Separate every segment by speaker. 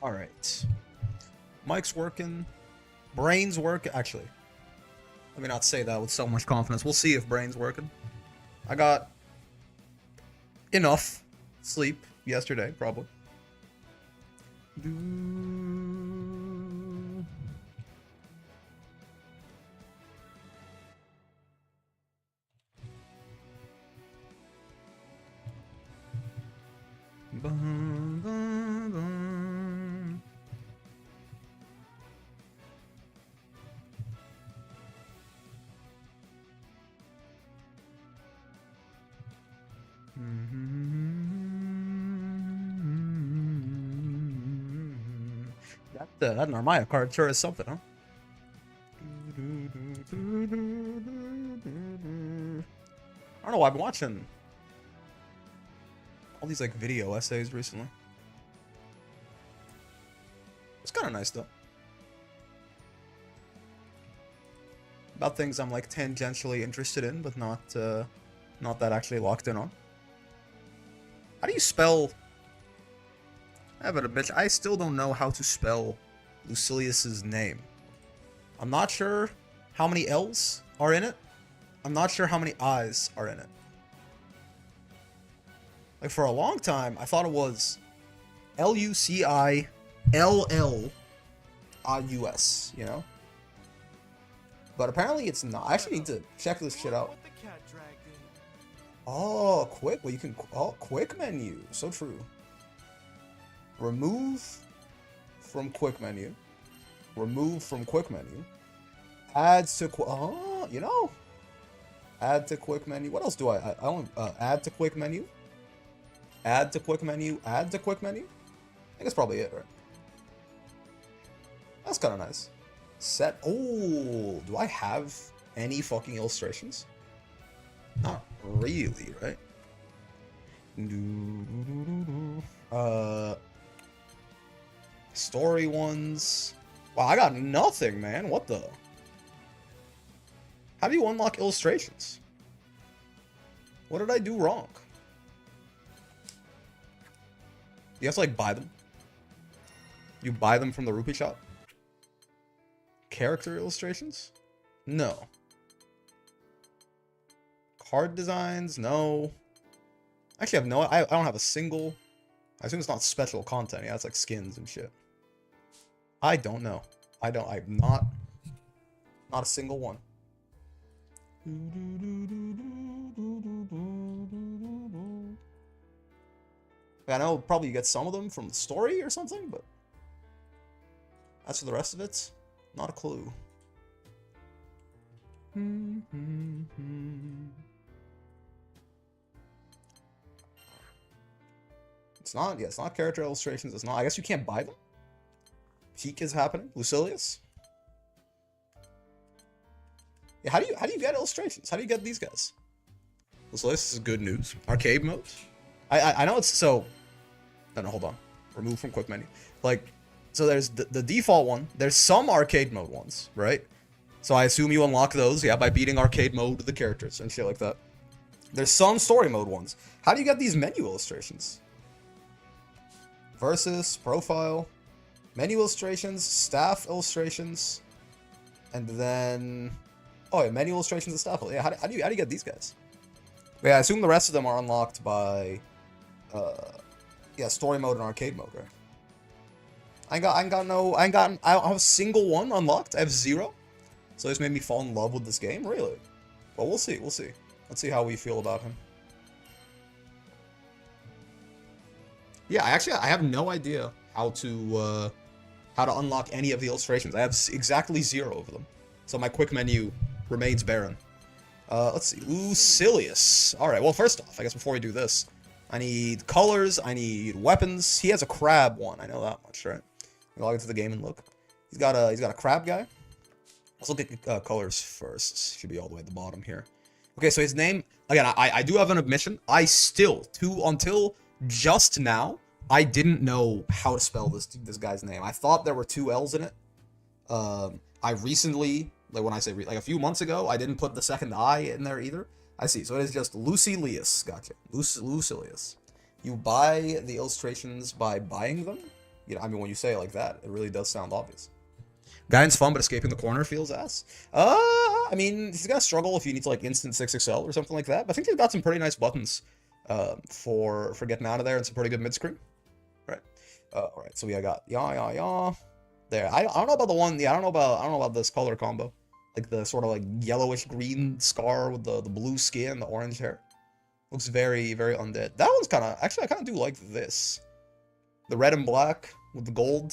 Speaker 1: All right. Mic's working. Brain's working. Actually, let me not say that with so much confidence. We'll see if brain's working. I got enough sleep yesterday, probably. Bum, bum, bum. That Narmaya card sure is something, huh? I don't know. I've been watching all these like video essays recently. It's kind of nice though. About things I'm like tangentially interested in, but not that actually locked in on. How do you spell? I have a bitch. I still don't know how to spell Lucilius's name. I'm not sure how many L's are in it. I'm not sure how many I's are in it. Like for a long time, I thought it was Luciillius, you know? But apparently it's not. I actually need to check this shit out. Oh, quick. Well, you can. Oh, quick menu. So true. Remove from quick menu. Remove from quick menu. Adds to oh, you know. Add to quick menu. What else do I only add to quick menu? Add to quick menu. Add to quick menu. I think that's probably it, right? That's kind of nice. Set. Oh, do I have any fucking illustrations? Not really, right? Story ones. Wow, I got nothing, man. What the? How do you unlock illustrations? What did I do wrong? You have to like buy them. You buy them from the rupee shop. Character illustrations? No. Card designs? No. Actually, I have no. I don't have a single. I assume it's not special content. Yeah, it's like skins and shit. I don't know. I'm not a single one. I know probably you get some of them from the story or something, but as for the rest of it, not a clue. It's not, yeah, it's not character illustrations. It's not. I guess you can't buy them. Peak is happening. Lucilius. Yeah, how do you get illustrations? How do you get these guys? Lucilius is good news. Arcade mode. I know it's so. No, hold on. Remove from quick menu. Like, so there's the default one. There's some arcade mode ones, right? So I assume you unlock those, yeah, by beating arcade mode with the characters and shit like that. There's some story mode ones. How do you get these menu illustrations? Versus, profile, menu illustrations, staff illustrations, and then, oh yeah, menu illustrations and staff. Yeah, how do you get these guys? But yeah, I assume the rest of them are unlocked by, yeah, story mode and arcade mode, right? I don't have a single one unlocked. I have 0. So this made me fall in love with this game, really. Well, we'll see. Let's see how we feel about him. Yeah, I have no idea how to unlock any of the illustrations. I have exactly 0 of them. So my quick menu remains barren. Let's see. Lucilius. Alright, well, first off, I guess before we do this, I need colors, I need weapons. He has a crab one, I know that much, right? Log into the game and look. He's got a crab guy. Let's look at colors first. Should be all the way at the bottom here. Okay, so his name, again, I do have an admission. I still, until just now, I didn't know how to spell this guy's name. I thought there were 2 L's in it. I recently, like when I say, like a few months ago, I didn't put the second I in there either. I see, so it is just Lucilius. Gotcha. Lucilius. You buy the illustrations by buying them? You know, I mean, when you say it like that, it really does sound obvious. Guidance fun, but escaping the corner feels ass. I mean, he's gonna struggle if you need to like instant 6XL or something like that. But I think he's got some pretty nice buttons for getting out of there and some pretty good mid screen. Right. All right. So we got yaw. There. I don't know about the one. Yeah, I don't know about this color combo. Like the sort of like yellowish green scar with the blue skin, the orange hair. Looks very, very undead. That one's kind of actually I kind of do like this. The red and black with the gold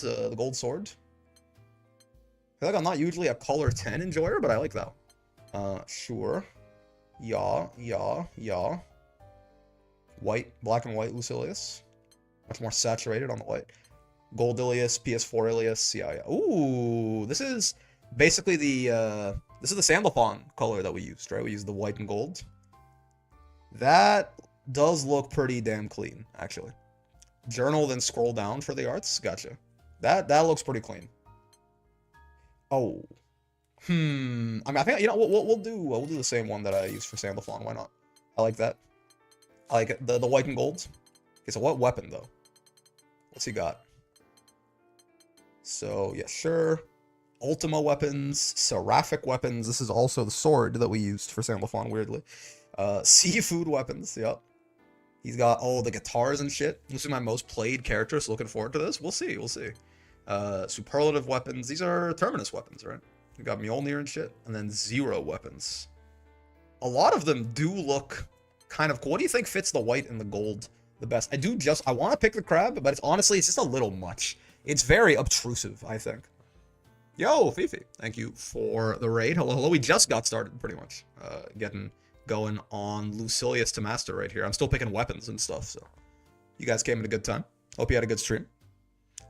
Speaker 1: sword. I feel like I'm not usually a color 10 enjoyer, but I like that. Sure. Yaw. White, black and white Lucilius. Much more saturated on the white. Gold Ilias, PS4 Ilias, yeah. Ooh, this is basically the Sandalphon color that we used, right? We used the white and gold. That does look pretty damn clean, actually. Journal, then scroll down for the arts. Gotcha. That looks pretty clean. Oh. I mean, I think, you know, we'll do the same one that I used for Sandalphon. Why not? I like that. I like it. The white and gold. Okay, so what weapon, though? What's he got? So, yeah, sure. Ultima weapons, seraphic weapons. This is also the sword that we used for Sandalphon, weirdly. Seafood weapons, yep. He's got, the guitars and shit. This is my most played character, so looking forward to this. We'll see. Superlative weapons. These are Terminus weapons, right? We got Mjolnir and shit. And then Zero weapons. A lot of them do look kind of cool. What do you think fits the white and the gold the best? I want to pick the crab, but it's just a little much. It's very obtrusive, I think. Yo, Fifi. Thank you for the raid. Hello. We just got started, pretty much. Getting going on Lucilius to master right here. I'm still picking weapons and stuff, so you guys came at a good time. Hope you had a good stream.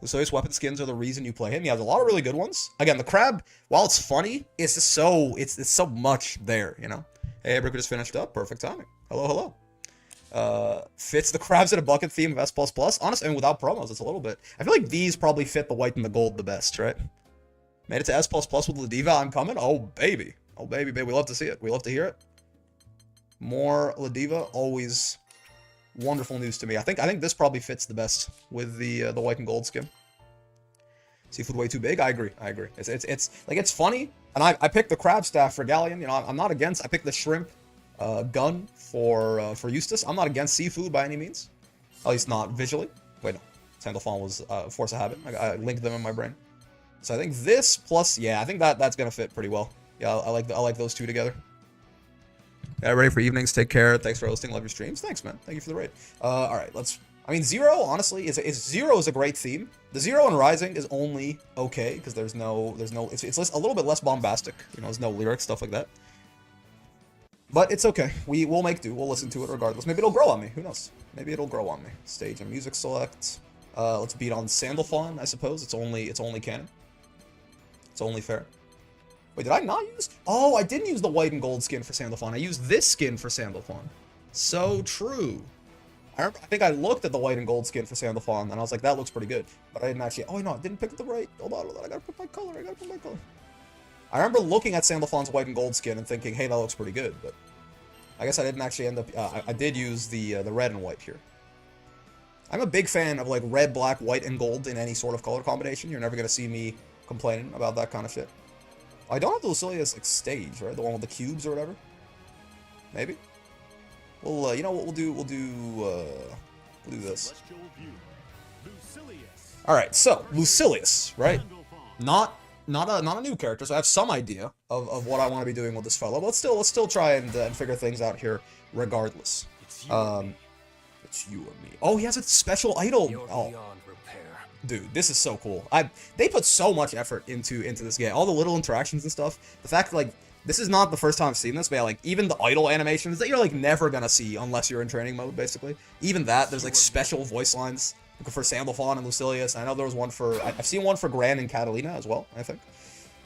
Speaker 1: Lucilius weapon skins are the reason you play him. He has a lot of really good ones. Again, the crab, while it's funny, it's just it's so much there, you know? Hey, Bricker just finished up. Perfect timing. Hello. Fits the crabs in a bucket theme of S++. Honestly, and without promos, it's a little bit. I feel like these probably fit the white and the gold the best, right? Made it to S++ with Ladiva. I'm coming. Oh, baby. We love to see it. We love to hear it. More Ladiva, always wonderful news to me. I think this probably fits the best with the white and gold skin. Seafood way too big. I agree. It's funny, and I picked the crab staff for Galleon. You know, I'm not against. I picked the shrimp gun for Eustace. I'm not against seafood by any means, at least not visually. Wait, no, Sandalphon was Force of Habit. I linked them in my brain. So I think this plus, yeah, I think that's gonna fit pretty well. Yeah, I like those two together. Yeah, ready for evenings. Take care. Thanks for hosting. Love your streams. Thanks, man. Thank you for the raid. All right, I mean, Zero, honestly, Zero is a great theme. The Zero in Rising is only okay because it's a little bit less bombastic. You know, there's no lyrics, stuff like that. But it's okay. We'll make do. We'll listen to it regardless. Maybe it'll grow on me. Who knows? Maybe it'll grow on me. Stage and music select. Let's beat on Sandalphon, I suppose. It's only canon. It's only fair. Wait, did I not use? Oh, I didn't use the white and gold skin for Sandalphon. I used this skin for Sandalphon. So true. I think I looked at the white and gold skin for Sandalphon, and I was like, that looks pretty good. But I didn't actually... Oh, no, I didn't pick the right... Hold on. I gotta put my color. I remember looking at Sandalphon's white and gold skin and thinking, hey, that looks pretty good. But I guess I didn't actually end up... I did use the red and white here. I'm a big fan of, like, red, black, white, and gold in any sort of color combination. You're never going to see me complaining about that kind of shit. I don't have the Lucilius, like, stage, right? The one with the cubes or whatever? Maybe? Well, you know what we'll do? We'll do this. Alright, so, Lucilius, right? Not a new character, so I have some idea of what I want to be doing with this fellow. But let's still try and figure things out here regardless. It's you or me. Oh, he has a special idol! Oh. Dude, this is so cool. They put so much effort into this game. All the little interactions and stuff. The fact that, like, this is not the first time I've seen this, but yeah, like, even the idol animations that you're, like, never gonna see unless you're in training mode, basically. Even that, there's, like, special voice lines for Sandalphon and Lucilius. I know there was one for... I've seen one for Gran and Catalina as well, I think.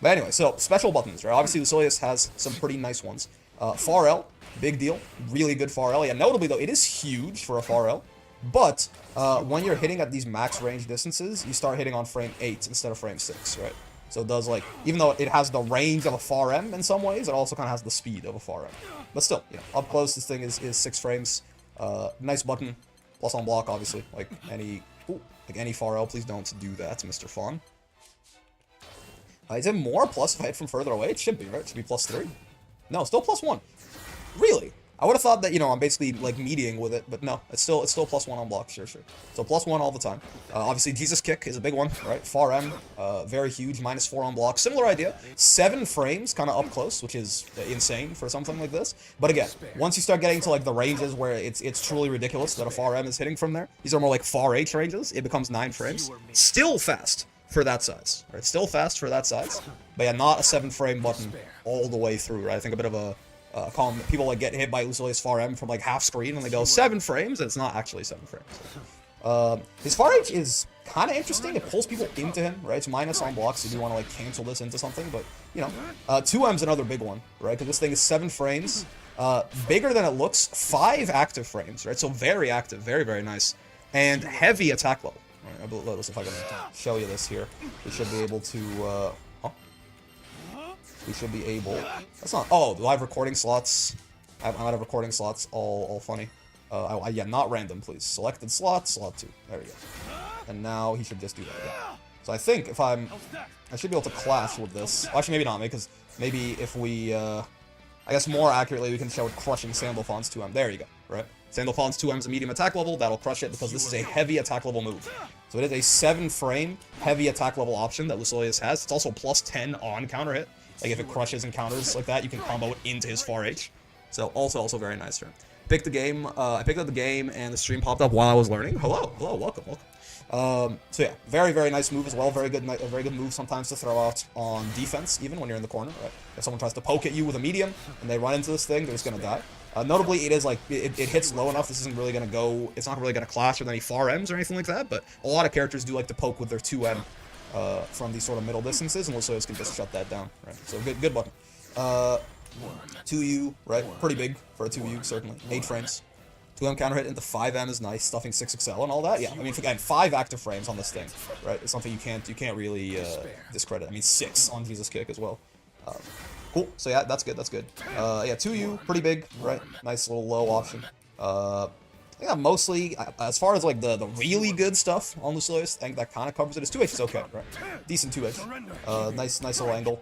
Speaker 1: But anyway, so, special buttons, right? Obviously, Lucilius has some pretty nice ones. Far L, big deal. Really good Far L. Yeah, notably, though, it is huge for a Far L. But when you're hitting at these max range distances, you start hitting on frame 8 instead of frame 6, right? So it does, like, even though it has the range of a Far M in some ways, it also kind of has the speed of a Far M. But still, you know, up close, this thing is 6 frames. Nice button. Plus on block, obviously. Like, any... Ooh, Like any far L, please don't do that, Mr. Fawn. Is it more plus if I hit from further away? It should be, right? It should be +3. No, still +1. Really? I would have thought that, you know, I'm basically, like, meeting with it, but no. It's still +1 on block, sure. So +1 all the time. Obviously, Jesus Kick is a big one, right? Far M, very huge, -4 on block. Similar idea. 7 frames, kind of up close, which is insane for something like this. But again, once you start getting to, like, the ranges where it's truly ridiculous that a Far M is hitting from there, these are more like Far H ranges, it becomes 9 frames. Still fast for that size, right? Still fast for that size. But yeah, not a 7-frame button all the way through, right? I think a bit of a... people like get hit by Lucilius Far M from like half screen and they go 7 frames, and it's not actually 7 frames. His Far H is kind of interesting. It pulls people into him, right? It's minus on blocks if you want to like cancel this into something, but you know, 2M's another big one, right? Because this thing is 7 frames, bigger than it looks, 5 active frames, right? So very active, very nice, and heavy attack level. Right, let's see if I can show you this here. We should be able to. We should be able... That's not... Oh, live recording slots. I'm out of recording slots. All funny. Yeah, not random, please. Selected slot, slot 2. There we go. And now he should just do that. Yeah. So I think if I'm... I should be able to clash with this. Well, actually, maybe not, because maybe if we... I guess more accurately, we can show it crushing Sandalphon's 2M. There you go, right? Sandalphon's 2M's a medium attack level. That'll crush it because this is a heavy attack level move. So it is a 7-frame heavy attack level option that Lucilius has. It's also +10 on counter hit. Like, if it crushes and counters like that, you can combo it into his Far H. So, also very nice turn. Picked the game, I picked up the game, and the stream popped up while I was learning. Hello, welcome. So yeah, very nice move as well. Very good move sometimes to throw out on defense, even when you're in the corner, right? If someone tries to poke at you with a medium, and they run into this thing, they're just gonna die. Notably, it is like, it hits low enough, this isn't really gonna go, it's not really gonna clash with any Far M's or anything like that, but a lot of characters do like to poke with their 2M. From these sort of middle distances, and Lucilius can just shut that down, right? So good button. 2U, right? Pretty big for a 2U, certainly. 8 frames. 2M counter hit into 5M is nice, stuffing 6XL and all that. Yeah, I mean, again, 5 active frames on this thing, right? It's something you can't really discredit. I mean, 6 on Jesus Kick as well. Cool. So yeah, that's good. Yeah, 2U, pretty big, right? Nice little low option. Yeah, mostly, as far as like the really good stuff on Lucilius, I think that kind of covers it. His 2H is okay, right? Decent 2H. Nice little angle.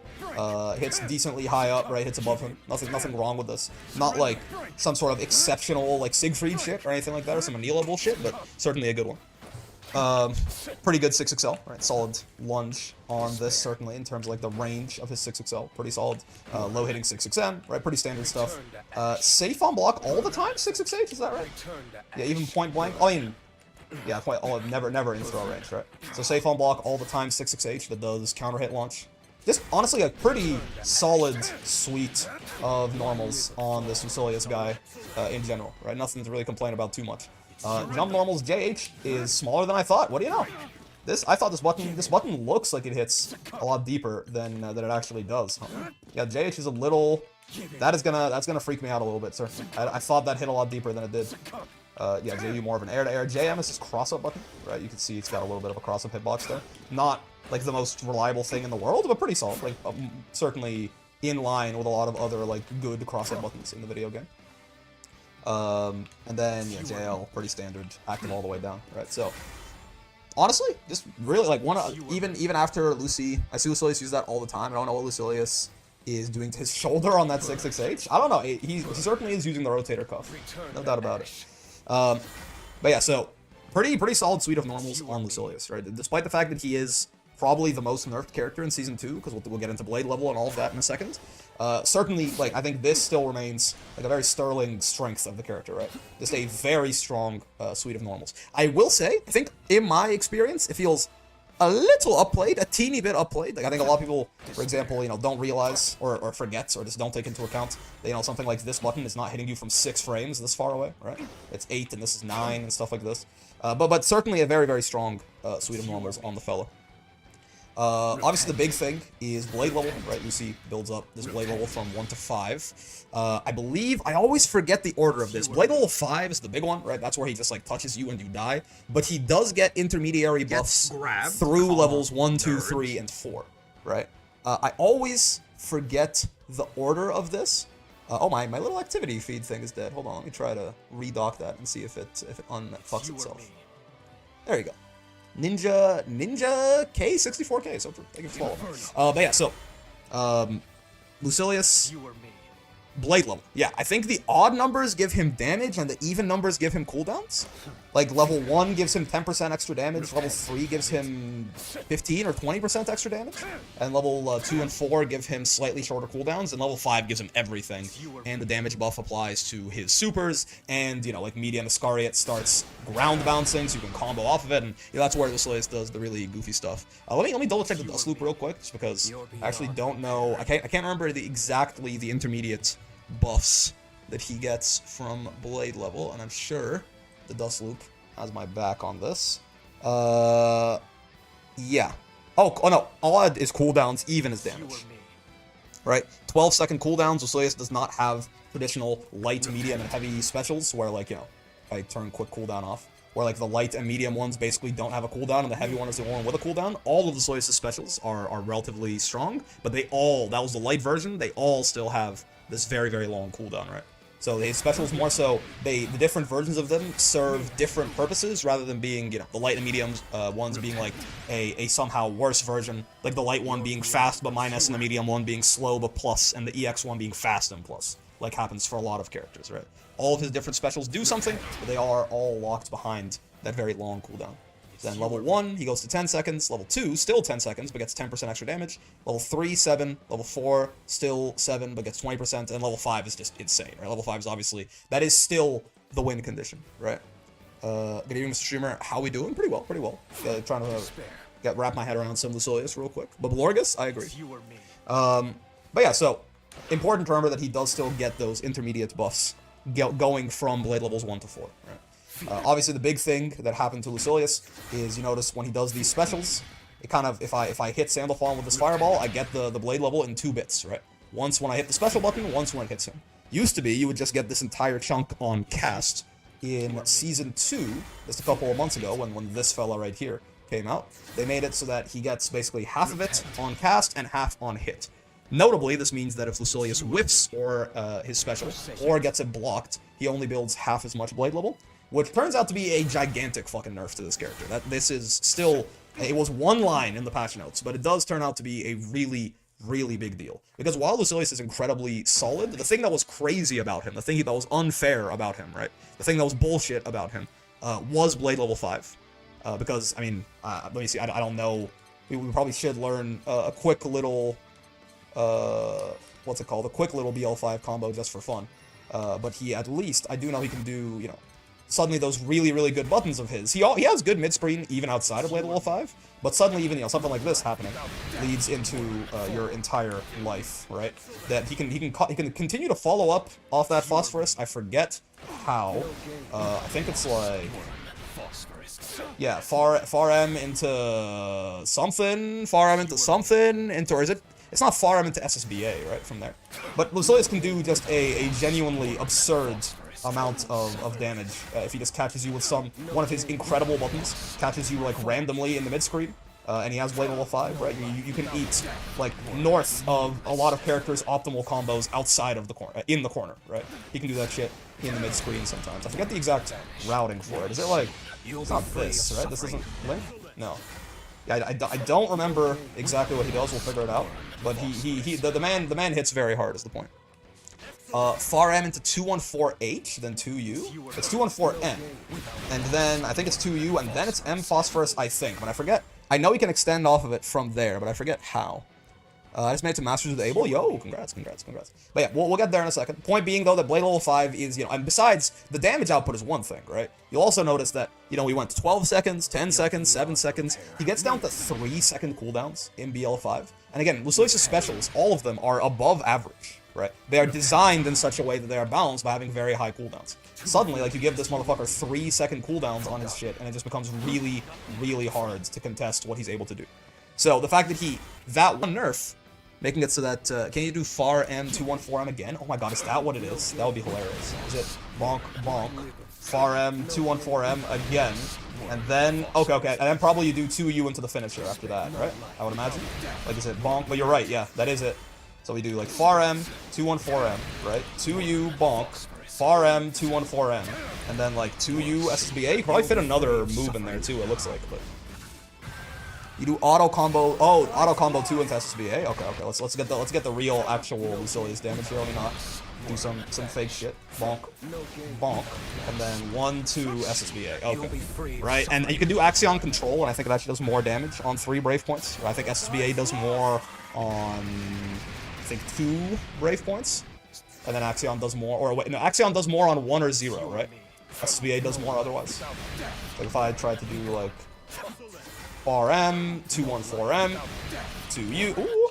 Speaker 1: Hits decently high up, right? Hits above him. Nothing wrong with this. Not like some sort of exceptional like Siegfried shit or anything like that, or some Anila bullshit, but certainly a good one. Pretty good 6XL, right? Solid lunge on this, certainly, in terms of like the range of his 6XL. Pretty solid. Low hitting 6XM, right? Pretty standard stuff. Safe on block all the time, 6XH, is that right? Yeah, even point blank. I mean, yeah, never in throw range, right? So safe on block all the time, 6XH that does counter hit launch. Just honestly a pretty solid suite of normals on this Lucilius guy in general, right? Nothing to really complain about too much. Jump normals JH is smaller than I thought. What do you know? I thought this button looks like it hits a lot deeper than it actually does. Yeah, JH is a little. That's gonna freak me out a little bit, sir. I thought that hit a lot deeper than it did. Yeah, JU more of an air-to-air. JM is his cross-up button, right? You can see it's got a little bit of a cross-up hitbox there. Not like the most reliable thing in the world, but pretty solid. Like certainly in line with a lot of other like good cross-up buttons in the video game. And then yeah, JL, pretty standard, active all the way down, right? So honestly, just really like even after Lucy, I see Lucilius use that all the time. I don't know what Lucilius is doing to his shoulder on that 6XH. I don't know. He certainly is using the rotator cuff, no doubt about it. But yeah, so pretty solid suite of normals on Lucilius, right? Despite the fact that he is probably the most nerfed character in Season 2, because we'll get into Blade level and all of that in a second. Certainly, like, I think this still remains, like, a very sterling strength of the character, right? Just a very strong suite of normals. I will say, I think, in my experience, it feels a little upplayed, a teeny bit upplayed. Like, I think a lot of people, for example, you know, don't realize, or forget, or just don't take into account that, you know, something like this button is not hitting you from 6 frames this far away, right? It's 8, and this is 9, and stuff like this. But certainly a very very suite of normals on the fellow. Obviously the big thing is Blade level, right? Lucy builds up this Blade level from 1 to 5. I believe, I always forget the order of this. Blade level 5 is the big one, right? That's where he just like touches you and you die. But he does get intermediary buffs through levels 1, 2, 3, and 4, right? I always forget the order of this. Oh, my little activity feed thing is dead. Hold on, let me try to redock that and see if it unfucks itself. There you go. Ninja K 64K. So thank you for following. But yeah, so Lucilius. Blade level. Yeah, I think the odd numbers give him damage and the even numbers give him cooldowns. Like level 1 gives him 10% extra damage, level 3 gives him 15 or 20% extra damage, and level 2 and 4 give him slightly shorter cooldowns, and level 5 gives him everything. And the damage buff applies to his supers, and, you know, like Medium Iscariot starts ground bouncing, so you can combo off of it, and you know, that's where Lucilius does the really goofy stuff. Let me double check the Dust Loop real quick, just because I actually don't know. I can't remember exactly the intermediate buffs that he gets from Blade level, and I'm sure the Dust Loop has my back on this. Yeah. Oh no, odd is cooldowns, even is damage. Right? 12-second cooldowns. Lucilius does not have traditional light, medium, and heavy specials, where, like, you know, I turn quick cooldown off, where, like, the light and medium ones basically don't have a cooldown, and the heavy one is the one with a cooldown. All of the Lucilius' specials are relatively strong, but they all, that was the light version, they all still have this very, very long cooldown, right? So his specials more so, the different versions of them serve different purposes rather than being, you know, the light and medium ones being like a somehow worse version, like the light one being fast but minus, and the medium one being slow but plus, and the EX one being fast and plus, like happens for a lot of characters, right? All of his different specials do something, but they are all locked behind that very long cooldown. Then level 1, he goes to 10 seconds. Level 2, still 10 seconds, but gets 10% extra damage. Level 3, 7. Level 4, still 7, but gets 20%. And level 5 is just insane, right? Level 5 is obviously, that is still the win condition, right? Good evening, Mr. Streamer. How we doing? Pretty well, pretty well. Trying to wrap my head around some Lucilius real quick. But Blorgus, I agree. But yeah, so, important to remember that he does still get those intermediate buffs going from Blade levels 1 to 4, right? Obviously, the big thing that happened to Lucilius is, you notice when he does these specials, it kind of, if I hit Sandalphon with this fireball, I get the Blade level in 2 bits, right? Once when I hit the special button, once when it hits him. Used to be, you would just get this entire chunk on cast. In Season 2, just a couple of months ago, when this fella right here came out, they made it so that he gets basically half of it on cast and half on hit. Notably, this means that if Lucilius whiffs or his special, or gets it blocked, he only builds half as much Blade level. Which turns out to be a gigantic fucking nerf to this character. This is still, it was 1 line in the patch notes, but it does turn out to be a really, really big deal. Because while Lucilius is incredibly solid, the thing that was crazy about him, the thing that was unfair about him, right? The thing that was bullshit about him, was Blade level 5. Because, I mean, let me see, I don't know, we probably should learn a quick little, what's it called? A quick little BL5 combo just for fun. But he, at least, I do know he can do, you know, suddenly those really, really good buttons of his. He has good mid-screen even outside of Blade level 5, but suddenly even, you know, something like this happening leads into your entire life, right? That he can continue to follow up off that phosphorus. I forget how. I think it's like, yeah, far M into something, or is it? It's not far M into SSBA, right, from there. But Lucilius can do just a genuinely absurd amount of damage if he just catches you with one of his incredible buttons, catches you like randomly in the mid-screen, and he has Blade level 5, right? You can eat like north of a lot of characters' optimal combos outside of the corner, in the corner, right? He can do that shit in the mid-screen sometimes. I forget the exact routing for it. Is it like, it's not this, right? This isn't Link? No. Yeah, I don't remember exactly what he does. We'll figure it out. But the man hits very hard is the point. Far M into 214H, then 2U. It's 214M. And then, I think it's 2U, and then it's M Phosphorus, I think. But I forget. I know he can extend off of it from there, but I forget how. I just made it to Masters of the Able. Yo, congrats. But yeah, we'll get there in a second. Point being, though, that Blade level 5 is, you know, and besides, the damage output is one thing, right? You'll also notice that, you know, we went to 12 seconds, 10 seconds, 7 seconds. He gets down to 3-second cooldowns in BL5. And again, Lucilius' specials, all of them are above average. Right? They are designed in such a way that they are balanced by having very high cooldowns. Suddenly, like, you give this motherfucker 3-second cooldowns on his shit, and it just becomes really, really hard to contest what he's able to do. So, the fact that that one nerf, making it so that, can you do far M 214M again? Oh my god, is that what it is? That would be hilarious. Is it bonk, bonk, far M 214M again, and then, okay, and then probably you do 2U into the finisher after that, right? I would imagine. Like, is it bonk? But you're right, yeah, that is it. So we do like far M, 214M, right? 2U, bonk, far M, 214M, and then like 2U, SSBA. You probably fit another move in there too, it looks like, but You do auto combo. Oh, auto combo 2 into SSBA. Okay, okay. Let's get the real actual Lucilius damage here. Let me not do some fake shit. Bonk, bonk, and then 1, 2 SSBA. Okay, right. And you can do Axion control, and I think it actually does more damage on 3 Brave points. I think SSBA does more on I think 2 Brave points, and then Axion does more. Or wait, no, Axion does more on 1 or 0, right? SSBA does more otherwise. Like if I tried to do like RM, 214M, 2U. Ooh!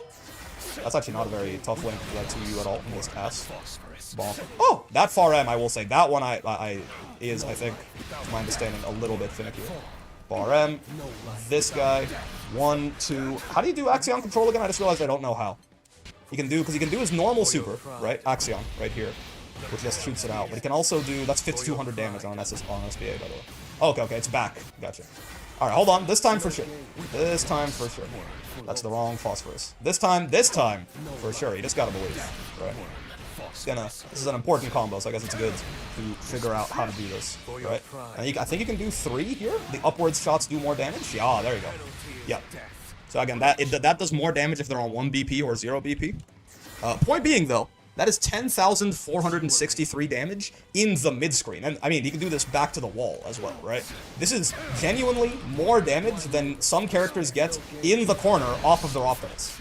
Speaker 1: That's actually not a very tough link for that 2U at all in this cast. Bonk. Oh! That far M, I will say. That one is, I think, to my understanding, a little bit finicky. Far M. This guy. 1, 2. How do you do Axion control again? I just realized I don't know how. He can do, because he can do his normal super, right? Axion, right here. Which just shoots it out. But he can also do, that's 5200 damage on SBA, by the way. Oh, okay, okay, it's back. Gotcha. Alright, hold on. This time for sure. This time for sure. That's the wrong phosphorus. This time for sure. You just gotta believe. Right? This is an important combo, so I guess it's good to figure out how to do this. Right? And I think you can do 3 here. The upwards shots do more damage. Yeah, there you go. Yep. So again, that does more damage if they're on 1 BP or 0 BP. Point being, though, that is 10,463 damage in the mid-screen. And, I mean, you can do this back to the wall as well, right? This is genuinely more damage than some characters get in the corner off of their offense.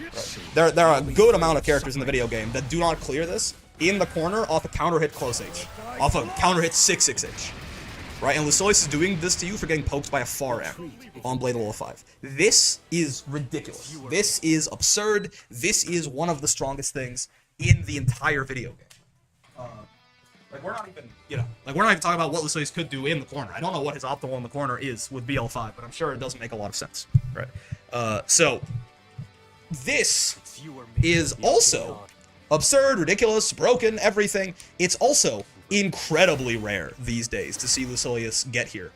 Speaker 1: Right? There are a good amount of characters in the video game that do not clear this in the corner off a counter-hit close H. Off a counter-hit 6-6H. Right? And Lucilius is doing this to you for getting poked by a far M on Blade level 5. This is ridiculous. This is absurd. This is one of the strongest things in the entire video game. Like, we're not even, we're not even talking about what Lucilius could do in the corner. I don't know what his optimal in the corner is with BL5, but I'm sure it doesn't make a lot of sense, right? So, this is also absurd, ridiculous, broken, everything. It's also incredibly rare these days to see Lucilius get here,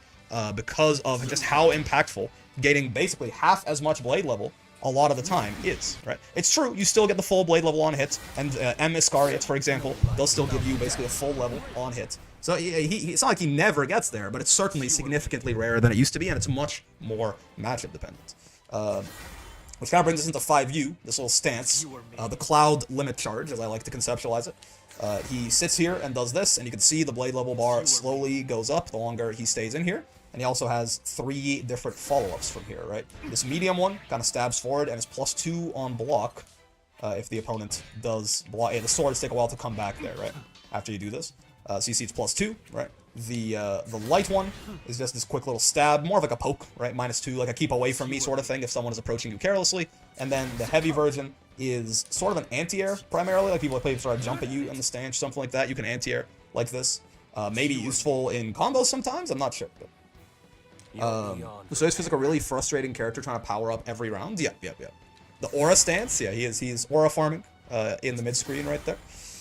Speaker 1: because of just how impactful getting basically half as much blade level a lot of the time is, right? It's true, you still get the full blade level on hits, and M. Iscariot, for example, they'll still give you basically a full level on hits. So it's not like he never gets there, but it's certainly significantly rarer than it used to be, and it's much more matchup dependent. Which kind of brings us into 5U, this little stance, the Cloud Limit Charge, as I like to conceptualize it. He sits here and does this, and you can see the blade level bar slowly goes up the longer he stays in here. And he also has 3 different follow-ups from here, right? This medium one kind of stabs forward and is +2 on block if the opponent does block. Yeah, the swords take a while to come back there, right? After you do this. So you see it's +2, right? The light one is just this quick little stab, more of like a poke, right? -2, like a keep away from me sort of thing if someone is approaching you carelessly. And then the heavy version is sort of an anti-air, primarily. Like people that play sort of jump at you in the stance, something like that. You can anti-air like this. Maybe useful in combos sometimes, I'm not sure. But Lucilius feels like a really frustrating character trying to power up every round. Yep. The aura stance, yeah, he's aura farming in the mid-screen right there.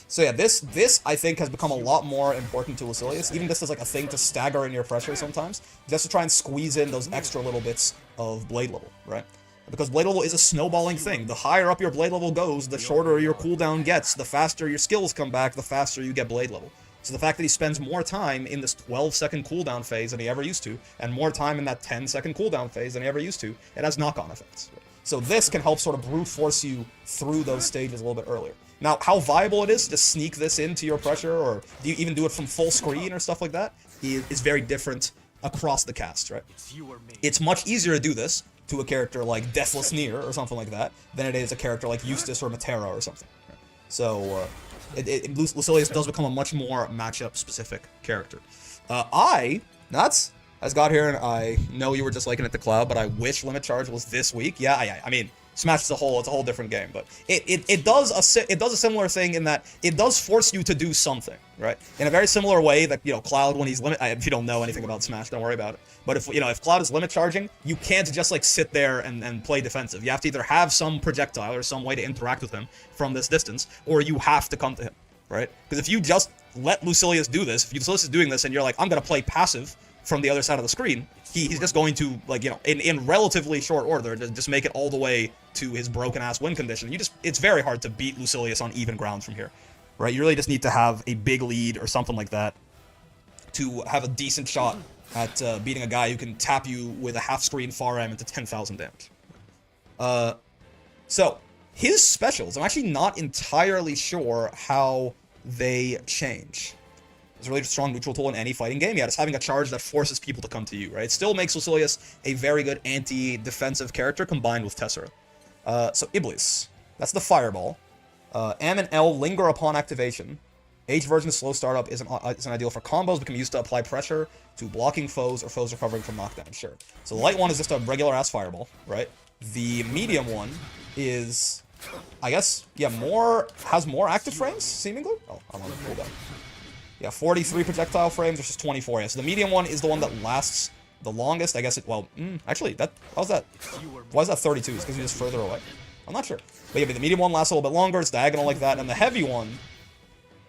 Speaker 1: So yeah, this I think has become a lot more important to Lucilius. Even this is like a thing to stagger in your pressure sometimes, just to try and squeeze in those extra little bits of blade level, right? Because blade level is a snowballing thing. The higher up your blade level goes, the shorter your cooldown gets, the faster your skills come back, the faster you get blade level. So the fact that he spends more time in this 12-second cooldown phase than he ever used to, and more time in that 10-second cooldown phase than he ever used to, it has knock-on effects. So this can help sort of brute force you through those stages a little bit earlier. Now, how viable it is to sneak this into your pressure, or do you even do it from full screen or stuff like that, is very different across the cast, right? It's much easier to do this to a character like Deathless Nier or something like that than it is a character like Eustace or Matera or something. Right? So, Lucilius does become a much more matchup-specific character. Nuts, has got here, and I know you were just liking it to Cloud, but I wish Limit Charge was this week. Yeah, I mean, Smash as a whole, it's a whole different game, but it does a similar thing in that it does force you to do something, right? In a very similar way that, Cloud, when he's if you don't know anything about Smash, don't worry about it. But if Cloud is limit charging, you can't just like sit there and play defensive. You have to either have some projectile or some way to interact with him from this distance, or you have to come to him, right? Because if you just let Lucilius do this, if Lucilius is doing this and you're like, I'm gonna play passive from the other side of the screen, he's just going to, like, in relatively short order, just make it all the way to his broken-ass win condition. It's very hard to beat Lucilius on even ground from here, right? You really just need to have a big lead or something like that to have a decent shot at beating a guy who can tap you with a half-screen far M into 10,000 damage. So his specials, I'm actually not entirely sure how they change. It's a really strong neutral tool in any fighting game. Yeah, it's having a charge that forces people to come to you, right? It still makes Lucilius a very good anti-defensive character combined with Tessera. So Iblis, that's the fireball. M and L linger upon activation. H version slow startup is an ideal for combos, but can be used to apply pressure to blocking foes or foes recovering from knockdown. Sure. So the light one is just a regular ass fireball, right? The medium one is, I guess, yeah, has more active frames, seemingly. Oh, I'm on the cooldown. Yeah, 43 projectile frames versus 24. Yeah, so the medium one is the one that lasts the longest. I guess it, well, actually, why is that 32? Is because you're just further away? I'm not sure. But yeah, the medium one lasts a little bit longer. It's diagonal like that. And the heavy one,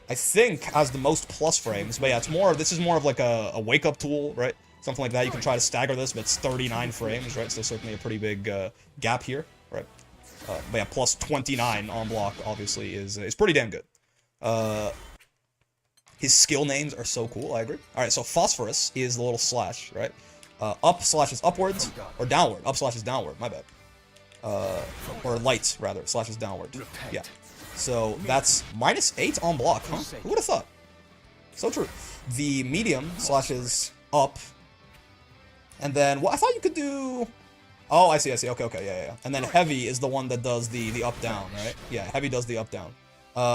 Speaker 1: I think, has the most plus frames. But yeah, this is more of like a wake-up tool, right? Something like that. You can try to stagger this, but it's 39 frames, right? So certainly a pretty big gap here, right? But yeah, plus 29 on block, obviously, is pretty damn good. His skill names are so cool, I agree. Alright, so Phosphorus is the little slash, right? Up slash is upwards, or downward. Up slash is downward, my bad. Or light, rather, slash is downward. Yeah. So that's -8 on block, huh? Who would have thought? So true. The medium slashes up. And then, well, I thought you could do... Oh, I see. Okay, yeah. And then heavy is the one that does the up-down, right? Yeah, heavy does the up-down.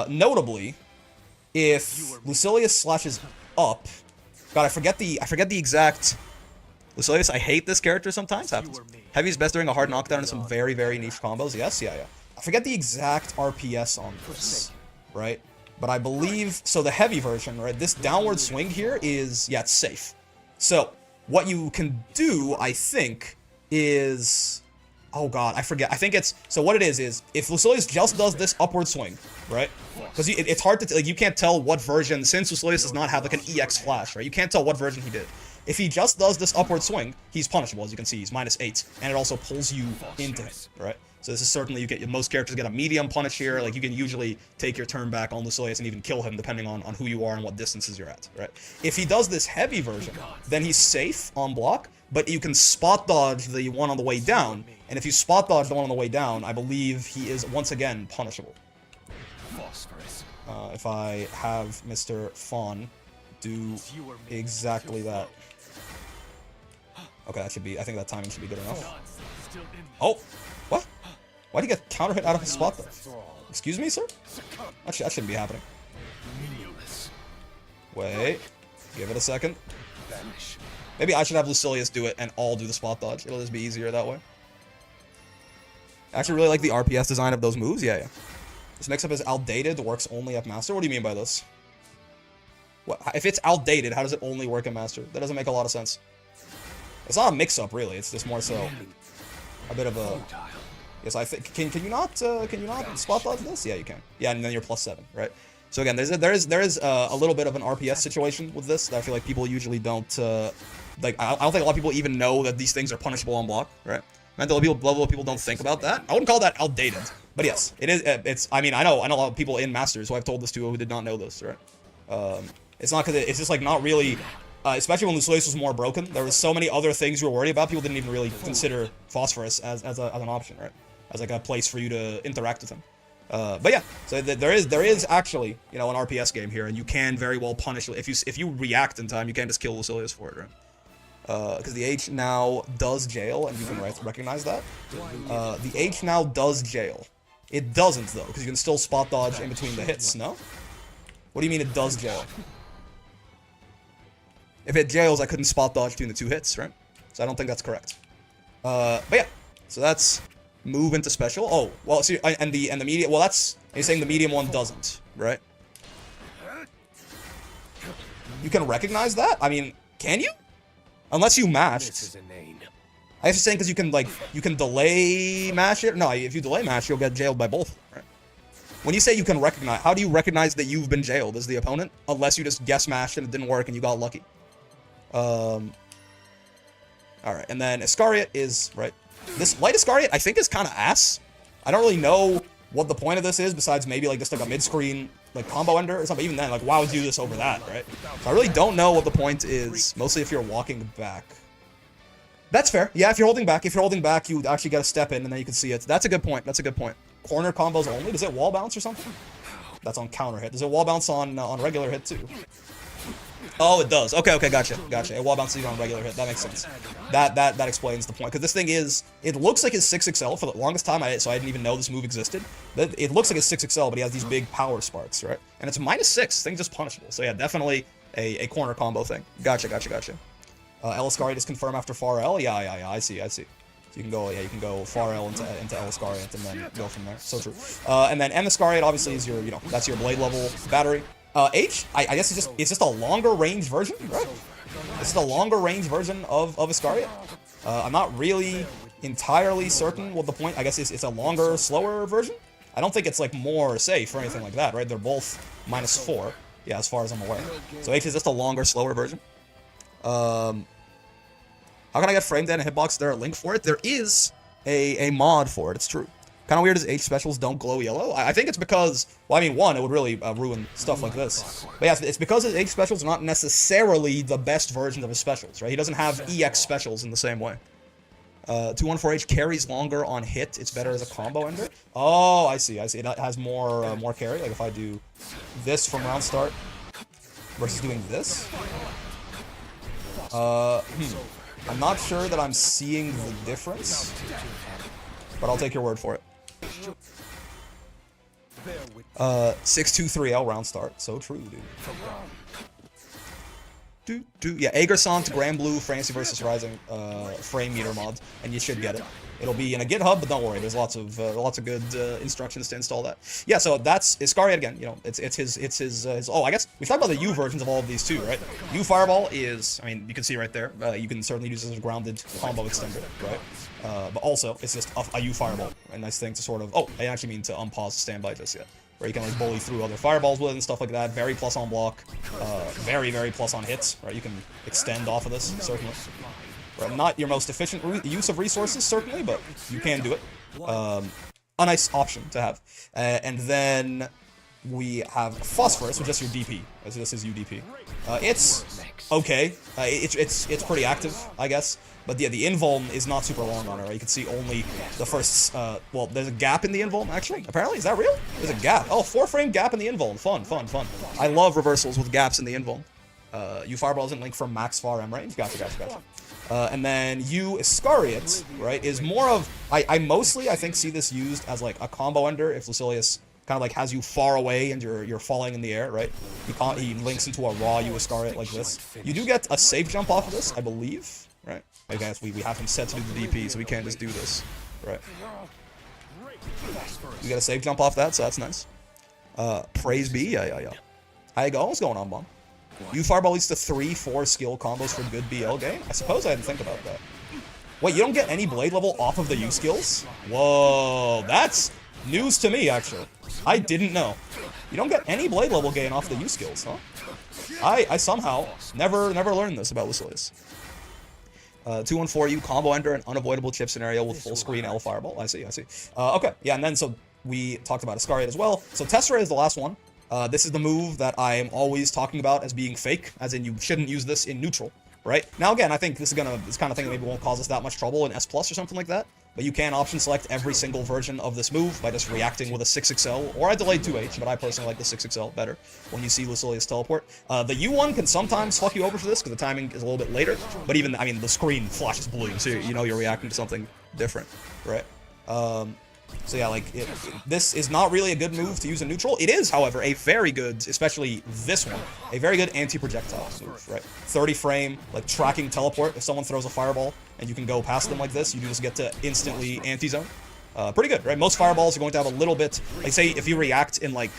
Speaker 1: Notably, if Lucilius slashes up... God, I forget the exact... Lucilius, I hate this character sometimes. Happens. Heavy is best during a hard knockdown in some very, very niche combos. Yes, yeah. I forget the exact RPS on this, right? But I believe... So the heavy version, right? This downward swing here is... Yeah, it's safe. So, what you can do, I think, is... Oh god, I forget. I think it's... So what it is if Lucilius just does this upward swing, right? Because it's hard to... Like, you can't tell what version... Since Lucilius does not have, like, an EX flash, right? You can't tell what version he did. If he just does this upward swing, he's punishable, as you can see. He's -8, and it also pulls you into him, right? So this is certainly... Most characters get a medium punish here. Like, you can usually take your turn back on Lucilius and even kill him, depending on who you are and what distances you're at, right? If he does this heavy version, then he's safe on block, but you can spot dodge the one on the way down, and if you spot dodge the one on the way down, I believe he is, once again, punishable. If I have Mr. Fawn do exactly that. Okay, that should be... I think that timing should be good enough. Oh! What? Why'd he get counter hit out of his spot, though? Excuse me, sir? That shouldn't be happening. Wait. Give it a second. Maybe I should have Lucilius do it and all do the spot dodge. It'll just be easier that way. I actually really like the RPS design of those moves. Yeah. This mix-up is outdated, works only at Master. What do you mean by this? What? If it's outdated, how does it only work at Master? That doesn't make a lot of sense. It's not a mix-up, really. It's just more so a bit of a... Yes, I think... Can you not spot dodge this? Yeah, you can. Yeah, and then you're +7, right? So again, there is a little bit of an RPS situation with this that I feel like people usually don't... like, I don't think a lot of people even know that these things are punishable on block, right? Mental level people don't think about that. I wouldn't call that outdated. But yes, it is. I mean, I know a lot of people in Masters who I've told this to who did not know this, right? It's not because it's just like not really... especially when Lucilius was more broken, there was so many other things you were worried about. People didn't even really consider Phosphorus as an option, right? As like a place for you to interact with him. But yeah, so there is actually, you know, an RPS game here, and you can very well punish if you react in time. You can't just kill Lucilius for it, right? Because the H now does jail, and you can recognize that. The H now does jail. It doesn't though, because you can still spot dodge in between the hits. No? What do you mean it does jail? If it jails, I couldn't spot dodge between the two hits, right? So I don't think that's correct. But yeah, so that's move into special. Oh, well, see, and the medium. Well, that's you're saying the medium one doesn't, right? You can recognize that? I mean, can you? Unless you mashed. I was saying because you can delay mash it. No, if you delay mash, you'll get jailed by both, right? When you say you can recognize, how do you recognize that you've been jailed as the opponent? Unless you just guess mashed and it didn't work and you got lucky. Alright, and then Iscariot is, right, this light Iscariot I think is kind of ass. I don't really know what the point of this is besides maybe like just like a mid-screen like combo ender or something. Even then, like why would you do this over that, right? So I really don't know what the point is, mostly if you're walking back. That's fair. Yeah, if you're holding back, you actually got to step in, and then you can see it. That's a good point. That's a good point. Corner combos only. Does it wall bounce or something? That's on counter hit. Does it wall bounce on regular hit too? Oh, it does. Okay, gotcha. It wall bounces on regular hit. That makes sense. That explains the point. Because this thing is, it looks like his 6XL for the longest time. So I didn't even know this move existed. It looks like his 6XL, but he has these big power sparks, right? And it's -6. Thing's just punishable. So yeah, definitely a corner combo thing. Gotcha. Eliscariat is confirmed after far L. Yeah. I see. So you can go far L into Eliscariat and then go from there. So true. And then Emiscariat obviously is your, that's your blade level battery. H, I guess it's just a longer range version, right? It's just a longer range version of Iscariot. I'm not really entirely certain what the point. I guess it's a longer, slower version. I don't think it's like more safe or anything like that, right? They're both -4. Yeah, as far as I'm aware. So H is just a longer, slower version. How can I get framed in a hitbox? Is there a link for it? There is a mod for it. It's true. Kind of weird as H specials don't glow yellow. I think it's because, well, I mean, one, it would really ruin stuff like this. But yeah, it's because his H specials are not necessarily the best version of his specials, right? He doesn't have EX specials in the same way. 214H carries longer on hit. It's better as a combo ender. Oh, I see. It has more carry. Like if I do this from round start versus doing this. I'm not sure that I'm seeing the difference, but I'll take your word for it. 6-2-3-L round start. So true, dude. Yeah, Aegersont, Grand Blue, Fantasy vs. Rising frame meter mods, and you should get it. It'll be in a GitHub, but don't worry. There's lots of good instructions to install that. Yeah, so that's Iscariot again. It's his. Oh, I guess we talked about the U versions of all of these too, right? U Fireball is, I mean, you can see right there. You can certainly use it as a grounded combo extender, right? But also, it's just a U Fireball, a nice thing to sort of. Oh, I actually mean to unpause standby just yet. Where you can like bully through other fireballs with and stuff like that. Very plus on block, very plus on hits. Right, you can extend off of this certainly. Right, not your most efficient use of resources certainly, but you can do it. A nice option to have. And then we have Phosphorus, which is your DP. So this is UDP. It's okay. It's pretty active, I guess. But yeah, the invuln is not super long on it, right? You can see only the first, well, there's a gap in the invuln, actually. Apparently, is that real? There's a gap. Oh, 4-frame gap in the invuln. Fun. I love reversals with gaps in the invuln. U Fireball isn't linked from max far M range. Gotcha. And then U Iscariot, right, is more of, I mostly, I think, see this used as like a combo ender if Lucilius kind of like has you far away and you're falling in the air, right? He links into a raw U Iscariot like this. You do get a safe jump off of this, I believe, right? I guess we have him set to do the DP, so we can't just do this, right? You get a safe jump off that, so that's nice. Praise be, yeah. How you go? What's going on, Bomb? U Fireball leads to 3-4 skill combos for good BL game? I suppose I didn't think about that. Wait, you don't get any blade level off of the U skills? Whoa, that's news to me, actually. I didn't know. You don't get any blade level gain off the U skills, huh? I somehow never learned this about Lucilius. 214U combo ender an unavoidable chip scenario with full screen L Fireball. I see. Okay, yeah, and then so we talked about Iscariot as well. So Tesserae is the last one. This is the move that I am always talking about as being fake, as in you shouldn't use this in neutral, right? Now again, I think this kind of thing that maybe won't cause us that much trouble in S+ or something like that, but you can option select every single version of this move by just reacting with a 6XL, or I delayed 2H, but I personally like the 6XL better when you see Lucilius teleport. The U1 can sometimes fuck you over for this, because the timing is a little bit later, but even, I mean, the screen flashes blue, so you know you're reacting to something different, right? So yeah, like, this is not really a good move to use in neutral. It is, however, a very good, especially this one, a very good anti-projectile move, right? 30 frame, like, tracking teleport. If someone throws a fireball and you can go past them like this, you just get to instantly anti-zone. Pretty good, right? Most fireballs are going to have a little bit, like, say, if you react in, like,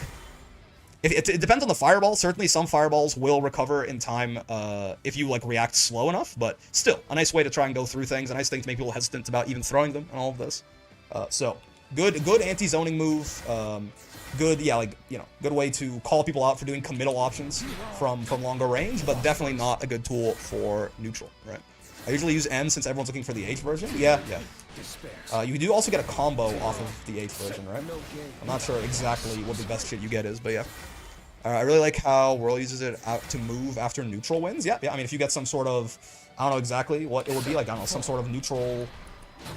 Speaker 1: it depends on the fireball. Certainly, some fireballs will recover in time if you, like, react slow enough, but still, a nice way to try and go through things, a nice thing to make people hesitant about even throwing them and all of this. So, good anti-zoning move. Good, yeah, like, you know, good way to call people out for doing committal options from longer range, but definitely not a good tool for neutral, right? I usually use M since everyone's looking for the H version. Yeah. You do also get a combo off of the H version, right? I'm not sure exactly what the best shit you get is, but yeah. I really like how Whirl uses it out to move after neutral wins. Yeah. I mean, if you get some sort of I don't know exactly what it would be, like, I don't know, some sort of neutral,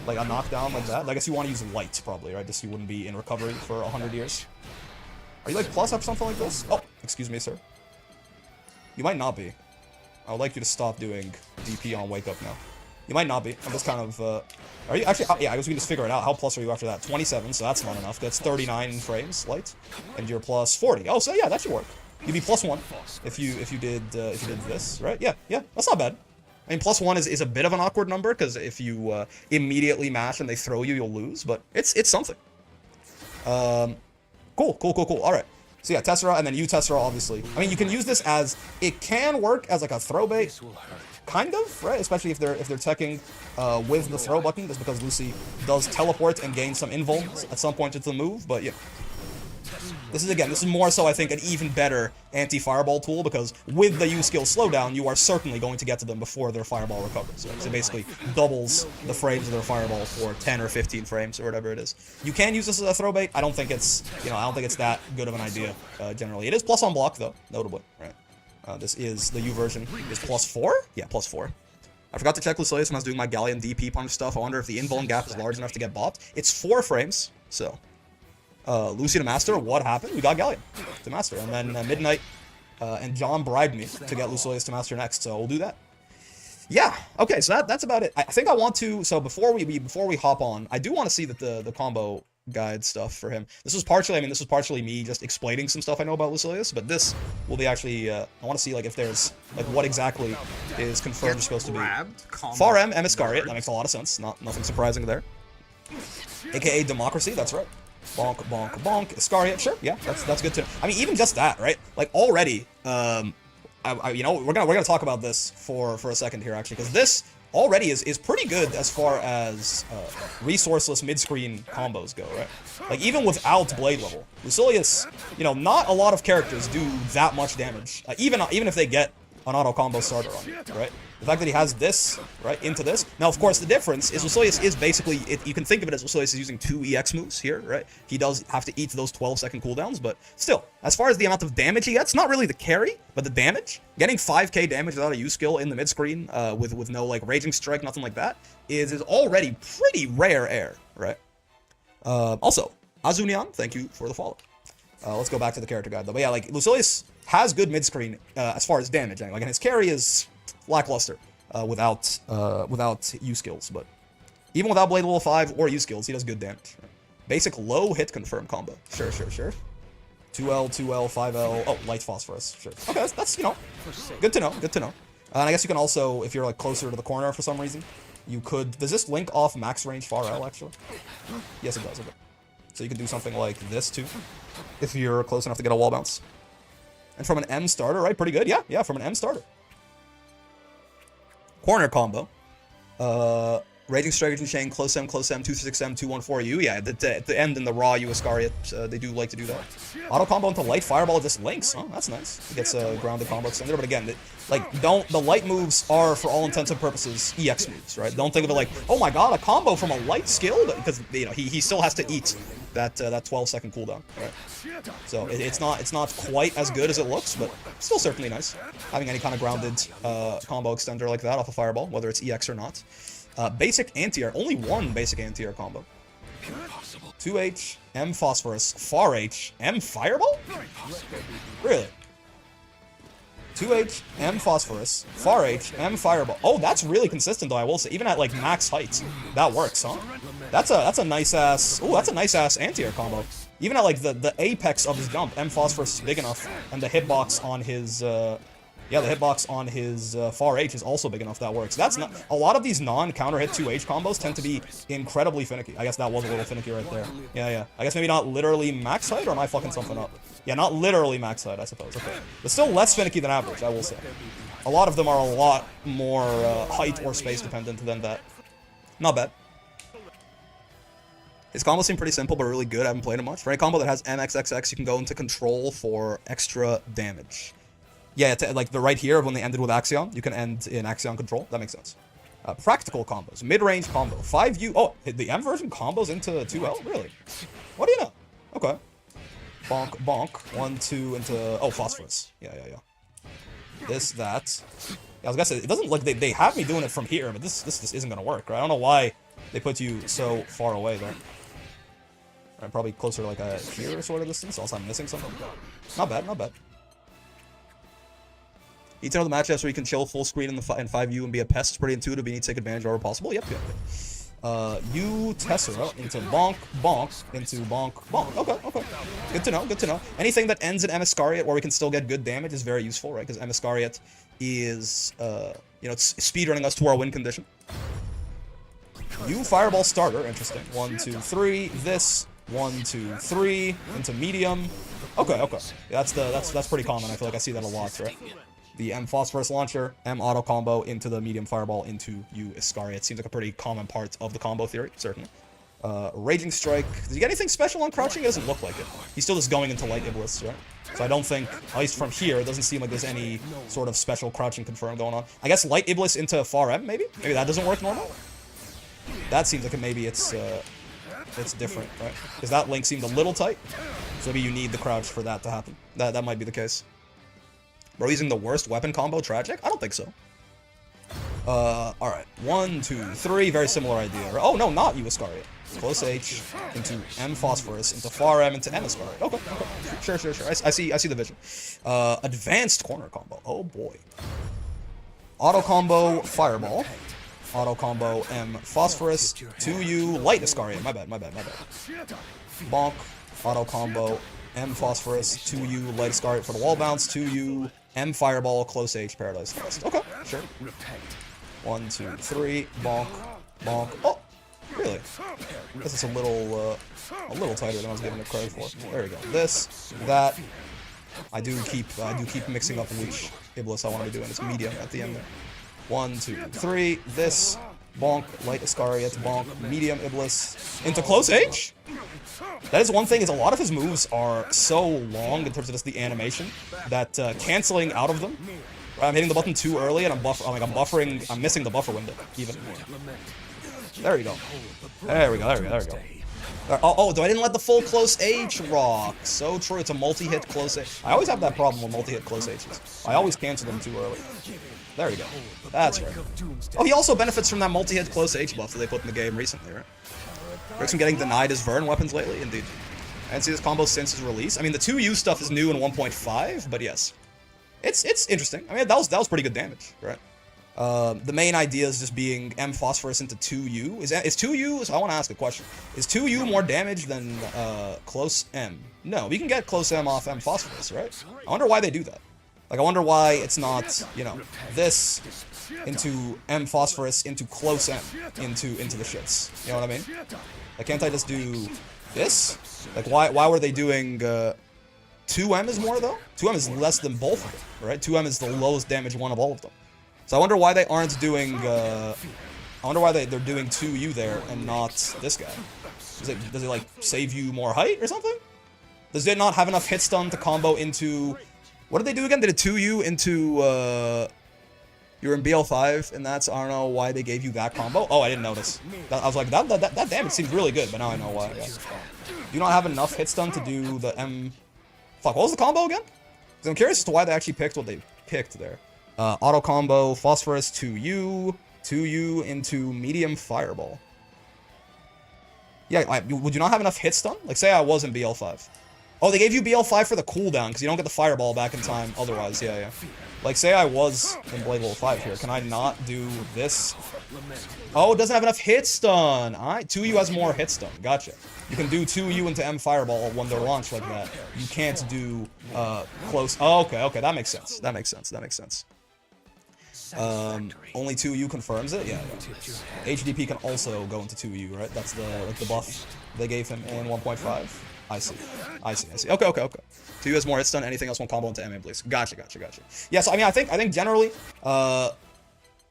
Speaker 1: like a knockdown like that. I guess you want to use light, probably, right? Just so you wouldn't be in recovery for 100 years. Are you like plus up something like this? Oh, excuse me, sir. You might not be. I would like you to stop doing DP on wake up now. You might not be. I'm just kind of, are you actually, yeah, I guess we can just figure it out. How plus are you after that? 27, so that's not enough. That's 39 frames, light. And you're plus 40. Oh, so yeah, that should work. You'd be plus 1 if you did this, right? Yeah, that's not bad. I mean, plus 1 is a bit of an awkward number, because if you immediately mash and they throw you, you'll lose, but it's something. Cool. Alright. So yeah, Tessera, and then you Tessera, obviously. I mean, you can use this as, it can work as like a throw bait, kind of, right? Especially if they're teching with the throw button, just because Lucy does teleport and gain some invul at some point into the move, but yeah. This is more so, I think, an even better anti-fireball tool, because with the U-skill slowdown, you are certainly going to get to them before their fireball recovers. Right? So it basically doubles the frames of their fireball for 10 or 15 frames, or whatever it is. You can use this as a throw bait. I don't think it's, I don't think it's that good of an idea, generally. It is plus on block, though, notably, right? This is, the U version is plus 4? Yeah, plus 4. I forgot to check Lucilius when I was doing my Galleon DP punch stuff. I wonder if the invuln gap is large enough to get bopped. It's 4 frames, so... Lucy to Master, what happened? We got Galleon to Master, and then Midnight and John bribed me to get Lucilius to Master next, so we'll do that. Yeah, okay, so that's about it. I think I want to, so before we hop on, I do want to see that the combo guide stuff for him. This was partially me just explaining some stuff I know about Lucilius, but this will be actually, I want to see, like, if there's, like, what exactly is confirmed supposed to be. Far M, Iscariot, that makes a lot of sense, nothing surprising there. AKA Democracy, that's right. Bonk, bonk, bonk. Iscariot, sure, yeah, that's good to know. I mean, even just that, right? Like, already, we're gonna talk about this for a second here, actually, because this already is pretty good as far as resourceless mid-screen combos go, right? Like, even without blade level, Lucilius, not a lot of characters do that much damage, even if they get an auto combo starter on it, right? The fact that he has this, right, into this. Now, of course, the difference is Lucilius is basically, you can think of it as Lucilius is using 2 EX moves here, right? He does have to eat those 12-second cooldowns, but still, as far as the amount of damage he gets, not really the carry, but the damage, getting 5k damage without a U-skill in the mid-screen, with no, like, Raging Strike, nothing like that, is already pretty rare air, right? Also, Azunian, thank you for the follow. Let's go back to the character guide, though. But yeah, like, Lucilius has good mid-screen, as far as damage, like, and his carry is lackluster without U-skills, but even without Blade Level 5 or U-skills, he does good damage. Right? Basic low hit confirm combo. Sure. 2L, 2L, 5L. Oh, light phosphorus. Sure. Okay, that's good to know. And I guess you can also, if you're like closer to the corner for some reason, you could. Does this link off max range far L actually? Yes, it does. Okay. So you can do something like this too, if you're close enough to get a wall bounce. And from an M starter, right? Pretty good. Yeah, from an M starter. Corner combo. Raging Strike and Chain, close M, 2-6M, 2-1-4U. Yeah, at the end in the raw U Iscariot, they do like to do that. Auto combo into light fireball just links. Oh, that's nice. It gets a grounded combo extender, but again, the light moves are, for all intents and purposes, EX moves, right? Don't think of it like, oh my god, a combo from a light skill, because he still has to eat that 12-second cooldown, right? So it's not quite as good as it looks, but still certainly nice. Having any kind of grounded combo extender like that off a fireball, whether it's EX or not. Basic anti-air, only one basic anti-air combo. 2H, M phosphorus, far H, M fireball? Really? 2H, M phosphorus, far H, M fireball. Oh, that's really consistent though, I will say. Even at like max heights, that works, huh? That's a nice ass. Ooh, that's a nice ass anti-air combo. Even at like the apex of his jump, M phosphorus is big enough, and the hitbox on his far H is also big enough that works. That's not a lot of these non-counter hit 2H combos tend to be incredibly finicky. I guess that was a little finicky right there. Yeah. I guess maybe not literally max height, or am I fucking something up? Yeah, not literally max height, I suppose. Okay, but still less finicky than average, I will say. A lot of them are a lot more height or space dependent than that. Not bad. His combos seem pretty simple, but really good. I haven't played it much. For any combo that has MXXX, you can go into control for extra damage. Yeah, like the right here, when they ended with Axion, you can end in Axion control. That makes sense. Practical combos. Mid-range combo. 5U. Oh, the M version combos into 2L? Really? What do you know? Okay. Bonk, bonk. 1, 2 into... Oh, phosphorus. Yeah. This, that. I was gonna say, it doesn't look, they have me doing it from here, but this just isn't gonna work, right? I don't know why they put you so far away there. Right, probably closer to like a here sort of distance, also I'm missing something. Not bad, not bad. You know the matchups where you can chill full screen in 5U and be a pest is pretty intuitive, but you need to take advantage wherever possible. Yep. U Tessera into bonk, bonk, into bonk, bonk. Okay. Good to know, good to know. Anything that ends in M Iscariot where we can still get good damage is very useful, right? Because M Iscariot is, it's speedrunning us to our win condition. U Fireball starter, interesting. 1, 2, 3, this. 1, 2, 3, into medium. Okay. Yeah, that's pretty common. I feel like I see that a lot, right? The M Phosphorus launcher, M auto combo into the medium fireball into U Iscariot. Seems like a pretty common part of the combo theory, certainly. Raging Strike. Does he get anything special on crouching? It doesn't look like it. He's still just going into Light Iblis, right? So I don't think, at least from here, it doesn't seem like there's any sort of special crouching confirm going on. I guess Light Iblis into Far M, maybe? Maybe that doesn't work normal? That seems like maybe it's different, right? Because that link seemed a little tight. So maybe you need the crouch for that to happen. That might be the case. Bro, using the worst weapon combo, tragic? I don't think so. Alright. 1, 2, 3, very similar idea. Oh, no, not U Iscariot. Close H into M Phosphorus, into Far M, into M Iscariot. Okay. Sure. I see the vision. Advanced corner combo. Oh, boy. Auto combo, Fireball. Auto combo, M Phosphorus, 2U, Light Iscariot. My bad. Bonk. Auto combo, M Phosphorus, 2U, Light Iscariot for the wall bounce, 2U, M Fireball, Close H, Paradise Lost. Okay, sure. 1, 2, 3, bonk. Oh, really? I guess it's a little tighter than I was giving it credit for. There we go. This, that. I do keep mixing up which Iblis I want to be doing. It's medium at the end there. 1, 2, 3, this, bonk, Light Iscariot, bonk, medium Iblis, into Close H? That is one thing, is a lot of his moves are so long in terms of just the animation, that canceling out of them, I'm hitting the button too early and I'm buffering, I'm missing the buffer window, even. There you go. There we go. Oh, I didn't let the full Close H rock. So true, it's a multi-hit Close H. I always have that problem with multi-hit Close H's. I always cancel them too early. There you go. That's right. Oh, he also benefits from that multi-hit Close H buff that they put in the game recently, right? Breaks from getting denied his Vern weapons lately, indeed. I didn't see this combo since his release. I mean, the 2U stuff is new in 1.5, but yes. It's interesting. I mean, that was pretty good damage, right? The main idea is just being M Phosphorus into 2U. Is 2U, so I want to ask a question. Is 2U more damage than Close M? No, we can get Close M off M Phosphorus, right? I wonder why they do that. Like, I wonder why it's not, this into M Phosphorus into Close M into the shits. You know what I mean? Like, can't I just do this? Like, why were they doing 2M is more, though? 2M is less than both of them, right? 2M is the lowest damage one of all of them. So I wonder why they aren't doing, I wonder why they're doing 2U there and not this guy. Does it, like, save you more height or something? Does it not have enough hit stun to combo into... What did they do again? They did 2U into, you're in BL5, and that's, I don't know why they gave you that combo. Oh, I didn't notice. I was like, that damage seems really good, but now I know why. Yeah. Do you not have enough hit stun to do the M... Fuck, what was the combo again? Because I'm curious as to why they actually picked what they picked there. Auto combo, Phosphorus, 2U into medium Fireball. Yeah, would you not have enough hit stun? Like, say I was in BL5. Oh, they gave you BL5 for the cooldown, because you don't get the Fireball back in time otherwise, yeah. Like, say I was in Blade Level 5 here, can I not do this? Oh, it doesn't have enough hit stun! Alright, 2U has more hit stun, gotcha. You can do 2U into M Fireball when they're launched like that. You can't do, close... Oh, okay, that makes sense. Only 2U confirms it? Yeah. HDP can also go into 2U, right? That's the buff they gave him in 1.5. I see. Okay. 2U has more hit stun, anything else won't combo into MA, please. Gotcha. Yeah, so I mean, I think generally,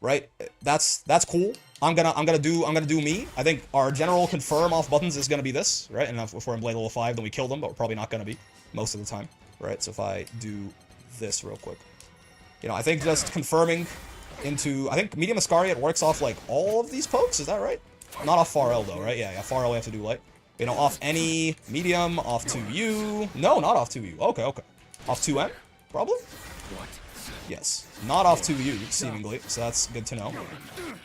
Speaker 1: right, that's cool. I'm gonna do me. I think our general confirm off buttons is gonna be this, right? And if we're in Blade Level 5, then we kill them, but we're probably not gonna be most of the time, right? So if I do this real quick. I think just confirming into... I think Medium Iscariot works off, like, all of these pokes, is that right? Not off Far L, though, right? Yeah, Far L we have to do light. Off any medium, off 2U... No, not off 2U. Okay. Off 2M? Probably? Yes. Not off 2U, seemingly, so that's good to know.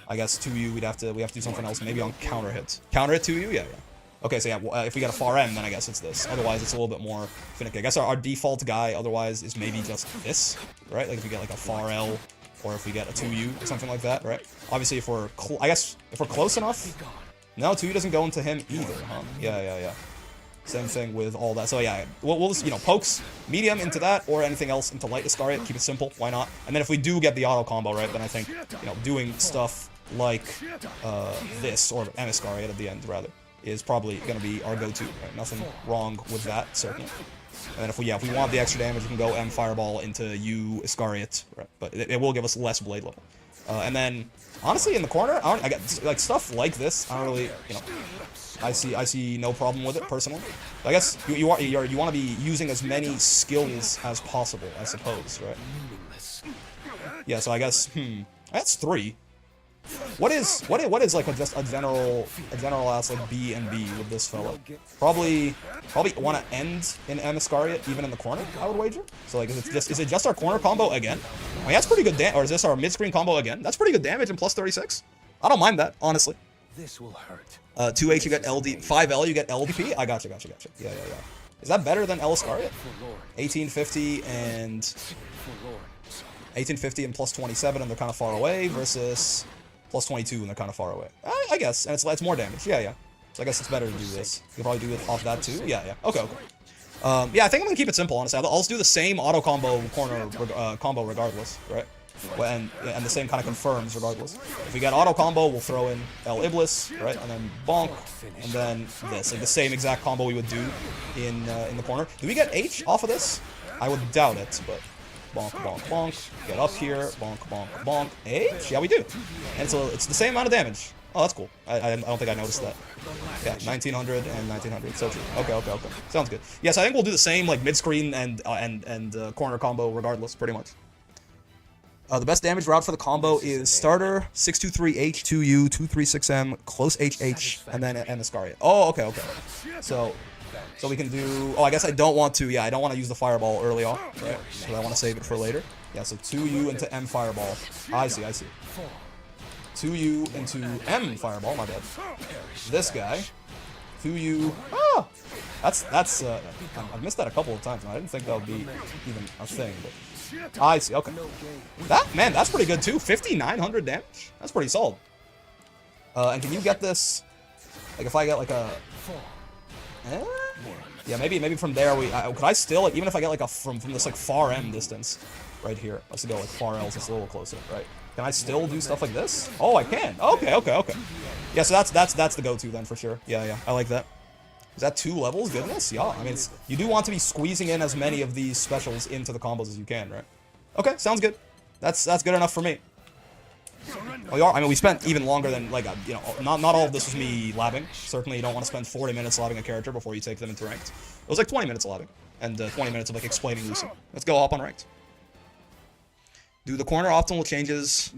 Speaker 1: I guess 2U, we have to do something else, maybe on counter hits. Counter hit 2U? Yeah, yeah. Okay, so yeah, if we get a far M, then I guess it's this. Otherwise, it's a little bit more finicky. I guess our default guy, otherwise, is maybe just this, right? Like, if we get, like, a far L, or if we get a 2U, or something like that, right? Obviously, if we're, I guess, if we're close enough... No, 2U doesn't go into him either, huh? Yeah. Same thing with all that. So yeah, we'll just, you know, pokes, medium into that, or anything else into light Iscariot. Keep it simple, why not? And then if we do get the auto combo, right, then I think, you know, doing stuff like this, or M Iscariot at the end, rather, is probably going to be our go-to. Right? Nothing wrong with that, certainly. And then if we want the extra damage, we can go M Fireball into U Iscariot, right? But it will give us less blade level. And then, honestly, in the corner, I get, like, stuff like this, I don't really, you know, I see no problem with it, personally. I guess you want to be using as many skills as possible, I suppose, right? Yeah, so I guess, that's 3. What is like just a general ass like B and B with this fellow? Probably want to end in M Iscariot even in the corner, I would wager. So like, is it just our corner combo again? I mean, that's pretty good or is this our mid-screen combo again? That's pretty good damage and plus 36. I don't mind that, honestly.
Speaker 2: This will hurt.
Speaker 1: 2H you get LD, 5L you get LDP. I gotcha. Yeah. Is that better than L Iscariot? 1850 and 1850 and plus 27 and they're kind of far away versus plus 22 and they're kind of far away. I guess, and it's more damage. Yeah. So I guess it's better to do this. You can probably do it off that too. Yeah. Okay. Yeah, I think I'm gonna keep it simple, honestly. I'll just do the same auto combo corner combo regardless, right? And the same kind of confirms regardless. If we get auto combo, we'll throw in El Iblis, right? And then bonk, and then this, like the same exact combo we would do in the corner. Do we get H off of this? I would doubt it, but bonk. Get up here, bonk. H? Yeah, we do. And so it's the same amount of damage. Oh, that's cool. I don't think I noticed that. Yeah, 1900 and 1900. So true. Okay. Sounds good. Yes, I think we'll do the same like mid-screen and corner combo regardless, pretty much. The best damage route for the combo is starter, 623H, 2U, 236M, close HH, and then M Iscariot. Oh, okay. So we can do... Oh, I guess I don't want to... Yeah, I don't want to use the Fireball early on, right? Because I want to save it for later. Yeah, so 2U into M Fireball. I see. 2U into M Fireball, my bad. This guy. 2U... Ah! That's I've missed that a couple of times, and I didn't think that would be even a thing, but... I see, okay. That's pretty good too. 5,900 damage. That's pretty solid. And can you get this? Like if I get like a... Yeah, maybe from there could I still, like, even if I get like a from this like far M distance right here. Let's go like far L's, it's a little closer, right? Can I still do stuff like this? Oh, I can. Okay. Yeah, so that's the go-to then for sure. Yeah, I like that. Is that 2 levels? Goodness, yeah. I mean, you do want to be squeezing in as many of these specials into the combos as you can, right? Okay, sounds good. That's good enough for me. Oh, I mean, we spent even longer than, like, you know, not all of this was me labbing. Certainly, you don't want to spend 40 minutes labbing a character before you take them into ranked. It was like 20 minutes of labbing, and 20 minutes of, like, explaining Lucy. Let's go hop on ranked. Do the corner optimal changes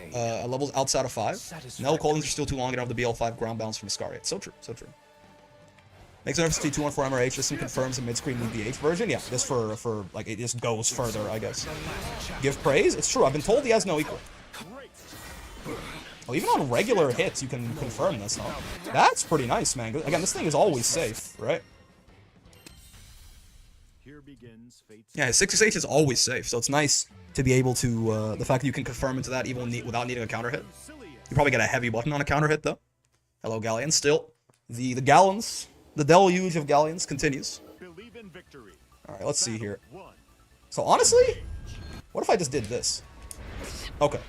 Speaker 1: levels outside of 5? No, cold are still too long. You don't have the BL5 ground bounce from Iscariot. So true. Makes an FST 214 MRH. This one confirms the mid-screen need the H version. Yeah, this for like it just goes further, I guess. Give praise. It's true. I've been told he has no equal. Oh, even on regular hits, you can confirm this, huh? That's pretty nice, man. Again, this thing is always safe, right? Yeah, 66H is always safe, so it's nice to be able to, the fact that you can confirm into that even without needing a counter hit. You probably get a heavy button on a counter hit, though. Hello, Galleon. Still, the Gallons, the deluge of Galleons continues. Alright, let's see here. So, honestly, what if I just did this? Okay.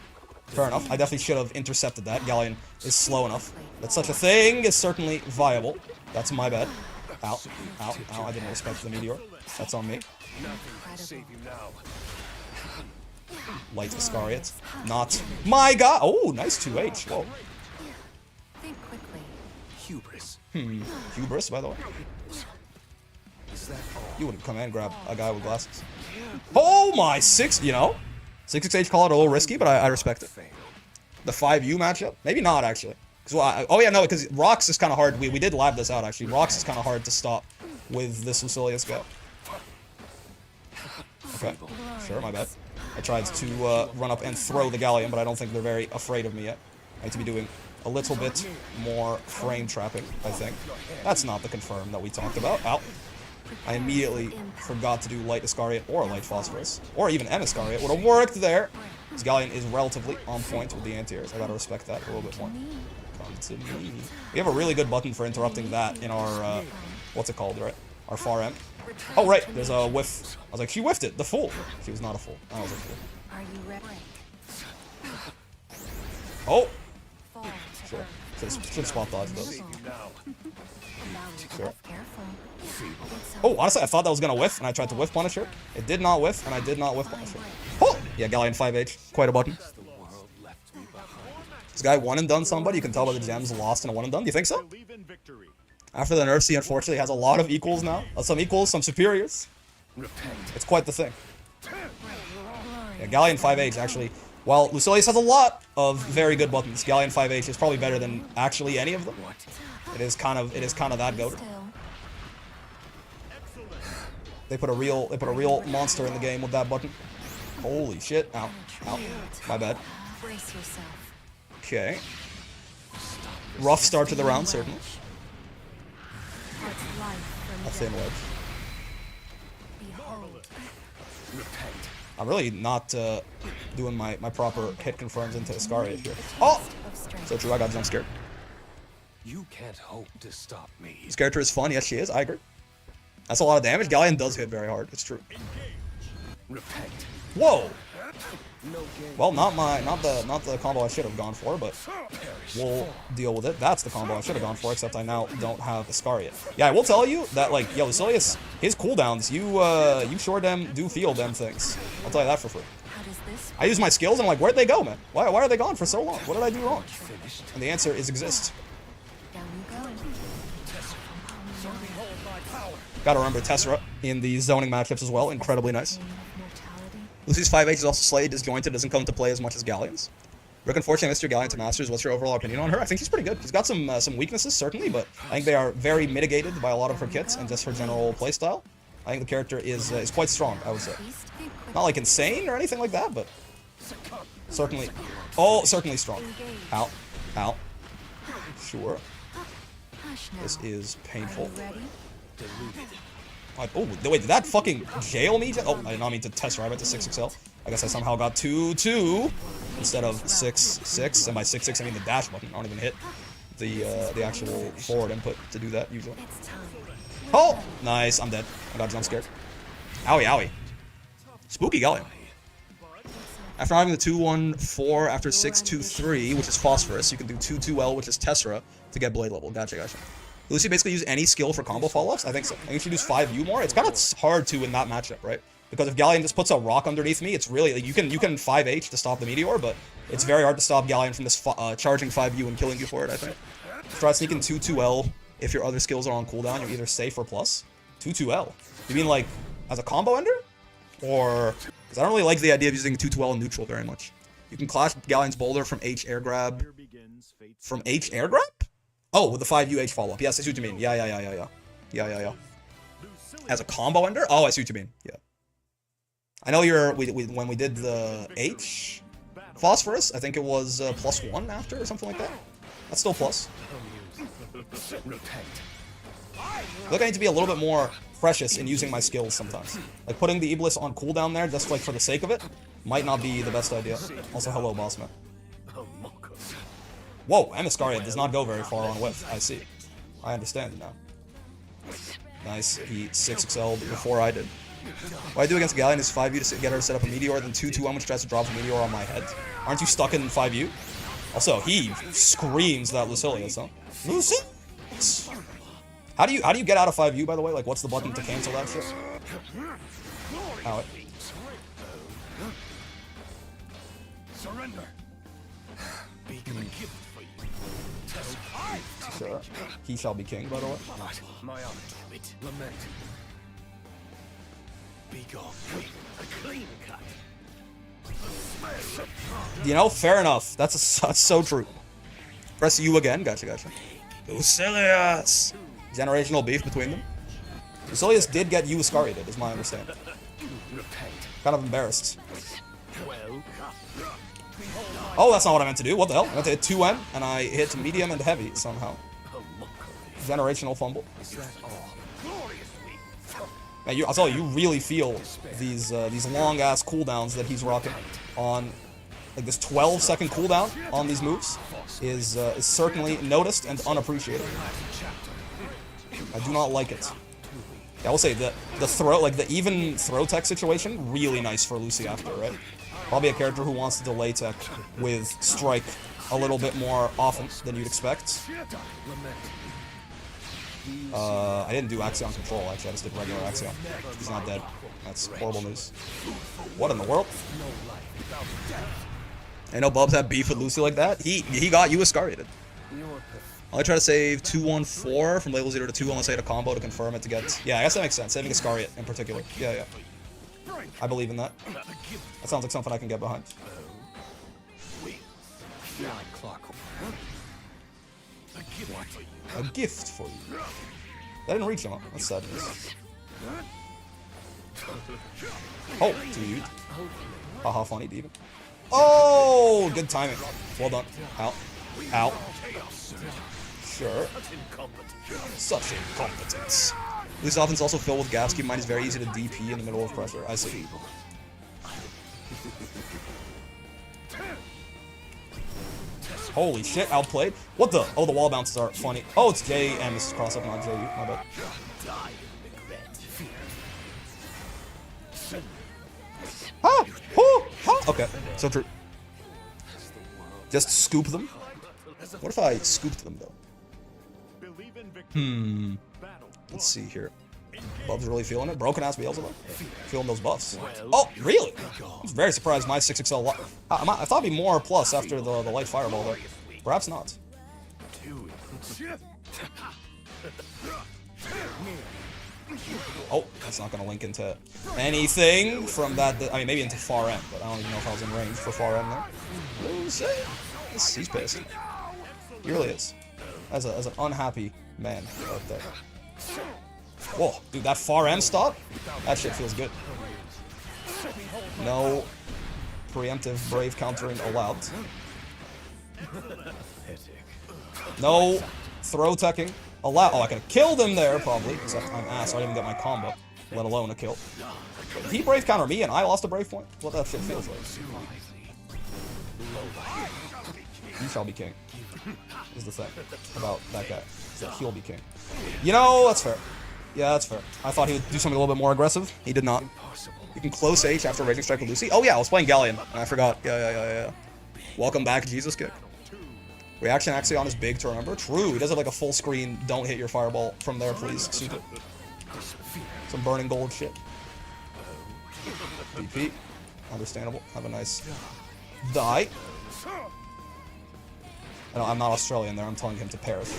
Speaker 1: Fair enough. I definitely should have intercepted that. Galleon is slow enough. That such a thing is certainly viable. That's my bad. Ow. I didn't respect the meteor. That's on me. Light Iscariot. Not my god. Oh, nice 2H. Whoa.
Speaker 2: Think quickly. Hubris.
Speaker 1: Hubris, by the way. You wouldn't come in and grab a guy with glasses. Oh my 6, you know? 6H call it a little risky, but I respect it. The 5U matchup? Maybe not, actually. Oh yeah, no, because Rocks is kind of hard. We did lab this out, actually. Rocks is kind of hard to stop with this Lucilius guy. Okay. Sure, my bad. I tried to run up and throw the Galleon, but I don't think they're very afraid of me yet. I need to be doing a little bit more frame trapping, I think. That's not the confirm that we talked about. Ow. I immediately forgot to do Light Iscariot or Light Phosphorus. Or even M Iscariot would have worked there. This Galleon is relatively on point with the anti-airs. I gotta respect that a little bit more. Come to me. We have a really good button for interrupting that in our, what's it called, right? Our far end. Oh, right, there's a whiff. I was like, she whiffed it, the fool. She was not a fool. I was a fool.
Speaker 3: Are you ready?
Speaker 1: Oh! Sure. Should spot dodge those. Sure. Oh, honestly, I thought that was gonna whiff, and I tried to whiff punish her. It did not whiff, and I did not whiff punish her. Oh! Yeah, Galleon 5H. Quite a button. This guy one and done somebody. You can tell by the gems lost in a one and done. Do you think so? After the nerfs, he unfortunately has a lot of equals now. Some equals, some superiors. It's quite the thing. Yeah, Galleon 5H actually. While Lucilius has a lot of very good buttons, Galleon 5H is probably better than actually any of them. It is kind of that goated. They put a real monster in the game with that button. Holy shit. Ow. Ow. My bad. Okay. Rough start to the round, certainly. A thin wedge. I'm really not doing my proper hit confirms into Iscariot here. Oh! So true, I got jump scared.
Speaker 2: You can't hope to stop me.
Speaker 1: This character is fun, yes she is, I agree. That's a lot of damage. Galleon does hit very hard, it's true. Whoa! Well, not the combo I should have gone for, but we'll deal with it. That's the combo I should have gone for, except I now don't have Iscariot. Yeah, I will tell you that, like, yo, Lucilius, his cooldowns, you sure do feel them things. I'll tell you that for free. I use my skills and I'm like, where'd they go, man? Why are they gone for so long? What did I do wrong? And the answer is exist. Gotta remember Tessera in the zoning matchups as well. Incredibly nice. Lucy's 5H is also slightly disjointed, doesn't come to play as much as Galleon's. Rick, unfortunately, Mr. Galleon to Masters. What's your overall opinion on her? I think she's pretty good. She's got some weaknesses, certainly, but I think they are very mitigated by a lot of her kits and just her general playstyle. I think the character is quite strong, I would say. Not like insane or anything like that, but certainly, certainly strong. Out, out. Sure. This is painful. Oh, wait, did that fucking jail me? Oh, I did not mean to Tessera, I meant to 6XL. I guess I somehow got 2-2 instead of 6-6, and by 6-6 I mean the dash button. I don't even hit the actual forward input to do that, usually. Oh! Nice, I'm dead. I got jump scared. Owie, owie. Spooky Galleon. After having the 2-1-4 after 6-2-3, which is Phosphorus, you can do 2-2-L, which is Tessera, to get Blade level. Gotcha, gotcha. Lucy basically use any skill for combo follow-ups? I think so. I think she uses 5U more. It's kind of hard to in that matchup, right? Because if Galleon just puts a rock underneath me, it's really, like, you can 5H to stop the Meteor, but it's very hard to stop Galleon from this charging 5U and killing you for it, I think. Try sneaking 2-2-L if your other skills are on cooldown. You're either safe or plus. 2-2-L. You mean, like, as a combo ender? Or... Because I don't really like the idea of using 2-2-L in neutral very much. You can clash Galleon's Boulder from H air grab. From H air grab? Oh, with the 5U H follow-up. Yes, I see what you mean. Yeah. As a combo ender? Oh, I see what you mean. Yeah. I know when we did the H Phosphorus, I think it was +1 after or something like that. That's still plus. Look, I need to be a little bit more precious in using my skills sometimes. Like putting the Iblis on cooldown there just like for the sake of it might not be the best idea. Also, hello, boss man. Whoa, Iscariot does not go very far on whiff. I see. I understand now. Nice. He 6XL'd before I did. What I do against Galleon is 5U to get her to set up a Meteor, then 2-2-1, which tries to drop a Meteor on my head. Aren't you stuck in 5U? Also, he screams that Lucilius, huh? Lucilius! How do you get out of 5U, by the way? Like, what's the button to cancel that shit? Ow.
Speaker 2: Surrender.
Speaker 1: Sure. He shall be king, by the way.
Speaker 2: My honor. Lament. Be gone. A clean cut.
Speaker 1: You know, fair enough. That's so true. Press U again. Gotcha. Lucilius! Generational beef between them. Lucilius did get U Iscariated, is my understanding. Kind of embarrassed. Oh, that's not what I meant to do. What the hell? I meant to hit 2M, and I hit medium and heavy somehow. Generational fumble. Man, I'll tell you, you really feel these long-ass cooldowns that he's rocking on. Like, this 12-second cooldown on these moves is certainly noticed and unappreciated. I do not like it. Yeah, I will say, the throw, like, the even throw tech situation, really nice for Lucy after, right? Probably a character who wants to delay tech with strike a little bit more often than you'd expect. I didn't do Axion control, actually. I just did regular Axion. He's not dead. That's horrible news. What in the world? I know Bubs had beef with Lucy like that. He got you Iscariated. I'll try to save 2-1-4 from level 0 to 2 unless I hit a combo to confirm it to get... Yeah, I guess that makes sense. Saving Iscariot in particular. Yeah. I believe in that. That sounds like something I can get behind. A gift for you. That didn't reach him. That's sad news. Oh, dude. Haha, funny, Deacon. Oh, good timing. Well done. Out. Out. Sure. Such incompetence. This offense also filled with gaps. Keep in mind it's very easy to DP in the middle of pressure. I see. Holy shit, outplayed. What the? Oh, the wall bounces are funny. Oh, it's JM. This is cross up, not JU. My bad. Ah! Oh! Ah! Okay, so true. Just scoop them. What if I scooped them, though? Let's see here. Bub's really feeling it. Broken ass Beelzebub. Feeling those buffs. Oh, really? I was very surprised my 6XL. I thought it'd be more plus after the light fireball there. Perhaps not. Oh, that's not going to link into anything from that. I mean, maybe into far end, but I don't even know if I was in range for far end there. He's pissed. He really is. As an unhappy man out there. Whoa, dude, that far end stop? That shit feels good. No preemptive brave countering allowed. No throw teching allowed. Oh, I could have killed him there, probably, except I'm ass, so I didn't even get my combo, let alone a kill. Did he brave counter me and I lost a brave point? What that shit feels like. You shall be king, is the thing about that guy. Is that he'll be king. You know, that's fair. Yeah, that's fair. I thought he would do something a little bit more aggressive. He did not. You can close H after Raging Strike with Lucy. Oh yeah, I was playing Galleon, and I forgot. Yeah. Welcome back, Jesus Kick. Reaction Axion is big to remember. True, he does have like a full screen, don't hit your fireball from there, please. Super. Some burning gold shit. DP. Understandable. Have a nice die. I'm not Australian there, I'm telling him to perish.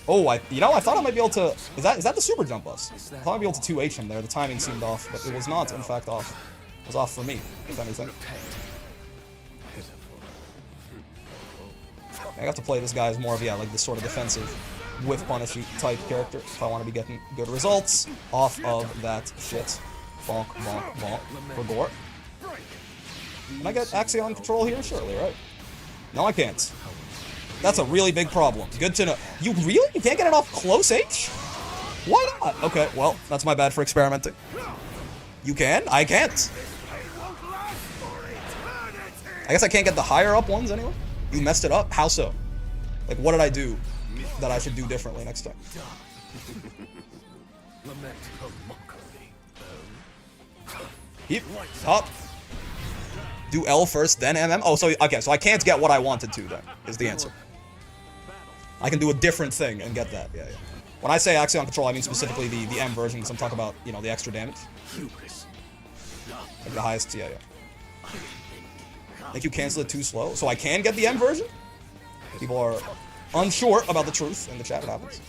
Speaker 1: Oh, I thought I might be able to... Is that the super jump bus? I thought I'd be able to 2H him there. The timing seemed off, but it was not, in fact, off. It was off for me, if anything. I have to play this guy as more of, like this sort of defensive, whiff punishy type character if I want to be getting good results off of that shit. Bonk, bonk, bonk for gore. Can I get Axion control here? Surely, right? No, I can't. That's a really big problem. Good to know. You really? You can't get it off close H? Why not? Okay, well, that's my bad for experimenting. You can? I can't. I guess I can't get the higher up ones anyway? You messed it up? How so? Like, what did I do that I should do differently next time? Heap. Up. Do L first, then MM? Oh, so, okay, so I can't get what I wanted to, then, is the answer. I can do a different thing and get that, yeah. When I say Axion control, I mean specifically the M version, because I'm talking about, the extra damage. Like the highest, yeah. Think you cancel it too slow? So I can get the M version? People are unsure about the truth in the chat, it happens.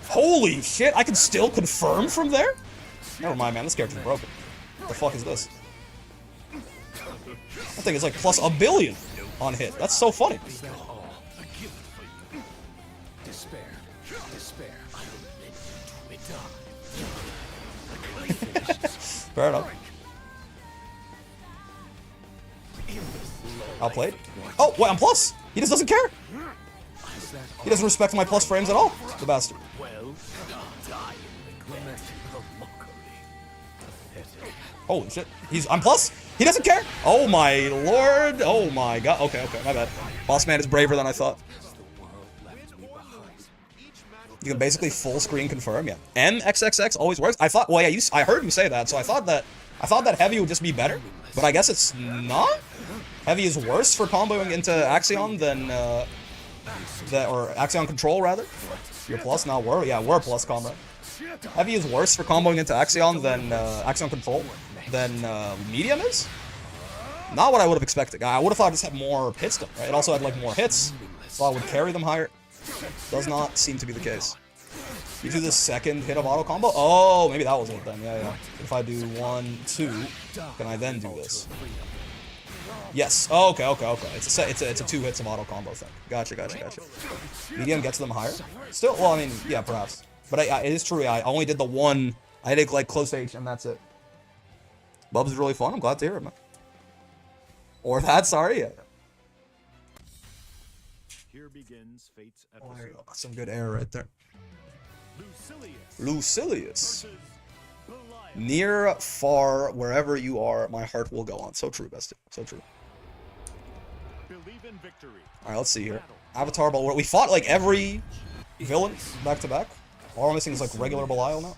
Speaker 1: Holy shit, I can still confirm from there? Never mind, man, this character's broken. What the fuck is this? That thing is like plus 1 billion on hit. That's so funny. Fair enough. Outplayed. Oh, wait, I'm plus. He just doesn't care. He doesn't respect my plus frames at all. The bastard. Holy shit. I'm plus. He doesn't care. Oh my lord. Oh my god. Okay, my bad. Boss man is braver than I thought. You can basically full screen confirm, yeah. MXXX always works. I thought, well, yeah, I heard you say that, so I thought that heavy would just be better, but I guess it's not. Heavy is worse for comboing into Axion than or Axion control rather. You're plus, now we're, yeah, we're plus combo. Heavy is worse for comboing into Axion than Axion control than medium is. Not what I would have expected. I would have thought it just had more hits though, right? It also had like more hits, so I would carry them higher. Does not seem to be the case. You do the second hit of auto combo? Oh, maybe that was it then. Yeah. If I do 1, 2, can I then do this? Yes. Oh, okay. It's a 2 hits of auto combo thing. Gotcha. Medium gets them higher. Still, well, I mean, yeah, perhaps. But it is true. I only did the one. I did like close H, and that's it. Bubs is really fun. I'm glad to hear it, man. Or that. Sorry. Yeah.
Speaker 3: Here begins Fate's episode.
Speaker 1: Oh, some good air right there. Lucilius. Near, far, wherever you are, my heart will go on. So true, bestie. So true.
Speaker 3: Believe in victory.
Speaker 1: Alright, let's see here. Avatar Belial. We fought like every villain back to back. All we're missing is like regular Belial now.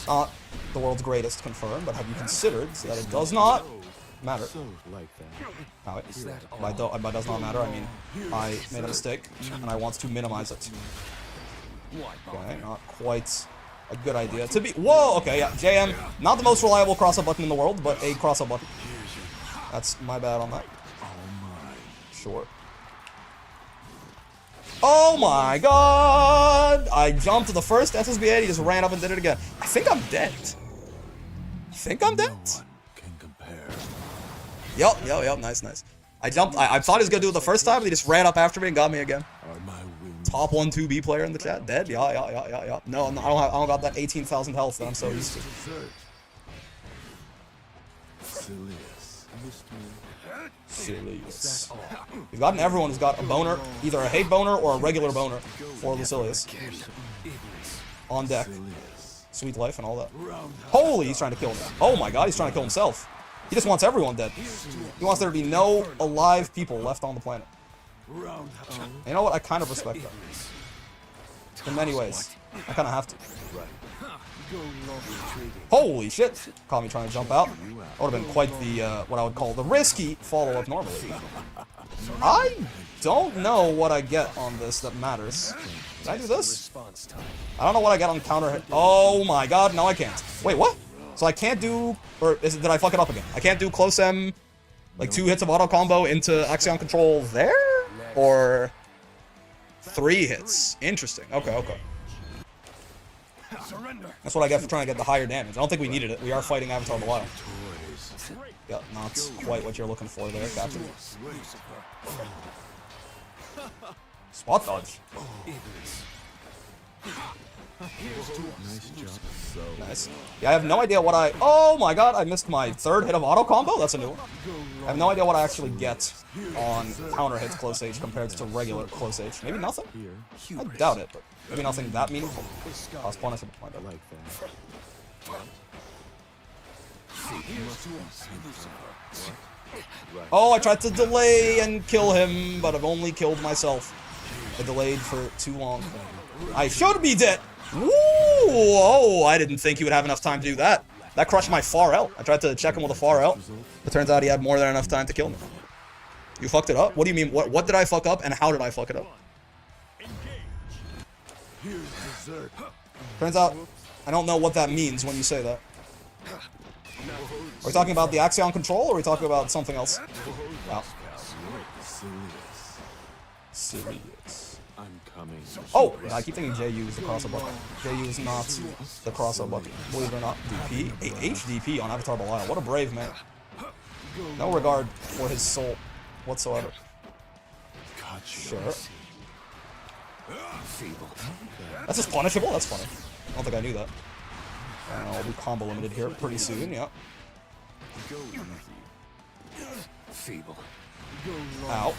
Speaker 1: Not the world's greatest, confirmed, but have you considered that it does not matter? How it by does not matter, I mean I made a mistake and I want to minimize it. Okay, not quite a good idea to be. Whoa, okay, yeah, JM, not the most reliable cross-up button in the world, but a cross-up button. That's my bad on that. Sure. Oh my god! I jumped to the first SSB8, he just ran up and did it again. I think I'm dead. Yup, nice. I jumped, I thought he was gonna do it the first time, but he just ran up after me and got me again. Top 1-2B player in the chat, dead? Yeah. No, I don't got that 18,000 health that I'm so used to. Lucilius. We've gotten everyone who's got a boner, either a hate boner or a regular boner for Lucilius. On deck. Sweet life and all that. Holy, he's trying to kill me. Oh my god, he's trying to kill himself. He just wants everyone dead. He wants there to be no alive people left on the planet. You know what? I kind of respect that. In many ways. I kind of have to. Holy shit! Caught me trying to jump out. That would have been quite the, what I would call the risky follow-up normally. I don't know what I get on this that matters. Can I do this? I don't know what I get on counter hit. Oh my god, no I can't. Wait, what? So I can't do, or did I fuck it up again? I can't do close M, like 2 hits of auto combo into Axion control there? Or 3 hits? Interesting. Okay. That's what I get for trying to get the higher damage. I don't think we needed it. We are fighting Avatar Belial. Yeah, not quite what you're looking for there, Captain. Spot dodge. Nice. Yeah, I have no idea what I... Oh my god, I missed my 3rd hit of auto combo? That's a new one. I have no idea what I actually get on counter hits close H compared to regular close H. Maybe nothing? I doubt it, but maybe nothing that meaningful. I was punishable. My bad. Oh, I tried to delay and kill him, but I've only killed myself. I delayed for too long. I should be dead! Woo! Oh, I didn't think he would have enough time to do that. That crushed my far L. I tried to check him with a far L. It turns out he had more than enough time to kill me. You fucked it up? What do you mean? What did I fuck up and how did I fuck it up? Turns out, I don't know what that means when you say that. Are we talking about the Axion control or are we talking about something else? Wow. Serious. Oh, I keep thinking JU is the cross-up button. JU is not the cross-up button. Believe it or not, DP. A HDP on Avatar Belial. What a brave man. No regard for his soul whatsoever. Sure. That's just punishable? That's funny. I don't think I knew that. I'll be combo limited here pretty soon, yeah.
Speaker 2: feeble.
Speaker 1: Ow.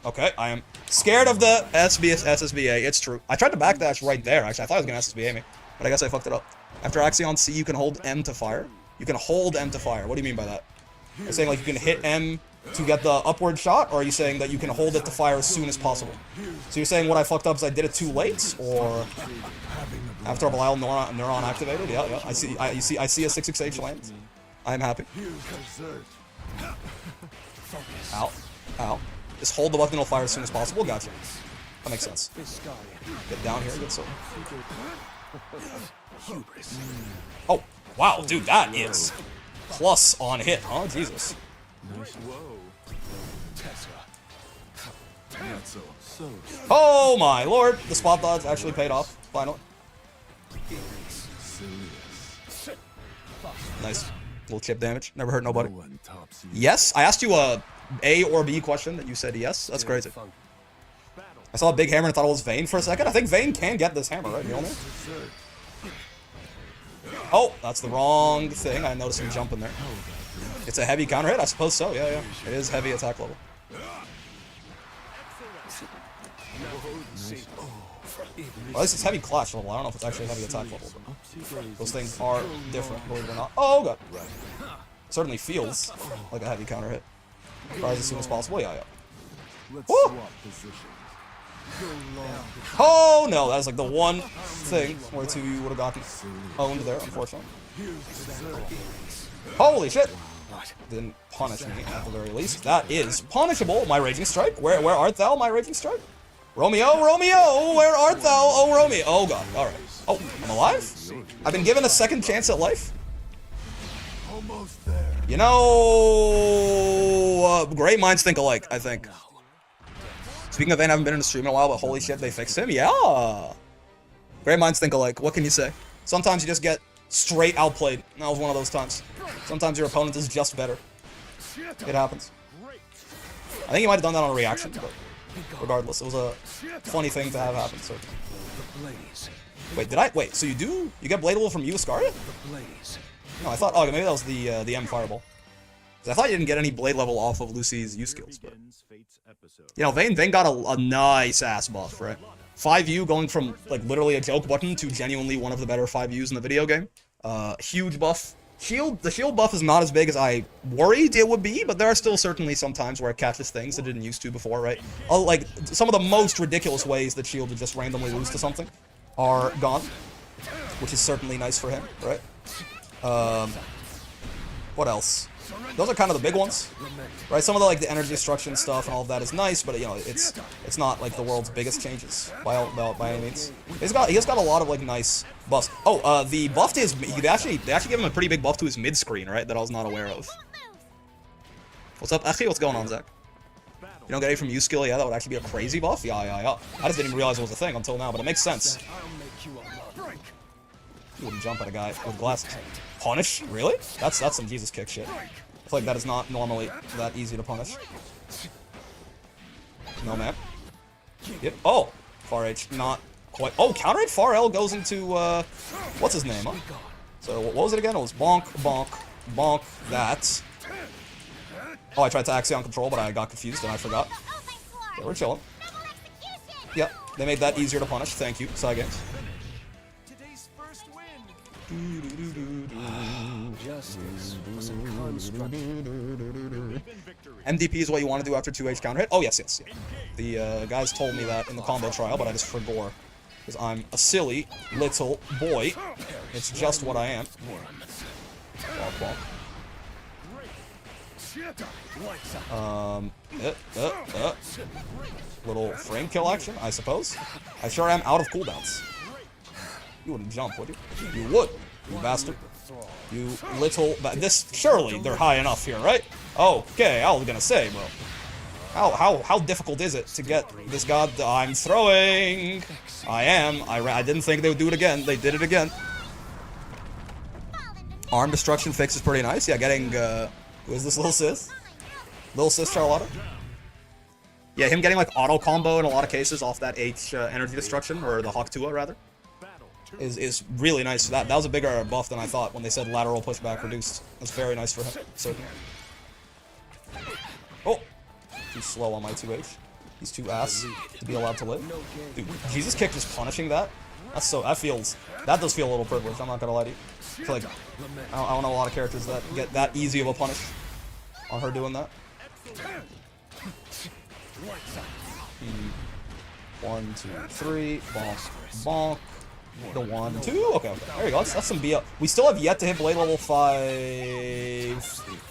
Speaker 1: Okay, I am scared of the SSBA. It's true. I tried to backdash right there, actually. I thought I was going to SSBA me, but I guess I fucked it up. After Axion C, you can hold M to fire. You can hold M to fire. What do you mean by that? Are you saying like you can hit M to get the upward shot, or are you saying that you can hold it to fire as soon as possible? So you're saying what I fucked up is I did it too late, or after a while neuron activated? Yeah, yeah. I see a 668 land. I am happy. Ow. Ow. Just hold the button, it'll fire as soon as possible. Gotcha. That makes sense. Get down here, get so. Oh, wow, dude, that is plus on hit, huh? Jesus. Oh my lord, the spot dodge actually paid off, finally. Nice. Little chip damage, never hurt nobody. Yes, I asked you a or B question that you said yes. That's crazy. I saw a big hammer and thought it was Vayne for a second. I think Vayne can get this hammer, right? Mjolnir? Oh, that's the wrong thing. I noticed him jumping there. It's a heavy counter hit? I suppose so. Yeah, yeah. It is heavy attack level. Well, at least it's heavy clash level. I don't know if it's actually heavy attack level. But those things are different, believe it or not. Oh, god. Certainly feels like a heavy counter hit. Rise as soon as possible. Yeah, yeah. Woo! Oh no, that is like the one thing where two would have gotten owned there, unfortunately. Holy shit! Didn't punish me at the very least. That is punishable. My Raging Strike. Where art thou, my Raging Strike? Romeo, Romeo, where art thou, oh Romeo? Oh god, alright. Oh, I'm alive? I've been given a second chance at life? You know, great minds think alike, I think. Speaking of Vayne, I haven't been in a stream in a while, but holy shit, they fixed him. Yeah! Great minds think alike. What can you say? Sometimes you just get straight outplayed. That was one of those times. Sometimes your opponent is just better. It happens. I think he might have done that on a reaction, but regardless, it was a funny thing to have happen, so. Wait, did I? Wait, so you get Bladeable from you, Iscaria? No, I thought, oh, maybe that was the M Fireball. I thought you didn't get any blade level off of Lucy's U skills, but... You know, Vayne got a nice ass buff, right? 5U going from, like, literally a joke button to genuinely one of the better 5Us in the video game. Huge buff. The shield buff is not as big as I worried it would be, but there are still certainly some times where it catches things that it didn't used to before, right? Like, some of the most ridiculous ways that shield would just randomly lose to something are gone, which is certainly nice for him, right? What else? Those are kind of the big ones, right? Some of the, like, the energy destruction stuff and all of that is nice, but, you know, it's not, like, the world's biggest changes by any means. He has got a lot of, like, nice buffs. Oh, the buff to his... They actually give him a pretty big buff to his mid-screen, right? That I was not aware of. What's up, Achi? What's going on, Zach? You don't get any from U-skill? Yeah, that would actually be a crazy buff? Yeah. I just didn't even realize it was a thing until now, but it makes sense. You wouldn't jump at a guy with glasses. Punish? Really? That's some Jesus kick shit. I feel like that is not normally that easy to punish. No, man. Yep. Oh! Far H, not quite. Oh, counter hit Far L goes into, what's his name, huh? So, what was it again? It was bonk, bonk, bonk, that. Oh, I tried to Axion control, but I got confused and I forgot. Yeah, we're chilling. Yep, they made that easier to punish. Thank you, Cygames. MDP is what you want to do after 2H counter hit? Oh, yes. The guys told me that in the combo trial, but I just forgot. Because I'm a silly little boy. It's just what I am. Little frame kill action, I suppose. I sure am out of cooldowns. You wouldn't jump, would you? You would, you bastard. You little surely they're high enough here, right? Okay, I was gonna say, bro. How difficult is it to get this god? I'm throwing. I didn't think they would do it again. They did it again. Arm destruction fix is pretty nice. Yeah, getting who is this little sis? Little sis Charlotta? Yeah, him getting like auto combo in a lot of cases off that H energy destruction, or the Hawk Tua rather. Is really nice for that. That was a bigger buff than I thought when they said lateral pushback reduced. That's very nice for him, certainly. too slow on my 2H. He's too ass to be allowed to live. Dude, Jesus Kick just punishing that? That's so, that does feel a little privileged, I'm not gonna lie to you. I feel like, I don't know a lot of characters that get that easy of a punish on her doing that. 1, 2, 3, bonk, bonk. The 1, 2, okay. There you go, that's some BL. We still have yet to hit blade level 5.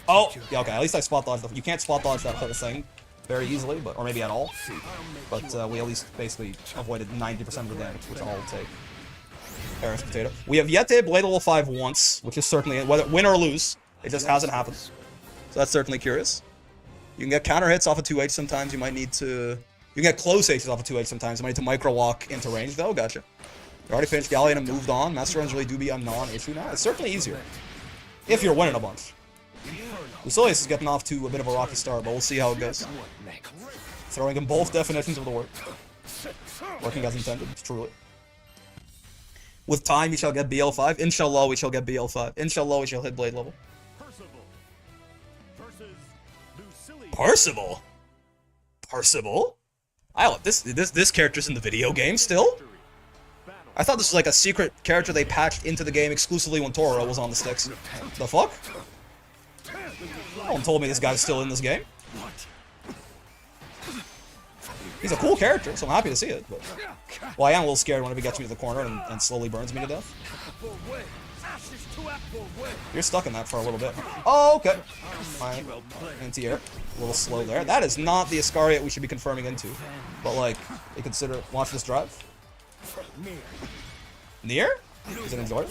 Speaker 1: Oh, yeah, okay, at least I spot dodged. You can't spot dodge that whole thing very easily, but or maybe at all. But we at least basically avoided 90% of the damage, which I'll take. Paris Potato. We have yet to hit blade level 5 once, which is certainly, whether win or lose, it just hasn't happened. So that's certainly curious. You can get counter hits off of 2H sometimes, you might need to... You can get close H's off of 2H sometimes, you might need to micro walk into range though, gotcha. You already finished Galleon and moved on. Master runs really do be a non-issue now. It's certainly easier. If you're winning a bunch. Lucilius is getting off to a bit of a rocky start, but we'll see how it goes. Throwing in both definitions of the word. Working as intended, truly. With time, we shall get BL5. Inshallah, we shall get BL5. Inshallah, we shall hit blade level. Percival? Percival? This character's in the video game still? I thought this was like a secret character they patched into the game exclusively when Toro was on the sticks. The fuck? No one told me this guy's still in this game. He's a cool character, so I'm happy to see it. But... Well, I am a little scared whenever he gets me to the corner and slowly burns me to death. You're stuck in that for a little bit. Oh, okay. Fine. Anti-air. A little slow there. That is not the Iscariot we should be confirming into. But, like, you consider... Watch this drive. Near? Is it enjoyed?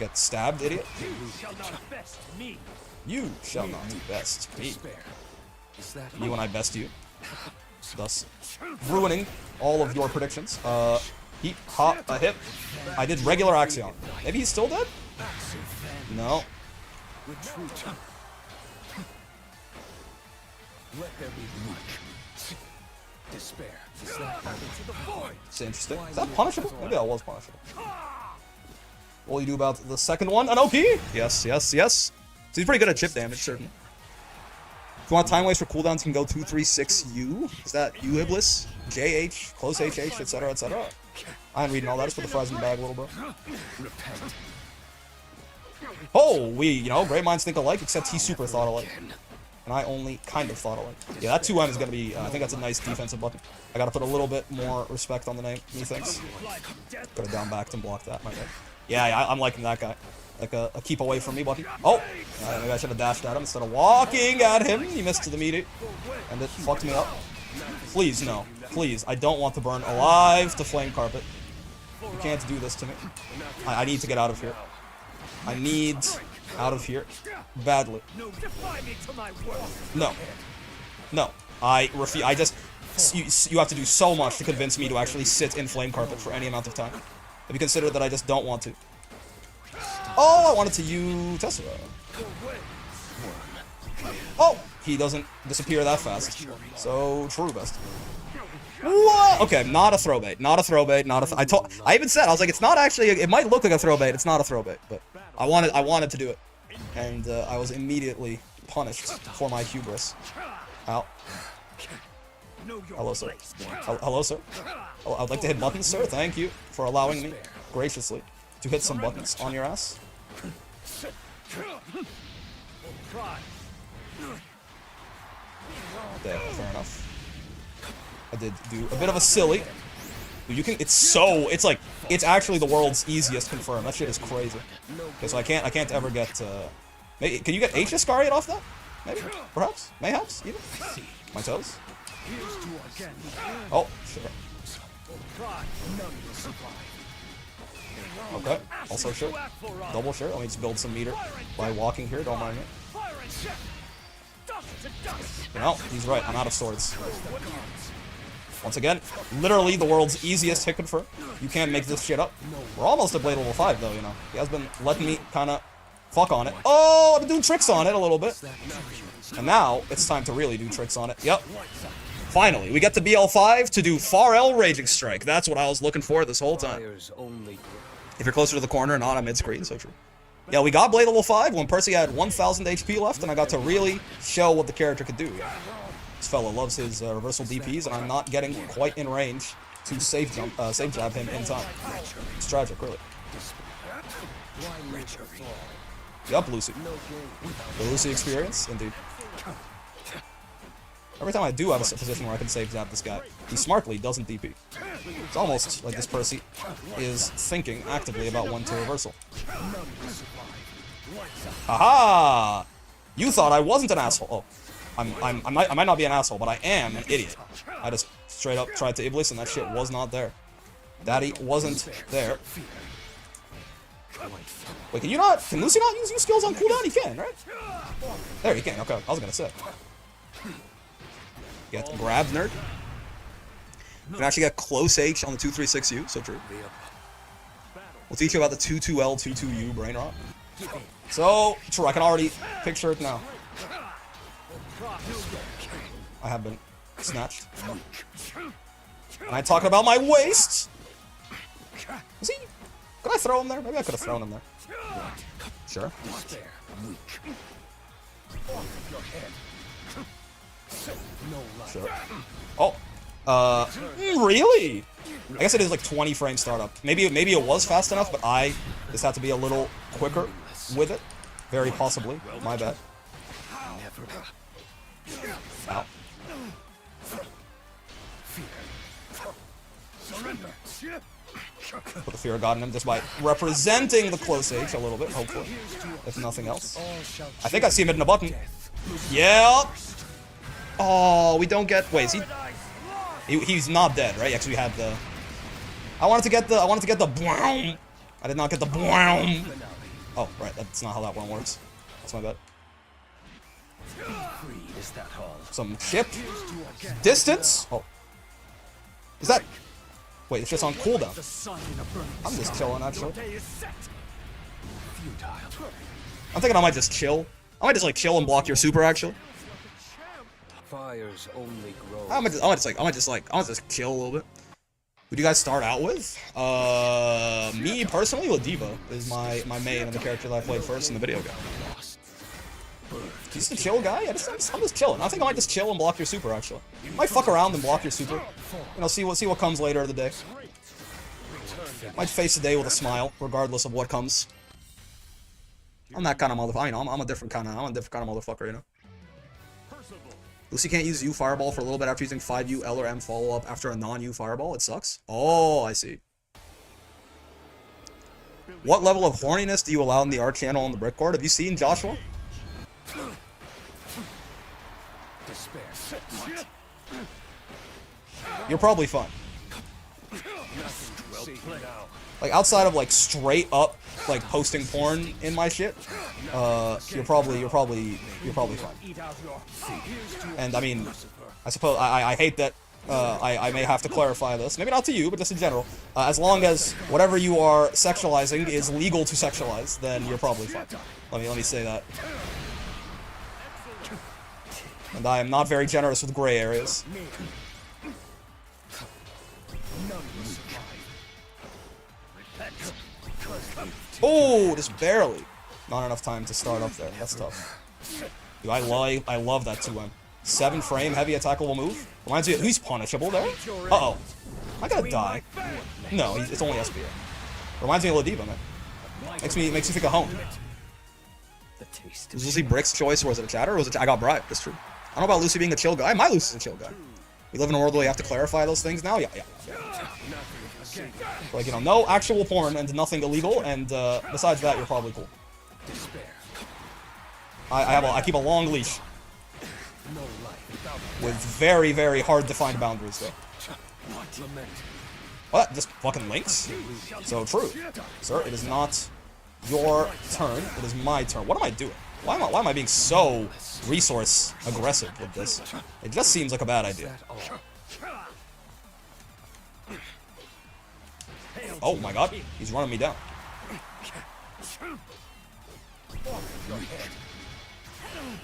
Speaker 1: Get stabbed, idiot. You shall not best me. You and I best you. Thus, ruining all of your predictions. Heat, hop, a hip. I did regular Axion. Maybe he's still dead? No.
Speaker 2: Let there be luck. Despair.
Speaker 1: It's interesting. Is that punishable? Maybe that was punishable. What will you do about the second one? An OP? Yes, yes, yes. So he's pretty good at chip damage, certainly. If you want time waste for cooldowns, you can go 236U. Is that U-Iblis? JH, close HH, etc., etc. I ain't reading all that. Just put the fries in the bag a little, bro. Oh, you know, great minds think alike, except he super thought alike. And I only kind of thought alike. Yeah, that 2M is going to be, I think that's a nice defensive button. I got to put a little bit more respect on the name, methinks. Could have down backed and blocked that, my bad. Yeah, I'm liking that guy. Like a keep away from me button. Oh! Maybe I should have dashed at him instead of walking at him. He missed to the meaty. And it fucked me up. Please, no. Please, I don't want to burn alive to flame carpet. You can't do this to me. I need to get out of here. I need out of here. Badly. No. No. I refuse. I just... You have to do so much to convince me to actually sit in flame carpet for any amount of time. If you consider that I just don't want to. Oh, I wanted to use Tessera. Oh! He doesn't disappear that fast. So, true, best. What? Okay, not a throw bait. Not a throw bait. Not a I even said, I was like, it's not actually... It might look like a throw bait. It's not a throw bait. But I wanted to do it. And I was immediately punished for my hubris. Ow. Hello, sir. Hello, sir. I'd like to hit buttons, sir. Thank you for allowing me, graciously, to hit some buttons on your ass. Okay, fair enough. I did do a bit of a silly. You can. It's like it's actually the world's easiest confirm. That shit is crazy. Okay, so I can't ever get. Maybe, can you get H Iscariot off that? Maybe, perhaps, mayhaps, even. My toes. Oh, sure. Okay, also sure. Double sure. Let me just build some meter by walking here. Don't mind me. You know, he's right. I'm out of swords. Once again, literally the world's easiest hit confirm. You can't make this shit up. We're almost at blade level 5, though, you know. He has been letting me kind of fuck on it. Oh, I've been doing tricks on it a little bit. And now, it's time to really do tricks on it. Yep. Finally, we get to BL5 to do Pharrell Raging Strike. That's what I was looking for this whole time. If you're closer to the corner and not on mid-screen, so true. Yeah, we got Blade level 5 when Percy had 1,000 HP left, and I got to really show what the character could do. This fella loves his reversal DPs, and I'm not getting quite in range to save jab him in time. It's tragic, really. Yup, Lucy. The Lucy experience, indeed. Every time I do have a position where I can save jab this guy, he smartly doesn't DP. It's almost like this Percy is thinking actively about when to reversal. Haha! You thought I wasn't an asshole. Oh, I might not be an asshole, but I am an idiot. I just straight up tried to Iblis and that shit was not there. Daddy wasn't there. Wait, can Lucy not use skills on cooldown? He can, right? There, he can. Okay, I was gonna say. Get grabbed, nerd. You can actually get close H on the 236U, so true. We'll teach you about the 22L, 22U brain rot. So, true, I can already picture it now. I have been snatched. And I talking about my waist! Was he? Could I throw him there? Maybe I could have thrown him there. Sure. Sure. Oh. Really? I guess it is like 20 frame startup. Maybe it was fast enough, but I just had to be a little quicker with it. Very possibly. My bad. Ow. Put the fear of God in him just by representing the close H a little bit, hopefully. If nothing else. I think I see him hitting a button. Yeah. Oh, we don't get. Wait, is he? He's not dead, right? Actually, we had the. I wanted to get the. Bwoom. I did not get the bwoom. Oh, right. That's not how that one works. That's my bad. Some chip. Distance. Oh. Is that? Wait, it's just on cooldown. I'm just chilling, actually. I'm thinking I might just chill. I might just like chill and block your super, actually.
Speaker 2: Fires only grow.
Speaker 1: I might just chill a little bit. Who do you guys start out with? Me personally, Ladiva is my main and the character that I played first in the video game. He's the chill guy? I'm just chilling. I think I might just chill and block your super, actually. Might fuck around and block your super. You know, see what comes later in the day. Might face the day with a smile, regardless of what comes. I'm that kind of motherfucker. I know, I'm a different kind of motherfucker, you know. Lucy can't use U Fireball for a little bit after using 5U L or M follow-up after a non-U Fireball. It sucks. Oh, I see. What level of horniness do you allow in the art channel on the brickboard? Have you seen Joshua? You're probably fine. Like outside of like straight up like posting porn in my shit, you're probably fine. And I mean, I suppose I hate that I may have to clarify this, maybe not to you, but just in general. As long as whatever you are sexualizing is legal to sexualize, then you're probably fine. Let me say that. And I am not very generous with gray areas. Oh, just barely. Not enough time to start up there. That's tough. Dude, I love that 2M. 7 frame heavy attack level move. Reminds me of he's punishable there. Uh-oh. Am I gonna die? No, it's only SPA. Reminds me of Ladiva, man. Makes me think of home. Was Lucy Brick's choice, or was it a chatter, or was it I got bribed? That's true. I don't know about Lucy being a chill guy. My Lucy's a chill guy. We live in a world where we have to clarify those things now. Yeah. Like, you know, no actual porn and nothing illegal, and besides that, you're probably cool. I keep a long leash with very, very hard defined boundaries, though. What? Just fucking links? So true, sir. It is not your turn. It is my turn. What am I doing? Why am I being so resource aggressive with this? It just seems like a bad idea. Oh my god, he's running me down.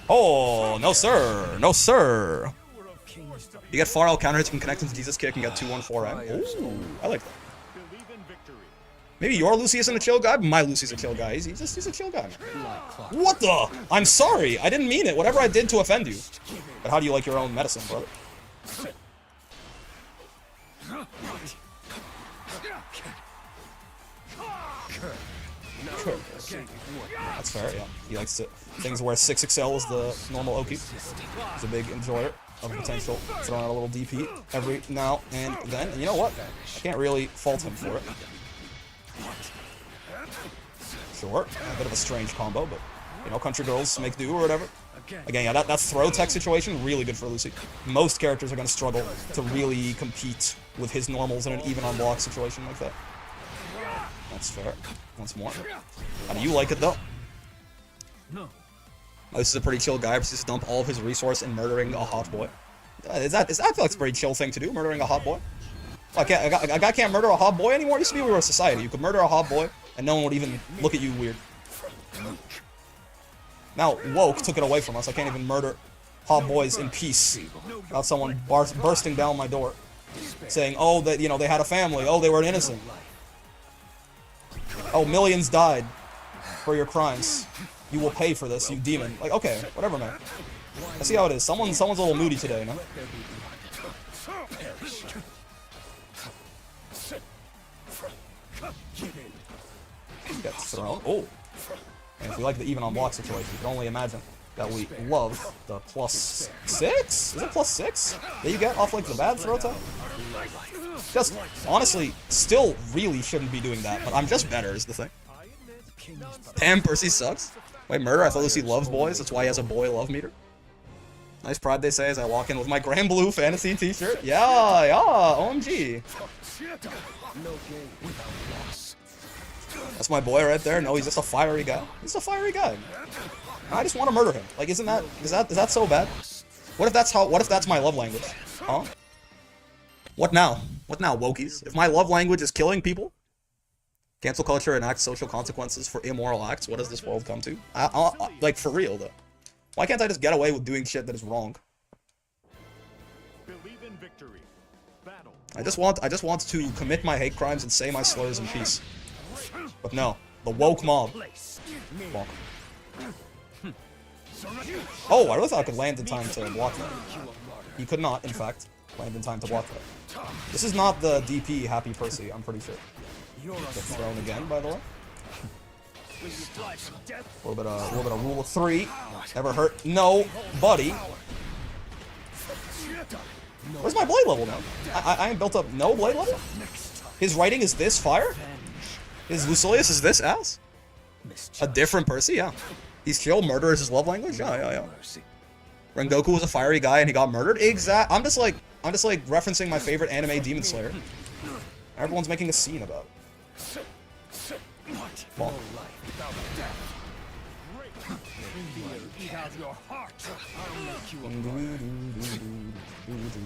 Speaker 1: Oh, no sir. No sir. You get far out counter hits from connecting to Jesus kick and get 2-1-4M. Ooh, I like that. Maybe your Lucy isn't a chill guy, but my Lucy's a chill guy. He's a chill guy. What the? I'm sorry. I didn't mean it. Whatever I did to offend you. But how do you like your own medicine, brother? That's fair, yeah. He likes to things where 6XL is the normal Oki. He's a big enjoyer of potential, throwing out a little DP every now and then. And you know what? I can't really fault him for it. Sure, a bit of a strange combo, but you know, country girls make do or whatever. Again, yeah, that throw tech situation, really good for Lucy. Most characters are going to struggle to really compete with his normals in an even on block situation like that. That's fair. Once more. How do you like it, though? Oh, this is a pretty chill guy. Just dump all of his resource in murdering a hot boy. I feel like it's a pretty chill thing to do, murdering a hot boy. A guy can't murder a hot boy anymore? It used to be we were a society. You could murder a hot boy, and no one would even look at you weird. Now, woke took it away from us. I can't even murder hot boys in peace without someone bursting down my door, saying, "Oh, that you know they had a family. Oh, they were innocent. Oh, millions died for your crimes. You will pay for this, you demon." Like, okay, whatever, man. I see how it is. Someone's a little moody today, man. Gets thrown. Oh. And if we like the even on block situation, you can only imagine that we love the +6? Is it +6 that you get off like the bad throw time? Just, honestly, still really shouldn't be doing that, but I'm just better is the thing. Damn, Percy sucks. Wait, murder? I thought Lucy loves boys, that's why he has a boy love meter. Nice pride, they say, as I walk in with my Grand Blue Fantasy t-shirt. Yeah, OMG. That's my boy right there. No, he's just a fiery guy. He's a fiery guy. I just want to murder him. Like, is that so bad? What if that's my love language? Huh? What now? What now, wokies? If my love language is killing people, cancel culture enacts social consequences for immoral acts, what does this world come to? Like, for real, though. Why can't I just get away with doing shit that is wrong?
Speaker 3: Believe in victory. Battle.
Speaker 1: I just want to commit my hate crimes and say my slurs in peace. But no, the woke mob. Bonk. Oh, I really thought I could land in time to block that. He could not, in fact, land in time to block that. This is not the DP Happy Percy, I'm pretty sure. Gets thrown again, by the way. A little bit of rule of 3. Never hurt. No, buddy. Where's my blade level now? I am built up no blade level? His writing is this fire? His Lucilius is this ass? A different Percy? Yeah. He's chill, murder is his love language? Yeah. Rengoku was a fiery guy and he got murdered? I'm just like referencing my favorite anime Demon Slayer. Everyone's making a scene about it. Bonk.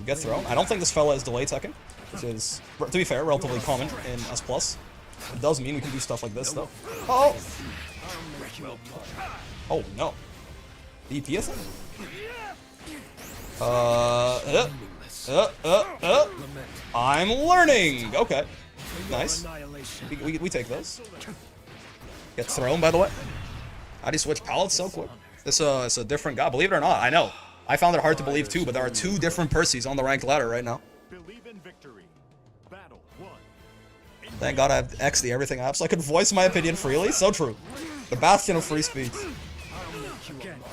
Speaker 1: Get thrown. I don't think this fella is delay teching, which is, to be fair, relatively common in S+. It does mean we can do stuff like this, though. Oh! Oh, no. DP I'm learning! Okay. Nice. We take those. Gets thrown, by the way. How do you switch palettes so quick? This it's a different guy. Believe it or not, I know. I found it hard to believe too, but there are 2 different Percys on the ranked ladder right now.
Speaker 3: Believe in victory. Battle 1.
Speaker 1: Thank God I have X the everything app so I could voice my opinion freely. So true. The bastion of free speech.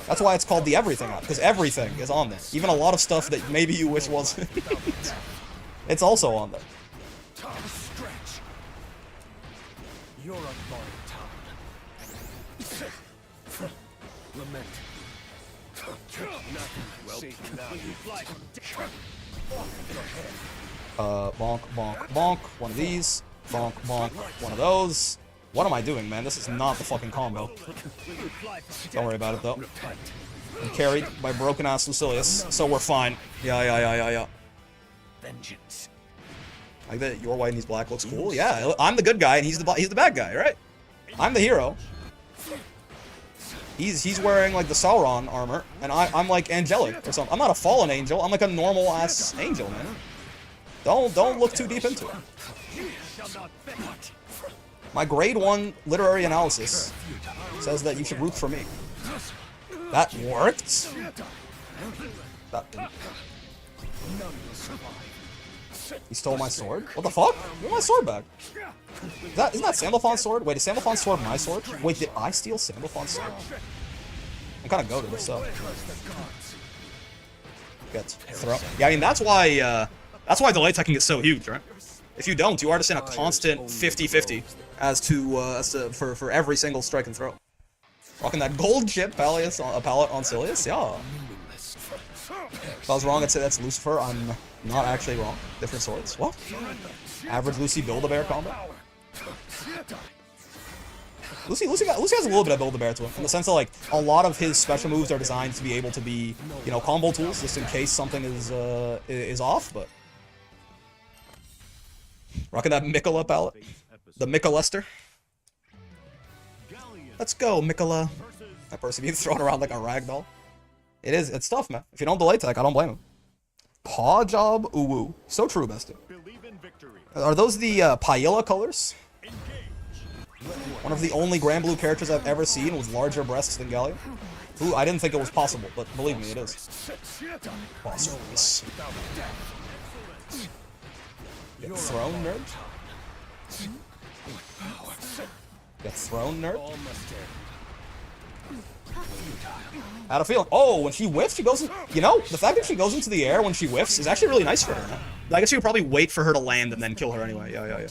Speaker 1: That's why it's called the everything app, because everything is on there. Even a lot of stuff that maybe you wish wasn't. It's also on there. Bonk, bonk, bonk. One of these. Bonk, bonk. One of those. What am I doing, man? This is not the fucking combo. Don't worry about it, though. I'm carried by broken-ass Lucilius, so we're fine. Yeah.
Speaker 2: Vengeance.
Speaker 1: Like that, your white and he's black looks cool. Yeah, I'm the good guy and he's the bad guy, right? I'm the hero. He's wearing like the Sauron armor, and I'm like angelic or something. I'm not a fallen angel. I'm like a normal ass angel, man. Don't look too deep into it. My grade 1 literary analysis says that you should root for me. That worked? That... He stole my sword? What the fuck? Give my sword back. Isn't that Sandalphon's sword? Wait, is Sandalphon's sword my sword? Wait, did I steal Sandalphon's sword? I'm kind of goated if so. Get throw. Yeah, I mean that's why delay teching is so huge, right? If you don't, you are just in a constant 50-50 as to for every single strike and throw. Rocking that gold chip palette on Silius, yeah. If I was wrong, I'd say that's Lucifer. I'm not actually wrong. Different swords. What? Average Lucy Build-A-Bear combo? Lucy has a little bit of Build-A-Bear to him, in the sense that, like, a lot of his special moves are designed to be able to be, you know, combo tools, just in case something is off, but... Rocking that Mikola palette. The Mikolester. Let's go, Mikola. That person being thrown around like a ragdoll. It's tough, man. If you don't delay tech, I don't blame him. Paw job, uwu. So true, bestie. Are those the Paella colors? One of the only Grand Blue characters I've ever seen with larger breasts than Gallia. Ooh, I didn't think it was possible, but believe me, it is. Boss race. Get thrown, nerd. Get thrown, nerd. I had a feeling. Oh, when she whiffs, she goes in. You know, the fact that she goes into the air when she whiffs is actually really nice for her. I guess you would probably wait for her to land and then kill her anyway. Yeah.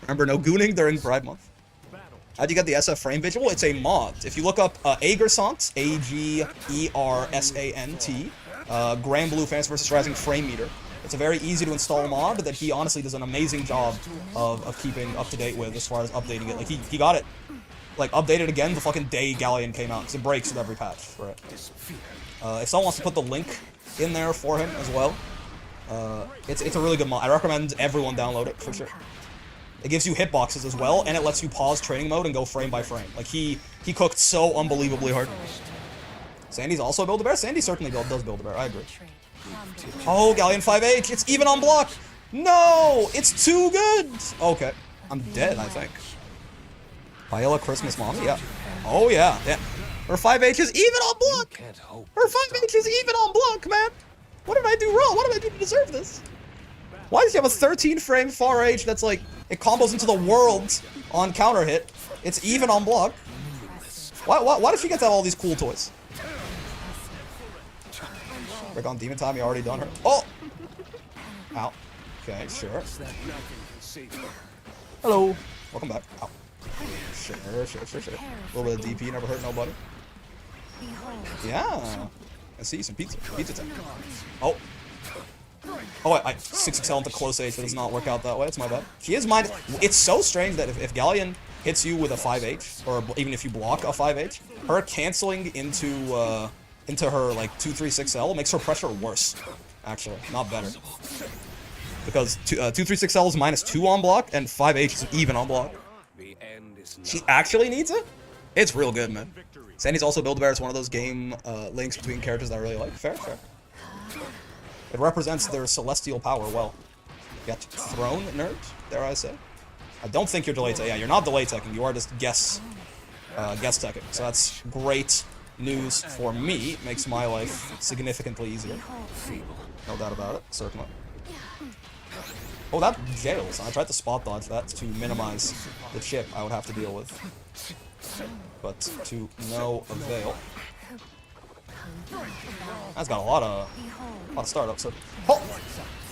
Speaker 1: Remember, no gooning during Pride Month. How'd you get the SF frame visual? It's a mod. If you look up Agersant, A-G-E-R-S-A-N-T, Grand Blue Fantasy vs. Rising frame meter. It's a very easy to install mod that he honestly does an amazing job of keeping up to date with as far as updating it. Like, he got it, like, updated again the fucking day Galleon came out, because it breaks with every patch, right? If someone wants to put the link in there for him as well, it's a really good mod. I recommend everyone download it, for sure. It gives you hitboxes as well, and it lets you pause training mode and go frame by frame. Like, he cooked so unbelievably hard. Sandy's also Build-A-Bear? Sandy certainly does Build-A-Bear, I agree. Oh, Galleon 5H, it's even on block! No! It's too good! Okay. I'm dead, I think. Paella Christmas Mommy, yeah. Oh, yeah. Her 5H is even on block! Her 5H is even on block, man! What did I do wrong? What did I do to deserve this? Why does she have a 13-frame far H that's like, it combos into the world on counter hit? It's even on block. Why does she get to have all these cool toys? Break on Demon Time, you already done her. Oh! Ow. Okay, sure. Hello. Welcome back. Ow. Sure. A little bit of DP, never hurt nobody. Yeah. I see some pizza. Pizza time. Oh. Oh, I 6XL into close H, that does not work out that way. It's my bad. She is mine. It's so strange that if Galleon hits you with a 5H, or even if you block a 5H, her canceling into her, like, 236L makes her pressure worse, actually, not better. Because 236L is -2 on block, and 5H is even on block. She actually needs it? It's real good, man. Sandy's also Build-A-Bear. It's one of those game links between characters that I really like. Fair. It represents their celestial power well. Get thrown, nerd, dare I say. I don't think you're delay teching. Yeah, you're not delay teching. You are just guess teching. So that's great news for me. It makes my life significantly easier. No doubt about it, certainly. Oh, that jails. I tried to spot dodge that to minimize the chip I would have to deal with. But to no avail. That's got a lot of startups. So, oh!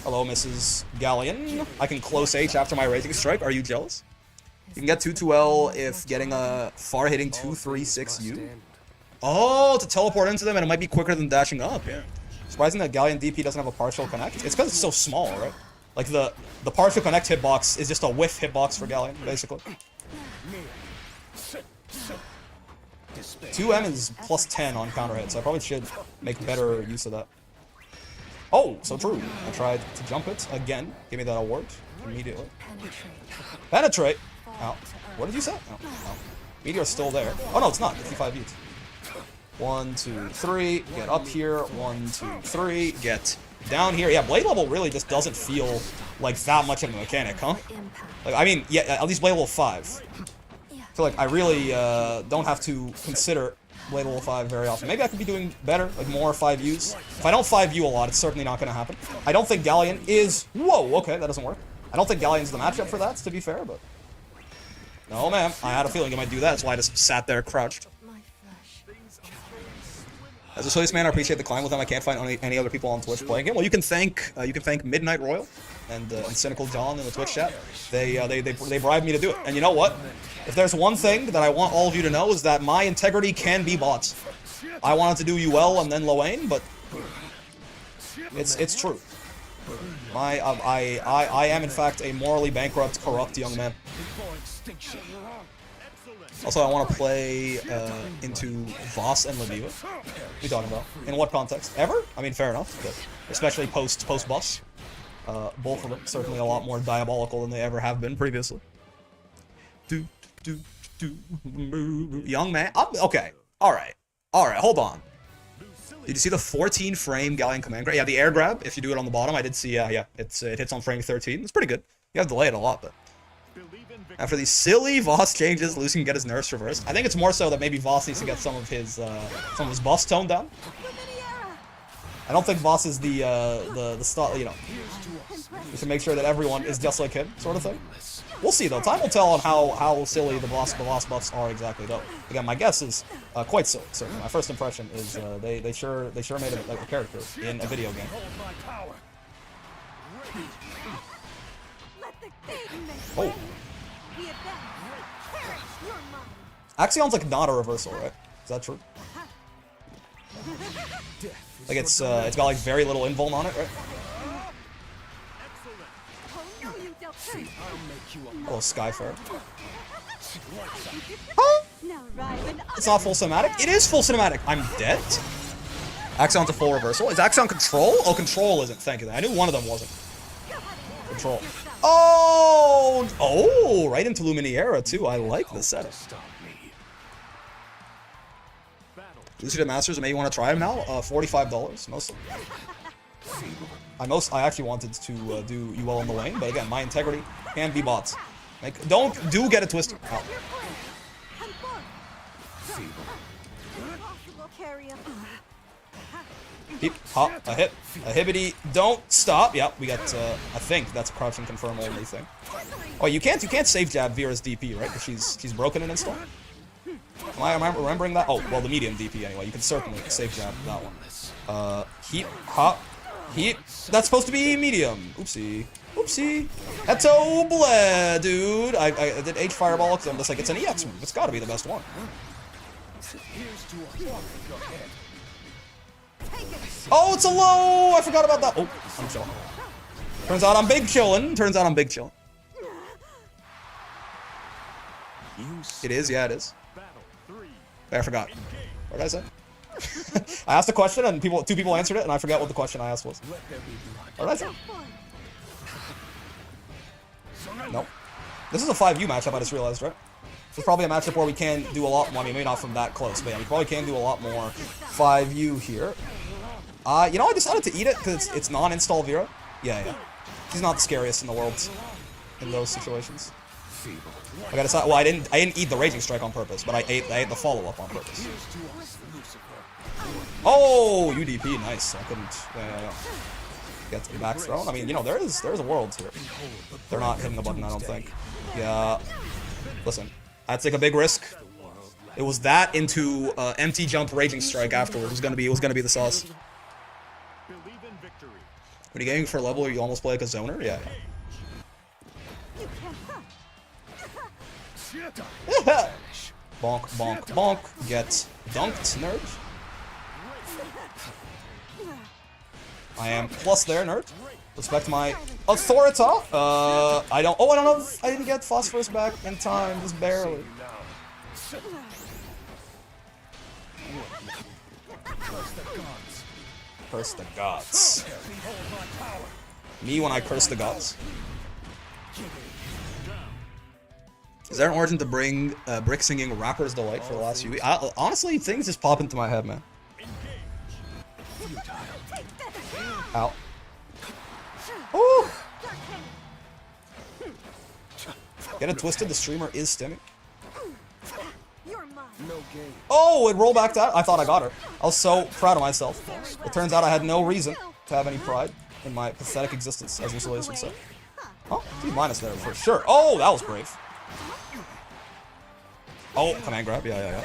Speaker 1: Hello, Mrs. Galleon. I can close H after my Raging Strike. Are you jealous? You can get 2-2L if getting a far-hitting 2-3-6U. Oh, to teleport into them, and it might be quicker than dashing up. Yeah. Surprising that Galleon DP doesn't have a partial connect. It's because it's so small, right? Like, the partial connect hitbox is just a whiff hitbox for Galleon, basically. 2M is +10 on counter hit, so I probably should make better use of that. Oh, so true. I tried to jump it again. Give me that award immediately. Penetrate! Ow. What did you say? Oh, oh. Meteor's still there. Oh no, it's not. 55 beats. 1, 2, 3. Get up here. 1, 2, 3. Get down here. Yeah, blade level really just doesn't feel like that much of a mechanic, huh? Like, I mean, yeah, at least Blade level 5. I feel like I really don't have to consider Blade level 5 very often. Maybe I could be doing better, like more 5Us. If I don't 5U a lot, it's certainly not going to happen. I don't think Galleon is... Whoa, okay, that doesn't work. I don't think Galleon's the matchup for that, to be fair, but... No, man, I had a feeling it might do that, that's why I just sat there crouched. As a Lucilius man, I appreciate the climb with them. I can't find any other people on Twitch playing it. Well, you can thank Midnight Royal and Cynical John in the Twitch chat. They bribed me to do it. And you know what? If there's one thing that I want all of you to know is that my integrity can be bought. I wanted to do UL and then Loane, but it's true. I am in fact a morally bankrupt, corrupt young man. Also, I want to play into Voss and Lemieux. What are you talking about? In what context? Ever? I mean, fair enough, but especially post-Boss. Both of them certainly a lot more diabolical than they ever have been previously. Young man. Okay. All right. Hold on. Did you see the 14 frame Galleon command grab? Yeah, the air grab. If you do it on the bottom, I did see. Yeah, it hits on frame 13. It's pretty good. You have to delay it a lot, but. After these silly Voss changes, Lucy can get his nerfs reversed. I think it's more so that maybe Voss needs to get some of his buffs toned down. I don't think Voss is the style, you know, just to make sure that everyone is just like him, sort of thing. We'll see though. Time will tell on how silly the Voss buffs are exactly though. Again, my guess is quite silly. Certainly, my first impression is they sure made it like a character in a video game. Oh. Axion's like not a reversal, right? Is that true? Like it's got like very little invuln on it, right? Oh, Skyfair. Huh? It's not full cinematic? It is full cinematic. I'm dead? Axion's a full reversal. Is Axion control? Oh, control isn't. Thank you. I knew one of them wasn't. Control. Oh, right into Luminaria too. I like this setup. Lucilius Masters, maybe you want to try them now? $45 mostly. I actually wanted to do UL on the lane, but again, my integrity can be bought. Like, do get it twisted. Oh. Peep, hop, a hit, a hibbity, don't stop. Yep, we got, I think that's a crouch and confirm only thing. Oh, you can't save jab Vera's DP, right? Because she's broken and installed. Am I remembering that? Oh, well, the medium DP anyway. You can certainly save jab that one. Heat, hop, heat. That's supposed to be medium. Oopsie. Oopsie. Eto bleh, dude. I did H fireball because I'm just like, it's an EX move. It's got to be the best one. Oh, it's a low! I forgot about that. Oh, I'm chilling. Turns out I'm big chillin'. It is, yeah, it is. I forgot. What did I say? I asked a question and two people answered it, and I forgot what the question I asked was. What did I say? No. This is a 5U matchup, I just realized, right? This is probably a matchup where we can do a lot more. I mean, maybe not from that close, but yeah, we probably can do a lot more 5U here. You know, I decided to eat it because it's non-install Vera. Yeah. He's not the scariest in the world in those situations. Like I decided, well, I didn't eat the Raging Strike on purpose, but I ate the follow-up on purpose. Oh, UDP, nice. I couldn't get the back thrown. I mean, you know, there's a world here. They're not hitting the button, I don't think. Yeah. Listen, I had to take a big risk. It was that into empty jump Raging Strike afterwards. It was gonna be the sauce. When you're getting for a level, you almost play like a zoner? Yeah. Bonk, bonk, bonk. Get dunked, nerd. I am plus there, nerd. Respect my authority. I don't know if I didn't get Phosphorus back in time, just barely. Curse the gods. Me when I curse the gods. Is there an origin to bring Brick singing Rapper's Delight for the last few weeks? Honestly, things just pop into my head, man. Ow. Ooh! Get it twisted, the streamer is stimming.
Speaker 4: You're mine.
Speaker 2: No game.
Speaker 1: Oh, it rolled back out. I thought I got her. I was so proud of myself. It turns out I had no reason to have any pride in my pathetic existence, as Lucilius would say. Huh? D- there for sure. Oh, that was brave. Oh, command grab. Yeah.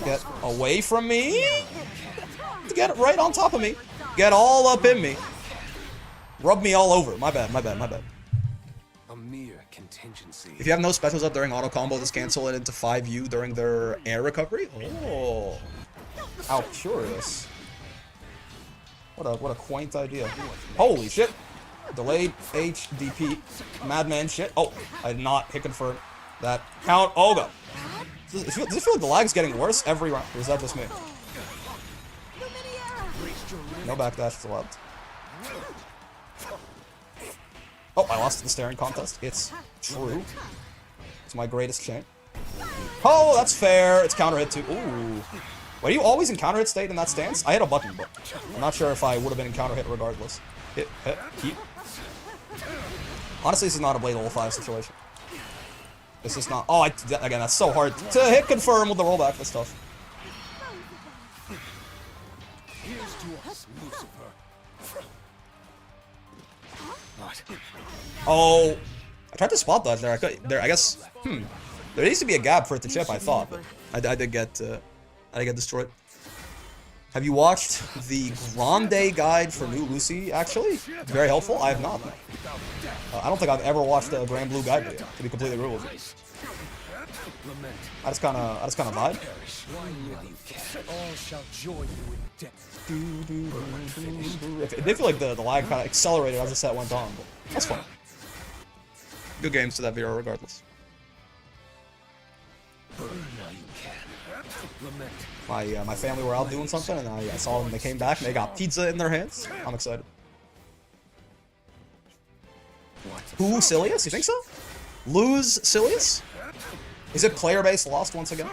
Speaker 1: Get away from me. Get right on top of me. Get all up in me. Rub me all over. My bad.
Speaker 2: A mere contingency.
Speaker 1: If you have no specials up during auto combo, just cancel it into 5U during their air recovery. Oh, how curious! What a quaint idea. Holy shit! Delayed HDP, madman shit. Oh, I did not hit confirm that count. Oh god! Does it feel like the lag's getting worse every round? Or is that just me? No backdash allowed. Oh, I lost the staring contest. It's true. It's my greatest chain. Oh, that's fair. It's counter hit too. Ooh. Were you always in counter hit state in that stance? I hit a button, but I'm not sure if I would have been in counter hit regardless. Hit, keep. Honestly, this is not a Blade Level 5 situation. This is not. Oh, again, that's so hard to hit confirm with the rollback. That's tough.
Speaker 2: Here's to us, Lucifer.
Speaker 1: Oh, I tried to spot dodge there. I guess. There needs to be a gap for it to chip. I thought, but I did get destroyed. Have you watched the Grande guide for new Lucy? Actually, very helpful. I have not. I don't think I've ever watched a Grand Blue guide video. To be completely real with you. I just kind of vibe.
Speaker 2: All shall join you in death.
Speaker 1: It did feel like the lag kind of accelerated as the set went on, but that's fun. Good games to that video regardless. My family were out doing something, and I saw them. They came back, and they got pizza in their hands. I'm excited. Lucilius? You think so? Lucilius? Is it player-based Lost once again?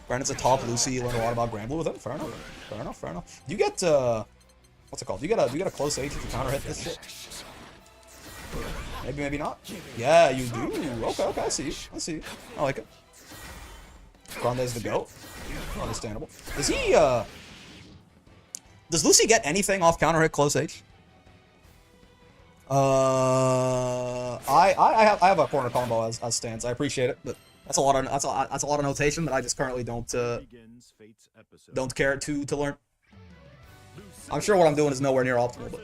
Speaker 1: Brandon's a top Lucy. You learned a lot about Grand Blue with him. Fair enough. Do you get what's it called? Do you get a close H if you counter hit this shit? Maybe not. Yeah, you do. Okay, I see you. I like it. Grande's the GOAT. Understandable. Does he does Lucy get anything off counter hit close H? I have a corner combo as stands. I appreciate it, but that's a lot of notation that I just currently don't care to learn. I'm sure what I'm doing is nowhere near optimal, but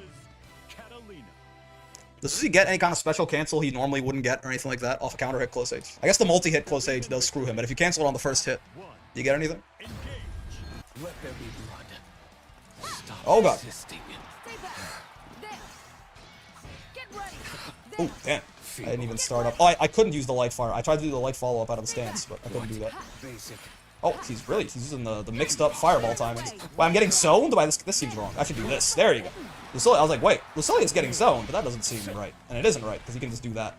Speaker 1: does he get any kind of special cancel he normally wouldn't get or anything like that off a counter hit close H? I guess the multi-hit close H does screw him, but if you cancel it on the first hit, do you get anything?
Speaker 2: Let there be blood. Stop
Speaker 1: Oh god. Oh, damn. I didn't even start up. Oh, I couldn't use the light fire. I tried to do the light follow-up out of the stance, but I couldn't do that. Oh, he's using the mixed-up fireball timings. Wow, I'm getting zoned? Why, this seems wrong. I should do this. There you go. Lucilius, I was like, wait, Lucilius is getting zoned, but that doesn't seem right. And it isn't right, because he can just do that.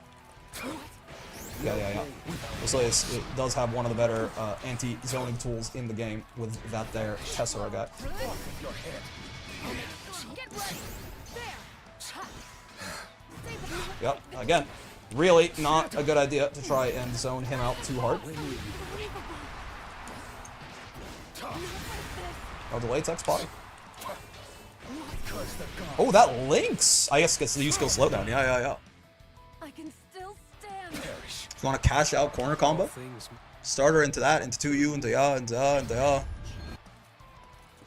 Speaker 1: Yeah. Lucilius does have one of the better anti-zoning tools in the game with that there Tessera guy. Yep, again, really not a good idea to try and zone him out too hard. Oh, delay tech spotting. Oh, that links! I guess gets the use skill slowdown. Yeah.
Speaker 4: I can still stand.
Speaker 1: If you want to cash out corner combo, starter into that, into 2U, into ya.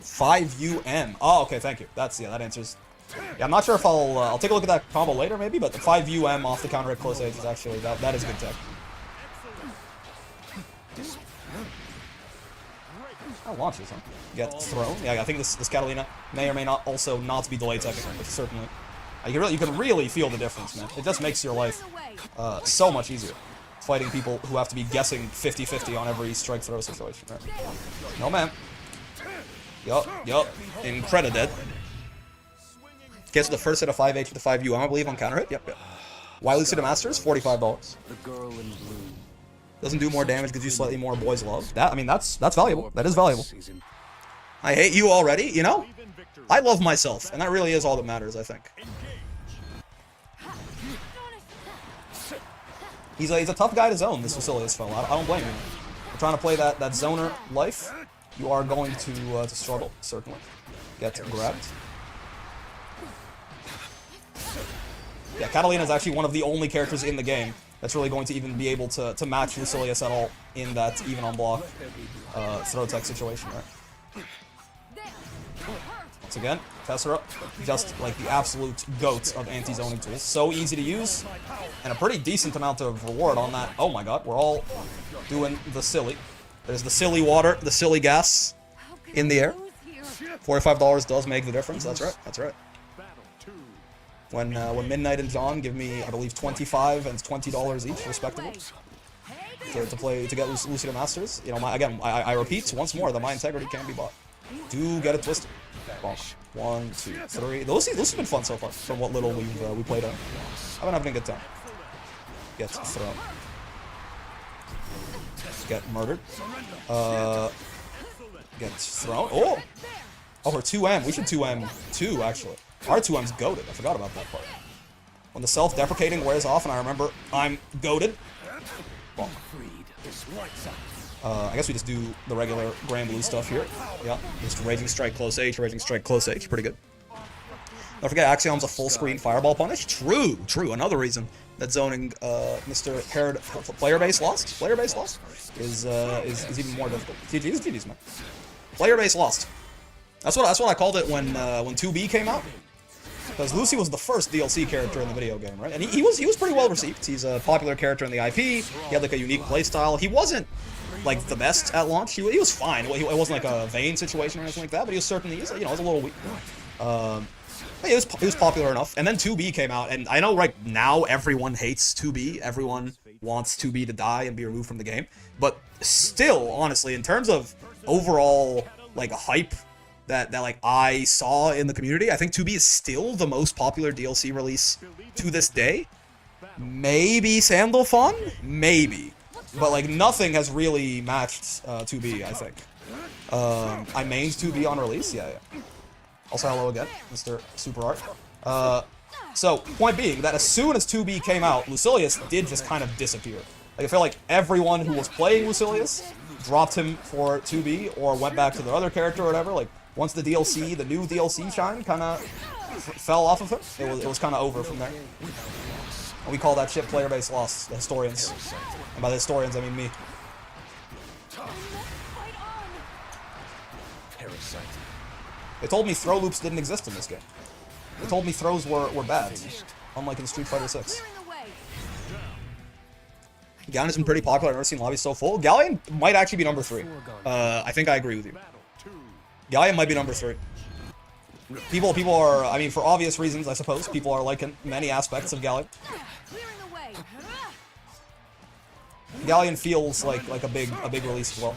Speaker 1: 5UM. Oh, okay, thank you. That answers. Yeah, I'm not sure if I'll take a look at that combo later, maybe, but the 5UM off the counter hit close edge is actually, that is good tech. That launches, huh? Get thrown. Yeah, I think this Catalina may or may not also not be delayed teching, but certainly. You can really feel the difference, man. It just makes your life so much easier. Fighting people who have to be guessing 50-50 on every strike throw situation. Right? No, man. Yup. Incredited. Gets the first hit of 5H with the 5U, I believe, on counter hit. Yep. Why Lucida Masters? $45.
Speaker 2: The girl in blue.
Speaker 1: Doesn't do more damage, gives you slightly more boys love. That's valuable. That is valuable. I hate you already, you know? I love myself, and that really is all that matters, I think. He's a tough guy to zone, this Lucilius fella. I don't blame him. If you're trying to play that zoner life, you are going to struggle, certainly. Get grabbed. Yeah, Catalina is actually one of the only characters in the game that's really going to even be able to match Lucilius at all in that even on block throw tech situation, right? Once again, Tessera, just like the absolute goat of anti-zoning tools. So easy to use, and a pretty decent amount of reward on that. Oh my god, we're all doing the silly. There's the silly water, the silly gas in the air. $45 does make the difference, that's right, that's right. When Midnight and John give me, I believe, $25 and $20 each, respectively, to get Lucida Masters. You know, again, I repeat once more that my integrity can be bought. Do get it twisted. Bonk. 1, 2, 3. This has been fun so far, from what little we played on. I've been having a good time. Get thrown. Get murdered. Get thrown. Oh! Oh, we're 2M. We should 2M 2, actually. Our 2M's goated. I forgot about that part. When the self-deprecating wears off and I remember I'm goated. Bonk. I guess we just do the regular Grand Blue stuff here. Yeah, just Raging Strike close H, Raging Strike close H. Pretty good. Don't forget, Axiom's a full-screen fireball punish. True, true. Another reason that zoning Mr. Paired player base lost is even more difficult. GG's, man. Player base lost. That's what I called it when 2B came out. Because Lucy was the first DLC character in the video game, right? And he was pretty well received. He's a popular character in the IP. He had like a unique playstyle. He wasn't like the best at launch. He was fine. It wasn't like a Vayne situation or anything like that. But he was certainly, you know, he was a little weak. But he was popular enough. And then 2B came out, and I know right now everyone hates 2B. Everyone wants 2B to die and be removed from the game. But still, honestly, in terms of overall like hype that like I saw in the community, I think 2B is still the most popular DLC release to this day. Maybe Sandalphon? Maybe. But like nothing has really matched 2B, I think. I mained 2B on release, yeah. Also hello again, Mr. Super Art. So, point being that as soon as 2B came out, Lucilius did just kind of disappear. Like I feel like everyone who was playing Lucilius dropped him for 2B or went back to their other character or whatever. Like once the DLC, the new DLC shine kind of fell off of him, it was kind of over from there. And we call that shit player base lost, the historians. And by the historians, I mean me. They told me throw loops didn't exist in this game. They told me throws were bad, unlike in Street Fighter 6. Galleon's been pretty popular. I've never seen lobbies so full. Galleon might actually be number 3. I think I agree with you. Galleon might be number 3. People are, I mean, for obvious reasons, I suppose, people are liking many aspects of Galleon. Galleon feels like a big release as well.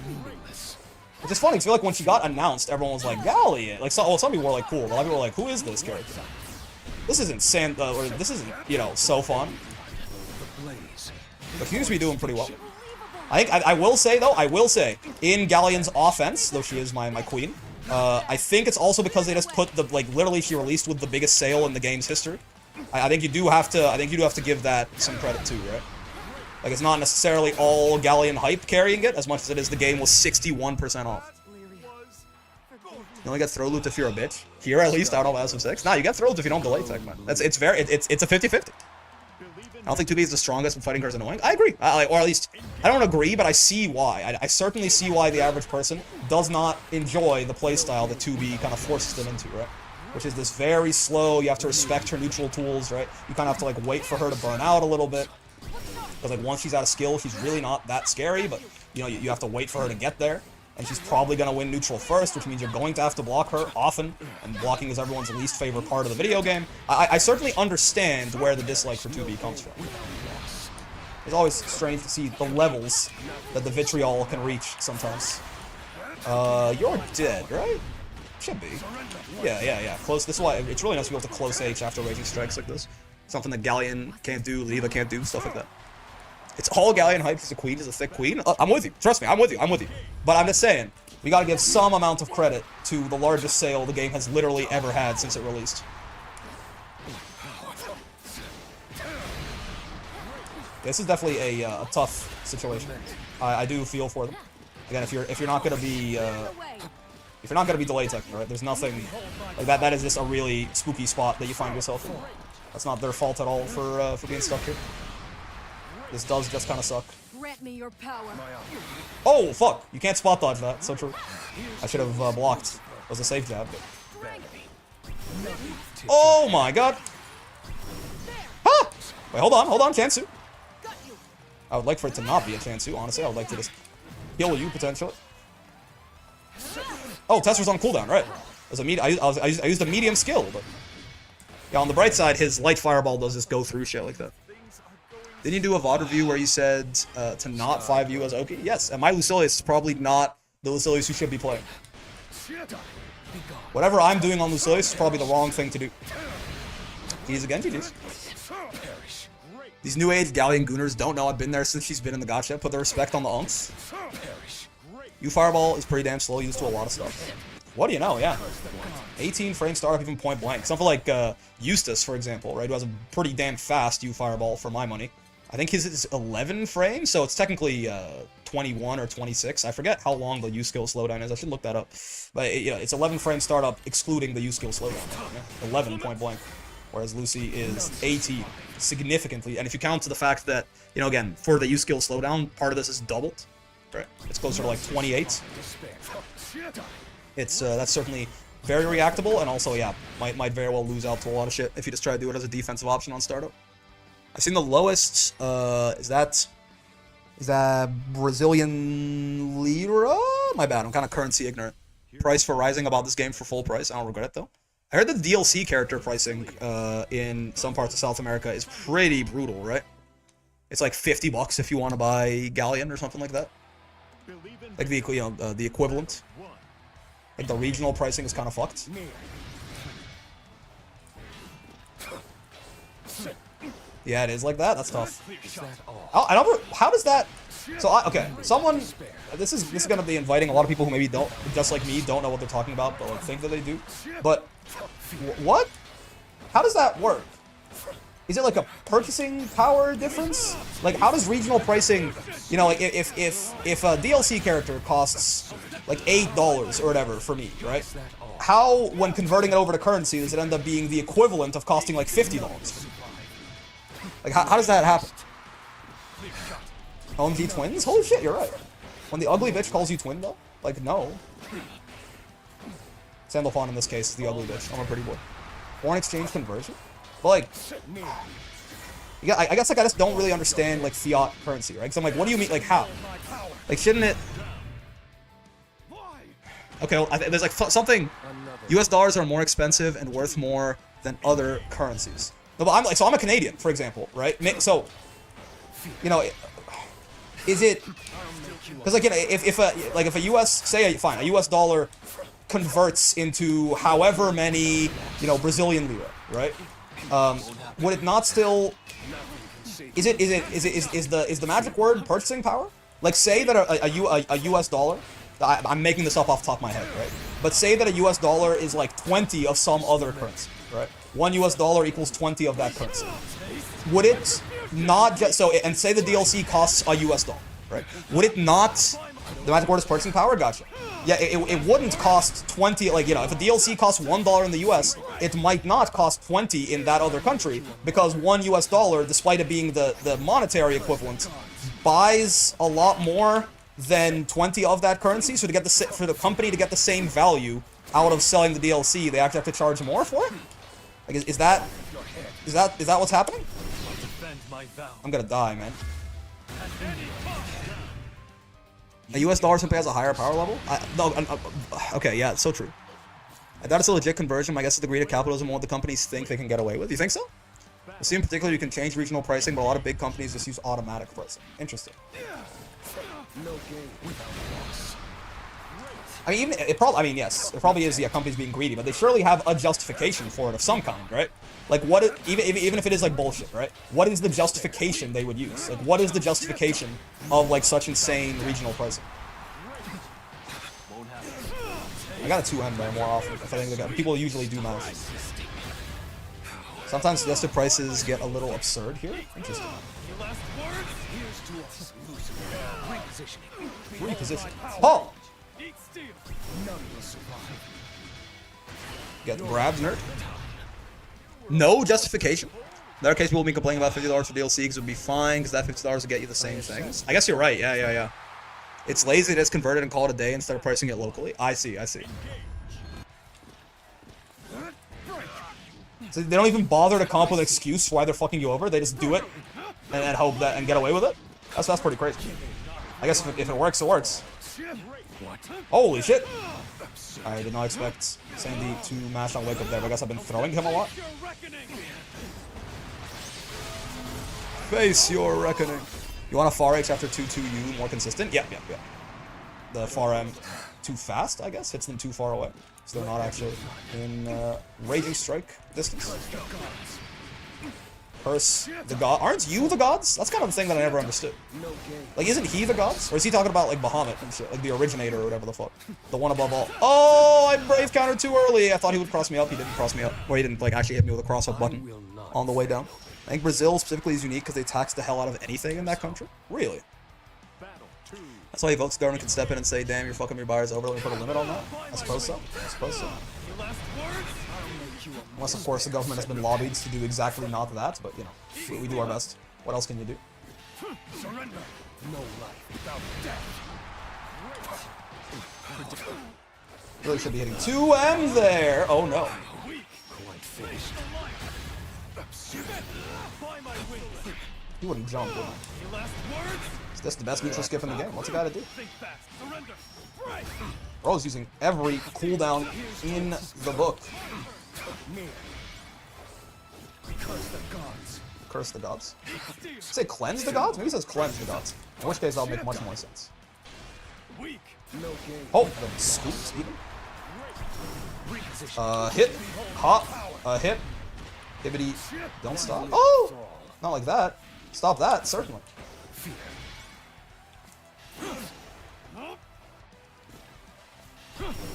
Speaker 1: Which is funny, because I feel like when she got announced, everyone was like, Galleon! Like, some people were like, cool, but a lot of people were like, who is this character? This isn't or this isn't, you know, so fun. But she seems to be doing pretty well. I will say, though, in Galleon's offense, though she is my queen, I think it's also because they just put the, like, literally she released with the biggest sale in the game's history. I think you do have to give that some credit too, right? Like, it's not necessarily all Galleon hype carrying it, as much as it is the game was 61% off. You only get throw loot if you're a bitch. Here, at least, out of SF6. Nah, you get throw loot if you don't delay tech, man. It's a 50-50. I don't think 2B is the strongest when fighting her is annoying. I agree. Or at least, I don't agree, but I see why. I certainly see why the average person does not enjoy the playstyle that 2B kind of forces them into, right? Which is this very slow, you have to respect her neutral tools, right? You kind of have to, like, wait for her to burn out a little bit. Because, like, once she's out of skill, she's really not that scary, but, you know, you have to wait for her to get there. And she's probably going to win neutral first, which means you're going to have to block her often, and blocking is everyone's least favorite part of the video game. I certainly understand where the dislike for 2B comes from. It's always strange to see the levels that the vitriol can reach sometimes. You're dead, right? Should be. Yeah. Close. This is why it's really nice to be able to close H after Raging Strikes like this. Something that Galleon can't do, Leva can't do, stuff like that. It's all Galleon hype. She's a queen. She's a thick queen. I'm with you. Trust me, I'm with you. But I'm just saying, we gotta give some amount of credit to the largest sale the game has literally ever had since it released. This is definitely a tough situation. I do feel for them. Again, if you're not gonna be if you're not gonna be delay teching, right? There's nothing like that. That is just a really spooky spot that you find yourself in. That's not their fault at all for being stuck here. This does just kind of suck.
Speaker 4: Grant me your power.
Speaker 1: Oh fuck! You can't spot dodge that. So true. I should have blocked. It was a safe jab. But... Oh my god! Ah! Wait, hold on, Chansu. I would like for it to not be a Chansu, honestly. I would like to just heal you, potentially. Oh, Tesser's on cooldown, right. I used a medium skill, but... Yeah, on the bright side, his light fireball does just go through shit like that. Didn't you do a VOD review where you said to not 5U as Oki? Yes, and my Lucilius is probably not the Lucilius you should be playing. Whatever I'm doing on Lucilius is probably the wrong thing to do. GG's again, GG's. These new age Galleon Gooners don't know I've been there since she's been in the gacha. Put the respect on the unks. U Fireball is pretty damn slow, used to a lot of stuff. What do you know, yeah. 18 frame startup, even point blank. Something like Eustace, for example, right, who has a pretty damn fast U Fireball for my money. I think his is 11 frames, so it's technically 21 or 26. I forget how long the U skill slowdown is. I should look that up. But it's 11 frame startup, excluding the U skill slowdown. Yeah? 11 point blank. Whereas Lucy is 18, significantly. And if you count to the fact that, you know, again, for the U skill slowdown, part of this is doubled. Right? It's closer to like 28. It's that's certainly very reactable, and also, yeah, might very well lose out to a lot of shit if you just try to do it as a defensive option on startup. I've seen the lowest, is that Brazilian lira? My bad, I'm kind of currency ignorant. Price for Rising about this game for full price. I don't regret it, though. I heard the DLC character pricing in some parts of South America is pretty brutal, right? It's like $50 if you want to buy Galleon or something like that. Like the, you know, the equivalent. Like the regional pricing is kind of fucked. Yeah, it is like that. That's tough. I don't. How does that? So okay, someone. This is gonna be inviting a lot of people who maybe don't, just like me, don't know what they're talking about, but like think that they do. But what? How does that work? Is it like a purchasing power difference? Like, how does regional pricing, you know, like if a DLC character costs like $8 or whatever for me, right? How, when converting it over to currency, does it end up being the equivalent of costing like $50? Like, how does that happen? OMG twins? Holy shit, you're right. When the ugly bitch calls you twin, though? Like, no. Sandalphon in this case is the ugly bitch. I'm a pretty boy. Foreign exchange conversion? But like, yeah, I guess like I just don't really understand like fiat currency, right? Because I'm like, what do you mean? Like, how? Like, shouldn't it? Okay, well, there's like something. U.S. dollars are more expensive and worth more than other currencies. No, but I'm like, so I'm a Canadian, for example, right? So, you know, is it? Because like, you know, if a U.S. a U.S. dollar converts into however many, you know, Brazilian lira, right? Would it not still? Is the magic word purchasing power? Like, say that a U.S. dollar. I'm making this up off the top of my head, right? But say that a U.S. dollar is like 20 of some other currency, right? $1 US equals 20 of that currency. Would it not just so? And say the DLC costs a U.S. dollar, right? Would it not? The magic word is purchasing power. Gotcha. Yeah, it wouldn't cost 20, like, you know, if a DLC costs $1 in the US, it might not cost 20 in that other country, because $1 US, despite it being the monetary equivalent, buys a lot more than 20 of that currency. So to get for the company to get the same value out of selling the DLC, they actually have to charge more for it? Like, is that what's happening? I'm gonna die, man. A US dollar simply has a higher power level? Okay, yeah, it's so true. I doubt it's a legit conversion. My guess is the greed of capitalism and what the companies think they can get away with. You think so? I see in particular you can change regional pricing, but a lot of big companies just use automatic pricing. Interesting. I mean, yes, it probably is, yeah, companies being greedy, but they surely have a justification for it of some kind, right? Like, even if it is like bullshit, right? What is the justification they would use? Like, what is the justification of like such insane regional pricing? I got a 2M there more often. If I think people usually do mouse. Sometimes listed prices get a little absurd here. Interesting. Reposition. Oh! Get grabbed, nerd. No justification. In that case, people will be complaining about $50 for DLC because it would be fine because that $50 will get you the same things. I guess you're right. Yeah. It's lazy to just convert it and call it a day instead of pricing it locally. I see. So they don't even bother to come up with an excuse why they're fucking you over. They just do it and then hope that and get away with it. That's pretty crazy. I guess if it works, it works. Holy shit! I did not expect Sandy to mash on wake up there, but I guess I've been throwing him a lot. Face your reckoning. You want a far H after 2-2U more consistent? Yeah. The far M too fast, I guess. Hits them too far away. So they're not actually in raging strike distance. Curse the god. Aren't you the gods? That's kind of a thing that I never understood. Like, isn't he the gods? Or is he talking about, like, Bahamut and shit? Like, the originator or whatever the fuck. The one above all. Oh, I brave countered too early. I thought he would cross me up. He didn't cross me up. Or he didn't, like, actually hit me with a cross-up button on the way down. I think Brazil specifically is unique because they tax the hell out of anything in that country. Really? That's why he votes the government can step in and say, damn, you're fucking your buyers over. Let me put a limit on that. I suppose so. Unless, of course, the government has been lobbied to do exactly not that, but, you know, we do our best. What else can you do?
Speaker 2: Surrender. No life without death.
Speaker 1: Really should be hitting 2M there. Oh, no.
Speaker 2: Quite finished.
Speaker 1: He wouldn't jump, would he? Is this the best neutral skip in the game? What's he gotta do? Bro's using every cooldown in the book. Curse the gods. Say cleanse the gods? Maybe it says cleanse the gods. In which case that'll make much more sense. Oh, the scoops even. Hit. Hop. Hit. Hibbity. Don't stop. Oh! Not like that. Stop that, certainly.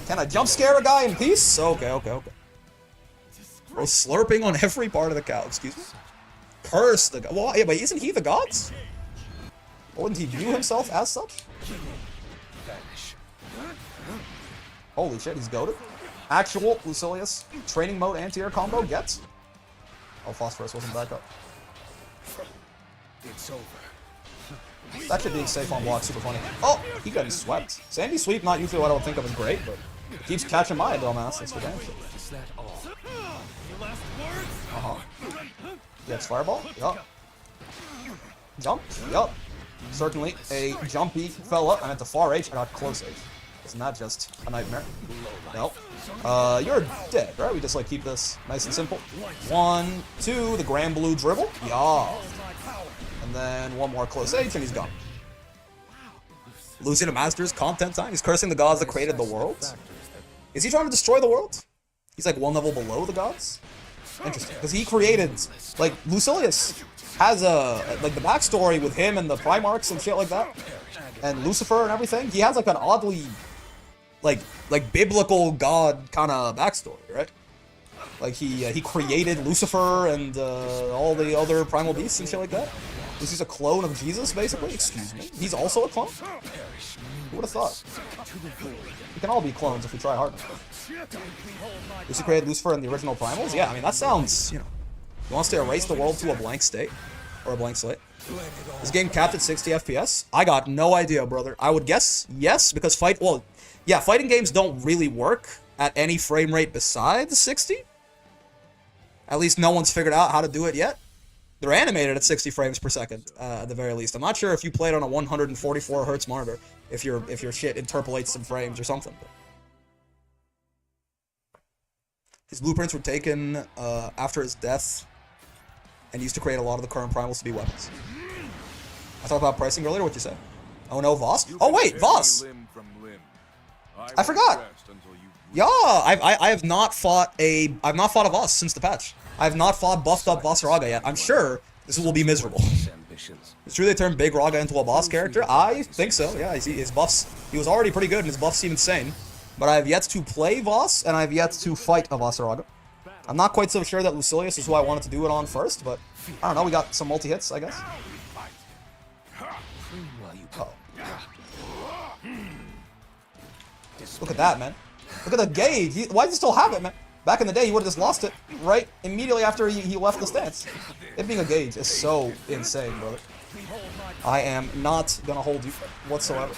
Speaker 1: Can I jump scare a guy in peace? Okay. Bro, slurping on every part of the cow. Excuse me? Curse the god. Well, yeah, but isn't he the gods? Wouldn't he view himself as such? Holy shit, he's goated. Actual Lucilius training mode anti-air combo gets. Oh, Phosphorus wasn't back up.
Speaker 2: It's over.
Speaker 1: That shit being safe on block, super funny. Oh, he got swept. Sandy sweep, not usually what I would think of as great, but keeps catching my dumbass. That's for damn sure.
Speaker 2: Is that all?
Speaker 1: Gets fireball. Yup. Jump. Yup. Certainly a jumpy fella. I meant to far H. I got close H. Isn't that just a nightmare? Nope. You're dead, right? We just like keep this nice and simple. 1, 2, the grand blue dribble. Yeah. And then one more close H and he's gone. Losing to Masters, content time. He's cursing the gods that created the world. Is he trying to destroy the world? He's like one level below the gods? Interesting. Because he created, like, Lucilius has like the backstory with him and the Primarchs and shit like that. And Lucifer and everything. He has like an oddly, like biblical god kind of backstory, right? Like he created Lucifer and all the other primal beasts and shit like that. He's a clone of Jesus, basically. Excuse me. He's also a clone? Who would have thought? We can all be clones if we try hard enough. Lucy created Lucifer in the original primals? Yeah, I mean, that sounds, you know... He wants to erase the world to a blank state. Or a blank slate. This game capped at 60 FPS? I got no idea, brother. I would guess yes, because fighting games don't really work at any frame rate besides 60. At least no one's figured out how to do it yet. They're animated at 60 frames per second, at the very least. I'm not sure if you played on a 144 hertz monitor, if your shit interpolates some frames or something. But his blueprints were taken after his death and used to create a lot of the current primals to be weapons. I talked about pricing earlier. What'd you say? Oh no, Voss? Oh wait, Voss! I forgot. Yeah, I have not fought a Voss since the patch. I have not fought buffed up Voss Raga yet. I'm sure this will be miserable. It's true they turned Big Raga into a boss character? I think so, yeah. His buffs, he was already pretty good and his buffs seem insane. But I have yet to play Voss, and I have yet to fight a Voss Raga. I'm not quite so sure that Lucilius is who I wanted to do it on first, but I don't know. We got some multi-hits, I guess. Oh. Look at that, man. Look at the gauge. Why does he still have it, man? Back in the day, he would have just lost it right immediately after he left the stance. It being a gauge is so insane, brother. I am not going to hold you whatsoever.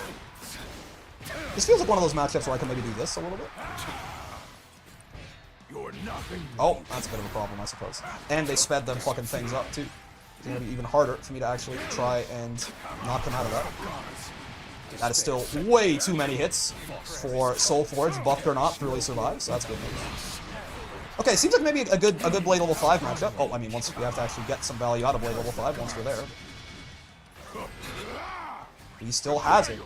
Speaker 1: This feels like one of those matchups where I can maybe do this a little bit. Oh, that's a bit of a problem, I suppose. And they sped them fucking things up, too. It's going to be even harder for me to actually try and knock them out of that. That is still way too many hits for Soulforge, buffed or not, to really survive, so that's good news. Okay, seems like maybe a good Blade level 5 matchup. Oh, I mean, once we have to actually get some value out of Blade level 5 once we're there. He still has it.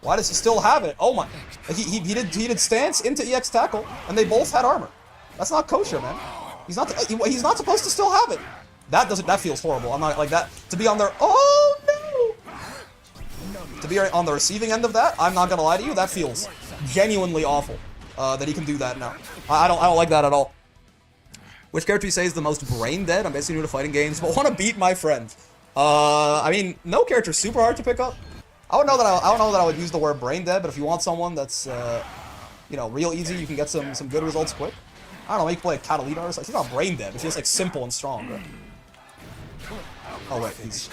Speaker 1: Why does he still have it? Oh my! He did stance into EX tackle, and they both had armor. That's not kosher, man. He's not supposed to still have it. That feels horrible. I'm not like that to be on their. Oh no! To be on the receiving end of that, I'm not gonna lie to you. That feels genuinely awful. That he can do that now. I don't like that at all. Which character you say is the most brain dead? I'm basically new to fighting games, but want to beat my friend. I mean, no character's super hard to pick up. I don't know that I would use the word brain dead, but if you want someone that's, you know, real easy, you can get some good results quick. I don't know, maybe play a Catalina or something. She's not brain dead, but she's like simple and strong, right? Oh wait, he's.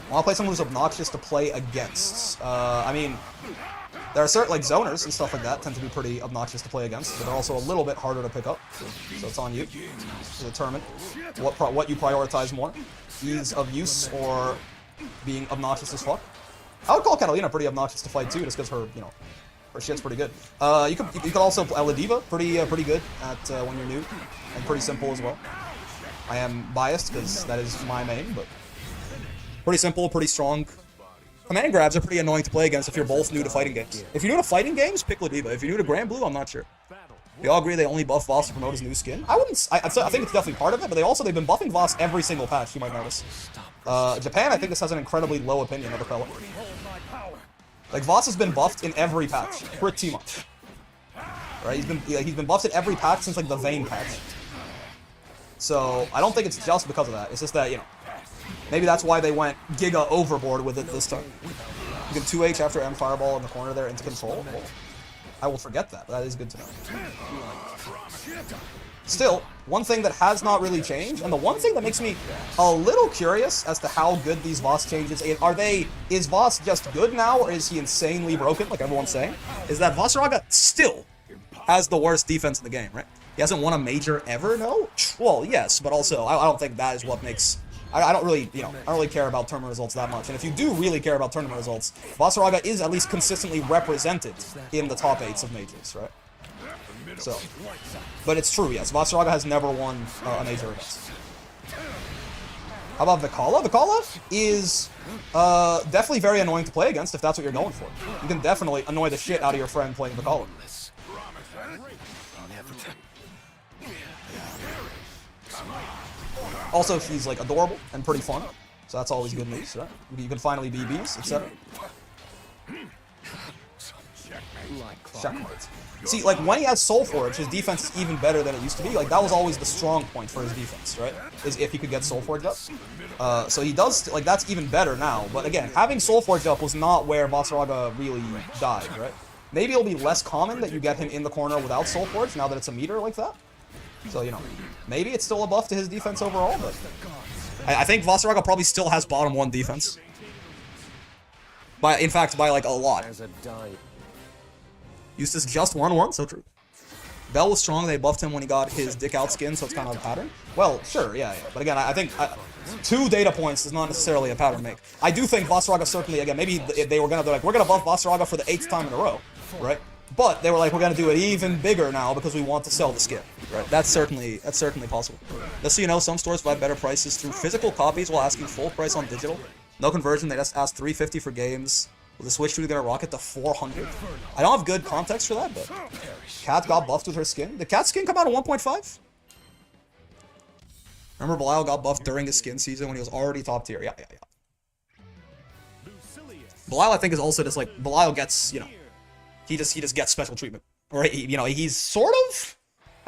Speaker 1: I want to play someone who's obnoxious to play against. I mean, there are certain, like, zoners and stuff like that tend to be pretty obnoxious to play against, but they're also a little bit harder to pick up. So it's on you to determine what you prioritize more. Ease of use or being obnoxious as fuck. I would call Catalina pretty obnoxious to fight too, just because her, you know, her shit's pretty good. You could also play Ladiva, pretty good at when you're new, and pretty simple as well. I am biased because that is my main, but pretty simple, pretty strong. Command grabs are pretty annoying to play against if you're both new to fighting games. If you're new to fighting games, pick Ladiva. If you're new to Grand Blue, I'm not sure. We all agree they only buff Voss to promote his new skin. I think it's definitely part of it, but they've been buffing Voss every single patch, you might notice. Japan, I think this has an incredibly low opinion of the fella. Like, Voss has been buffed in every patch, pretty much. Right? He's been buffed in every patch since, like, the Vayne patch. So, I don't think it's just because of that. It's just that, you know, maybe that's why they went giga overboard with it this time. You can 2H after M Fireball in the corner there into control. Well, I will forget that. That is good to know. Still, one thing that has not really changed, and the one thing that makes me a little curious as to how good these Voss changes are. Is Voss just good now, or is he insanely broken, like everyone's saying? Is that Vossaraga still has the worst defense in the game, right? He hasn't won a major ever, no? Well, yes, but also, I don't think that is what makes... I don't really, you know, I don't really care about tournament results that much. And if you do really care about tournament results, Vossaraga is at least consistently represented in the top 8s of majors, right? So, but it's true, yes. Vossaraga has never won a major event. How about Vikala? Vikala is definitely very annoying to play against if that's what you're going for. You can definitely annoy the shit out of your friend playing Vikala. Also, she's, like, adorable and pretty fun, so that's always good news, right? You can finally be bees, etc. Checkmate. See, like, when he has Soulforge, his defense is even better than it used to be. Like, that was always the strong point for his defense, right? Is if he could get Soulforge up. So he does, like, that's even better now. But again, having Soulforge up was not where Vossaraga really died, right? Maybe it'll be less common that you get him in the corner without Soulforge now that it's a meter like that. So, you know, maybe it's still a buff to his defense overall, but I think Vossaraga probably still has bottom 1 defense. In fact, by like a lot. Eustace just won 1, so true. Bell was strong, they buffed him when he got his dick out skin, so it's kind of a pattern. Well, sure, yeah. But again, I think 2 data points is not necessarily a pattern make. I do think Vossaraga certainly, again, maybe they're like, we're gonna buff Vossaraga for the 8th time in a row, right? But they were like, we're gonna do it even bigger now because we want to sell the skin. Right? That's certainly possible. Just so you know, some stores provide better prices through physical copies while asking full price on digital. No conversion, they just ask $350 for games. Will the Switch 2 gonna rocket to 400? I don't have good context for that, but Cat got buffed with her skin. Did Cat's skin come out at 1.5? Remember Belial got buffed during his skin season when he was already top tier. Yeah.
Speaker 3: Lucilius.
Speaker 1: Belial, I think, is also just like, Belial gets, you know, he just gets special treatment. Or, you know, he's sort of,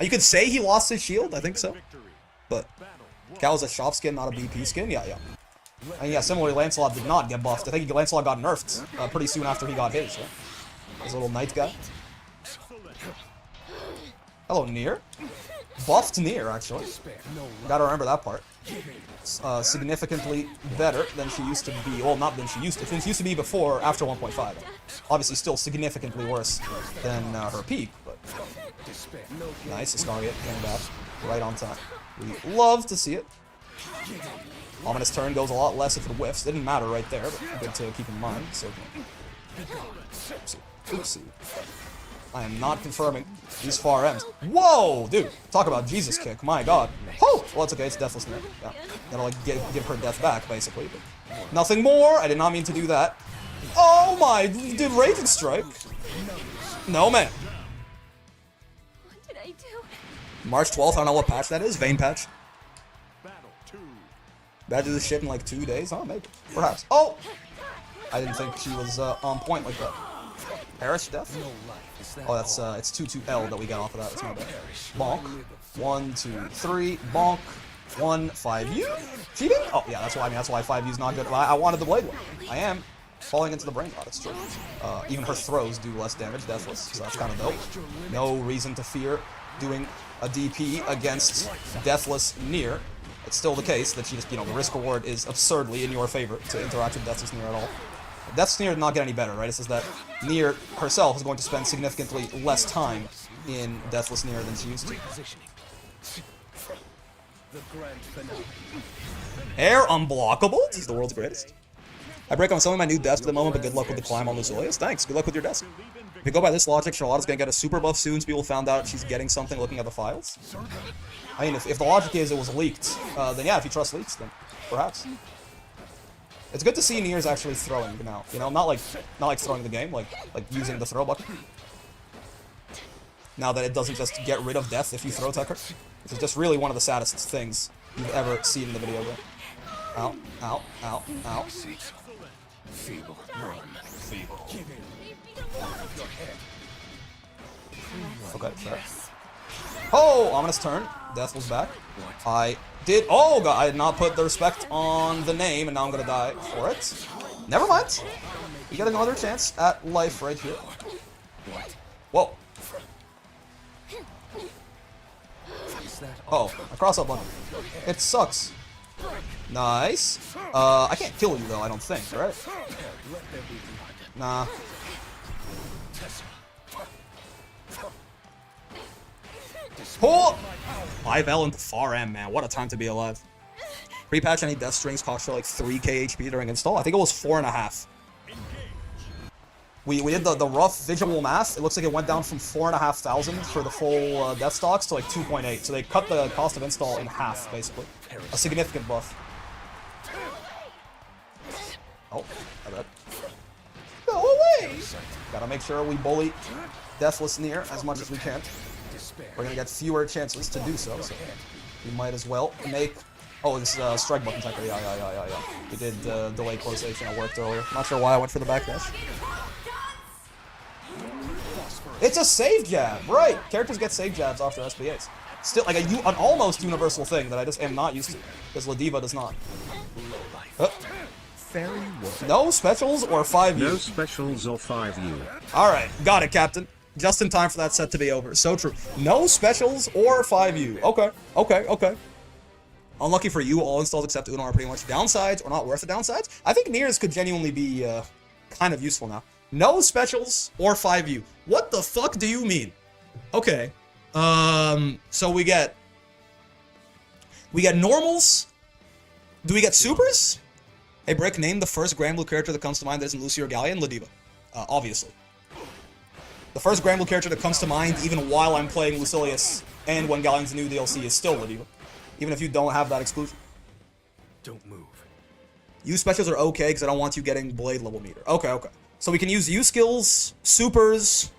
Speaker 1: you could say he lost his shield, I think so. But Cal is a shop skin, not a BP skin, yeah. And yeah, similarly, Lancelot did not get buffed. I think Lancelot got nerfed pretty soon after he got his, right? His little knight guy. Hello, Nier. Buffed Nier, actually. Gotta remember that part. Significantly better than she used to be. Well, not than she used to. Than she used to be before, after 1.5. Obviously, still significantly worse than her peak, but... Nice, Iscariot came back right on time. We love to see it. Ominous turn goes a lot less if it whiffs. Didn't matter right there, but good to keep in mind. So, oopsie. I am not confirming these far ends. Whoa, dude! Talk about Jesus kick. My God. Oh, well, it's okay. It's deathless now. Yeah, gotta like give her death back, basically. But nothing more. I did not mean to do that. Oh my, dude! Raging strike. No man.
Speaker 4: What did I do?
Speaker 1: March 12th. I don't know what patch that is. Vein patch.
Speaker 3: Battle 2.
Speaker 1: Bad to do this shit in like 2 days? Oh, maybe. Perhaps. Oh! I didn't think she was on point like that. Perish death? Oh, that's it's 2-2-L that we got off of that. That's not bad. Bonk. 1, 2, 3. Bonk. 1, 5U. Cheating? Oh, yeah, that's why. I mean, that's why 5U's not good. I wanted the blade one. I am falling into the brain rot. It's true. Even her throws do less damage, deathless, so that's kind of dope. No reason to fear doing a DP against deathless Nier. It's still the case that she just, you know, the risk reward is absurdly in your favor to interact with Deathless Nier at all. Deathless Nier did not get any better, right? It says that Nier herself is going to spend significantly less time in Deathless Nier than she used to. Air unblockable? He's the world's greatest. I break on selling my new desk at the moment, but good luck with the climb on Lucilius. Thanks, good luck with your desk. If you go by this logic, Charlotte's gonna get a super buff soon, so people found out she's getting something looking at the files. I mean, if the logic is it was leaked, then yeah, if you trust leaks, then perhaps. It's good to see Nier's actually throwing now, you know, not like throwing the game, like using the throw button. Now that it doesn't just get rid of death if you throw tech her. This is just really one of the saddest things you've ever seen in the video game. Ow, ow, ow, ow.
Speaker 2: Feeble. Run. Feeble.
Speaker 1: Okay, fair. Oh, ominous turn. Death was back. I did. Oh god, I did not put the respect on the name, and now I'm gonna die for it. Never mind. You get another chance at life right here. Whoa. Oh, I cross up button. It sucks. Nice. I can't kill you though, I don't think, right? Nah. Oh! 5L into far M, man. What a time to be alive. Pre-patch, any death strings cost her like 3k HP during install. I think it was 4.5. We did the rough visual math. It looks like it went down from 4,500 for the full death stocks to like 2.8. So they cut the cost of install in half, basically. A significant buff. Oh, I bet. Go away! Gotta make sure we bully Deathless Nier as much as we can. We're gonna get fewer chances to do so, so we might as well make... Oh, this is strike button technique. Yeah. We did delay closation. It worked earlier. Not sure why I went for the backdash. It's a save jab, right? Characters get save jabs after SBAs. Still, like an almost universal thing that I just am not used to, because Ladiva does not. No specials or 5U?
Speaker 5: No specials or 5U.
Speaker 1: Alright, got it, Captain. Just in time for that set to be over. So true. No specials or 5U. Okay. Unlucky for you, all installs except Uno are pretty much downsides or not worth the downsides. I think Niers could genuinely be kind of useful now. No specials or 5U. What the fuck do you mean? Okay. So we get normals? Do we get supers? Hey, Brick, name the first Grand Blue character that comes to mind that isn't Lucy or Galleon. Ladiva. Obviously. The first Grand Blue character that comes to mind, even while I'm playing Lucilius, and when Galleon's new DLC, is still Ladiva. Even if you don't have that exclusion.
Speaker 2: Don't move.
Speaker 1: U specials are okay, because I don't want you getting blade level meter. Okay. So we can use U skills, supers,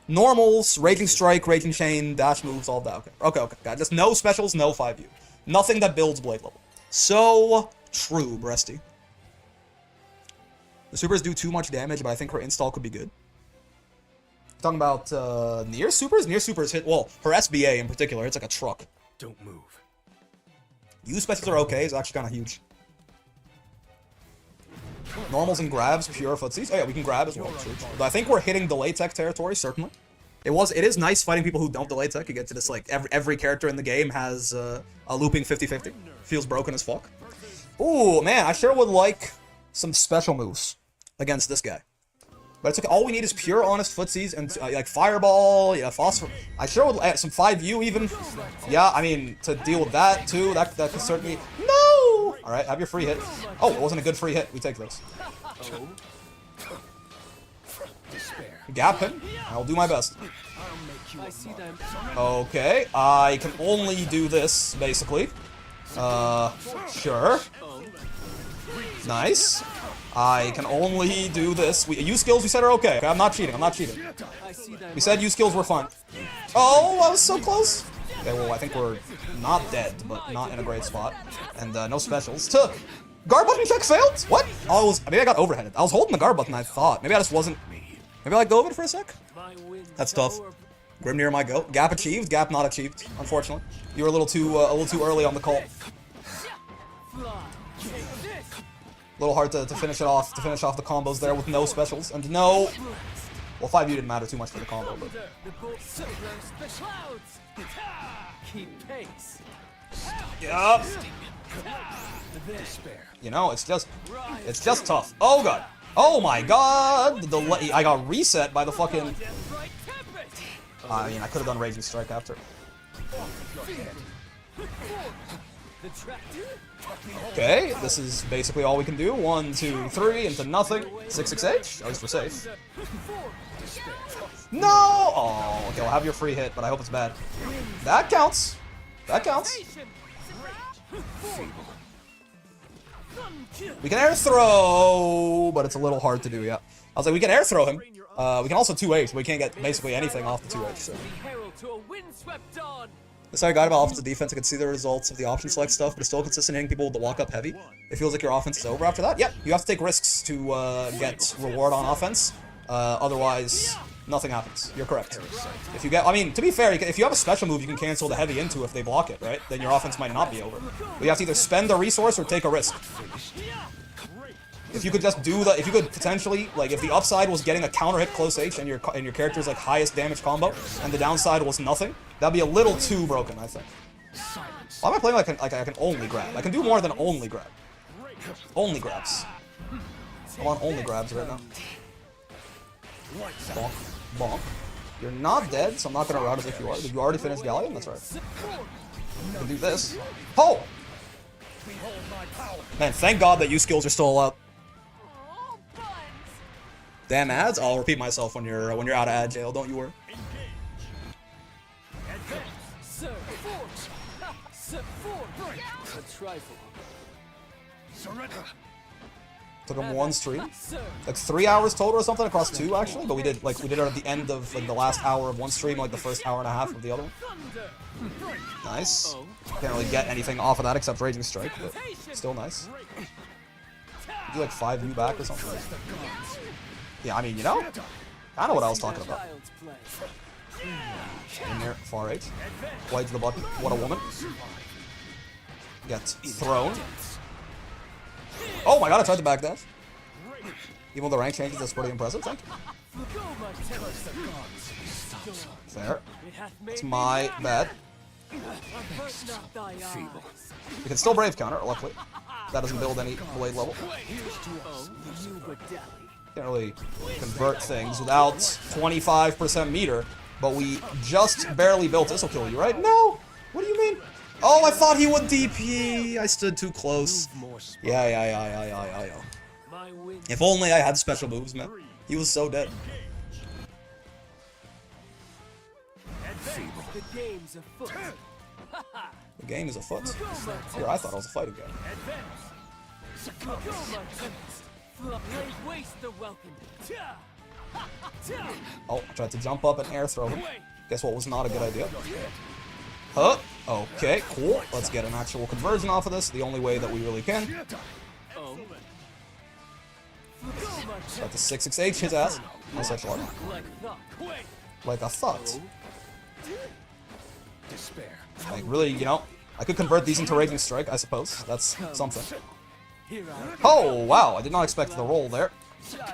Speaker 1: normals, Raging Strike, Raging Chain, dash moves, all that. Okay. Got it. Just no specials, no 5U. Nothing that builds blade level. So true, Breasty. The supers do too much damage, but I think her install could be good. Talking about near supers? Near supers hit, well, her SBA in particular hits like a truck.
Speaker 2: Don't move.
Speaker 1: Use specials are okay, it's actually kind of huge. Normals and grabs, pure footsies. Oh yeah, we can grab as well. True. But I think we're hitting delay tech territory, certainly. It is nice fighting people who don't delay tech. You get to this, like, every character in the game has a looping 50-50. Feels broken as fuck. Ooh, man, I sure would like some special moves against this guy. But it's okay. All we need is pure honest footsies and like fireball, yeah, phosphor. I sure would add some 5U even. Yeah, I mean, to deal with that too, that could certainly. No! Alright, have your free hit. Oh, it wasn't a good free hit. We take this. Gap him. I'll do my best. Okay, I can only do this, basically. Sure. Nice. I can only do this. Use skills we said are okay. I'm not cheating. I'm not cheating. We said use skills were fine. Oh, I was so close. Okay, well, I think we're not dead, but not in a great spot. And no specials. Guard button check failed? What? Oh, maybe I got overheaded. I was holding the guard button, I thought. Maybe I just wasn't. Maybe I let go of it for a sec? That's tough. Grimnir my goat. Gap achieved, gap not achieved, unfortunately. You were a little too early on the call. A little hard to finish it off, to finish off the combos there with no specials and no. Well, 5U didn't matter too much for the combo, but. Yup. You know, it's just tough. Oh god. Oh my god. The delay. I got reset by the fucking. I mean, I could have done Raging Strike after. Okay, this is basically all we can do. 1, 2, 3 into nothing. 6-6H, at least we're safe. No! Oh, okay, I'll have your free hit, but I hope it's bad. That counts. That counts. We can air throw, but it's a little hard to do, yeah. I was like, we can air throw him. We can also 2H, but we can't get basically anything off the 2H, so. That's how I got about offensive defense. I can see the results of the option select stuff, but it's still consistent hitting people with the walk up heavy. It feels like your offense is over after that. Yep, you have to take risks to get reward on offense. Otherwise, nothing happens. You're correct. If you get, I mean, to be fair, if you have a special move, you can cancel the heavy into if they block it, right? Then your offense might not be over. But you have to either spend a resource or take a risk. If you could just do the, if you could potentially, like, if the upside was getting a counter hit close H and your character's like highest damage combo, and the downside was nothing, that'd be a little too broken, I think. Why am I playing like I can only grab? I can do more than only grab. Only grabs. I'm on only grabs right now. Bonk, bonk. You're not dead, so I'm not gonna route as if you are. Did you already finish Galleon? That's right. You can do this. Oh! Man, thank God that you skills are still allowed. Damn ads? I'll repeat myself when you're out of ad jail. Don't you worry. Took him 1 stream, like 3 hours total or something across 2 actually. But we did it at the end of like the last hour of 1 stream, like the first hour and a half of the other one. Nice. Can't really get anything off of that except Raging Strike, but still nice. Do like 5U back or something. Yeah, I mean, you know, I know what I was talking about. In there, far right. Blades the button. What a woman. Get thrown. Oh my god, I tried to backdash. Even though the rank changes, that's pretty impressive. Thank you. Fair. It's my bad. We can still Brave counter, luckily. That doesn't build any blade level. Can't really convert things without 25% meter, but we just barely built this. Will kill you, right? No! What do you mean? Oh, I thought he would DP. I stood too close. Yeah. If only I had special moves, man. He was so dead. The game is afoot. Here, I thought I was a fighting game. Oh, I tried to jump up and air throw him. Guess what was not a good idea. Huh? Okay, cool. Let's get an actual conversion off of this, the only way that we really can. Got the 668 his ass. No such luck. Like I thought.
Speaker 2: Despair.
Speaker 1: Like, really, you know, I could convert these into Raging Strike, I suppose. That's something. Oh, wow, I did not expect the roll there.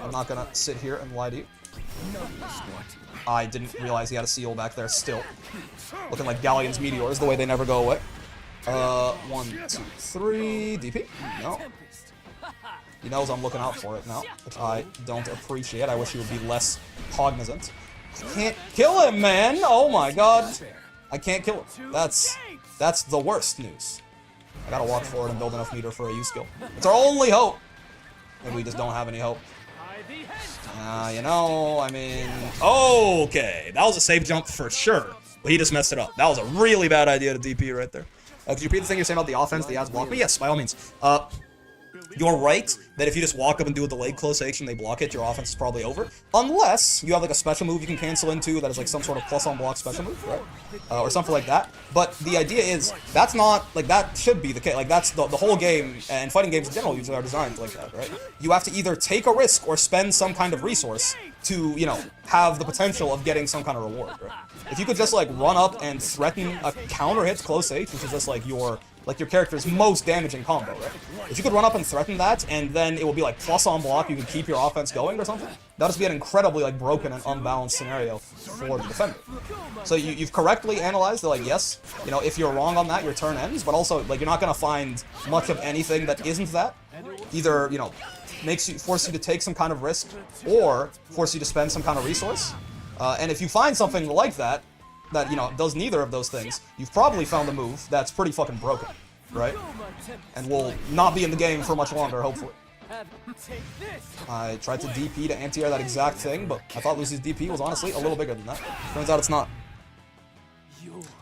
Speaker 1: I'm not gonna sit here and lie to you. I didn't realize he had a seal back there still. Looking like Galleon's meteors, the way they never go away. 1, 2, 3, DP? No. He knows I'm looking out for it now, which I don't appreciate. I wish he would be less cognizant. I can't kill him, man! Oh my god! I can't kill him. That's the worst news. I gotta walk forward and build enough meter for a U skill. It's our only hope! Maybe we just don't have any hope. You know, I mean... Okay, that was a safe jump for sure. But he just messed it up. That was a really bad idea to DP right there. Could you repeat the thing you're saying about the offense, the ads block me? Yes, by all means. You're right that if you just walk up and do a delayed close H and they block it, your offense is probably over. Unless you have like a special move you can cancel into that is like some sort of plus on block special move, right? Or something like that. But the idea is, that's not, like that should be the case. Like that's the whole game, and fighting games in general usually are designed like that, right? You have to either take a risk or spend some kind of resource to, you know, have the potential of getting some kind of reward, right? If you could just like run up and threaten a counter hit close H, which is just like your character's most damaging combo, right? If you could run up and threaten that, and then it will be like plus on block, you can keep your offense going or something, that would just be an incredibly like broken and unbalanced scenario for the defender. So you've correctly analyzed that, like, yes, you know, if you're wrong on that, your turn ends, but also like you're not gonna find much of anything that isn't that. Either, you know, force you to take some kind of risk, or force you to spend some kind of resource. And if you find something like that, you know, does neither of those things, you've probably found a move that's pretty fucking broken, right? And will not be in the game for much longer, hopefully. I tried to DP to anti-air that exact thing, but I thought Lucy's DP was honestly a little bigger than that. Turns out it's not.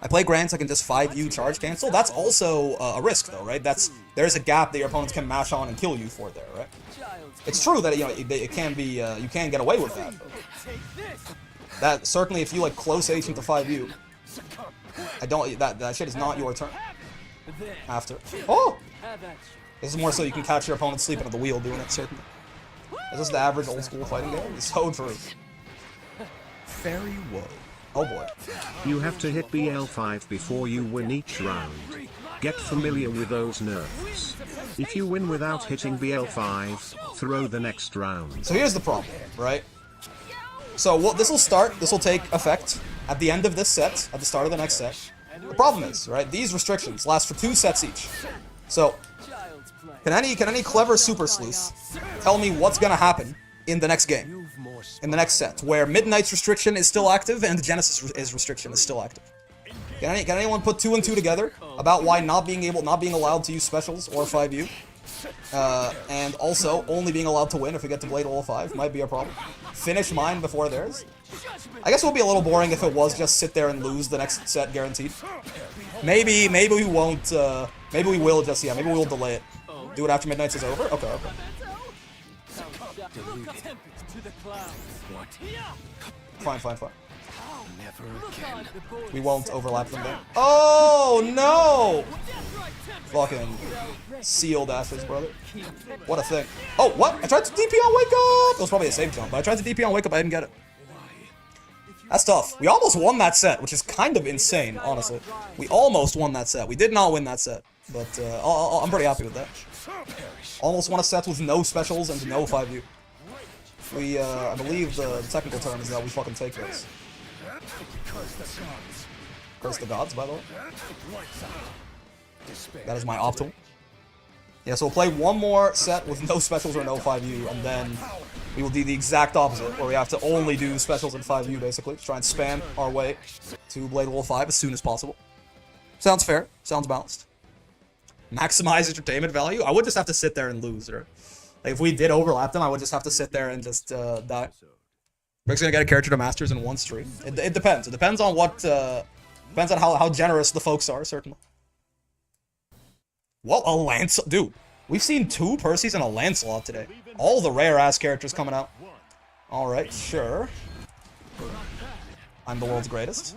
Speaker 1: I play Grants, I can just 5U charge cancel. That's also a risk, though, right? There's a gap that your opponents can mash on and kill you for there, right? It's true that, you know, it can be, you can get away with that. That certainly, if you like close H into 5U, that shit is not your turn. After. Oh! This is more so you can catch your opponent sleeping at the wheel doing it, certainly. Is this the average old school fighting game? It's so true. Fairy Woe. Oh boy.
Speaker 5: You have to hit BL5 before you win each round. Get familiar with those nerfs. If you win without hitting BL5, throw the next round.
Speaker 1: So here's the problem, right? So this will take effect at the end of this set, at the start of the next set. The problem is, right, these restrictions last for 2 sets each. So, can any clever super sleuth tell me what's gonna happen in the next game? In the next set, where Midnight's restriction is still active and Genesis' restriction is still active? Can anyone put 2 and 2 together about why not being allowed to use specials or 5U? And also, only being allowed to win if we get to Blade Wall 5 might be a problem. Finish mine before theirs. I guess it would be a little boring if it was just sit there and lose the next set guaranteed. Maybe we won't, maybe we will just, yeah, maybe we'll delay it. Do it after Midnight's is over? Okay, okay. Fine. We won't overlap them there. Oh, no! Fucking sealed ashes, brother. What a thing. Oh, what? I tried to DP on Wake Up! That was probably a safe jump, but I tried to DP on Wake Up, I didn't get it. That's tough. We almost won that set, which is kind of insane, honestly. We almost won that set. We did not win that set, but I'm pretty happy with that. Almost won a set with no specials and no 5U. I believe the technical term is that we fucking take this. Curse the gods, by the way. That is my optimal. Yeah, so we'll play one more set with no specials or no 5U, and then we will do the exact opposite, where we have to only do specials and 5U, basically. Try and spam our way to Blade Wall 5 as soon as possible. Sounds fair. Sounds balanced. Maximize entertainment value? I would just have to sit there and lose, right? Like, if we did overlap them, I would just have to sit there and just die. Rick's gonna get a character to Masters in one stream. It depends. It depends on what, depends on how generous the folks are, certainly. Well, a Lancelot. Dude, we've seen 2 Percys and a Lancelot today. All the rare-ass characters coming out. Alright, sure. I'm the world's greatest.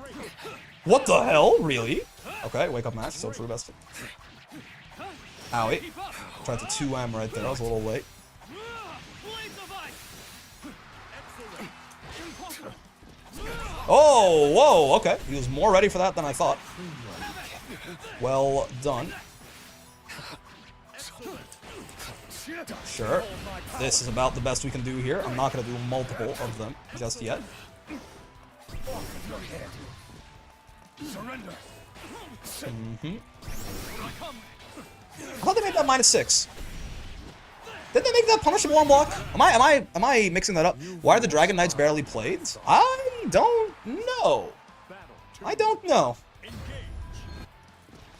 Speaker 1: What the hell? Really? Okay, wake up match. So true, bestie. Owie. Tried to 2M right there. I was a little late. Oh, whoa, okay. He was more ready for that than I thought. Well done. Sure. This is about the best we can do here. I'm not going to do multiple of them just yet. I thought they made that -6. Did they make that punishable on block? Am I mixing that up? Why are the Dragon Knights barely played? I don't know. I don't know.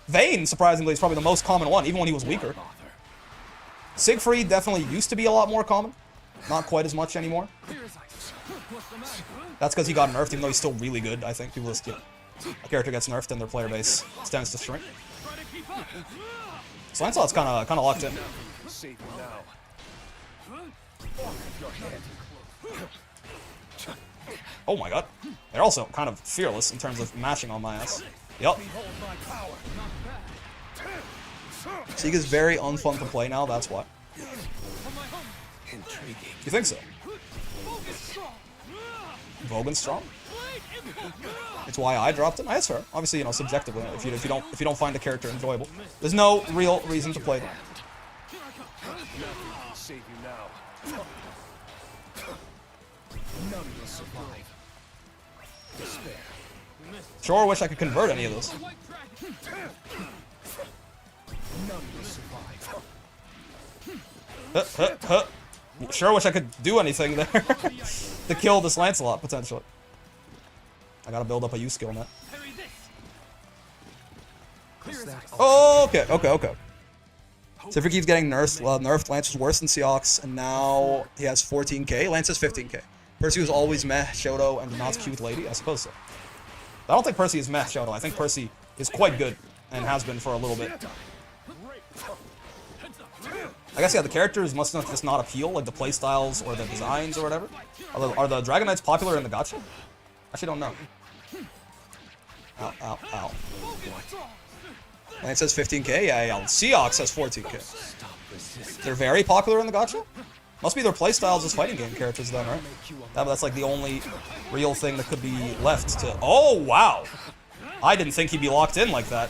Speaker 1: Vayne, surprisingly, is probably the most common one, even when he was weaker. Siegfried definitely used to be a lot more common. Not quite as much anymore. That's because he got nerfed, even though he's still really good, I think. People just, you know, a character gets nerfed and their player base tends to shrink. So Lancelot's kind of locked in. Oh my god. They're also kind of fearless in terms of mashing on my ass. Yup. Sieg is very unfun to play now, that's why. You think so? Vogan's strong? It's why I dropped him. That's fair. Obviously, you know, subjectively, if you don't find the character enjoyable, there's no real reason to play them.
Speaker 2: Save you now. None will survive. Despair.
Speaker 1: Sure wish I could convert any of those.
Speaker 2: None will survive.
Speaker 1: Sure wish I could do anything there to kill this Lancelot, potentially. I gotta build up a U skill net. Oh, okay. So if he keeps getting nerfed, Lance was worse than Seox, and now he has 14k. Lance has 15k. Percy was always meh, Shoto, and not cute lady? I suppose so. I don't think Percy is meh, Shoto. I think Percy is quite good, and has been for a little bit. I guess, yeah, the characters must just not appeal, like the playstyles or the designs or whatever. Are the Dragon Knights popular in the gacha? Actually, don't know. Ow, ow, ow. Lance says 15k? Yeah. Seox says 14k. They're very popular in the gacha? Must be their playstyles as fighting game characters then, right? That's like the only real thing that could be left to... Oh, wow! I didn't think he'd be locked in like that.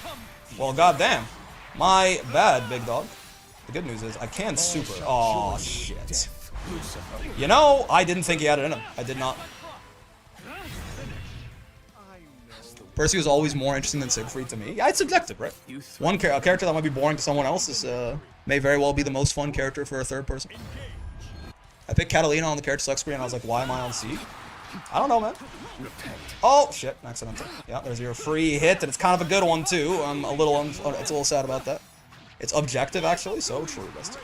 Speaker 1: Well, goddamn. My bad, big dog. The good news is I can super... Oh, shit. You know, I didn't think he had it in him. I did not. Percy was always more interesting than Siegfried to me. Yeah, it's subjective, right? A character that might be boring to someone else is, may very well be the most fun character for a third person. I picked Catalina on the character select screen and I was like, why am I on C? I don't know, man. Oh, shit. Accidental. Yeah, there's your free hit, and it's kind of a good one, too. I'm a little... it's a little sad about that. It's objective, actually, so true, Best.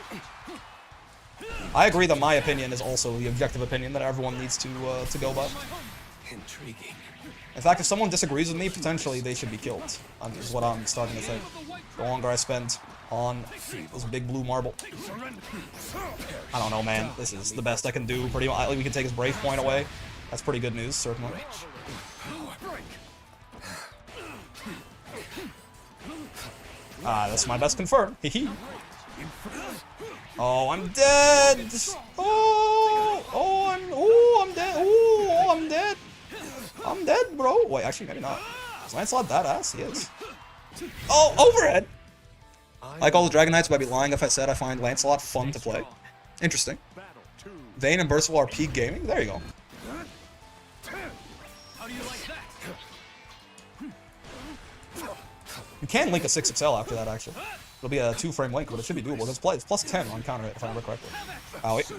Speaker 1: I agree that my opinion is also the objective opinion that everyone needs to go by.
Speaker 2: Intriguing.
Speaker 1: In fact, if someone disagrees with me, potentially they should be killed. Is what I'm starting to think. The longer I spend on this big blue marble. I don't know, man. This is the best I can do. Pretty much. We can take his brave point away. That's pretty good news, certainly. That's my best confirm. Hehe. Oh, I'm dead. I'm dead. Oh, I'm dead. I'm dead, bro. Wait, actually, maybe not. Is Lancelot that ass? He is. Oh, overhead. Like all the Dragon Knights, but I'd be lying if I said I find Lancelot fun to play. Interesting. Vayne and Percival are peak gaming. There you go. You can link a 6XL after that, actually. It'll be a 2-frame link, but it should be doable. It's plus 10 on counter hit, if I remember correctly. Oh, wait.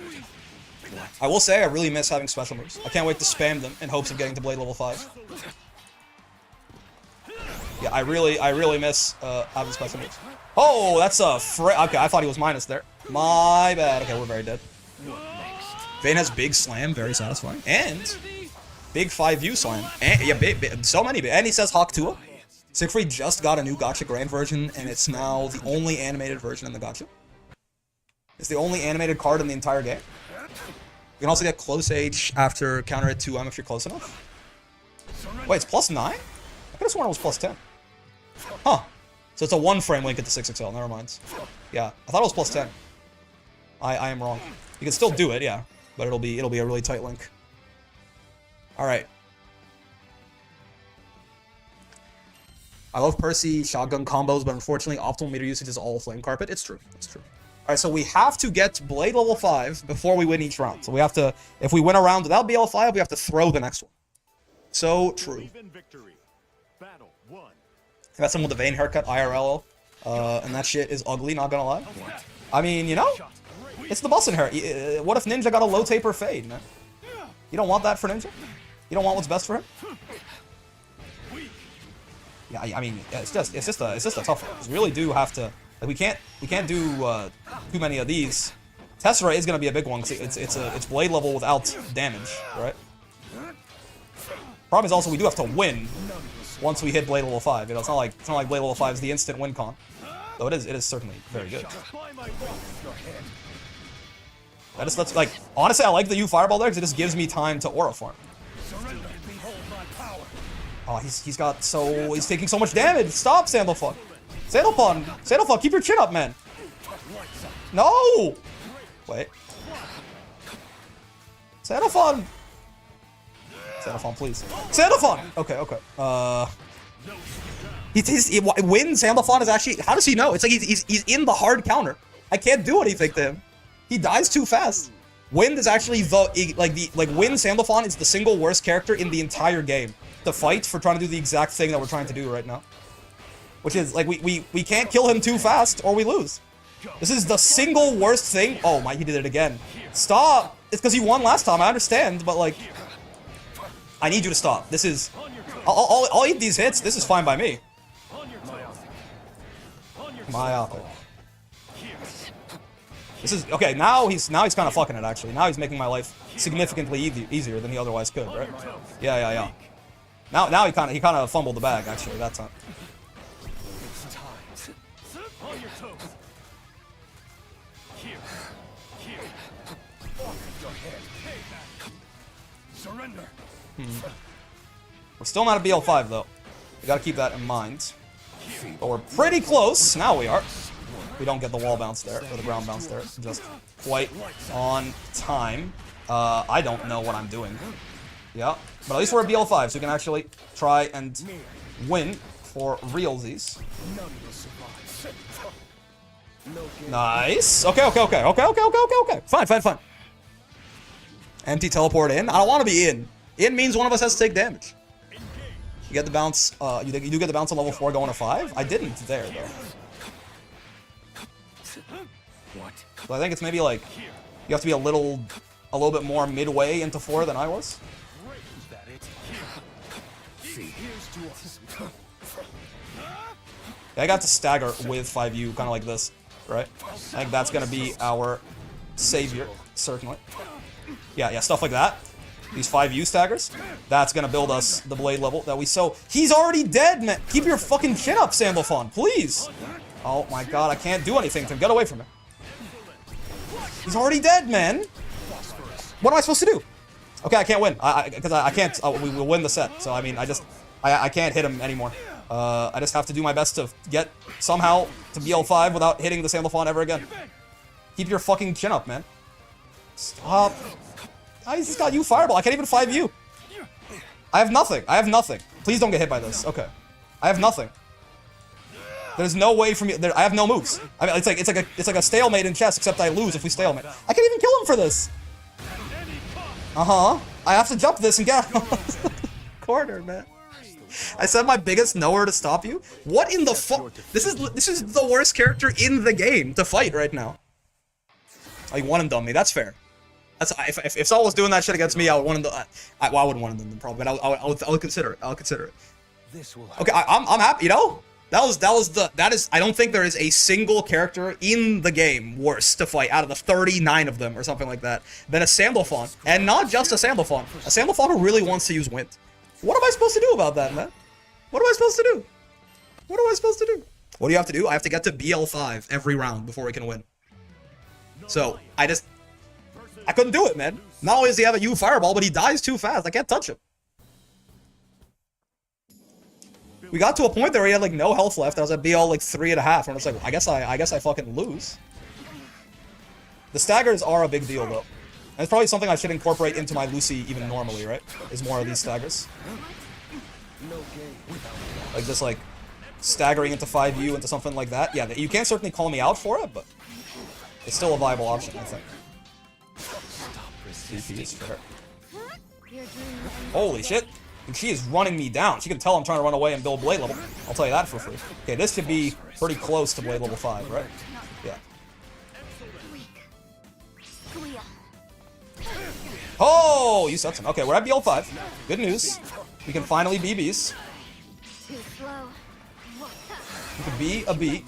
Speaker 1: I will say I really miss having special moves. I can't wait to spam them in hopes of getting to Blade level 5. Yeah, I really miss having special moves. Oh, that's a okay, I thought he was minus there. My bad. Okay, we're very dead. Vayne has big slam, very satisfying. And big 5U slam. And yeah, big, so many big. And he says Hawk Tua. Siegfried just got a new Gacha Grand version, and it's now the only animated version in the Gacha. It's the only animated card in the entire game. You can also get close H after counter hit 2M if you're close enough. Wait, it's plus 9? I could have sworn it was plus 10. Huh. So it's a 1-frame link at the 6XL, never mind. Yeah, I thought it was plus 10. I am wrong. You can still do it, yeah. But it'll be a really tight link. Alright. I love Percy shotgun combos, but unfortunately optimal meter usage is all flame carpet. It's true. It's true. Alright, so we have to get Blade level 5 before we win each round. So we have to, if we win a round without BL5, we have to throw the next one. So true.
Speaker 3: Battle 1.
Speaker 1: I got someone with a vein haircut, IRL, and that shit is ugly, not gonna lie. I mean, you know, it's the bussin' hair. What if Ninja got a low taper fade, man? You don't want that for Ninja? You don't want what's best for him? Yeah, I mean, it's just a tough one. We really do have to, like, we can't do too many of these. Tessera is gonna be a big one because it's blade level without damage, right? Problem is also we do have to win once we hit blade level 5. You know, it's not like blade level 5 is the instant win con. Though it is certainly very good. That's like, honestly, I like the U fireball there because it just gives me time to aura farm. Oh, he's taking so much damage. Stop, Sandalfuck. Sandalfuck, keep your chin up, man. No! Wait. Sandalfon, please. Sandalfon! Okay. Win Sandalfon is actually, how does he know? It's like he's in the hard counter. I can't do anything to him. He dies too fast. Wind is actually Wind Sandalfon is the single worst character in the entire game to fight for trying to do the exact thing that we're trying to do right now. Which is, like, we can't kill him too fast or we lose. This is the single worst thing. Oh my, he did it again. Stop! It's because you won last time, I understand, but like, I need you to stop. This is, I'll eat these hits, this is fine by me. Myopic. This is, okay, now he's kind of fucking it, actually. Now he's making my life significantly easier than he otherwise could, right? Yeah. Now he kind of fumbled the bag, actually, that time. We're still not at BL5, though. We gotta keep that in mind. But we're pretty close. Now we are. We don't get the wall bounce there, or the ground bounce there. Just quite on time. I don't know what I'm doing. Yeah, but at least we're at BL5, so we can actually try and win for realsies. Nice. Okay. Fine. Empty teleport in. I don't want to be in. In means one of us has to take damage. You get the bounce. You do get the bounce on level 4 going to 5. I didn't there though. So I think it's maybe like you have to be a little bit more midway into 4 than I was. Yeah, I got to stagger with 5U, kind of like this, right? I think that's gonna be our savior, certainly. Yeah, stuff like that. These 5U staggers, that's gonna build us the blade level that we so. He's already dead, man. Keep your fucking chin up, Sandalfon, please. Oh my god, I can't do anything to him. Get away from him. He's already dead, man. What am I supposed to do? Okay, I can't win. Because I can't. We will win the set. So I mean, I can't hit him anymore. I just have to do my best to get somehow to BL5 without hitting the Sandalfon ever again. Keep your fucking chin up, man. Stop. He's just got you fireball. I can't even 5U. I have nothing. Please don't get hit by this. Okay. I have nothing. There's no way for me. I have no moves. I mean, it's like a stalemate in chess, except I lose if we stalemate. I can't even kill him for this. I have to jump this and get out of the corner, man. I said my biggest nowhere to stop you. What in the fuck? This is the worst character in the game to fight right now. Oh, you one and done me. That's fair. That's if Saul was doing that shit against me, I would one and done. I wouldn't one and done them probably, but I would consider it. I'll consider it. Okay, I'm happy. You know. That is, I don't think there is a single character in the game worse to fight out of the 39 of them or something like that than a Sandalfon. And not just a Sandalfon who really wants to use Wind. What am I supposed to do about that, man? What am I supposed to do? What do you have to do? I have to get to BL5 every round before we can win. So, I couldn't do it, man. Not only does he have a U fireball, but he dies too fast. I can't touch him. We got to a point there where he had like no health left. I was at BL like 3.5, and I was like, I guess I fucking lose. The staggers are a big deal though. And it's probably something I should incorporate into my Lucy even normally, right? Is more of these staggers. Like just like staggering into 5U into something like that. Yeah, you can certainly call me out for it, but it's still a viable option, I think. DPs for her. Holy shit. And she is running me down. She can tell I'm trying to run away and build blade level. I'll tell you that for free. Okay, this should be pretty close to blade level 5, right? Yeah. Oh, you suck. Okay, we're at BL5. Good news. We can finally BBs. We can be a B.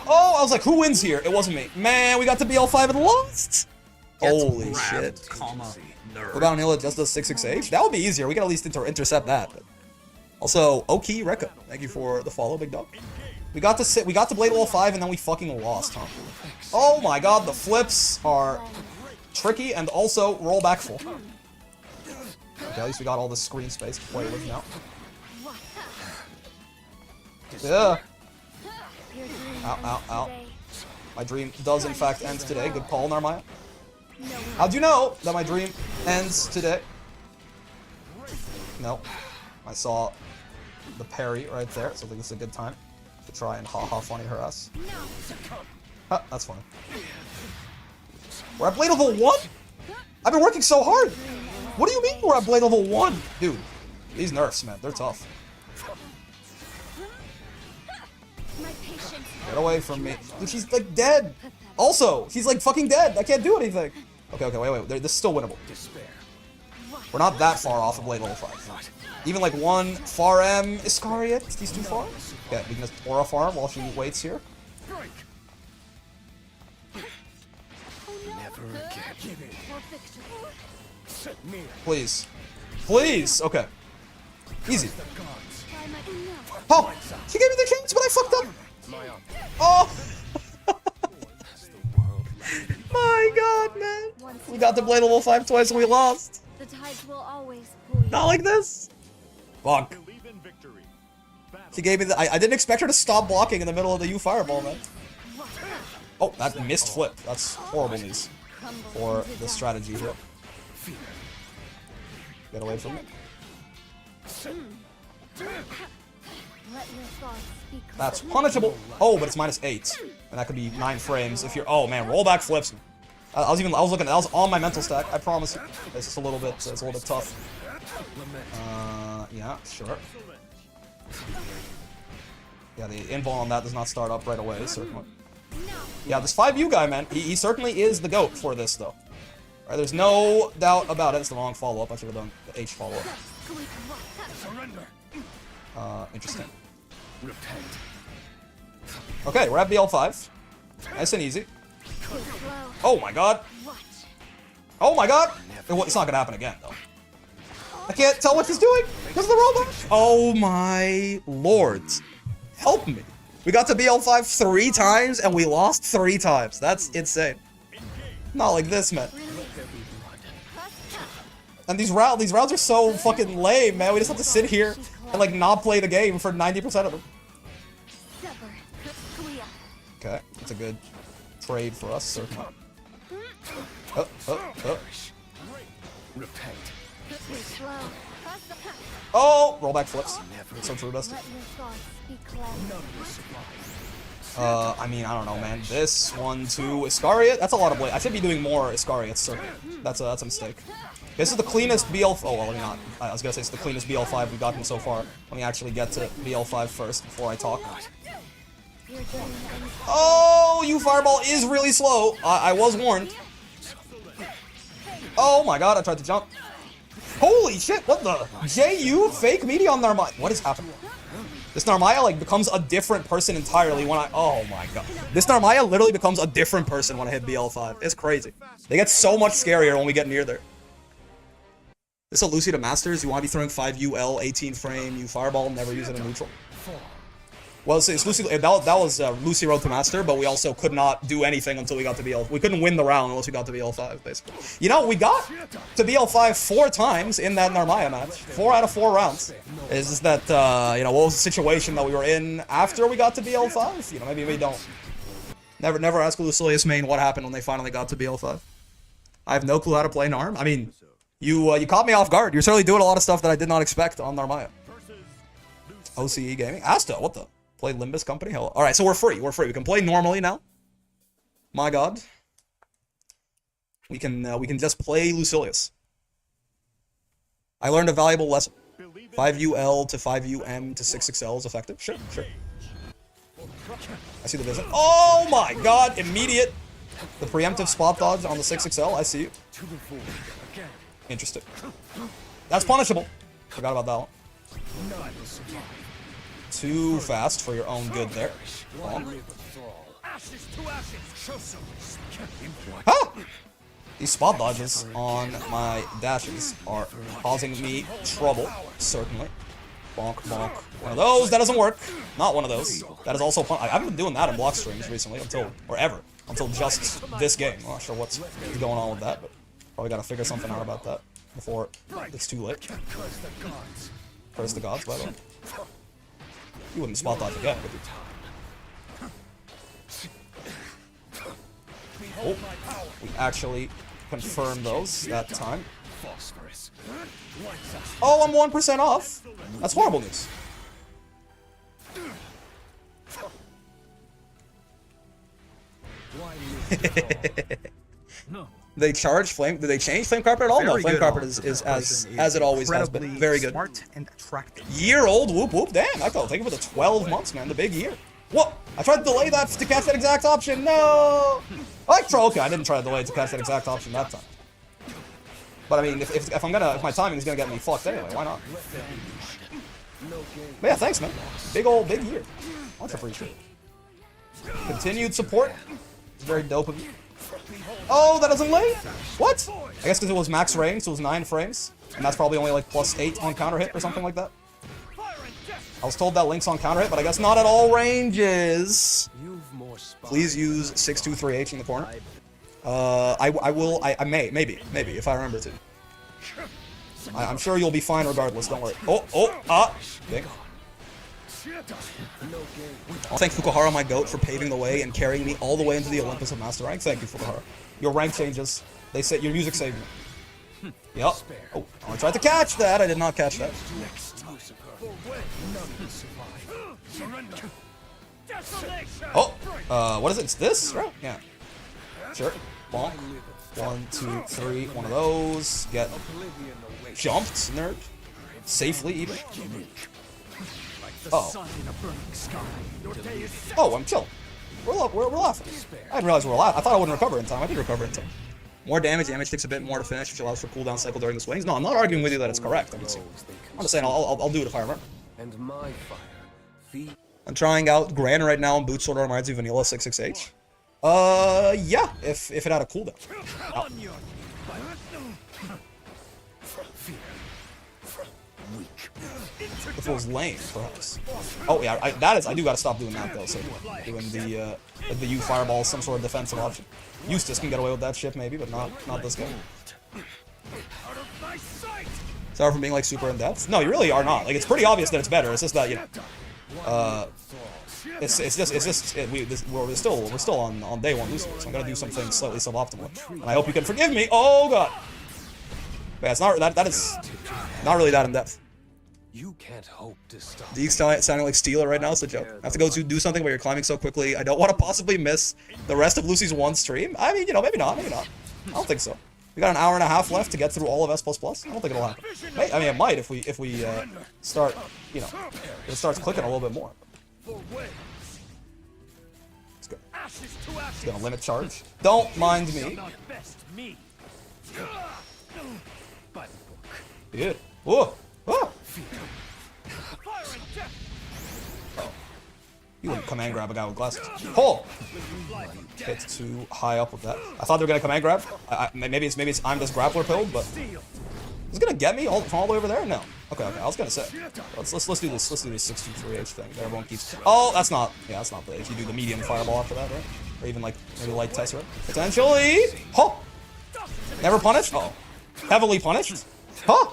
Speaker 1: Oh, I was like, who wins here? It wasn't me. Man, we got to BL5 and lost. Holy shit. Go downhill, it just does 6-6-H. That would be easier. We can at least intercept that. But also, Oki Rekka, thank you for the follow, big dog. We got to blade level 5 and then we fucking lost, huh? Oh my god, the flips are tricky and also roll back full. Okay, at least we got all this screen space to play with now. Yeah. Ow, ow, ow. My dream does in fact end today. Good call, Narmaya. How'd you know that my dream ends today? No. I saw the parry right there, so I think this is a good time to try and ha-ha funny her ass. Huh, that's funny. We're at blade level 1? I've been working so hard! What do you mean we're at blade level 1? Dude, these nerfs, man, they're tough. Get away from me. Dude, she's like dead! Also, she's like fucking dead! I can't do anything! Okay, wait. This is still winnable. We're not that far off of blade level 5. Even like one far M Iscariot. He's too far. Okay, we can just aura farm while she waits here. Please. Please! Okay. Easy. Oh! She gave me the chance, but I fucked up! Oh! My god, man! We got to blade level 5 twice and we lost!
Speaker 4: The tides will always pull you.
Speaker 1: Not like this! Fuck. She gave me the- I didn't expect her to stop blocking in the middle of the U fireball, man. Oh, that missed flip. That's horrible news for the strategy here. Get away from it. That's punishable. Oh, but it's -8, and that could be 9 frames if you're. Oh man, rollback flips. I was looking. That was on my mental stack. I promise you. It's just a little bit. It's a little bit tough. Yeah, sure. Yeah, the invul on that does not start up right away, certainly. Yeah, this 5U guy, man, he certainly is the GOAT for this, though. Right, there's no doubt about it. It's the wrong follow-up. I should have done the H follow-up. Interesting. Okay, we're at BL5. Nice and easy. Oh my god. Oh my god. It's not gonna happen again, though. I can't tell what she's doing because of the robot. Oh my lord. Help me. We got to BL5 3 times and we lost 3 times. That's insane. Not like this, man. And these rounds are so fucking lame, man. We just have to sit here and like not play the game for 90% of them. Okay, that's a good trade for us, certainly. Oh, rollback flips. So true, Dusty. I mean, I don't know, man. This 1-2 Iscariot. That's a lot of blade. I should be doing more Iscariots, certainly. That's a mistake. This is the cleanest BL. Oh well, let me not. I was gonna say it's the cleanest BL5 we've gotten so far. Let me actually get to BL5 first before I talk. Oh, you fireball is really slow. I was warned. Oh my god, I tried to jump. Holy shit, what the? JU fake media on Narmaya. What is happening? This Narmaya like becomes a different person entirely when I. Oh my god. This Narmaya literally becomes a different person when I hit BL5. It's crazy. They get so much scarier when we get near there. This is a Lucy to Masters. You want to be throwing 5 UL, 18 frame, you fireball, never use it in neutral. Well, it's Lucy. That was Lucy Road to Master, but we also could not do anything until we got to BL. We couldn't win the round unless we got to BL5, basically. You know, we got to BL5 4 times in that Narmaya match. 4 out of 4 rounds. It's just that, you know, what was the situation that we were in after we got to BL5? You know, maybe we don't Never ask Lucilius main what happened when they finally got to BL5. I have no clue how to play Narm. I mean, you caught me off guard. You're certainly doing a lot of stuff that I did not expect on Narmaya. OCE Gaming? Asta, what the? Play Limbus Company? Hell. Alright, so we're free. We're free. We can play normally now. My god. We can just play Lucilius. I learned a valuable lesson. 5UL to 5UM to 6XL is effective. Sure, sure. I see the vision. Oh my god! Immediate. The preemptive spot dodge on the 6XL. I see you. Interesting. That's punishable. Forgot about that one. Too fast for your own good there. Huh? These spot dodges on my dashes are causing me trouble, certainly. Bonk, bonk. One of those, that doesn't work. Not one of those. That is also I haven't been doing that in block streams recently until just this game. I'm not sure what's going on with that, but probably gotta figure something out about that before it's too late. Curse the gods, by the way. You wouldn't spot dodge again, would you? Oh, we actually confirmed those that time. Oh, I'm 1% off. That's horrible news. They charge flame. Did they change flame carpet at all? No, flame carpet is as it always has been. Very good.
Speaker 6: Smart and attractive.
Speaker 1: Year old, whoop whoop. Damn, I felt thank you for the 12 months, man. The big year. What? I tried to delay that to catch that exact option. No. Okay, I didn't try to delay to catch that exact option that time. But I mean, if my timing is gonna get me fucked anyway, why not? But yeah, thanks, man. Big year. Much appreciated. Continued support. It's very dope of you. Oh, that doesn't lay? What? I guess because it was max range, so it was 9 frames. And that's probably only like +8 on counter hit or something like that. I was told that Link's on counter hit, but I guess not at all ranges. Please use 623H in the corner. I may, maybe, if I remember to. I'm sure you'll be fine regardless, don't worry. Dang. I'll thank Fukuhara, my goat, for paving the way and carrying me all the way into the Olympus of Master Rank. Thank you, Fukuhara. Your rank changes. They say your music saved me. Yep. Oh, I tried to catch that. I did not catch that. Oh, what is it? It's this, right? Yeah. Sure. Bonk. 1, 2, 3. One of those. Get jumped, nerd. Safely, even. Oh. Oh, I'm chill. We're laughing. I didn't realize we were laughing. I thought I wouldn't recover in time. I did recover in time. More damage. Damage takes a bit more to finish, which allows for cooldown cycle during the swings. No, I'm not arguing with you that it's correct. I'm just saying I'll do it if I remember. I'm trying out Gran right now in Boot Sword Armor Vanilla 66H. Yeah, if it had a cooldown. Oh. If it was lame, perhaps. Oh yeah, I do gotta stop doing that though. So doing the U fireball, some sort of defensive option. Eustace can get away with that shit maybe, but not this guy. Sorry for being like super in depth. No, you really are not. Like it's pretty obvious that it's better. It's just that we're still on day 1 losing, so I'm gonna do something slightly suboptimal. And I hope you can forgive me. Oh god. But yeah, it's not that is not really that in depth.
Speaker 2: You can't hope to stop.
Speaker 1: Deke's sounding like Steeler right now, it's a joke. I have to go to do something, but you're climbing so quickly. I don't want to possibly miss the rest of Lucy's 1 stream. I mean, maybe not. I don't think so. We got an hour and a half left to get through all of S++. I don't think it'll happen. I mean, it might if we start, if it starts clicking a little bit more. Let's go. It's gonna limit charge. Don't mind me. Good. Whoa. Whoa. Oh. You wouldn't command grab a guy with glasses. Pull! Hit too high up with that. I thought they were gonna command grab. Maybe it's I'm just grappler pilled, but is it gonna get me all the way over there? No. Okay. I was gonna say. Let's do this. Let's do this 623H thing that everyone keeps. Oh, that's not. Yeah, that's not the. If you do the medium fireball after that, right? Or even like maybe light Tessera. Potentially. Huh. Never punished. Oh. Heavily punished. Huh.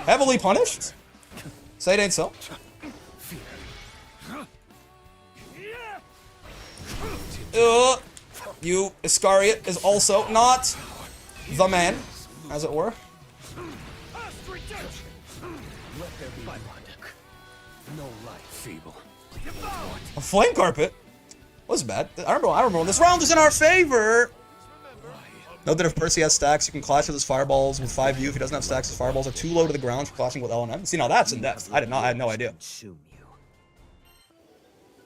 Speaker 1: Heavily punished. Say it ain't so. You Iscariot is also not the man, as it were.
Speaker 2: Let there be logic. No life, feeble.
Speaker 1: A flame carpet? Wasn't bad. I remember when this round was in our favor. Note that if Percy has stacks, you can clash with his fireballs with 5U. If he doesn't have stacks, his fireballs are too low to the ground for clashing with L&M. See, now that's in depth. I had no idea.
Speaker 2: Consume you.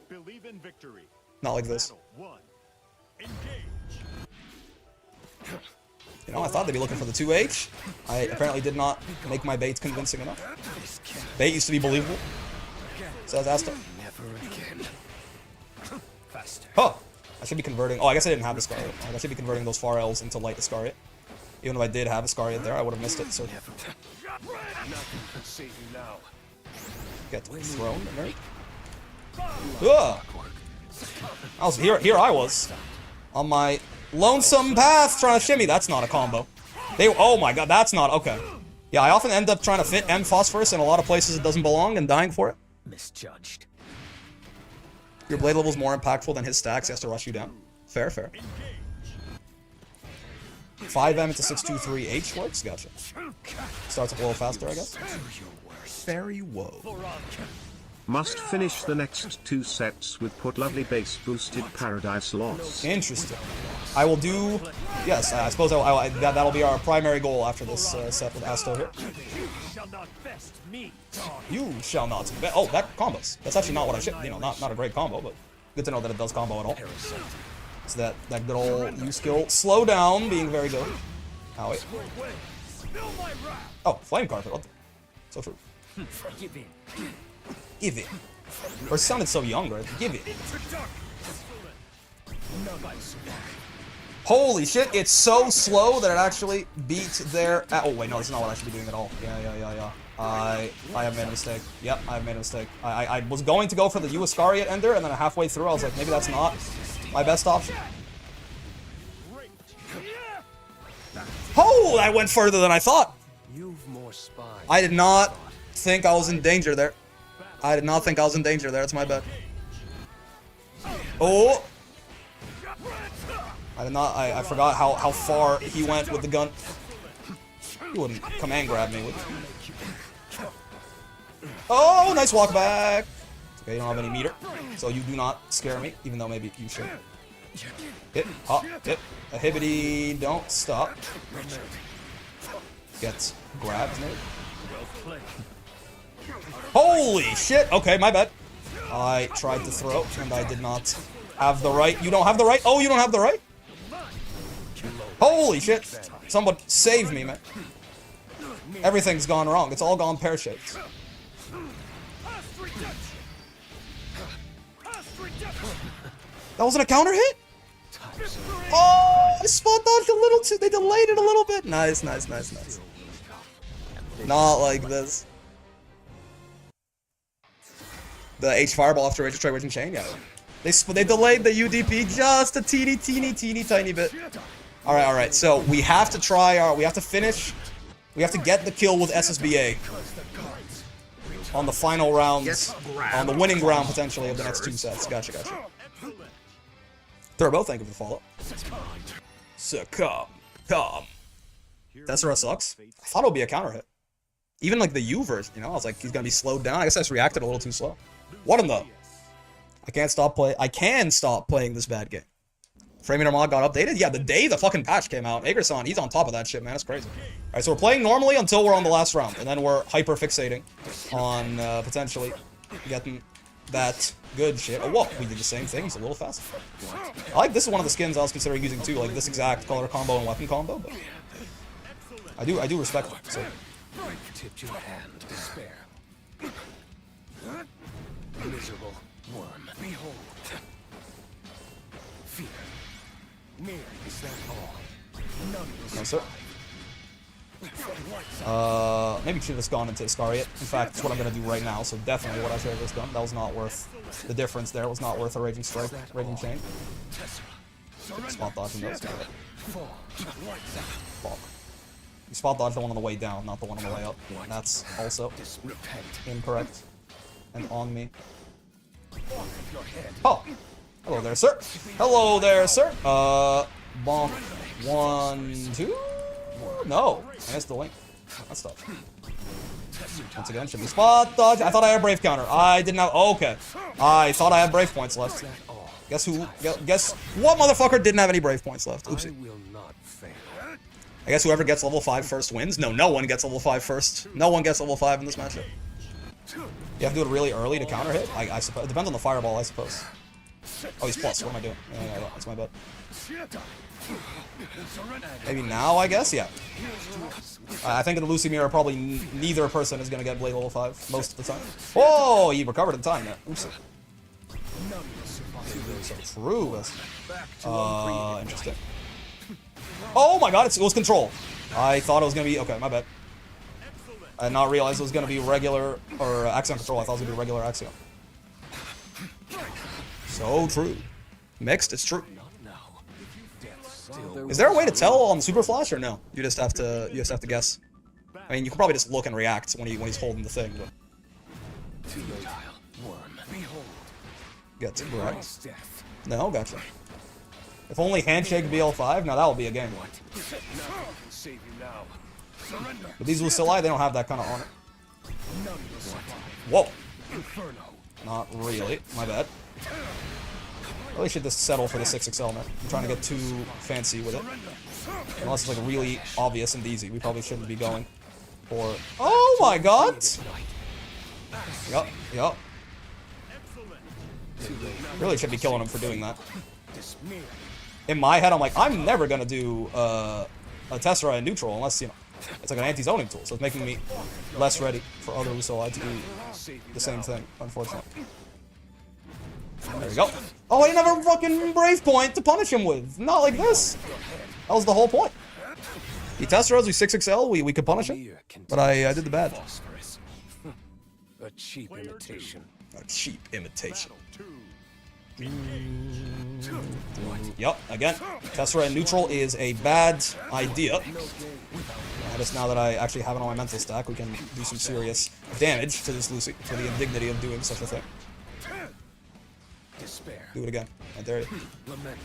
Speaker 3: Believe in victory.
Speaker 1: Not like this.
Speaker 3: Battle 1. Engage.
Speaker 1: You know, I thought they'd be looking for the 2H. I apparently did not make my baits convincing enough. Bait used to be believable. Says Asta.
Speaker 2: Never again. Faster.
Speaker 1: Huh. I should be converting. Oh, I guess I didn't have Iscariot. I should be converting those far L's into light Iscariot. Even if I did have Iscariot there, I would have missed it. So
Speaker 2: Nothing can save you now.
Speaker 1: get thrown, nerd. Ugh. I was here I was on my lonesome path trying to shimmy. That's not a combo. Oh my god, that's not okay. Yeah, I often end up trying to fit M phosphorus in a lot of places it doesn't belong and dying for it.
Speaker 2: Misjudged.
Speaker 1: Your blade level is more impactful than his stacks. He has to rush you down. Fair, fair. 5M into 623H works. Gotcha. Starts up a little faster, I guess. Very woe.
Speaker 5: Must finish the next 2 sets with put lovely base boosted Paradise Lost.
Speaker 1: Interesting. I will do. Yes, I suppose that'll be our primary goal after this set with Asto here.
Speaker 3: Shall not best me, dog.
Speaker 1: You shall not. Oh, that combos. That's actually not what I should. You know, not a great combo, but good to know that it does combo at all. It's that good old U skill. Slow down being very good. Oh wait. Oh, flame carpet. What the? So true.
Speaker 2: Give in.
Speaker 1: Give it. Or it sounded so young, right? Give it. Holy shit, it's so slow that it actually beat their... Oh, wait, no, that's not what I should be doing at all. Yeah. I have made a mistake. Yep, I have made a mistake. I was going to go for the U Iscariot Ender, and then halfway through I was like, maybe that's not my best option. Oh, that went further than I thought.
Speaker 2: You've more spine.
Speaker 1: I did not think I was in danger there. I did not think I was in danger there. It's my bad. Oh! I did not. I forgot how far he went with the gun. He wouldn't command grab me, would he? Oh, nice walk back. It's okay, you don't have any meter, so you do not scare me, even though maybe you should. Hit, hop, hit. A hibbity, don't stop. Gets grabbed, maybe. Holy shit! Okay, my bad. I tried to throw, and I did not have the right. You don't have the right? Oh, you don't have the right? Holy shit! Someone save me, man. Everything's gone wrong. It's all gone pear-shaped. That wasn't a counter hit? Oh! I spot dodged a little too. They delayed it a little bit. Nice. Not like this. The H fireball after Rage Destroy Raging Chain, yeah. They delayed the UDP just a teeny tiny bit. Alright, so we have to try we have to get the kill with SSBA on the final rounds, on the winning round potentially of the next 2 sets. Gotcha. Turbo, thank you for the follow. Succumb. Tessera sucks. I thought it would be a counter hit. Even like the U version, you know, I was like, he's gonna be slowed down. I guess I just reacted a little too slow. What in the? I can stop playing this bad game. Frame meter mod got updated? Yeah, the day the fucking patch came out, Agerson, he's on top of that shit, man. It's crazy. Alright, so we're playing normally until we're on the last round, and then we're hyper fixating on potentially getting that good shit. Oh, whoa, we did the same thing. It's a little faster. I like this is one of the skins I was considering using too, like this exact color combo and weapon combo, but I do respect it. So.
Speaker 2: Tipped your hand, despair. Miserable worm. Behold. Fear. Mere is that all. None is
Speaker 1: No, sir. Maybe should have just gone into Iscariot. In fact, that's what I'm gonna do right now, so definitely what I should have just done. That was not worth the difference there. It was not worth a Raging Strike, Raging Chain. Spot dodging those. Fuck. You spot dodge the one on the way down, not the one on the way up. That's also incorrect. And on me. Oh! Hello there, sir. Hello there, sir. Bonk. 1, 2. No, I missed the link. That's tough. Once again, should be spot dodge. I thought I had Brave counter. I didn't have. Okay. I thought I had Brave points left. Guess who? Guess what motherfucker didn't have any Brave points left? Oopsie. I guess whoever gets level 5 first wins. No, no one gets level 5 first. No one gets level 5 in this matchup. You have to do it really early to counter hit. I suppose it depends on the fireball, I suppose. Oh, he's plus. What am I doing? Yeah, that's my bad. Maybe now, I guess? Yeah. I think in the Lucy Mirror, probably neither person is going to get Blade level 5 most of the time. Oh, he recovered in time there. Oops. So true. Interesting. Oh my god, it was control. I thought it was going to be... Okay, my bad. I did not realize it was going to be regular... Or Axiom control. I thought it was going to be regular Axiom. So true. Mixed, it's true. Is there a way to tell on Super Flash or no? You just have to guess. I mean, you can probably just look and react when he's holding the thing. But... Gets it right. No, gotcha. If only handshake BL5, now that will be a game. But these Lucilius, they don't have that kind of honor. Whoa. Not really. My bad. Really should just settle for the 6XL, man. I'm trying to get too fancy with it. Unless it's like really obvious and easy. We probably shouldn't be going for... Oh my god! Yup. Really should be killing him for doing that. In my head, I'm like, I'm never gonna do a Tessera in neutral unless, you know, it's like an anti-zoning tool. So it's making me less ready for other Lucilius to do the same thing, unfortunately. There we go. Oh, I didn't have a fucking Brave point to punish him with. Not like this. That was the whole point. He Tesseras, we 6XL, we could punish him. But I did the bad.
Speaker 2: A cheap imitation.
Speaker 1: A cheap imitation. Yup, again, Tessera in neutral is a bad idea. Just now that I actually have it on my mental stack, we can do some serious damage to this Lucy for the indignity of doing such a thing.
Speaker 2: Despair.
Speaker 1: Do it again. I dare you.
Speaker 2: Lament.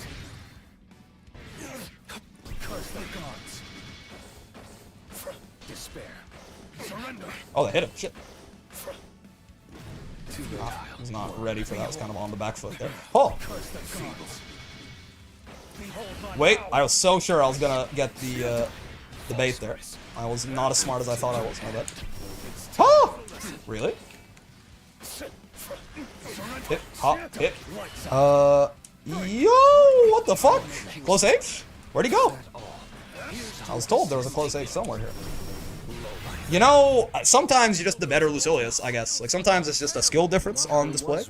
Speaker 2: Curse the gods. Despair. Surrender.
Speaker 1: Oh, they hit him. Shit. I was not ready for that. I was kind of on the back foot there. Oh! Wait, I was so sure I was gonna get the bait there. I was not as smart as I thought I was, my bad. Oh! Really? Hit, hop, hit. Yo! What the fuck? Close H? Where'd he go? I was told there was a close H somewhere here. You know, sometimes you're just the better Lucilius, I guess. Like, sometimes it's just a skill difference on display.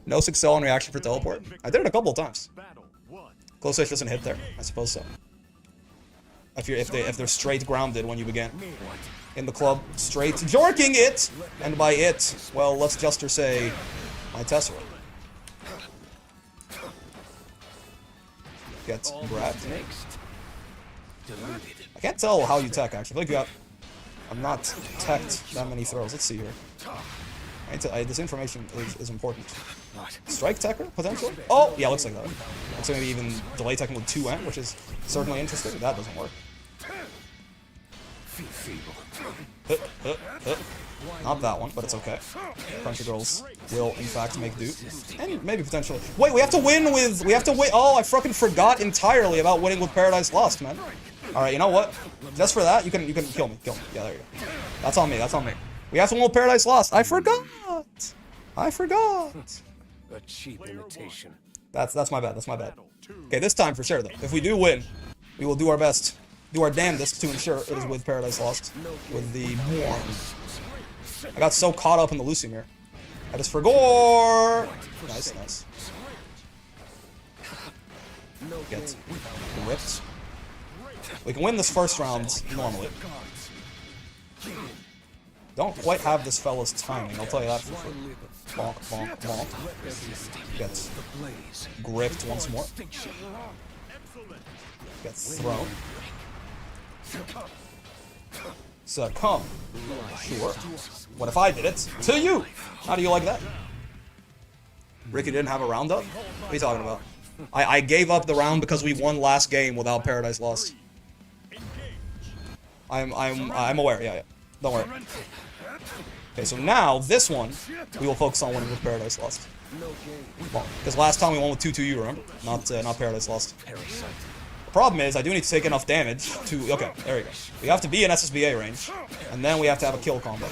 Speaker 1: No 6L in reaction for teleport. I did it a couple of times. Close H doesn't hit there. I suppose so. If they're straight grounded when you begin. In the club, straight jorking it! And by it, well, let's just say my Tessera. Gets grabbed. I can't tell how you tech, actually. I feel like I'm not teched that many throws. Let's see here. This information is important. Strike techer, potentially? Oh, yeah, looks like that. Looks like maybe even delay teching with 2M, which is certainly interesting. That doesn't work. Not that one, but it's okay. Crunchy Girls will, in fact, make do. And maybe potentially... Wait, we have to win with... We have to win... Oh, I fucking forgot entirely about winning with Paradise Lost, man. Alright, you know what? Just for that, you can kill me. Kill me. Yeah, there you go. That's on me. That's on me. We have to win with Paradise Lost. I forgot. I forgot.
Speaker 2: A cheap imitation.
Speaker 1: That's my bad. That's my bad. Okay, this time for sure, though. If we do win, we will do our best. Do our damnedest to ensure it is with Paradise Lost. With the... I got so caught up in the Lucy Mirror. I just forgot. Nice, nice. Get ripped. We can win this first round normally. Don't quite have this fella's timing, I'll tell you that for sure. Bonk, bonk, bonk. Gets gripped once more. Gets thrown. Succumb. Sure. What if I did it to you? How do you like that? Ricky didn't have a round up? What are you talking about? I gave up the round because we won last game without Paradise Lost. I'm aware, yeah. Don't worry. Okay, so now, this one, we will focus on winning with Paradise Lost. Well, because last time we won with 2-2, you remember? Not Paradise Lost. The problem is, I do need to take enough damage to... Okay, there we go. We have to be in SSBA range, and then we have to have a kill combo. I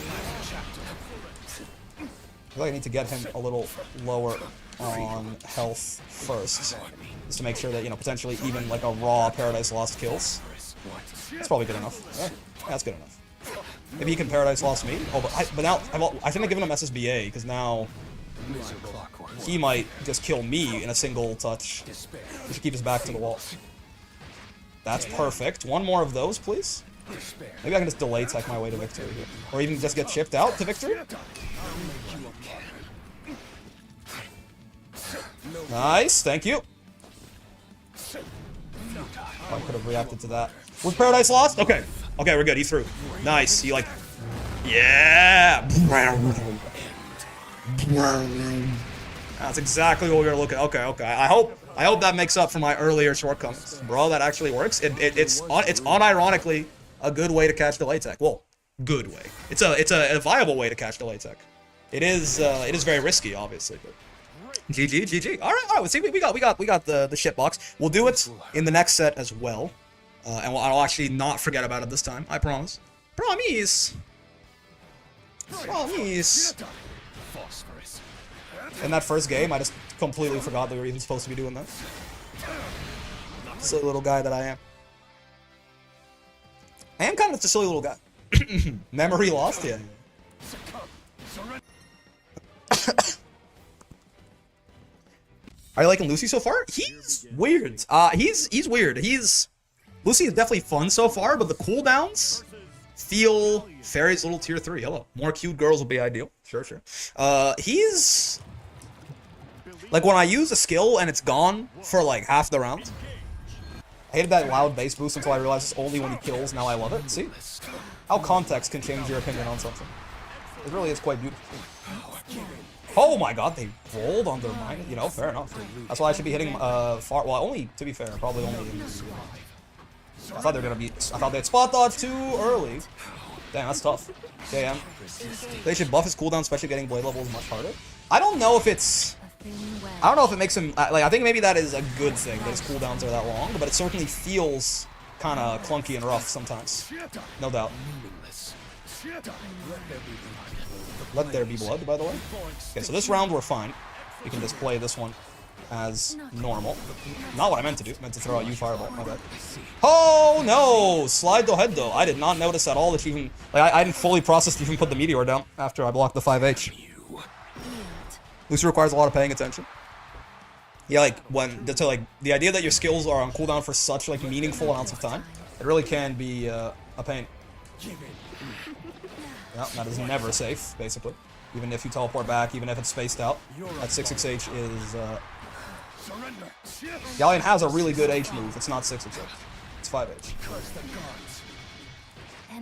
Speaker 1: feel like I need to get him a little lower on health first, just to make sure that, you know, potentially even like a raw Paradise Lost kills. That's probably good enough. Yeah, that's good enough. Maybe he can Paradise Lost me. Oh, but now I shouldn't have given him SSBA because now he might just kill me in a single touch. He should keep his back to the wall. That's perfect. One more of those, please. Maybe I can just delay tech my way to victory here, or even just get chipped out to victory. Nice, thank you. I could have reacted to that. Was Paradise Lost? Okay. Okay, we're good. He threw. Nice. He like... Yeah! That's exactly what we were looking at. Okay, okay. I hope that makes up for my earlier shortcomings. Bro, that actually works. It's unironically a good way to catch delay tech. Well, good way. It's a viable way to catch delay tech. It is very risky, obviously, but... GG, GG. All right. See, we got the shit box. We'll do it in the next set as well, and I'll actually not forget about it this time. I promise. Promise. In that first game, I just completely forgot that we were even supposed to be doing that. Silly little guy that I am. I am kind of just a silly little guy. Memory lost, yeah. Are you liking Lucy so far? He's weird. He's weird. Lucy is definitely fun so far, but the cooldowns feel Fairy's little tier 3. Hello. More cute girls will be ideal. Sure. He's like when I use a skill and it's gone for like half the round. I hated that loud bass boost until I realized it's only when he kills. Now I love it. See? How context can change your opinion on something. It really is quite beautiful. Oh my god, they rolled on their mind. You know, fair enough. That's why I should be hitting far. Well, only to be fair, probably only. I thought they were gonna be. I thought they'd spot dodge too early. Damn, that's tough. JM. They should buff his cooldown, especially getting blade levels much harder. I don't know if it's. I don't know if it makes him like. I think maybe that is a good thing that his cooldowns are that long, but it certainly feels kind of clunky and rough sometimes. No doubt. Let there be blood, by the way. Okay, so this round we're fine. We can just play this one as normal. Not what I meant to do. I meant to throw out you fireball. My bad. Oh no! Slide the head though. I did not notice at all that she even like I didn't fully process to even put the meteor down after I blocked the 5H. Lucy requires a lot of paying attention. Yeah, like when the idea that your skills are on cooldown for such like meaningful amounts of time, it really can be a pain. Yeah, that is never safe, basically. Even if you teleport back, even if it's spaced out. That 6xh is, Galleon has a really good H move. It's not 6xh. It's 5H.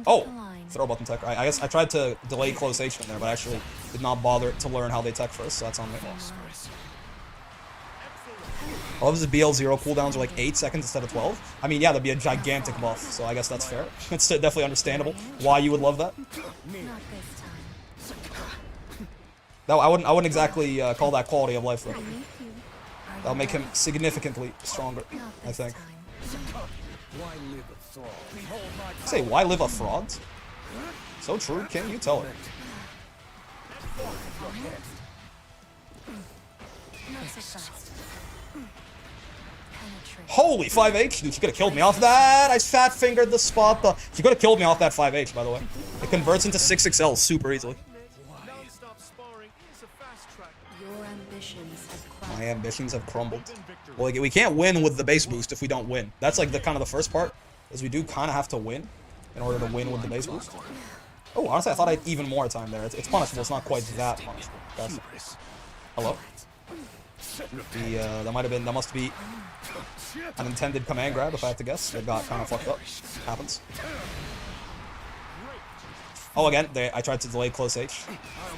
Speaker 1: Oh! Throw button tech. I guess I tried to delay close H in there, but I actually did not bother to learn how they tech first, so that's on me. All of his BL0 cooldowns are like 8 seconds instead of 12. I mean, yeah, that'd be a gigantic buff, so I guess that's fair. It's definitely understandable why you would love that. No, I wouldn't exactly call that quality of life, though. That'll make him significantly stronger, I think. Say, why live a fraud? So true, can you tell it? Holy 5H, dude, she could have killed me off that. I fat fingered the spot. She could have killed me off that 5H, by the way. It converts into 6XL super easily. My ambitions have crumbled. Well, we can't win with the base boost if we don't win. That's like the kind of the first part, is we do kind of have to win in order to win with the base boost. Oh, honestly, I thought I had even more time there. It's punishable. It's not quite that punishable. Gotcha. Hello? That must be an intended command grab, if I have to guess. It got kind of fucked up. Happens. Oh, again, I tried to delay close H.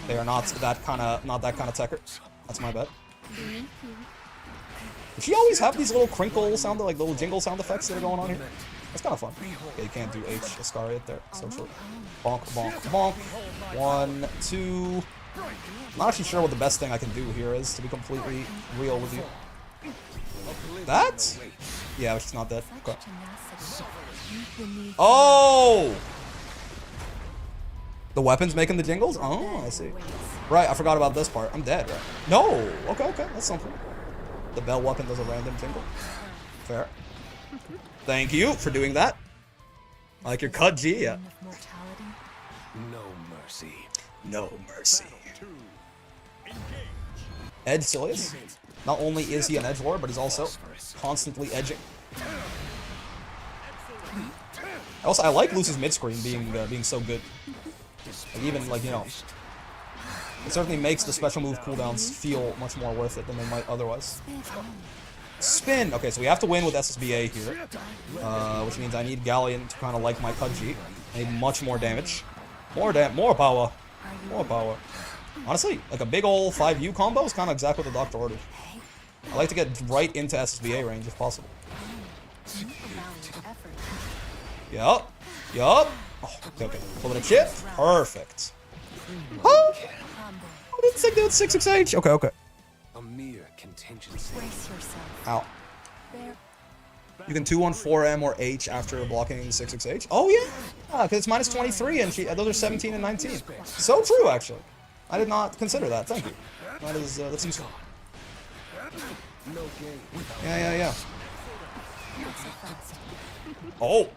Speaker 1: They are not that kind of techer. That's my bad. Does she always have these little crinkle sound, like little jingle sound effects that are going on here? That's kind of fun. Okay, you can't do H Iscariot there. So true. Bonk, bonk, bonk. 1, 2. I'm not actually sure what the best thing I can do here is, to be completely real with you. That? Yeah, she's not dead. Okay. Oh! The weapon's making the jingles? Oh, I see. Right, I forgot about this part. I'm dead, right? No! Okay, okay, that's something. The bell weapon does a random jingle. Fair. Thank you for doing that. I like your cut, G, yeah.
Speaker 2: No mercy.
Speaker 1: No mercy. Edge Lucilius. Not only is he an edgelord, but he's also constantly edging. Also, I like Lucy's mid-screen being so good. Like, even, like, you know, it certainly makes the special move cooldowns feel much more worth it than they might otherwise. Spin! Okay, so we have to win with SSBA here. Which means I need Galleon to kind of like my Pudgy. I need much more damage. More power. More power. Honestly, like a big ol' 5U combo is kind of exactly what the doctor ordered. I like to get right into SSBA range if possible. Yup. Yup. Oh, okay. Pull it a chip. Perfect. Oh! I didn't think that was 6XH. Okay, okay.
Speaker 2: A mere contingency.
Speaker 1: Ow. You can 2-1-4M or H after blocking 6XH. Oh, yeah. Because it's minus 23 and those are 17 and 19. So true, actually. I did not consider that. Thank you. That's useful. Yeah. Oh!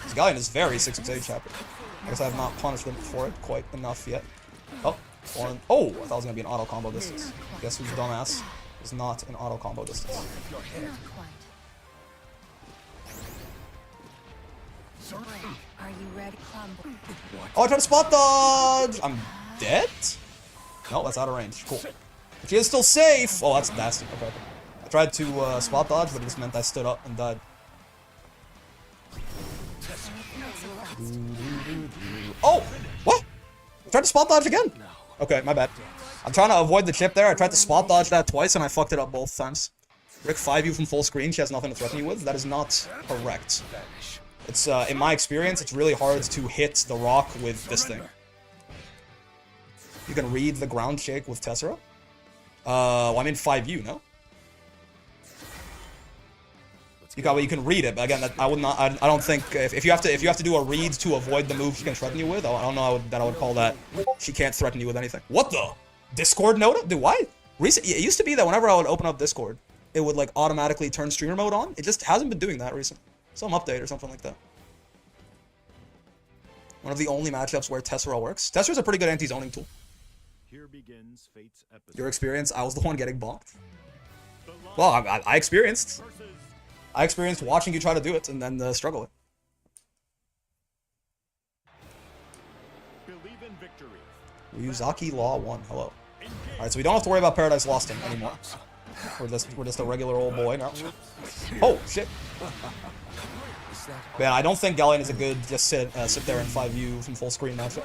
Speaker 1: This Galleon is very 6XH happy. I guess I have not punished them for it quite enough yet. Oh! Oh! I thought it was going to be an auto combo distance. Guess who's dumbass is not an auto combo distance.
Speaker 4: Are you ready?
Speaker 1: Oh, I tried to spot dodge! I'm dead? No, that's out of range. Cool. But she is still safe! Oh, that's nasty. Okay. I tried to spot dodge, but it just meant I stood up and died. Oh! What? I tried to spot dodge again? Okay, my bad. I'm trying to avoid the chip there. I tried to spot dodge that twice and I fucked it up both times. Rick 5U from full screen, she has nothing to threaten you with. That is not correct. It's, in my experience, it's really hard to hit the rock with this thing. You can read the ground shake with Tessera? Well, I'm in 5U, no? You can read it, but again, I would not. I don't think if you have to do a read to avoid the move she can threaten you with. I don't know that I would call that. She can't threaten you with anything. What the? Discord note? Dude, why? It used to be that whenever I would open up Discord, it would like automatically turn streamer mode on. It just hasn't been doing that recently. Some update or something like that. One of the only matchups where Tessera works. Tessera's a pretty good anti-zoning tool.
Speaker 3: Here begins Fate's episode.
Speaker 1: Your experience? I was the one getting bonked. Well, I experienced. I experienced watching you try to do it and then struggle.
Speaker 3: Believe in victory.
Speaker 1: Ryuzaki Law 1. Hello. Alright, so we don't have to worry about Paradise Lost anymore. We're just a regular old boy now. Oh, shit. Man, I don't think Galleon is a good just sit there in 5U from full screen matchup.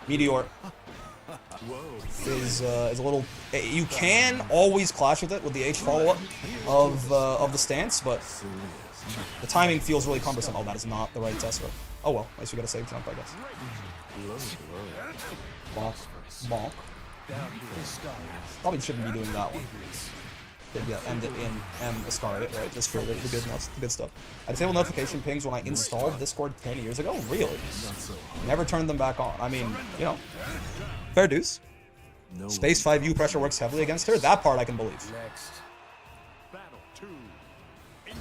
Speaker 1: Meteor is a little. You can always clash with it with the H follow-up of the stance, but the timing feels really cumbersome. Oh, that is not the right Tessera. Oh well, at least we got a save jump, I guess. Bonk, bonk. Probably shouldn't be doing that one. Yeah, end it in M Iscariot, right? Just for the good stuff. I disabled notification pings when I installed Discord 10 years ago? Really? Never turned them back on. I mean, you know, fair dues. Space 5U pressure works heavily against her. That part I can believe.
Speaker 3: Battle 2. Engage.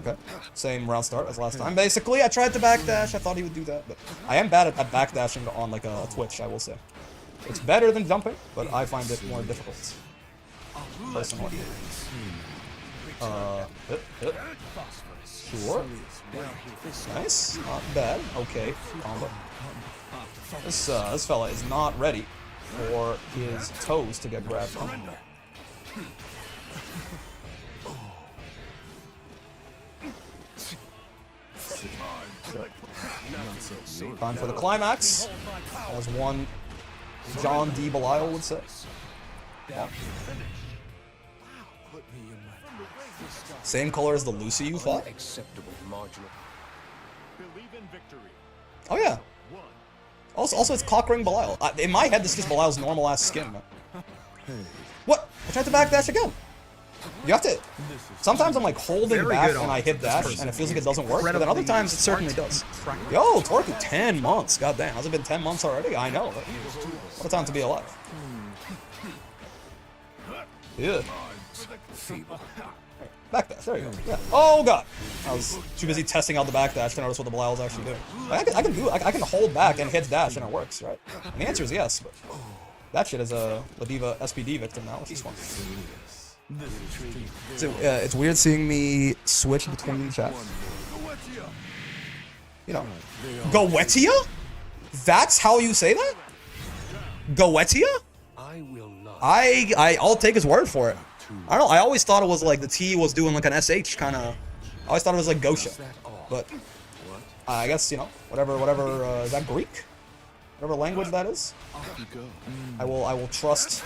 Speaker 1: Okay. Same round start as last time. Basically, I tried to backdash. I thought he would do that, but I am bad at backdashing on like a Twitch, I will say. It's better than jumping, but I find it more difficult. Personally. Sure. Nice. Not bad. Okay. Combo. This fella is not ready for his toes to get grabbed on. Time for the climax. As one John D. Belial would say. Yeah.
Speaker 2: Put me in my
Speaker 1: Same color as the Lucy you fought?
Speaker 2: acceptable marginal.
Speaker 3: Believe in victory.
Speaker 1: Oh yeah.
Speaker 3: One.
Speaker 1: Also it's Cockring Belial. In my head, this is just Belial's normal ass skin, man. What? I tried to backdash again. You have to. Sometimes I'm like holding
Speaker 6: Very
Speaker 1: back
Speaker 6: good
Speaker 1: and I hit
Speaker 6: this
Speaker 1: dash
Speaker 6: person.
Speaker 1: and it feels like it doesn't work, but then other
Speaker 6: Incredibly
Speaker 1: times it certainly
Speaker 6: smart
Speaker 1: does.
Speaker 6: and practical.
Speaker 1: Yo, Torku, 10 months. God damn, has it been 10 months already? I know. Right? What a time to be alive. Yeah.
Speaker 2: Feeble.
Speaker 1: Backdash, there you go. Yeah. Oh god. I was too busy testing out the backdash to notice what the Belial was actually doing. Like, I can hold back and hit dash and it works, right? And the answer is yes, but that shit is a Ladiva SPD victim now, which is fun. So, it's weird seeing me switch between chats. You know, Goetia? That's how you say that? Goetia?
Speaker 2: I will not.
Speaker 1: I'll take his word for it. I don't know. I always thought it was like the T was doing like an SH kind of. I always thought it was like Gosha, but I guess you know whatever. Is that Greek? Whatever language that is. I will trust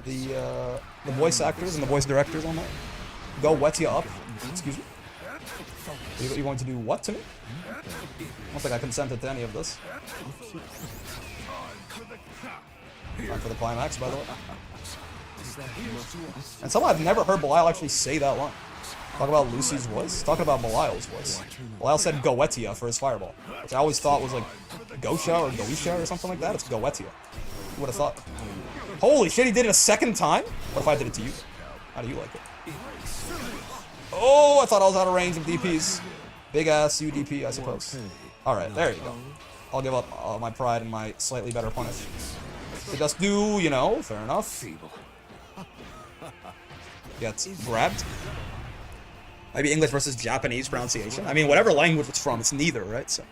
Speaker 1: the voice actors and the voice directors on that. Go Wetia up. Excuse me. You're going to do what to me? I don't think I consented to any of this. Time for the climax, by the way. And somehow I've never heard Belial actually say that line. Talk about Lucy's voice. Talking about Belial's voice. Belial said Goetia for his fireball, which I always thought was like Gosha or Goisha or something like that. It's Goetia. Who would have thought? Holy shit, he did it a second time? What if I did it to you? How do you like it? Oh, I thought I was out of range of DPs. Big ass UDP, I suppose. Alright, there you go. I'll give up my pride and my slightly better punish. To just do, you know, fair enough.
Speaker 2: Feeble.
Speaker 1: Gets grabbed. Maybe English versus Japanese pronunciation. I mean, whatever language it's from, it's neither, right? So,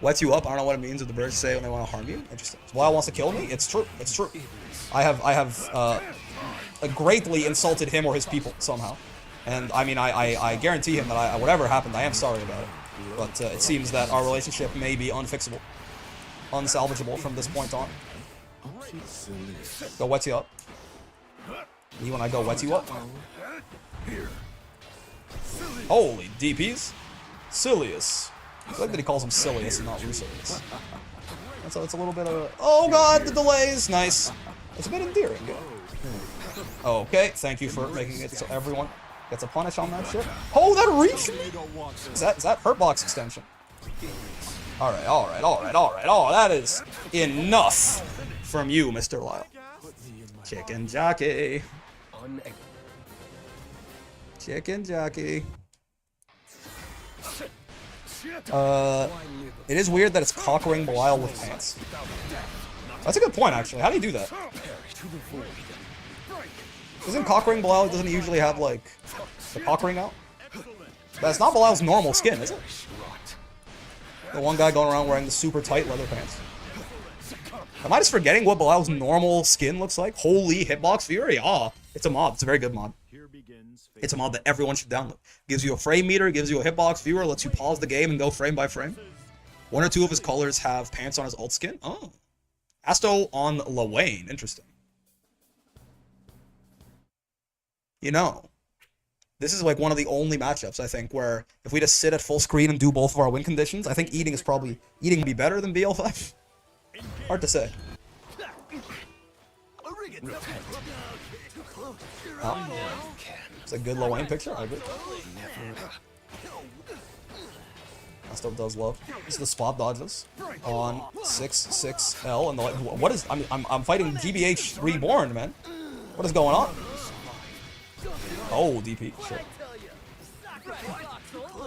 Speaker 1: wets you up. I don't know what it means what the British say when they want to harm you. Interesting. Belial wants to kill me. It's true. It's true. I have greatly insulted him or his people somehow, and I mean, I guarantee him that whatever happened, I am sorry about it. But it seems that our relationship may be unfixable, unsalvageable from this point on. Go wet you up. You and I go wet you up. Holy DPs. Lucilius. I like that he calls him Silius and not Lucilius. It's a little bit of... Oh god, the delays! Nice. It's a bit endearing. Okay, thank you for making it so everyone gets a punish on that shit. Oh, that reach! Is that hurt box extension? Alright. Oh, that is enough from you, Mr. Lyle. Chicken jockey. Chicken jockey. It is weird that it's cockering Belial with pants. That's a good point, actually. How do you do that? Isn't cockering Belial, doesn't he usually have, like, the cockering out? That's not Belial's normal skin, is it? The one guy going around wearing the super tight leather pants. Am I just forgetting what Belial's normal skin looks like? Holy hitbox fury? Ah, it's a mod. It's a very good mod. It's a mod that everyone should download. Gives you a frame meter, gives you a hitbox viewer, lets you pause the game and go frame by frame. One or two of his colors have pants on his alt skin. Oh. Asto on Lawayne. Interesting. You know, this is like one of the only matchups, I think, where if we just sit at full screen and do both of our win conditions, I think eating would be better than BL5. Hard to say. Oh. It's a good Lawayne picture, I agree. Asto does love. This is the spot dodges on 6-6L and the what is I'm fighting GBH Reborn, man. What is going on? Oh, DP. Shit.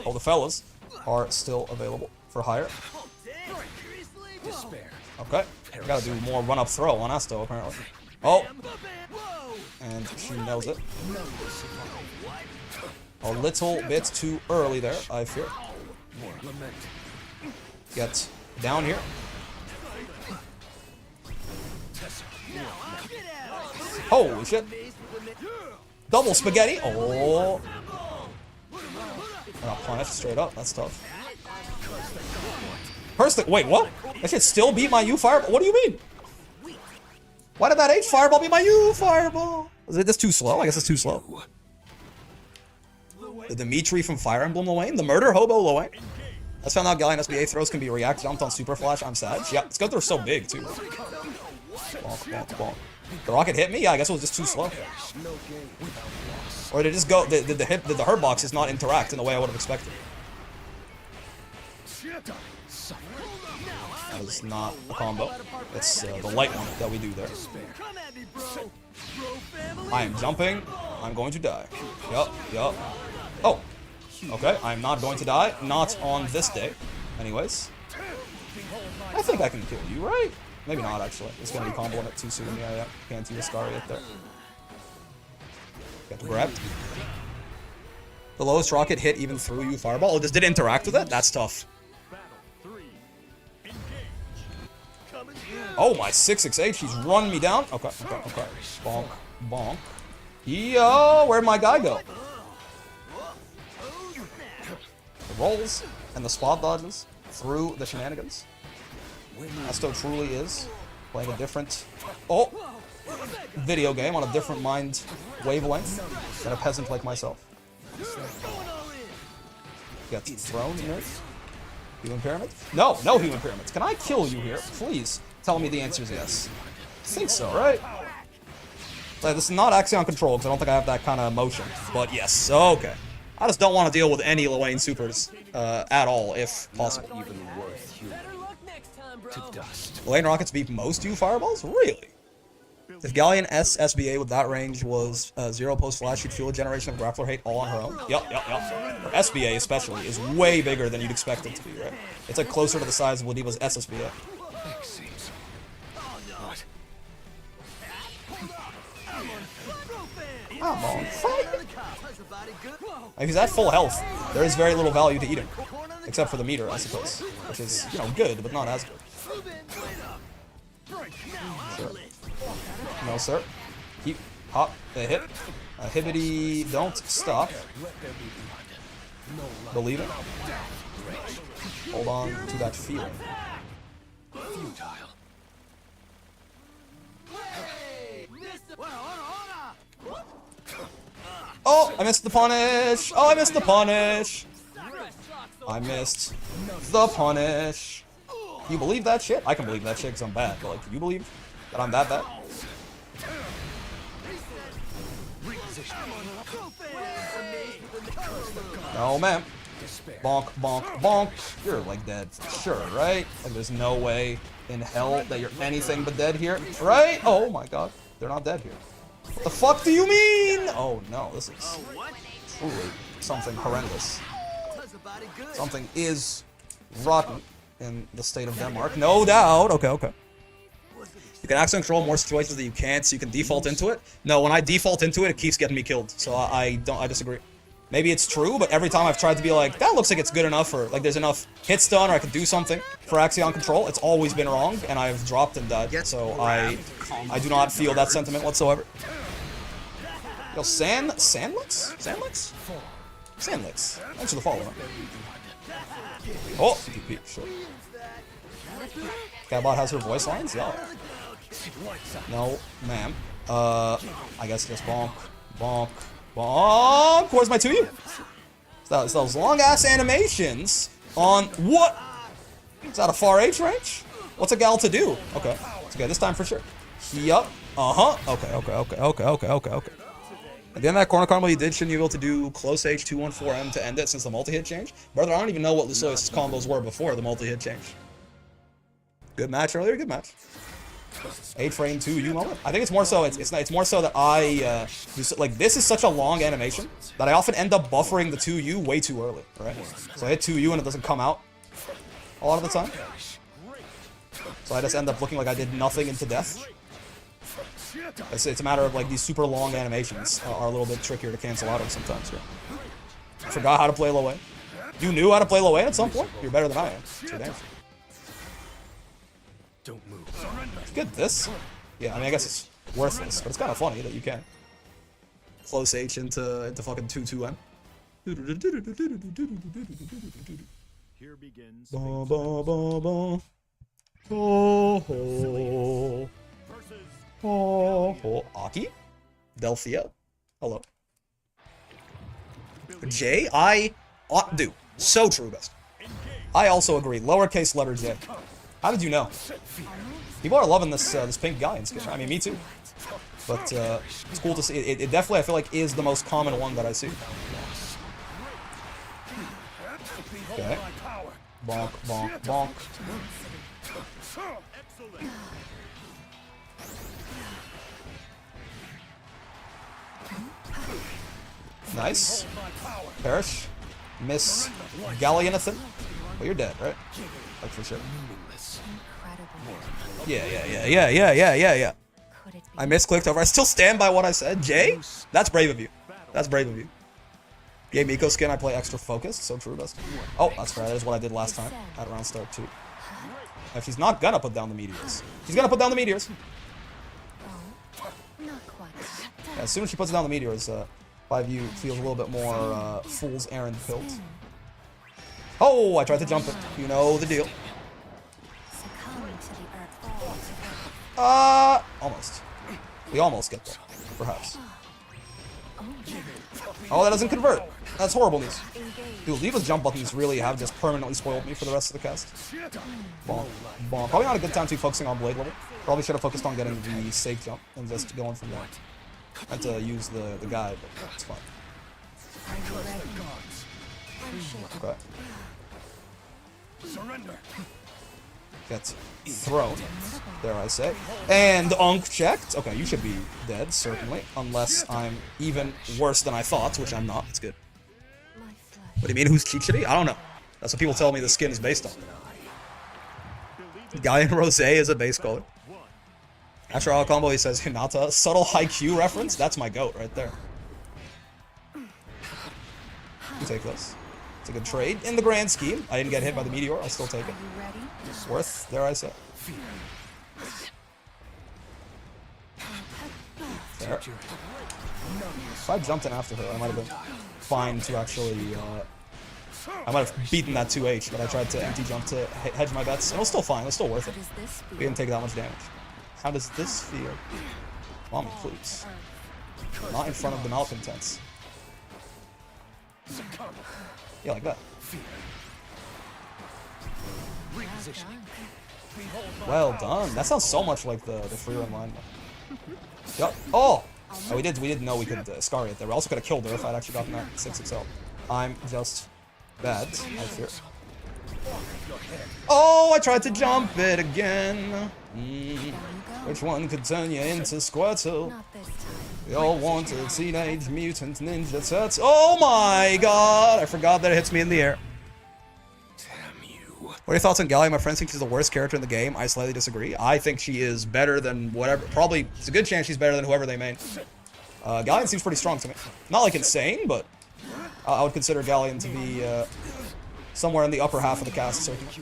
Speaker 1: Oh, the fellas are still available for hire. Okay. We gotta do more run-up throw on Asto, apparently. Oh. And she knows it. A little bit too early there, I fear. Get down here. Holy shit. Double spaghetti. Oh. I got punished straight up. That's tough. Wait, what? That should still beat my U fire? What do you mean? Why did that H fireball be my U fireball? Is it this too slow? I guess it's too slow. The Dimitri from Fire Emblem Lwane? The Murder Hobo Lwane? Let's found out Galleon SBA throws can be react jumped on Super Flash. I'm sad. Yeah, it's because they're so big, too. Bonk, bonk, bonk. The rocket hit me? Yeah, I guess it was just too slow. Or did it just go... Did the hurt box just not interact in the way I would have expected? That is not a combo. It's the light one that we do there. I am jumping. I'm going to die. Yup, yup. Oh. Okay, I'm not going to die. Not on this day. Anyways. I think I can kill you, right? Maybe not, actually. It's going to be comboing it too soon. Yeah, yeah. Can't see the star yet there. Got the grab. The lowest rocket hit even through you fireball. Oh, this did interact with it? That's tough. Oh, my 668. She's run me down. Okay, okay, okay. Bonk, bonk. Yo, where'd my guy go? The rolls and the spot dodges through the shenanigans. Esto truly is playing a different video game on a different mind wavelength than a peasant like myself. Gets thrown in there. Human pyramid? No, no human pyramids. Can I kill you here? Please tell me the answer is yes. I think so, right? Like, this is not Axion control because I don't think I have that kind of emotion. But yes, okay. I just don't want to deal with any Lwane supers at all, if possible. Lwane rockets beat most U fireballs? Really? If Galleon S SBA with that range was 0 post flash, she'd fuel a generation of grappler hate all on her own. Yup, yup, yup. Her SBA especially is way bigger than you'd expect it to be, right? It's like closer to the size of Ladiva's SSBA. Come on, fight! If he's at full health, there is very little value to eating. Except for the meter, I suppose. Which is, you know, good, but not as good. Sure. No, sir. Keep, hop, a hit. A hibbity, don't stop. Believe it. Hold on to that feeling. Oh, I missed the punish. Oh, I missed the punish. I missed the punish. You believe that shit? I can believe that shit because I'm bad. But, like, you believe that I'm that bad? No, man. Bonk, bonk, bonk. You're, like, dead for sure, right? Like, there's no way in hell that you're anything but dead here, right? Oh, my God. They're not dead here. What the fuck do you mean? Oh, no. This is truly something horrendous. Something is rotten in the state of Denmark. No doubt. Okay, okay. You can actually control more situations that you can't, so you can default into it. No, when I default into it, it keeps getting me killed. So I disagree. Maybe it's true, but every time I've tried to be like, that looks like it's good enough, or like there's enough hits done, or I could do something for Axion control, it's always been wrong, and I've dropped and died. So I do not feel that sentiment whatsoever. Yo, Sandlix? Sandlix? Sandlix. Thanks for the follow, man. Oh, DP, sure. Catbot has her voice lines? Yeah. No, ma'am. I guess just bonk, bonk, bonk. Where's my 2U? It's those long-ass animations on what? Is that a far H range? What's a gal to do? Okay. It's okay, this time for sure. Yup. Uh-huh. Okay, okay, okay, okay, okay, okay, okay. At the end of that corner combo you did, shouldn't you be able to do close H 214M to end it since the multi-hit change? Brother, I don't even know what Lucilius' combos were before the multi-hit change. Good match earlier, good match. 8 frame 2U moment. I think it's more so it's more so that I like this is such a long animation that I often end up buffering the 2U way too early, right? So I hit 2U and it doesn't come out a lot of the time. So I just end up looking like I did nothing into death. It's a matter of like these super long animations are a little bit trickier to cancel out of sometimes. Right? I forgot how to play Lwane. You knew how to play Lwane at some point? You're better than I am. So damn.
Speaker 2: Don't move.
Speaker 1: Good this. Yeah, I mean I guess it's worthless, but it's kind of funny that you can. Close H into fucking 2-2M.
Speaker 3: Here begins.
Speaker 1: Ba, ba, ba, ba. Oh, oh.
Speaker 3: Versus
Speaker 1: Oh, Aki? Delphia? Hello. J? Dude, so true, best. I also agree. Lowercase letter J. How did you know? People are loving this this pink guy in skin. I mean, me too. But it's cool to see. It definitely, I feel like, is the most common one that I see. Okay. Bonk, bonk, bonk. Nice. Perish. Miss Galleonathan. Well, you're dead, right? Like, for sure. Yeah. I misclicked over. I still stand by what I said. Jay? That's brave of you. That's brave of you. Game Eco skin, I play extra focused. So true, Dust. Oh, that's right. That is what I did last time at round start 2. If he's not gonna put down the meteors. He's gonna put down the meteors. Yeah, as soon as she puts down the meteors, 5U feels a little bit more fool's errand built. Oh, I tried to jump it. You know the deal. Almost. We almost get there, perhaps. Oh, that doesn't convert. That's horrible news. Dude, Leva's jump buttons really have just permanently spoiled me for the rest of the cast. Bonk, bonk. Probably not a good time to be focusing on blade level. Probably should have focused on getting the safe jump and just going from there. I had to use the guide, but it's fine. Okay. Gets thrown, dare I say. And Unk checked. Okay, you should be dead, certainly. Unless I'm even worse than I thought, which I'm not. It's good. What do you mean, who's Chichiri? I don't know. That's what people tell me the skin is based on. Guy in Rosé is a base color. After all combo, he says Hinata. Subtle Haikyuu reference? That's my goat right there. You take this. It's a good trade in the grand scheme. I didn't get hit by the meteor. I still take it. It's worth, dare I say. There. If I jumped in after her, I might have been fine to actually... I might have beaten that 2H, but I tried to empty jump to hedge my bets. And it was still fine. It was still worth it. We didn't take that much damage. How does this feel? Mommy, please. Not in front of the malcontents. Yeah, like that. Well done. That sounds so much like the free run line. Yep. Oh! Oh, we did know we could Scary it there. We also could have killed her if I'd actually gotten that 6XL. I'm just bad, I fear. Oh, I tried to jump it again. Which one could turn you into Squirtle? We all wanted Teenage Mutant Ninja Turtles. Oh my god! I forgot that it hits me in the air. Damn you. What are your thoughts on Gallia? My friends think she's the worst character in the game. I slightly disagree. I think she is better than whatever. Probably, it's a good chance she's better than whoever they main. Gallian seems pretty strong to me. Not like insane, but I would consider Gallian to be somewhere in the upper half of the cast, certainly.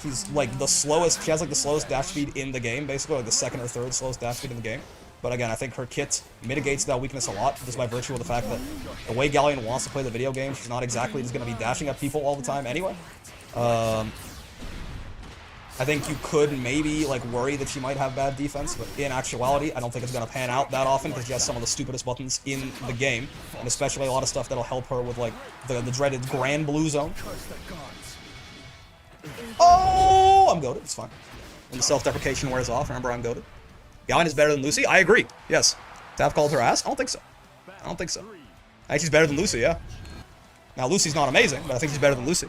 Speaker 1: She's like the slowest, she has like the slowest dash speed in the game, basically, like the second or third slowest dash speed in the game. But again, I think her kit mitigates that weakness a lot, just by virtue of the fact that the way Gallian wants to play the video game, she's not exactly just going to be dashing at people all the time anyway. I think you could maybe like worry that she might have bad defense, but in actuality, I don't think it's going to pan out that often because she has some of the stupidest buttons in the game, and especially a lot of stuff that'll help her with like the dreaded Grand Blue Zone. Oh, I'm goated. It's fine. When the self-deprecation wears off, remember I'm goated. Gallian is better than Lucy? I agree. Yes. Tav called her ass? I don't think so. I don't think so. I think she's better than Lucy, yeah. Now, Lucy's not amazing, but I think she's better than Lucy.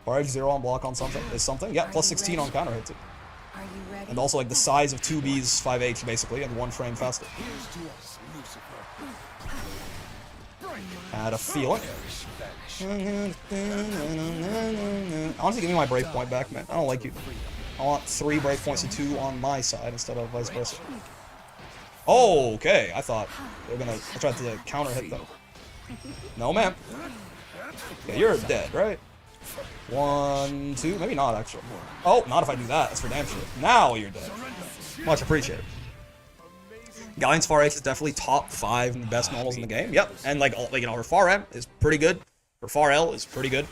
Speaker 1: RH 0 on block on something is something. Yeah, plus 16 on counter hit too. And also like the size of 2B's 5H basically, and 1 frame faster. Had a feeling. Honestly, give me my breakpoint back, man. I don't like you. I want 3 breakpoints and 2 on my side instead of vice versa. Oh, okay. I thought they were gonna. I tried to counter hit them. No, man. Okay, you're dead, right? 1, 2, maybe not actually. Oh, not if I do that. That's for damn sure. Now you're dead. Much appreciated. Gallian's far H is definitely top 5 best normals in the game. Yep, and like you know, her far M is pretty good. Her far L is pretty good.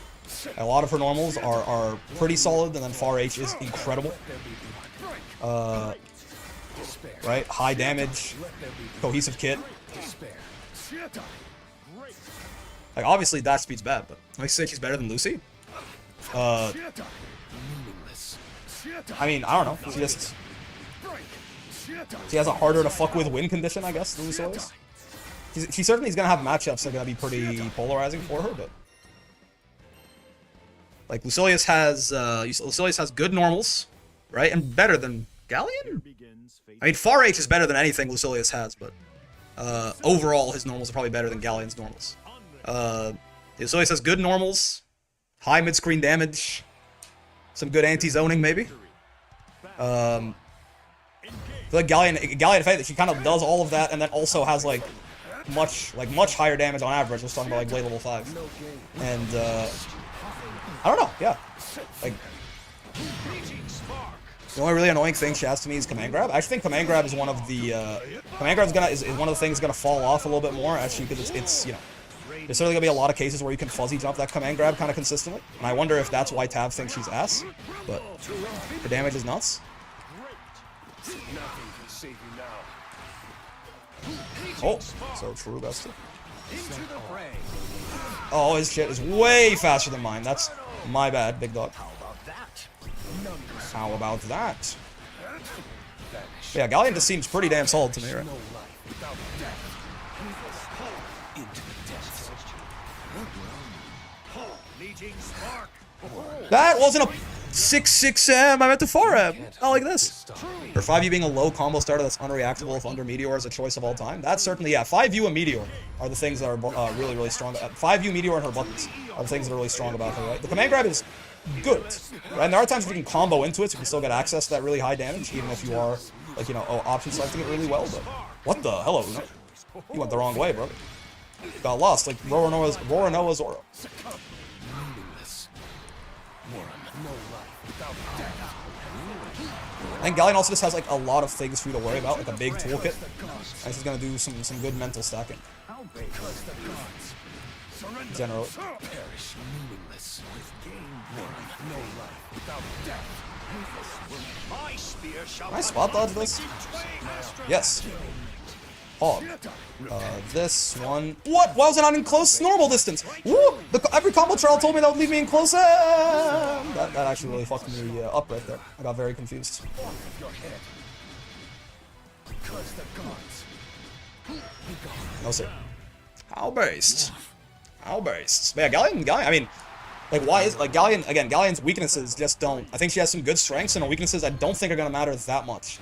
Speaker 1: A lot of her normals are pretty solid, and then far H is incredible. Right? High damage, cohesive kit. Like, obviously dash speed's bad, but I say she's better than Lucy. I mean, I don't know. She has a harder to fuck with win condition, I guess, than Lucilius. She certainly is gonna have matchups that are gonna be pretty polarizing for her, but like Lucilius has good normals, right, and better than Galleon. I mean, far H is better than anything Lucilius has, but overall his normals are probably better than Galleon's normals. Lucilius has good normals, high mid-screen damage, some good anti-zoning maybe. I feel like Galleon, the fact that she kind of does all of that and then also has like much higher damage on average. We're talking about like late level 5, and I don't know. Yeah, like the only really annoying thing she has to me is command grab. I actually think command grab is one of the command grab is one of the things gonna fall off a little bit more actually because it's you know. There's certainly gonna be a lot of cases where you can fuzzy jump that command grab kind of consistently, and I wonder if that's why Tab thinks she's ass. But her damage is nuts. Oh, so true, Bestie. Oh, his shit is way faster than mine. That's my bad, big dog. How about that? Yeah, Galleon just seems pretty damn solid to me, right? That wasn't a 6-6M, I meant to 4M. I like this. For 5U being a low combo starter that's unreactable if under Meteor is a choice of all time. That's certainly, yeah, 5U and Meteor are the things that are really, really strong. 5U, Meteor, and her buttons are the things that are really strong about her, right? The command grab is good, right? And there are times where you can combo into it so you can still get access to that really high damage, even if you are, like, you know, option selecting it really well, but what the? Hello, Uno. You went the wrong way, bro. Got lost, like Roronoa Zoro. I think Galleon also just has like a lot of things for you to worry about, like a big toolkit. And she's gonna do some good mental stacking. Generally. Can I spot dodge this? Yes. Hog. This one. What? Why was it not in close normal distance? Woo! Every combo trial told me that would leave me in close. That actually really fucked me up right there. I got very confused. No sir. How based? How based? But yeah, Galleon. I mean, like, why is like Galleon again? Galleon's weaknesses just don't. I think she has some good strengths, and her weaknesses I don't think are gonna matter that much.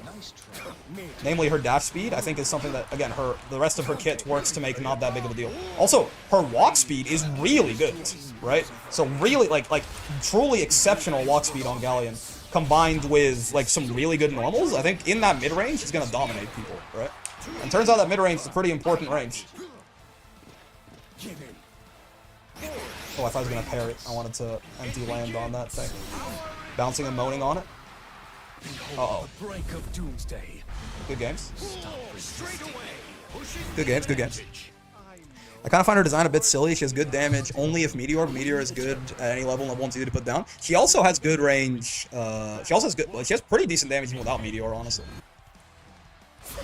Speaker 1: Namely, her dash speed, I think, is something that, again, the rest of her kit works to make not that big of a deal. Also, her walk speed is really good, right? So really, like truly exceptional walk speed on Galleon, combined with, like, some really good normals. I think in that mid-range, she's gonna dominate people, right? And turns out that mid-range is a pretty important range. Oh, I thought I was gonna parry. I wanted to empty land on that thing. Bouncing and moaning on it. Uh-oh. Good games. Good games, good games. I kind of find her design a bit silly. She has good damage only if Meteor. Meteor is good at any level and won't easy to put down. She also has good range. She also has good. She has pretty decent damage even without Meteor, honestly.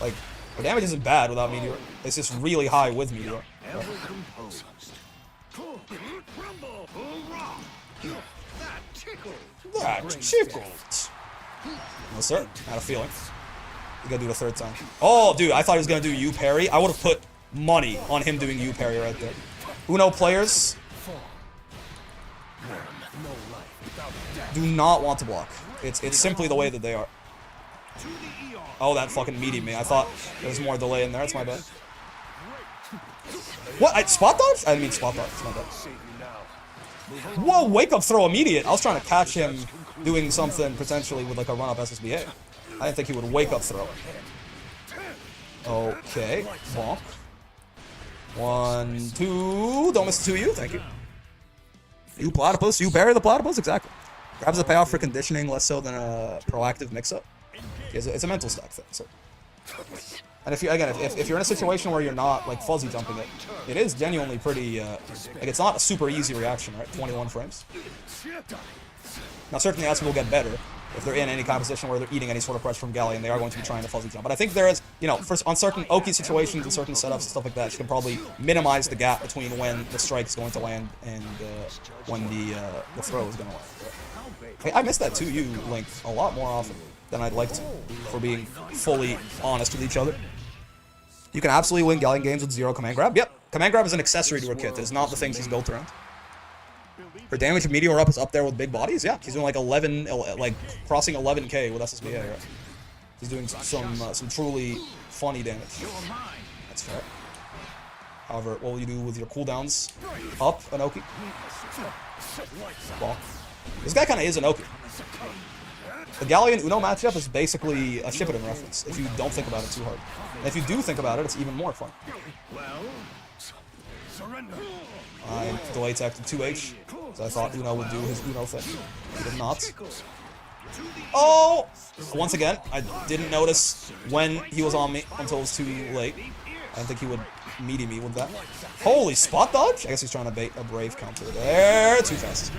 Speaker 1: Like, her damage isn't bad without Meteor. It's just really high with Meteor. Right? That tickled. No, sir. I had a feeling. You gotta do it a third time. Oh, dude, I thought he was gonna do U parry. I would have put money on him doing U parry right there. Uno players do not want to block. It's simply the way that they are. Oh, that fucking meaty me. I thought there was more delay in there. That's my bad. What? Spot dodge? I didn't mean spot dodge. It's my bad. Whoa, wake up throw immediate. I was trying to catch him doing something potentially with like a run-up SSBA. I didn't think he would wake up throw. Okay, bonk. 1, 2, don't miss the 2U, thank you. You platypus, you bury the platypus, exactly. Grabs a payoff for conditioning less so than a proactive mix-up. It's a mental stack thing, so. And if you again, if you're in a situation where you're not like fuzzy jumping it, it is genuinely pretty like it's not a super easy reaction, right? 21 frames. Now certainly as will get better if they're in any kind of position where they're eating any sort of pressure from Galleon, they are going to be trying to fuzzy jump. But I think there is, you know, on certain Oki situations and certain setups and stuff like that, you can probably minimize the gap between when the strike is going to land and when the throw is going to land. I miss that 2U link a lot more often than I'd like to, for being fully honest with each other. You can absolutely win Galleon games with 0 command grab. Yep, command grab is an accessory to her kit. It's not the thing she's built around. Her damage of Meteor Up is up there with big bodies. Yeah, she's doing like 11, like crossing 11k with SSBA. Right? She's doing some truly funny damage. That's fair. However, what will you do with your cooldowns? Up an Oki. Well, this guy kind of is an Oki. The Galleon Uno matchup is basically a Shippuden reference, if you don't think about it too hard. And if you do think about it, it's even more fun. I delay tech to 2H, so I thought Uno would do his Uno thing. He did not. Oh! Once again, I didn't notice when he was on me until it was too late. I didn't think he would meaty me with that. Holy spot dodge? I guess he's trying to bait a Brave counter there. Too fast.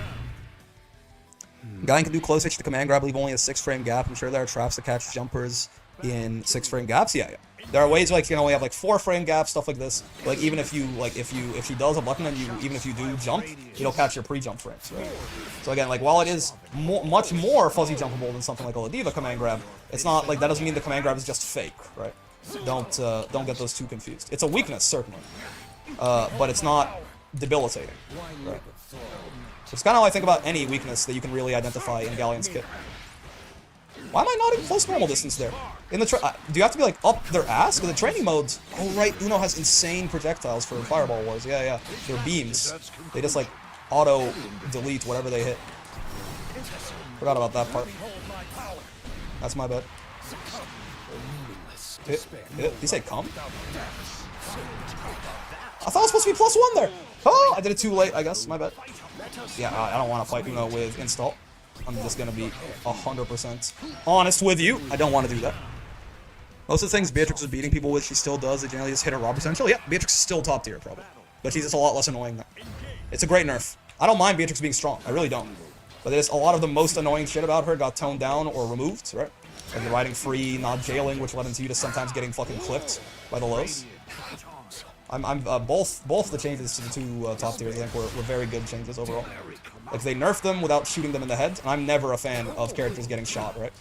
Speaker 1: Galleon can do close hitch to command grab, leave only a 6-frame gap. I'm sure there are traps to catch jumpers in 6-frame gaps. Yeah. There are ways like you can only have like 4-frame gaps, stuff like this. Like even if you if she does a button and even if you do jump, it'll catch your pre-jump frames. Right? So again, like while it is much more fuzzy jumpable than something like a Ladiva command grab, it's not like that doesn't mean the command grab is just fake, right? Don't get those two confused. It's a weakness certainly, but it's not debilitating. Right? It's kind of how I think about any weakness that you can really identify in Galleon's kit. Why am I not in close normal distance there? In the do you have to be like up their ass? Because the training modes. Oh right, Uno has insane projectiles for Fireball Wars. Yeah. They're beams. They just like auto delete whatever they hit. Forgot about that part. That's my bad. Did he say come? I thought it was supposed to be +1 there. Oh, I did it too late, I guess. My bad. Yeah, I don't want to fight Uno with install. I'm just going to be 100% honest with you. I don't want to do that. Most of the things Beatrix is beating people with, she still does. They generally just hit her raw potential. Yeah, Beatrix is still top tier, probably. But she's just a lot less annoying now. It's a great nerf. I don't mind Beatrix being strong. I really don't. But there's a lot of the most annoying shit about her got toned down or removed, right? Like the riding free, not jailing, which led into you to sometimes getting fucking clipped by the lows. Both the changes to the two top tiers, I think, were very good changes overall. Like, they nerfed them without shooting them in the head, and I'm never a fan of characters getting shot, right?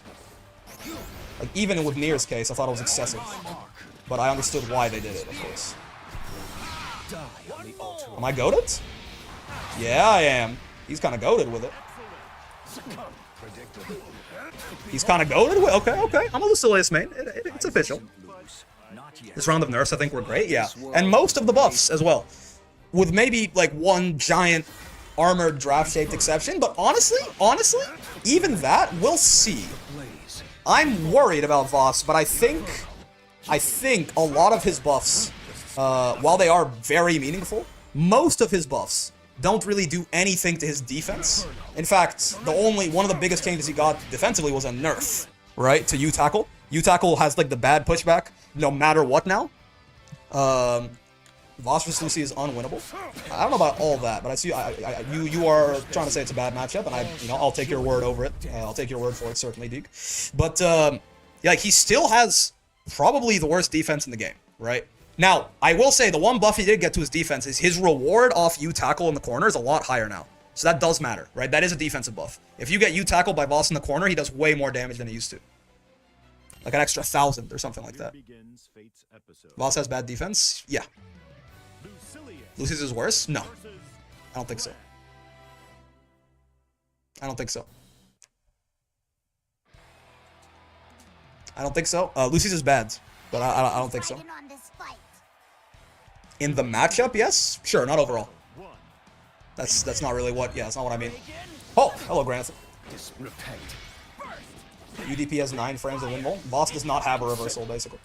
Speaker 1: Like, even with Nier's case, I thought it was excessive. But I understood why they did it, of course. Am I goated? Yeah, I am. He's kind of goated with it. He's kind of goated with it? Okay. I'm a Lucilius main. It's official. This round of nerfs, I think, were great, yeah. And most of the buffs, as well. With maybe, like, one giant armored draft-shaped exception, but honestly, even that, we'll see. I'm worried about Voss, but I think a lot of his buffs, while they are very meaningful, most of his buffs don't really do anything to his defense. In fact, one of the biggest changes he got defensively was a nerf, right, to U-Tackle. U-Tackle has, like, the bad pushback no matter what now. Voss vs. Lucy is unwinnable. I don't know about all that, but I see you are trying to say it's a bad matchup, and I'll take your word over it. I'll take your word for it, certainly, Deke. But yeah, like, he still has probably the worst defense in the game, right? Now, I will say the one buff he did get to his defense is his reward off U-Tackle in the corner is a lot higher now. So that does matter, right? That is a defensive buff. If you get U-Tackle by Voss in the corner, he does way more damage than he used to. Like an extra 1,000 or something like that. Voss has bad defense? Yeah. Lucilius is worse? No. I don't think so. I don't think so. Lucilius is bad, but I don't think so. In the matchup, yes? Sure, not overall. That's not really what, yeah, that's not what I mean. Oh, hello, Grantham. UDP has 9 frames of windmill. Boss does not have a reversal, basically.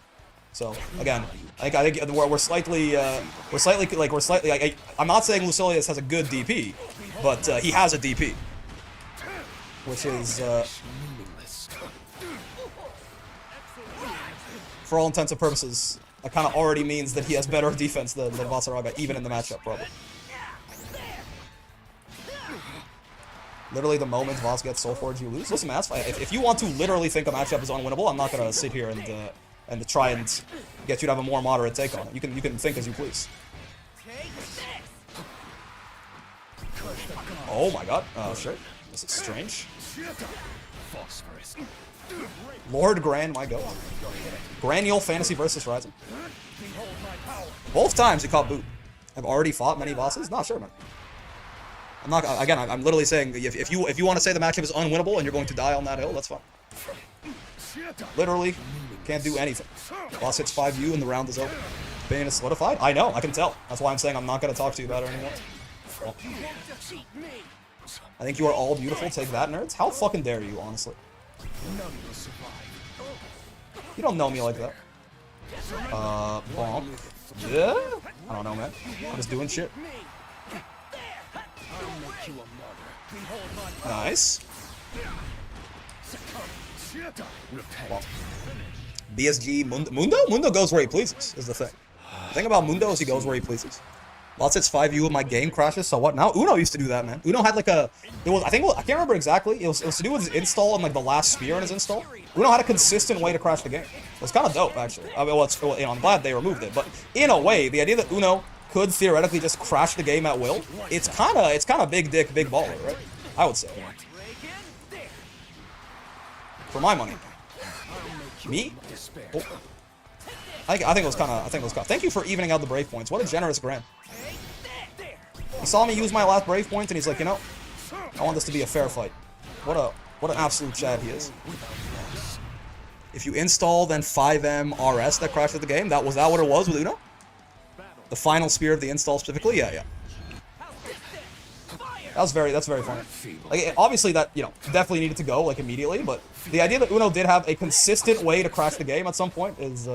Speaker 1: So again, I think we're slightly. I'm not saying Lucilius has a good DP, but he has a DP, which is for all intents and purposes, that kind of already means that he has better defense than Vasaraga, even in the matchup, probably. Literally, the moment Voss gets Soul Forge, you lose. Listen, man, that's fine. If you want to literally think a matchup is unwinnable, I'm not gonna sit here and try and get you to have a more moderate take on it. You can think as you please. Oh my god. Sure. This is strange. Lord Gran, my god. Granule Fantasy versus Rising. Both times he caught boot. I've already fought many bosses. Not sure, man. I'm not. Again, I'm literally saying if you want to say the matchup is unwinnable and you're going to die on that hill, that's fine. Literally, can't do anything. Boss hits 5U and the round is over. Opinion is solidified. I know. I can tell. That's why I'm saying I'm not going to talk to you about it anymore. Well, I think you are all beautiful. Take that, nerds. How fucking dare you, honestly? You don't know me like that. Bonk. Yeah? I don't know, man. I'm just doing shit. Nice. Well, BSG Mundo? Mundo goes where he pleases, is the thing. The thing about Mundo is he goes where he pleases. Lots hits 5U and my game crashes, so what now? Uno used to do that, man. Uno had like a... I can't remember exactly. It was to do with his install and like the last spear in his install. Uno had a consistent way to crash the game. It was kind of dope, actually. I mean, you know, I'm glad they removed it, but in a way, the idea that Uno could theoretically just crash the game at will, it's kind of big dick, big baller, right? I would say. For my money. Me? Oh. I think it was kind of. Thank you for evening out the brave points. What a generous Gran. He saw me use my last brave point, and he's like, you know, I want this to be a fair fight. What an absolute Chad he is. If you install then 5M RS that crashed the game, was that what it was with Uno? The final spear of the install specifically? Yeah. That's very funny. Like, obviously that, you know, definitely needed to go, like, immediately, but the idea that Uno did have a consistent way to crash the game at some point is,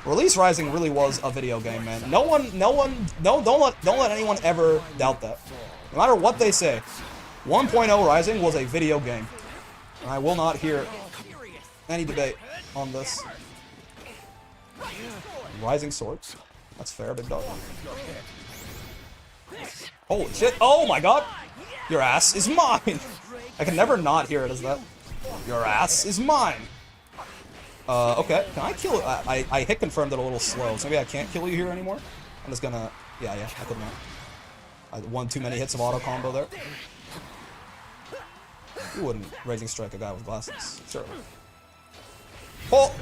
Speaker 1: Release Rising really was a video game, man. Don't let anyone ever doubt that. No matter what they say, 1.0 Rising was a video game. And I will not hear any debate on this. Rising Swords. That's fair, big dog. Holy shit. Oh my god. Your ass is mine. I can never not hear it as that. Your ass is mine. Okay. Can I kill it? I hit confirmed it a little slow, so maybe I can't kill you here anymore. I'm just gonna... Yeah, I could not. I won too many hits of auto combo there. You wouldn't Raging Strike a guy with glasses. Sure. Oh!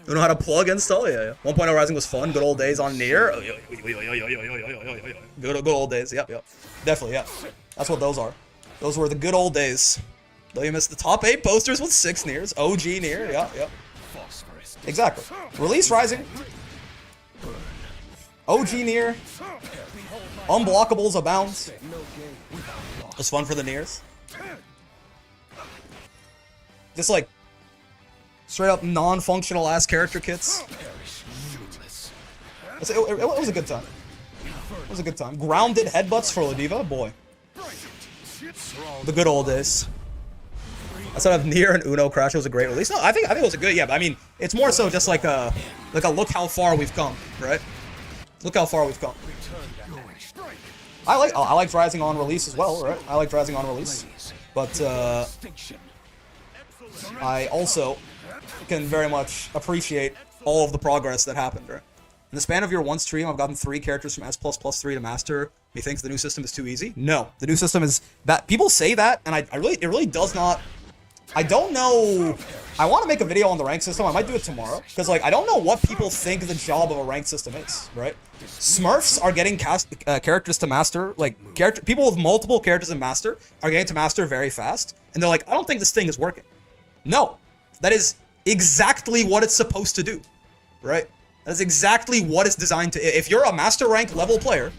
Speaker 1: You know how to plug install? Yeah. 1.0 Rising was fun. Good old days on Nier. Good old days. Yep. Definitely, yeah. That's what those are. Those were the good old days. Though you missed the top 8 posters with 6 Niers. OG Nier, yeah. Exactly. Release Rising. OG Nier. Unblockables abound. It was fun for the Niers. Just like straight up non-functional ass character kits. It was a good time. It was a good time. Grounded headbutts for Ladiva, boy. The good old days. Instead of Nier and Uno Crash, it was a great release. No, I think it was a good. Yeah, but I mean, it's more so just like a look how far we've come, right? Look how far we've come. I liked Rising on release as well, right? I liked Rising on release, but I also can very much appreciate all of the progress that happened, right? In the span of your one stream, I've gotten 3 characters from S++3 to Master. Methinks the new system is too easy. No, the new system is that. People say that, and it really does not. I don't know. I want to make a video on the rank system. I might do it tomorrow, because like I don't know what people think the job of a rank system is, right? Smurfs are getting characters to Master, like people with multiple characters in Master are getting to Master very fast, and they're like, I don't think this thing is working. No, that is exactly what it's supposed to do, right? That is exactly what it's designed to. If you're a Master rank level player,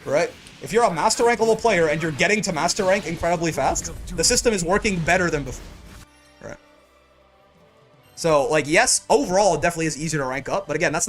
Speaker 1: right? If you're a Master rank level player and you're getting to Master rank incredibly fast, the system is working better than before, right? So, like, yes, overall, it definitely is easier to rank up, but again, that's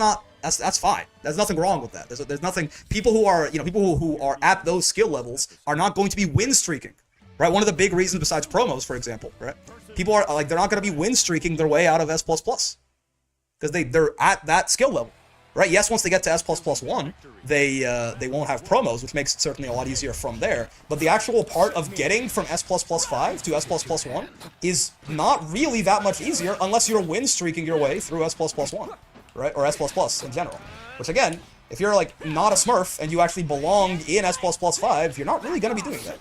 Speaker 1: fine. There's nothing wrong with that. There's nothing. People who are, people who are at those skill levels are not going to be win streaking, right? One of the big reasons besides promos, for example, right? People are like, they're not going to be win streaking their way out of S++. Because they're at that skill level, right? Yes, once they get to S++1, they won't have promos, which makes it certainly a lot easier from there. But the actual part of getting from S++5 to S++1 is not really that much easier unless you're win streaking your way through S++1, right? Or S++ in general. Which again, if you're like not a Smurf and you actually belong in S++5, you're not really going to be doing that.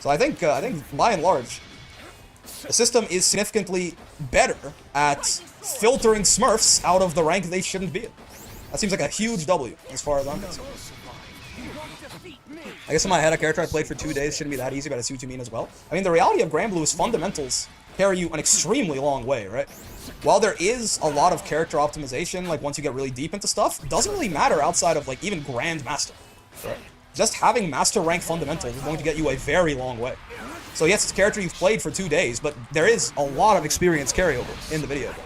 Speaker 1: So I think by and large, the system is significantly better at filtering Smurfs out of the rank they shouldn't be in. That seems like a huge W, as far as I'm concerned. I guess in my head, a character I played for 2 days shouldn't be that easy, but I see what you mean as well. I mean, the reality of Granblue is fundamentals carry you an extremely long way, right? While there is a lot of character optimization, like once you get really deep into stuff, it doesn't really matter outside of like even Grandmaster, right? Just having Master rank fundamentals is going to get you a very long way. So yes, it's a character you've played for 2 days, but there is a lot of experience carryover in the video game.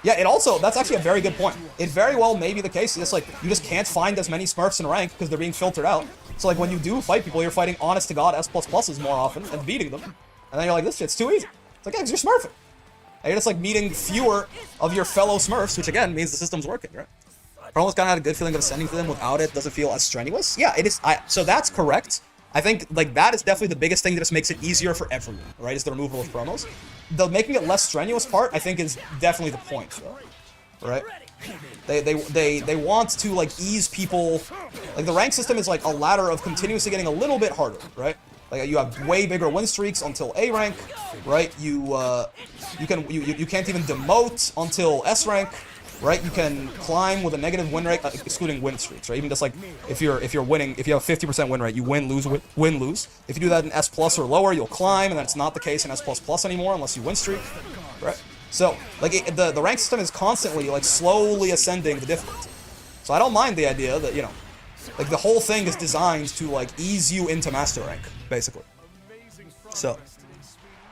Speaker 1: Yeah, it also, that's actually a very good point. It very well may be the case, it's like, you just can't find as many Smurfs in rank because they're being filtered out. So like when you do fight people, you're fighting honest to god S++s more often and beating them. And then you're like, this shit's too easy. It's like, yeah, 'cause you're Smurfing. And you're just like meeting fewer of your fellow Smurfs, which again means the system's working, right? I almost kind of had a good feeling of ascending to them without it. Doesn't feel as strenuous. Yeah, it is. So that's correct. I think like that is definitely the biggest thing that just makes it easier for everyone, right? Is the removal of promos. The making it less strenuous part, I think, is definitely the point, though, right? They want to like ease people. Like the rank system is like a ladder of continuously getting a little bit harder, right? Like you have way bigger win streaks until A rank, right? You can't even demote until S rank. Right, you can climb with a negative win rate, excluding win streaks. Right, even just like if you're winning, if you have 50% win rate, you win, lose, win, lose. If you do that in S+ or lower, you'll climb, and that's not the case in S++ anymore unless you win streak. Right, so like the rank system is constantly like slowly ascending the difficulty. So I don't mind the idea that like the whole thing is designed to like ease you into master rank, basically. So.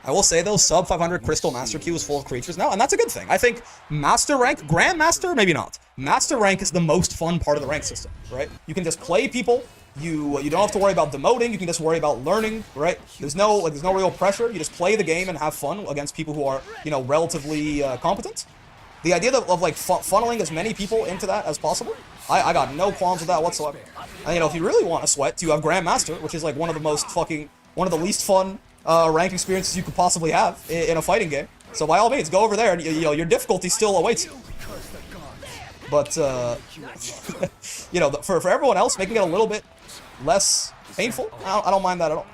Speaker 1: I will say though, sub 500 Crystal Master Queue is full of creatures now, and that's a good thing. I think Master rank, Grandmaster, maybe not. Master rank is the most fun part of the rank system, right? You can just play people. You don't have to worry about demoting. You can just worry about learning, right? There's no real pressure. You just play the game and have fun against people who are relatively competent. The idea of like funneling as many people into that as possible, I got no qualms with that whatsoever. And if you really want to sweat, you have Grandmaster, which is like one of the least fun rank experiences you could possibly have in a fighting game. So by all means, go over there, and your difficulty still awaits you. But for everyone else, making it a little bit less painful, I don't mind that at all.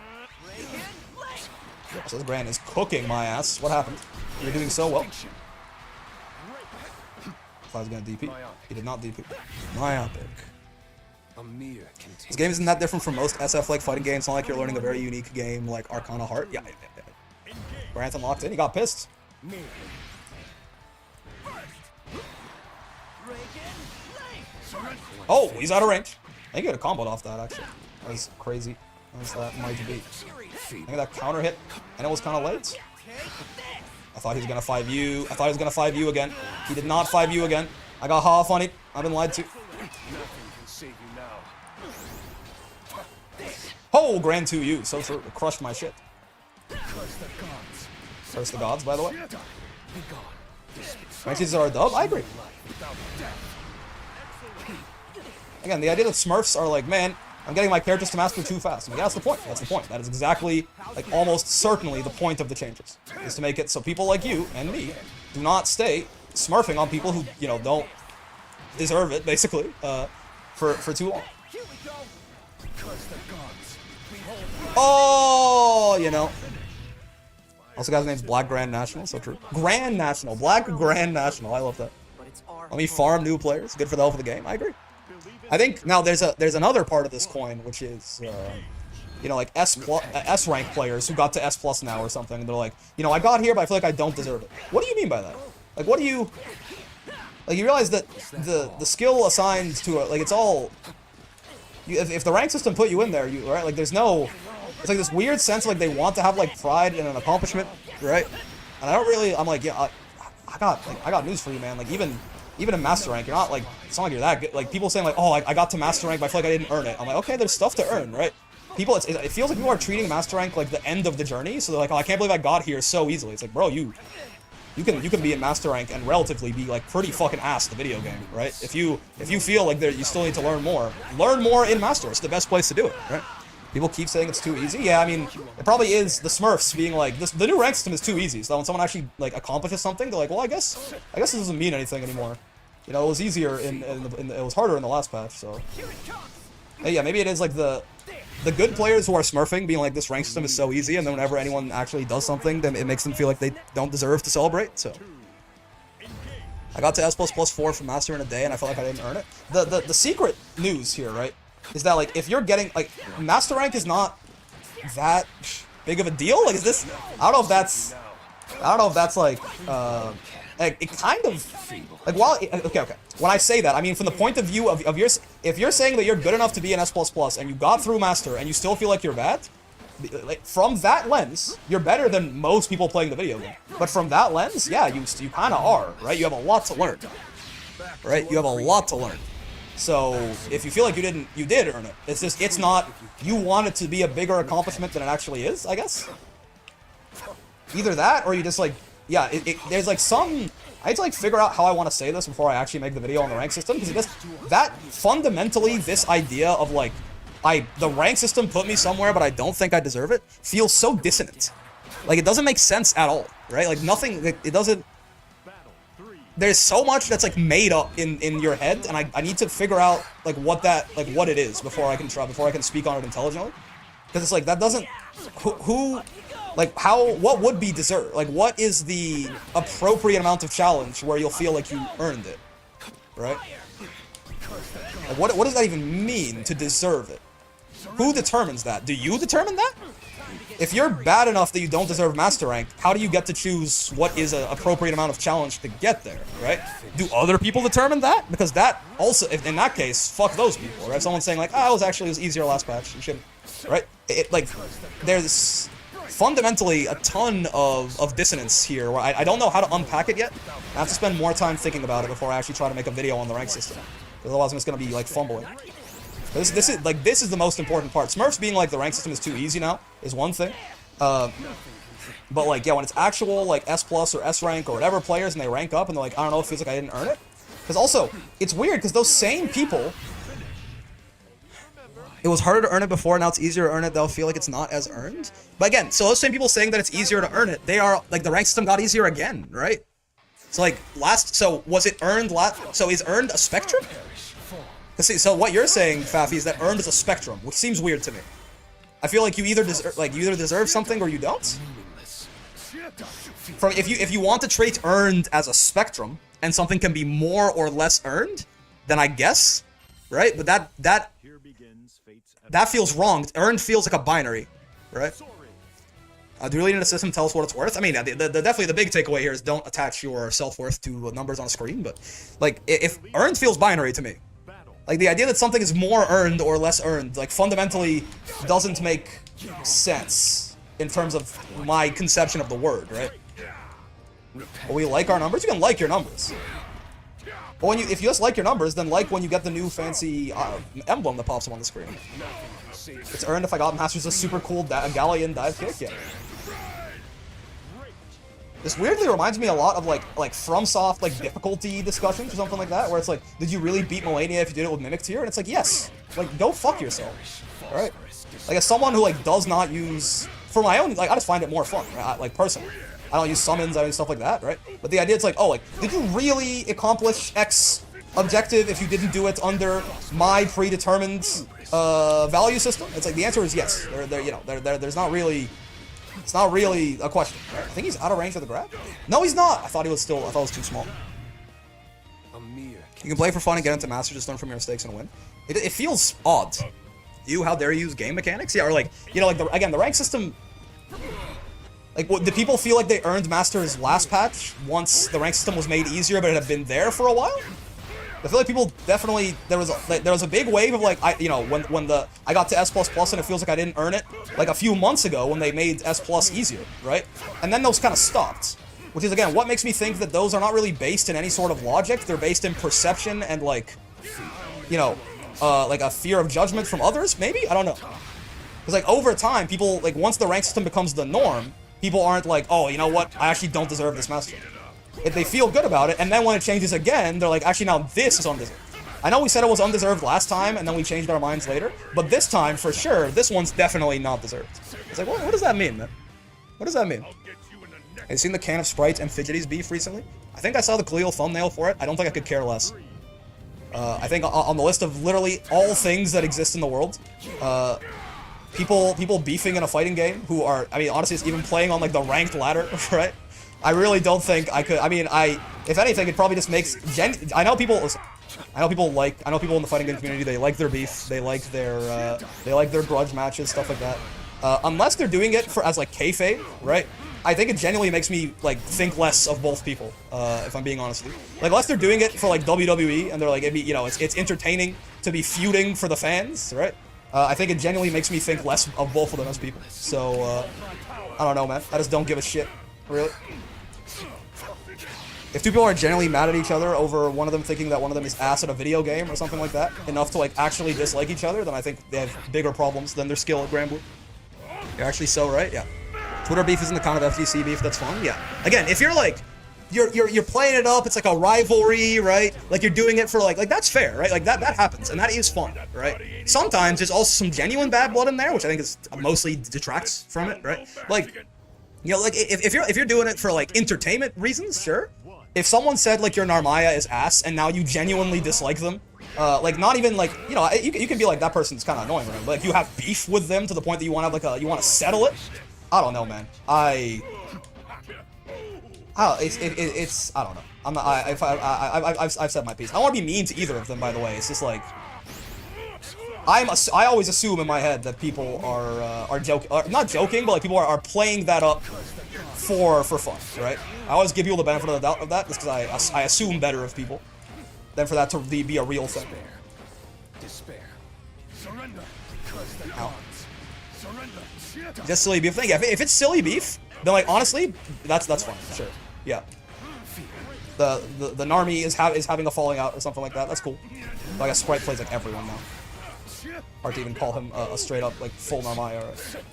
Speaker 1: So this Grand is cooking my ass. What happened? You're doing so well. I thought he was gonna DP. He did not DP. Myopic. This game isn't that different from most SF-like fighting games. It's not like you're learning a very unique game like Arcana Heart. Yeah. Grantham locked in. He got pissed. Oh, he's out of range. I think he got a combo off that, actually. That was crazy. That might be. I think that counter hit, and it was kind of late. I thought he was going to 5U. I thought he was going to 5U again. He did not 5U again. I got half on it. I've been lied to. Oh, Grand 2U. So true. It crushed my shit. Curse the gods, by the way. Ranches are a dub? I agree. Again, the idea that Smurfs are like, man, I'm getting my characters to master too fast. I'm like, yeah, that's the point. That's the point. That is exactly, like, almost certainly the point of the changes. Is to make it so people like you and me do not stay smurfing on people who, don't deserve it, basically, for too long. Oh, Also, guy's name's Black Grand National, so true. Grand National, Black Grand National. I love that. Let me farm new players. Good for the health of the game. I agree. I think now there's another part of this coin, which is like S rank players who got to S+ now or something. And they're like, I got here, but I feel like I don't deserve it. What do you mean by that? Like, what do you like? You realize that the skill assigned to it, like, it's all. If the rank system put you in there, right? Like, there's no. It's like this weird sense of, like, they want to have like pride in an accomplishment, right? And I don't really. I'm like, yeah, I got news for you, man. Like, even in master rank, you're not like, it's not like you're that good. Like, people saying like, oh, I got to master rank, but I feel like I didn't earn it. I'm like, okay, there's stuff to earn, right? people, it feels like people are treating master rank like the end of the journey. So they're like, oh, I can't believe I got here so easily. It's like, bro, you can be in master rank and relatively be like pretty fucking ass at the video game, right? If you feel like you still need to learn more in master. It's the best place to do it, right? People keep saying it's too easy. Yeah, I mean, it probably is the Smurfs being like, the new rank system is too easy. So when someone actually like accomplishes something, they're like, well, I guess this doesn't mean anything anymore. You know, it was easier it was harder in the last patch. So yeah, maybe it is like the good players who are smurfing being like, this rank system is so easy, and then whenever anyone actually does something, then it makes them feel like they don't deserve to celebrate. So I got to S++4 from master in a day, and I felt like I didn't earn it. The secret news here, right, is that like if you're getting like master rank is not that big of a deal. Like, is this? I don't know if that's like it kind of like, while okay. When I say that, I mean from the point of view of yours. If you're saying that you're good enough to be an S++ and you got through master and you still feel like you're bad, like, from that lens, you're better than most people playing the video game. But from that lens, yeah, you kind of are, right? You have a lot to learn, right? You have a lot to learn. So if you feel like you did earn it. It's just, it's not, you want it to be a bigger accomplishment than it actually is, I guess. Either that, or you just like, yeah, there's like some, I had to like figure out how I want to say this before I actually make the video on the rank system, because that fundamentally, this idea of like, the rank system put me somewhere, but I don't think I deserve it, feels so dissonant. Like, it doesn't make sense at all, right? Like, nothing, like, it doesn't, there's so much that's like made up in your head, and I need to figure out like what it is before I can speak on it intelligently. Because it's like, that doesn't, what would be deserved? Like, what is the appropriate amount of challenge where you'll feel like you earned it, right? Like, what does that even mean to deserve it? Who determines that? Do you determine that? If you're bad enough that you don't deserve master rank, how do you get to choose what is an appropriate amount of challenge to get there, right? Do other people determine that? Because that also, in that case, fuck those people, right? Someone's saying like, it was easier last patch, you shouldn't, right? Like, there's fundamentally a ton of dissonance here where I don't know how to unpack it yet. I have to spend more time thinking about it before I actually try to make a video on the rank system. Because otherwise I'm just gonna be like fumbling. This is the most important part. Smurfs being like the rank system is too easy now is one thing. But like, yeah, when it's actual like S+ or S rank or whatever players and they rank up and they're like, I don't know, it feels like I didn't earn it. Because also, it's weird because those same people, it was harder to earn it before, now it's easier to earn it, they'll feel like it's not as earned. But again, so those same people saying that it's easier to earn it, they are, like, the rank system got easier again, right? So like, so was it earned so is earned a spectrum? So what you're saying, Fafi, is that earned is a spectrum, which seems weird to me. I feel like you either deserve something or you don't. If you want to treat earned as a spectrum, and something can be more or less earned, then I guess, right? But that feels wrong. Earned feels like a binary, right? Do you really need a system to tell us what it's worth? I mean, definitely the big takeaway here is don't attach your self-worth to numbers on a screen, but like, if earned feels binary to me. Like, the idea that something is more earned or less earned, like, fundamentally doesn't make sense in terms of my conception of the word, right? Well, we like our numbers? You can like your numbers. But if you just like your numbers, then like when you get the new fancy emblem that pops up on the screen. It's earned if I got Masters a super cool Galleon dive kick, yeah. This weirdly reminds me a lot of like FromSoft like difficulty discussions or something like that, where it's like, did you really beat Melania if you did it with Mimic Tier? And it's like, yes. Like, go fuck yourself. Alright? Like, as someone who like does not use, for my own, like, I just find it more fun, right? Like, personally. I don't use summons, I don't use stuff like that, right? But the idea it's like, oh, like, did you really accomplish X objective if you didn't do it under my predetermined value system? It's like, the answer is yes. There's not really, it's not really a question. Right? I think he's out of range of the grab. No, he's not. I thought it was too small. You can play for fun and get into Master, just learn from your mistakes and win. It feels odd. How dare you use game mechanics? Yeah, or like, like the rank system. Like, did people feel like they earned Master's last patch once the rank system was made easier, but it had been there for a while? I feel like people definitely, there was a big wave of like, when I got to S++ and it feels like I didn't earn it, like a few months ago when they made S+ easier, right? And then those kind of stopped. Which is, again, what makes me think that those are not really based in any sort of logic. They're based in perception and like, like a fear of judgment from others, maybe? I don't know. Because, like, over time, people, like, once the rank system becomes the norm, people aren't like, oh, you know what, I actually don't deserve this master. If they feel good about it, and then when it changes again, they're like, actually, now this is undeserved. I know we said it was undeserved last time, and then we changed our minds later, but this time, for sure, this one's definitely not deserved. It's like, what does that mean, man? What does that mean? Have you seen the Can of Sprites and Fidgeties beef recently? I think I saw the Khalil thumbnail for it. I don't think I could care less. I think on the list of literally all things that exist in the world, people beefing in a fighting game who are, I mean, honestly, it's even playing on, like, the ranked ladder, right? I really don't think I could, I mean, if anything, it probably just makes, I know people in the fighting game community, they like their beef, they like their grudge matches, stuff like that. Unless they're doing it as, like, kayfabe, right? I think it genuinely makes me, like, think less of both people, if I'm being honest with you. Like, unless they're doing it for, like, WWE, and they're like, you know, it's entertaining to be feuding for the fans, right? I think it genuinely makes me think less of both of them as people. So, I don't know, man. I just don't give a shit, really. If two people are genuinely mad at each other over one of them thinking that one of them is ass at a video game or something like that, enough to, like, actually dislike each other, then I think they have bigger problems than their skill at Granblue. You're actually so right, yeah. Twitter beef isn't the kind of FGC beef that's fun, yeah. Again, if you're like, you're playing it up, it's like a rivalry, right? Like, you're doing it for, like that's fair, right? Like, that happens, and that is fun, right? Sometimes there's also some genuine bad blood in there, which I think is mostly detracts from it, right? Like, you know, like, if you're doing it for, like, entertainment reasons, sure. If someone said, like, your Narmaya is ass, and now you genuinely dislike them, like, not even, like, you know, you can be like, that person's kind of annoying, right? But, like, you have beef with them to the point that you want to have, like, you want to settle it. I don't know, man. I don't know. I'm not. I've said my piece. I don't want to be mean to either of them, by the way. It's just like, I always assume in my head that people are joking, not joking, but, like, people are playing that up for fun, right? I always give people the benefit of the doubt of that, just because I assume better of people than for that to be a real thing. Ow. Just silly beef thing. Yeah, if it's silly beef, then, like, honestly, that's fine. Sure. Yeah. The Narmi is having a falling out or something like that. That's cool. But I guess Sprite plays like everyone now. Hard to even call him a straight up, like, full Narmaya. Right?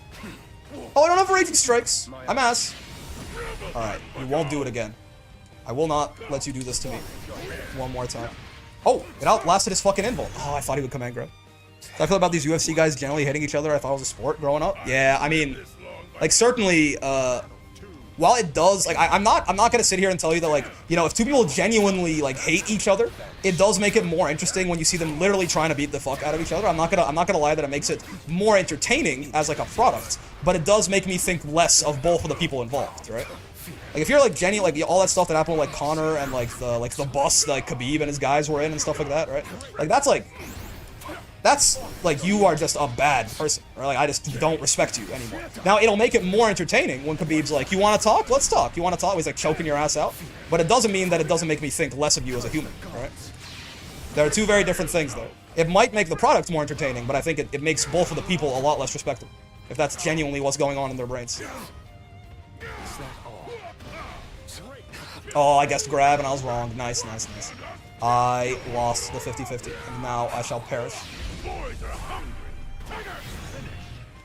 Speaker 1: Oh, I don't have Raging Strikes. I'm ass. All right, you won't do it again. I will not let you do this to me one more time. Oh, it outlasted his fucking invul. Oh, I thought he would command grab. So I feel about these UFC guys generally hitting each other. I thought it was a sport growing up. Yeah, I mean, like, certainly, while it does, like, I'm not gonna sit here and tell you that, like, you know, if two people genuinely, like, hate each other, it does make it more interesting when you see them literally trying to beat the fuck out of each other. I'm not gonna lie that it makes it more entertaining as, like, a product, but it does make me think less of both of the people involved, right? Like, if you're, like, like, all that stuff that happened with, like, Connor and, like, the bus that, like, Khabib and his guys were in and stuff like that, right? Like, that's, like, you are just a bad person, right? Like, I just don't respect you anymore. Now, it'll make it more entertaining when Khabib's like, you want to talk? Let's talk. You want to talk? He's, like, choking your ass out. But it doesn't mean that it doesn't make me think less of you as a human, right? There are two very different things, though. It might make the product more entertaining, but I think it makes both of the people a lot less respectable, if that's genuinely what's going on in their brains. Oh, I guessed grab, and I was wrong. Nice, nice, nice. I lost the 50-50, and now I shall perish.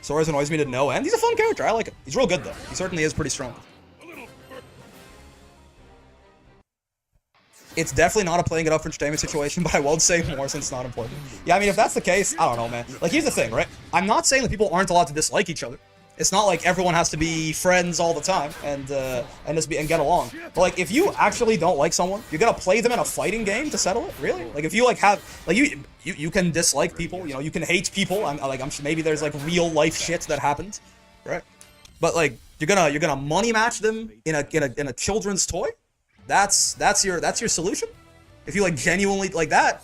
Speaker 1: Sora's annoys me to no end. He's a fun character. I like him. He's real good, though. He certainly is pretty strong. It's definitely not a playing it up for entertainment situation, but I won't say more since it's not important. Yeah, I mean, if that's the case, I don't know, man. Like, here's the thing, right? I'm not saying that people aren't allowed to dislike each other. It's not like everyone has to be friends all the time and get along. But, like, if you actually don't like someone, you're gonna play them in a fighting game to settle it? Really? Like, if you, like, have, like, you can dislike people, you know, you can hate people. I'm sure maybe there's, like, real life shit that happened, right? But, like, you're gonna money match them in a children's toy? That's your solution? If you, like, genuinely like that,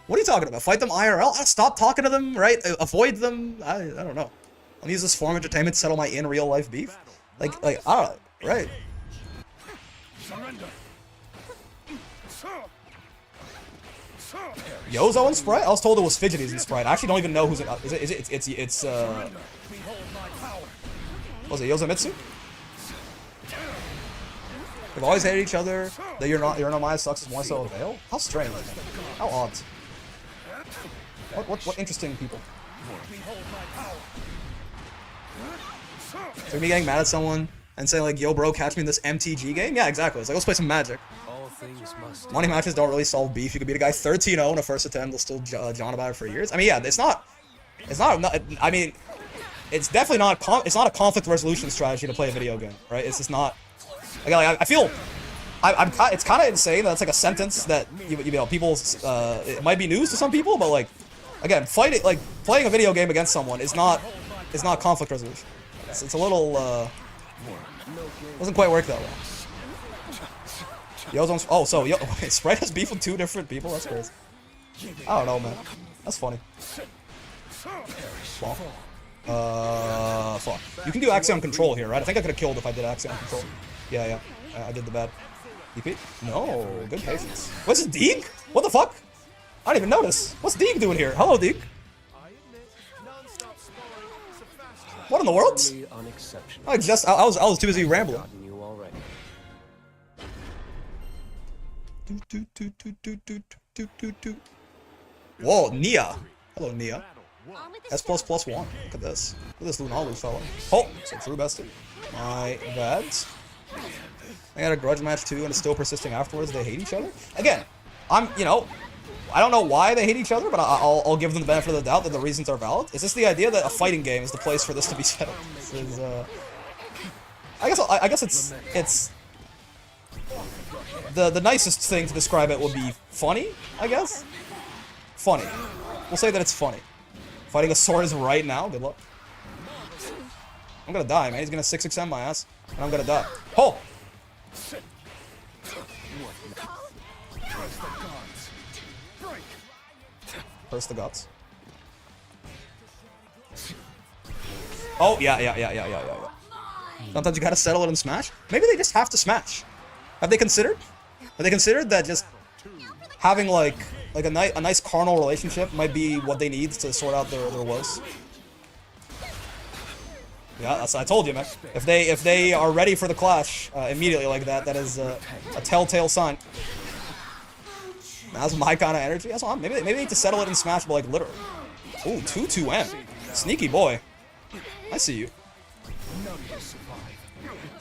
Speaker 1: what are you talking about? Fight them IRL? Stop talking to them, right? Avoid them? I don't know. I'll use this form of entertainment to settle my in real life beef. Like, I don't know, right? Yozo and Sprite? I was told it was Fidgeties and Sprite. I actually don't even know who's it. It's was it Yozamitsu? They've always hated each other. That you're not Maya sucks is more so a veil? How strange. How odd. What interesting people. So me getting mad at someone and saying like, yo bro, catch me in this MTG game? Yeah, exactly. It's like, let's play some Magic.
Speaker 2: All things must.
Speaker 1: Money matches don't really solve beef. You could beat a guy 13-0 in a first attempt. They'll still John about it for years. I mean, yeah, it's not, I mean, it's definitely not, it's not a conflict resolution strategy to play a video game, right? It's just not, like, I feel, it's kind of insane that it's like a sentence that, you know, people, it might be news to some people, but like, again, playing a video game against someone is not conflict resolution. It's a little, doesn't quite work that well. Oh, so yo, Sprite has beef with 2 different people? That's crazy. I don't know, man. That's funny. Well, fuck. You can do Axiom Control here, right? I think I could have killed if I did Axiom Control. Yeah. I did the bad. EP? No, good patience. What's this, Deeg? What the fuck? I didn't even notice. What's Deeg doing here? Hello, Deeg. What in the world? I was too busy rambling. Whoa, Nia. Hello, Nia. S++1. Look at this. Look at this Lunalu fella. Oh, so true bestie. My bad. I got a grudge match too, and it's still persisting afterwards. They hate each other. Again, you know, I don't know why they hate each other, but I'll give them the benefit of the doubt that the reasons are valid. It's just the idea that a fighting game is the place for this to be settled. This is, I guess it's the nicest thing to describe it would be funny, I guess. Funny. We'll say that it's funny. Fighting a Sora's right now. Good luck. I'm gonna die, man. He's gonna 6XM my ass, and I'm gonna die. Oh! Curse the gods. Oh, yeah. Sometimes you gotta settle it in Smash. Maybe they just have to Smash. Have they considered? Have they considered that just having like a nice carnal relationship might be what they need to sort out their woes? Yeah, that's, I told you, man. If they are ready for the clash immediately like that, that is a telltale sign. That's my kind of energy. That's all. Maybe they need to settle it in Smash, but like literally. Ooh, 2-2-M. Sneaky boy. I see you.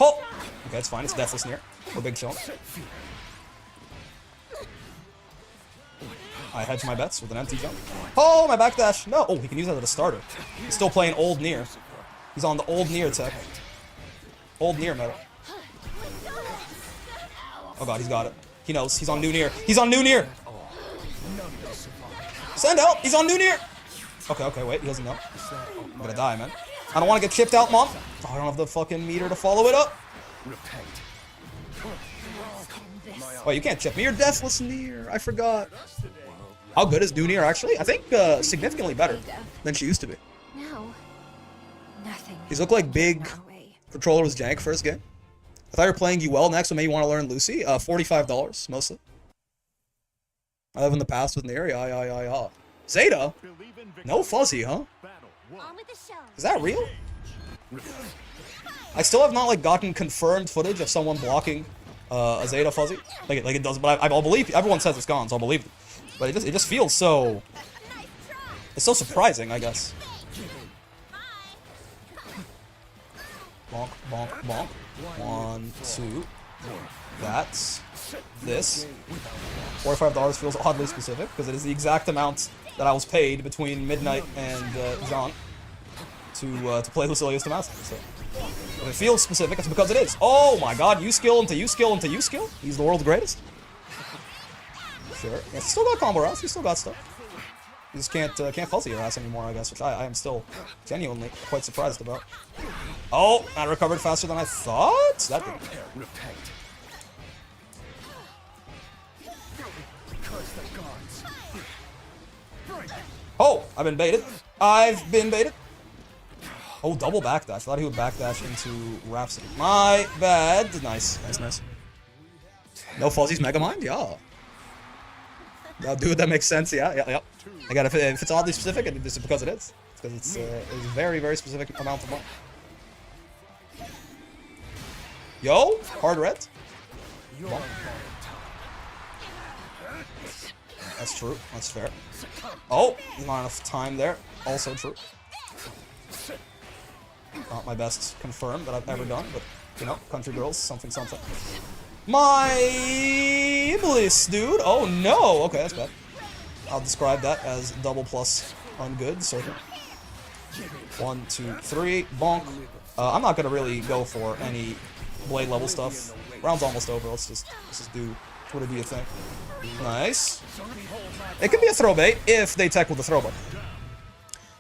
Speaker 1: Oh! Okay, it's fine. It's Deathless Near. We're big chillin'. I hedge my bets with an empty jump. Oh, my backdash. No. Oh, he can use that as a starter. He's still playing old Near. He's on the old Near tech. Old Near meta. Oh god, he's got it. He knows. He's on new Near. He's on new Near! Send help! He's on new Near! Okay, wait. He doesn't know. I'm gonna die, man. I don't want to get chipped out, Mom. Oh, I don't have the fucking meter to follow it up. Wait, you can't chip me. You're Deathless Near. I forgot. How good is new Near, actually? I think significantly better than she used to be.
Speaker 4: No. Nothing.
Speaker 1: These look like big controller was jank first game. I thought you were playing you well next, so maybe you want to learn Lucy. $45 mostly. I live in the past with Nier. Yeah. Zeta? No fuzzy, huh? Is that real? I still have not like gotten confirmed footage of someone blocking a Zeta fuzzy. Like it does, but I'll believe. Everyone says it's gone, so I'll believe it. But it just feels so. It's so surprising, I guess. Bonk, bonk, bonk. 1, 2. That's this. $45 feels oddly specific because it is the exact amount that I was paid between midnight and John to play Lucilius to master. So if it feels specific, it's because it is. Oh my god, you skill into you skill into you skill. He's the world's greatest. Sure. Yeah, he's still got combo routes. He's still got stuff. You just can't fuzzy your ass anymore, I guess, which I am still genuinely quite surprised about. Oh, I recovered faster than I thought. That didn't. Oh, I've been baited. I've been baited. Oh, double backdash. I thought he would backdash into Rhapsody. My bad. Nice. No fuzzies, Megamind? Yeah. No, dude, that makes sense. Yeah. Again, if it's oddly specific, it's because it is. It's because it's a very, very specific amount of money. Yo, hard red. That's true. That's fair. Oh, not enough time there. Also true. Not my best confirm that I've ever done, but, you know, country girls, something, something. My Iblis, dude. Oh, no. Okay, that's bad. I'll describe that as double plus ungood, so... 1, 2, 3, bonk. I'm not gonna really go for any blade level stuff. Round's almost over. Let's just do Twitter do your thing. Nice. It could be a throw bait if they tech with the throw button.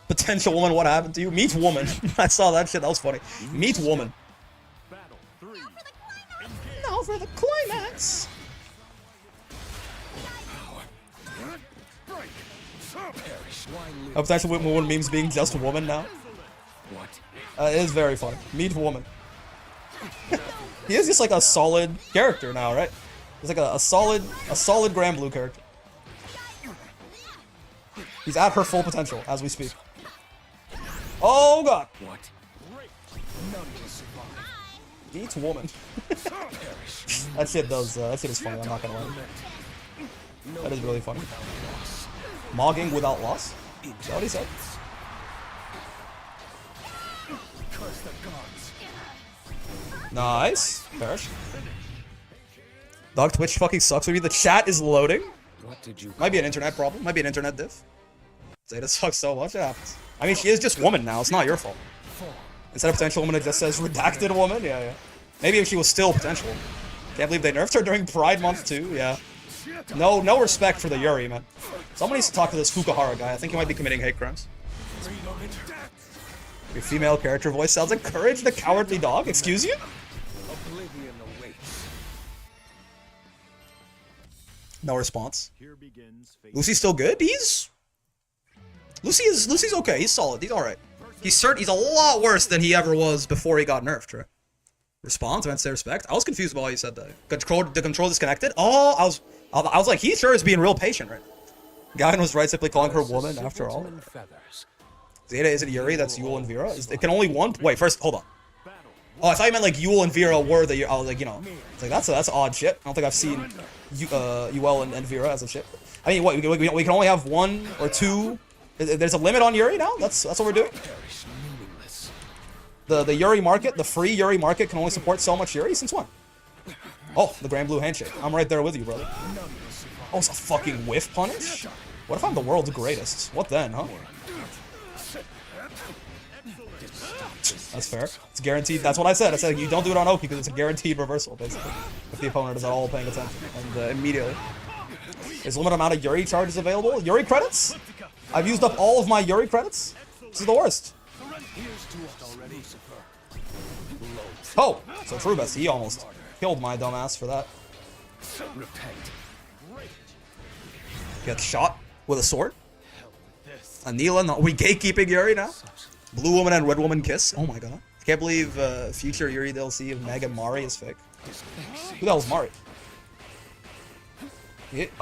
Speaker 1: Potential woman, what happened to you? Meet woman. I saw that shit. That was funny. Meet woman. Now for the climax. A potential woman memes being just a woman now. It is very funny. Meet woman. He is just like a solid character now, right? He's like a solid Grand Blue character. He's at her full potential as we speak. Oh god.
Speaker 2: What?
Speaker 1: Meet woman. That shit does. That shit is funny. I'm not gonna lie. That is really funny. Mogging without loss. Is that what he said? Nice. Perish. Dog Twitch fucking sucks with me. The chat is loading.
Speaker 2: What did you
Speaker 1: Might be an internet problem. Might be an internet diff. Zeta sucks so much. It happens. I mean, she is just woman now. It's not your fault. Instead of potential woman, it just says redacted woman. Yeah, yeah. Maybe if she was still potential. Can't believe they nerfed her during Pride Month too. Yeah. No respect for the Yuri, man. Someone needs to talk to this Fukuhara guy. I think he might be committing hate crimes. Your female character voice sounds like Courage the Cowardly Dog. Excuse you?
Speaker 2: Oblivion awaits.
Speaker 1: No response.
Speaker 3: Here begins fate.
Speaker 1: Lucy's still good? Lucy's okay. He's solid. He's alright. He's a lot worse than he ever was before he got nerfed, right? Response, meant to say respect. I was confused by why you said that. The control disconnected? Oh, I was like, he sure is being real patient, right? Gavin was right, simply calling her woman after all. Zeta isn't Yuri, that's Yule and Vera. It can only one. Wait, first, hold on. Oh, I thought you meant like Yule and Vera were the. I was like, you know, it's like that's odd shit. I don't think I've seen Yule and Vera as a ship. I mean, what we can only have one or two. There's a limit on Yuri now. That's what we're doing. The Yuri market, the free Yuri market, can only support so much Yuri. Since when? Oh, the Grand Blue Handshake. I'm right there with you, brother. Oh, it's a fucking whiff punish? What if I'm the world's greatest? What then, huh? That's fair. It's guaranteed. That's what I said. I said you don't do it on Oki because it's a guaranteed reversal, basically. If the opponent is at all paying attention. And immediately. There's a limited amount of Yuri charges available. Yuri credits? I've used up all of my Yuri credits? This is the worst. Oh! So true, Bestie. He almost killed my dumbass for that. Get shot with a sword. Anila, no, we gatekeeping Yuri now? Blue woman and red woman kiss? Oh my god. I can't believe future Yuri DLC of Meg and Mari is fake. Who the hell is Mari? Hit,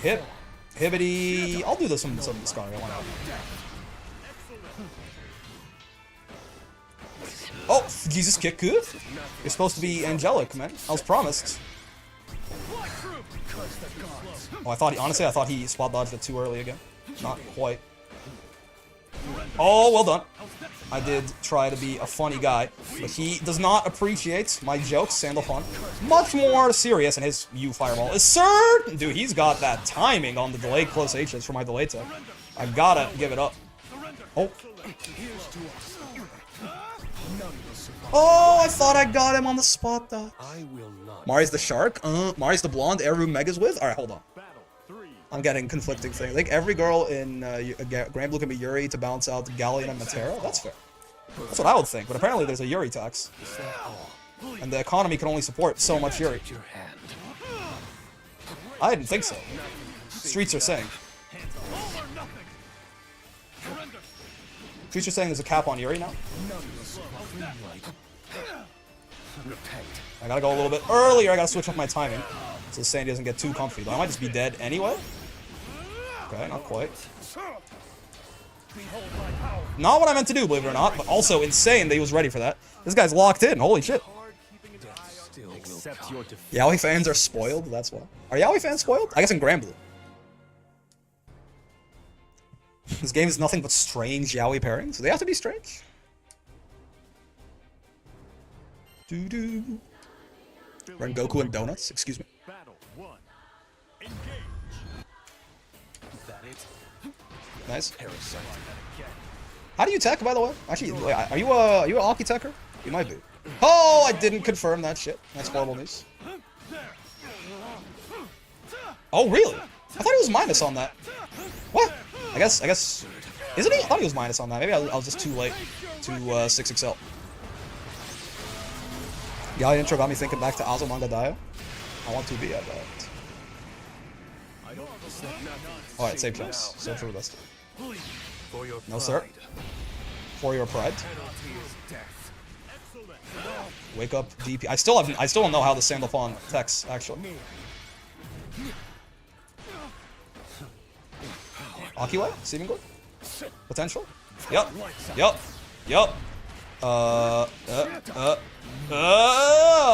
Speaker 1: hit, hibbity. I'll do this some Scaria, why not? Oh, Jesus kick good? You're supposed to be angelic, man. I was promised. Oh, honestly, I thought he spot dodged it too early again. Not quite. Oh, well done. I did try to be a funny guy, but he does not appreciate my jokes, Sandal Fun. Much more serious, and his U fireball is certain. Dude, he's got that timing on the delayed close H's for my delay tech. I gotta give it up. Oh. Oh, I thought I got him on the spot, though. Mari's the shark? Mari's the blonde Eru Mega's with? Alright, hold on. I'm getting conflicting things. I think every girl in Grand Blue can be Yuri to balance out Galleon and Matera. That's fair. That's what I would think, but apparently there's a Yuri tax. And the economy can only support so much Yuri. I didn't think so. Streets are saying. Streets are saying there's a cap on Yuri now. I gotta go a little bit earlier. I gotta switch up my timing so Sandy doesn't get too comfy. Though I might just be dead anyway. Okay, not quite. Not what I meant to do, believe it or not, but also insane that he was ready for that. This guy's locked in. Holy shit. Yaoi fans are spoiled. That's why. Are Yaoi fans spoiled? I guess in Grand Blue. This game is nothing but strange yaoi pairings. Do they have to be strange? Doo-doo. Rengoku and donuts, excuse me.
Speaker 3: Battle 1. Engage.
Speaker 2: Is that it?
Speaker 1: Nice.
Speaker 2: Parasite.
Speaker 1: How do you tech, by the way? Actually, are you an Aki techer? You might be. Oh, I didn't confirm that shit. That's horrible news. Oh, really? I thought he was minus on that. What? I guess, isn't he? I thought he was minus on that. Maybe I was just too late to 6XL. Yaoi intro got me thinking back to Azumanga Daioh. I want to be at that. Alright, save choice. So for the best. No, sir. For your pride. Wake up, DP. I still don't know how the Sandal Fawn techs, actually. Akiway? Seeming good? Potential? Yup.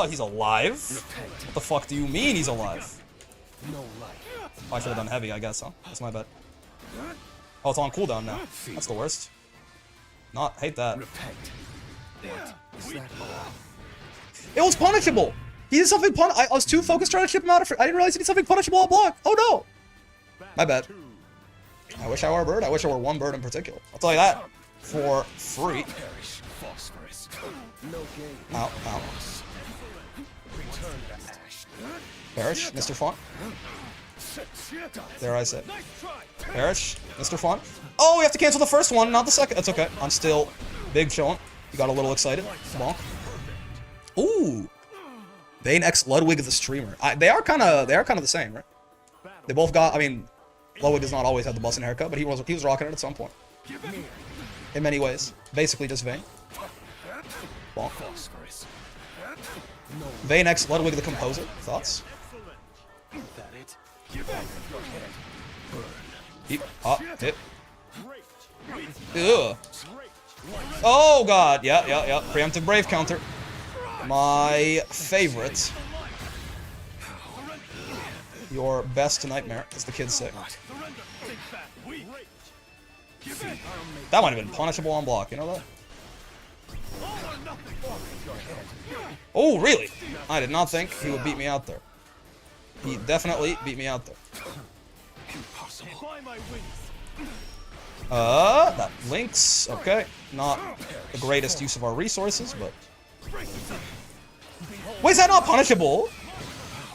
Speaker 1: He's alive? What the fuck do you mean he's alive? Oh, I should have done heavy, I guess, huh? That's my bad. Oh, it's on cooldown now. That's the worst. Hate that. It was punishable! He did something I was too focused trying to chip him out of I didn't realize he did something punishable on block. Oh no! My bad. I wish I were a bird. I wish I were one bird in particular. I'll tell you that. For free. Ow, ow. Perish, Mr. Font. There I say. Perish, Mr. Font. Oh, we have to cancel the first one, not the second. That's okay. I'm still big chillin'. You got a little excited. Bonk. Ooh. Bane X Ludwig the streamer. They are kind of the same, right? They both got. I mean, Ludwig does not always have the bussin' haircut, but he was rocking it at some point. In many ways, basically just Vayne. Bonk. Vayne X Ludwig the composer. Thoughts? Hit. Hit. Ugh. Oh god. Yeah. Preemptive brave counter. My favorite. Your best nightmare, as the kids say. That might have been punishable on block, you know that? Oh, really? I did not think he would beat me out there. He definitely beat me out there. That links. Okay. Not the greatest use of our resources, but... Wait, is that not punishable?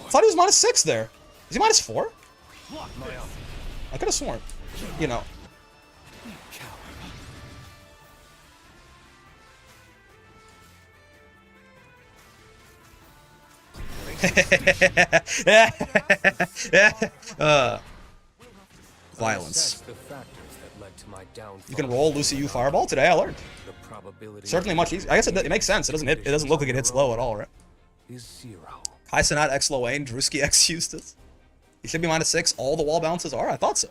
Speaker 1: I thought he was -6 there. Is he -4? I could have sworn. You know. Violence. You can roll Lucilius Fireball today. I learned. Certainly much easier. I guess it makes sense. It doesn't look like it hits low at all, right? Kai Sanat X Loane, Drewski X Eustace. He should be -6. All the wall bounces are. I thought so.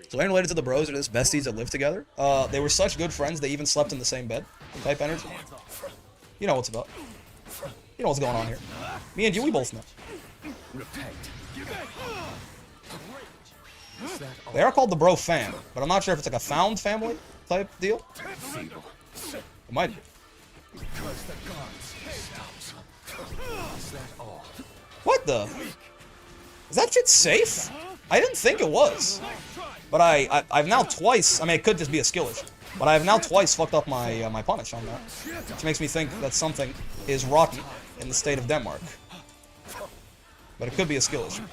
Speaker 1: So ain't related to the bros or just besties that live together. They were such good friends. They even slept in the same bed. Type energy. You know what's about. You know what's going on here. Me and you, we both know. They are called the Bro Fam, but I'm not sure if it's like a found family type deal. It might be. What the? Is that shit safe? I didn't think it was. But I've now twice, I mean it could just be a skill issue, but I have now twice fucked up my my punish on that. Which makes me think that something is rotten in the state of Denmark. But it could be a skill issue.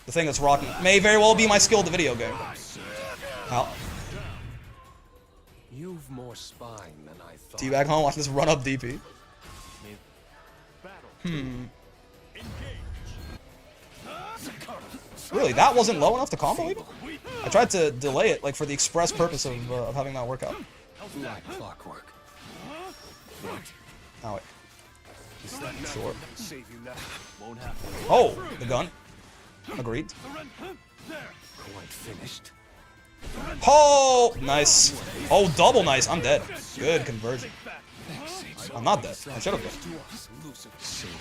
Speaker 1: The thing that's rotten may very well be my skill at the video game. How?
Speaker 2: You've more spine than I thought.
Speaker 1: Teabag home, watch this run up DP. Really, that wasn't low enough to combo even? I tried to delay it, like for the express purpose of having that work out.
Speaker 2: Like clockwork.
Speaker 1: Oh wait. Sure.
Speaker 2: Save you now. Won't happen.
Speaker 1: Oh, the gun. Agreed.
Speaker 2: Quite finished.
Speaker 1: Oh, nice. Oh, double nice. I'm dead. Good conversion. I'm not dead. I should have been.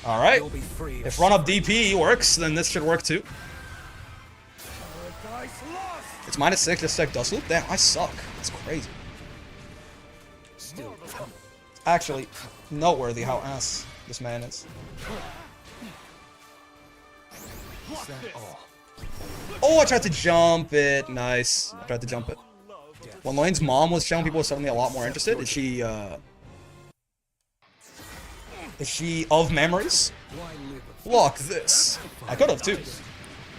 Speaker 1: Alright. If run up DP works, then this should work too. It's -6, just like dust loop? Damn, I suck. That's crazy.
Speaker 2: Still coming.
Speaker 1: Actually, noteworthy how ass this man is.
Speaker 2: Is that all?
Speaker 1: Oh, I tried to jump it. Nice. I tried to jump it. When Lane's mom was showing people suddenly a lot more interested, is she of memories?
Speaker 2: Why live a
Speaker 1: Look, this. I could have too.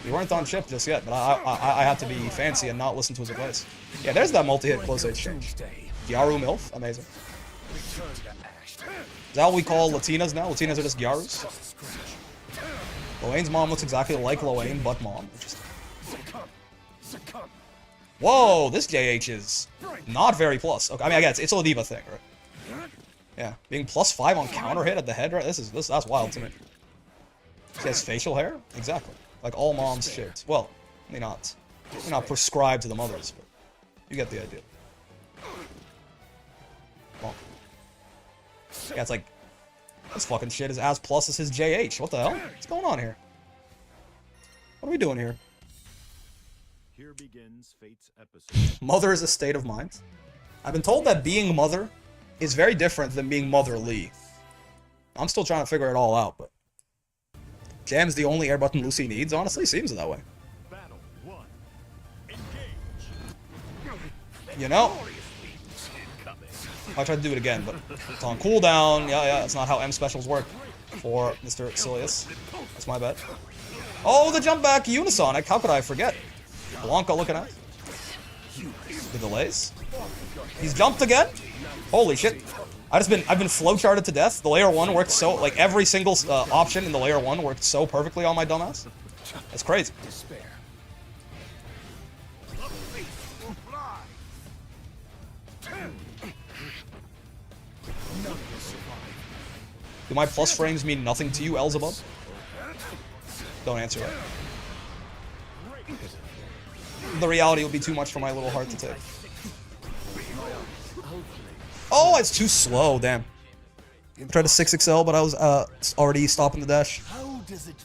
Speaker 1: We weren't on chip just yet, but I had to be fancy and not listen to his advice. Yeah, there's that multi-hit close exchange.
Speaker 2: day?
Speaker 1: Gyaru MILF, amazing.
Speaker 2: Return to ash.
Speaker 1: Is that what we call Latinas now? Latinas are just Gyarus? Loane's mom looks exactly like Loane, but mom. Interesting.
Speaker 2: Succumb.
Speaker 1: Whoa, this JH is not very plus. Okay, I mean, I guess it's a Diva thing, right? Yeah, being +5 on counter hit at the head, right? That's wild to me. She has facial hair? Exactly. Like all moms should. Well, they're not prescribed to the mothers, but you get the idea. Well, yeah, it's like this fucking shit is as plus as his JH. What the hell? What's going on here? What are we doing here?
Speaker 3: Here begins Fate's episode.
Speaker 1: Mother is a state of mind. I've been told that being mother is very different than being motherly. I'm still trying to figure it all out, but Jam's the only air button Lucy needs. Honestly, seems that way.
Speaker 3: Battle 1. Engage.
Speaker 1: You know? I tried to do it again, but it's on cooldown. Yeah, that's not how M specials work for Mr. Lucilius. That's my bad. Oh, the jump back Unisonic. How could I forget? Blanca looking at the delays. He's jumped again. Holy shit! I've been flowcharted to death. The layer 1 worked so like every single option in the layer 1 worked so perfectly on my dumbass. That's crazy.
Speaker 2: Despair.
Speaker 1: Do my plus frames mean nothing to you, Elzebub? Don't answer that. The reality will be too much for my little heart to take. Oh, it's too slow, damn. I tried to 6XL, but I was already stopping the dash.
Speaker 2: How does it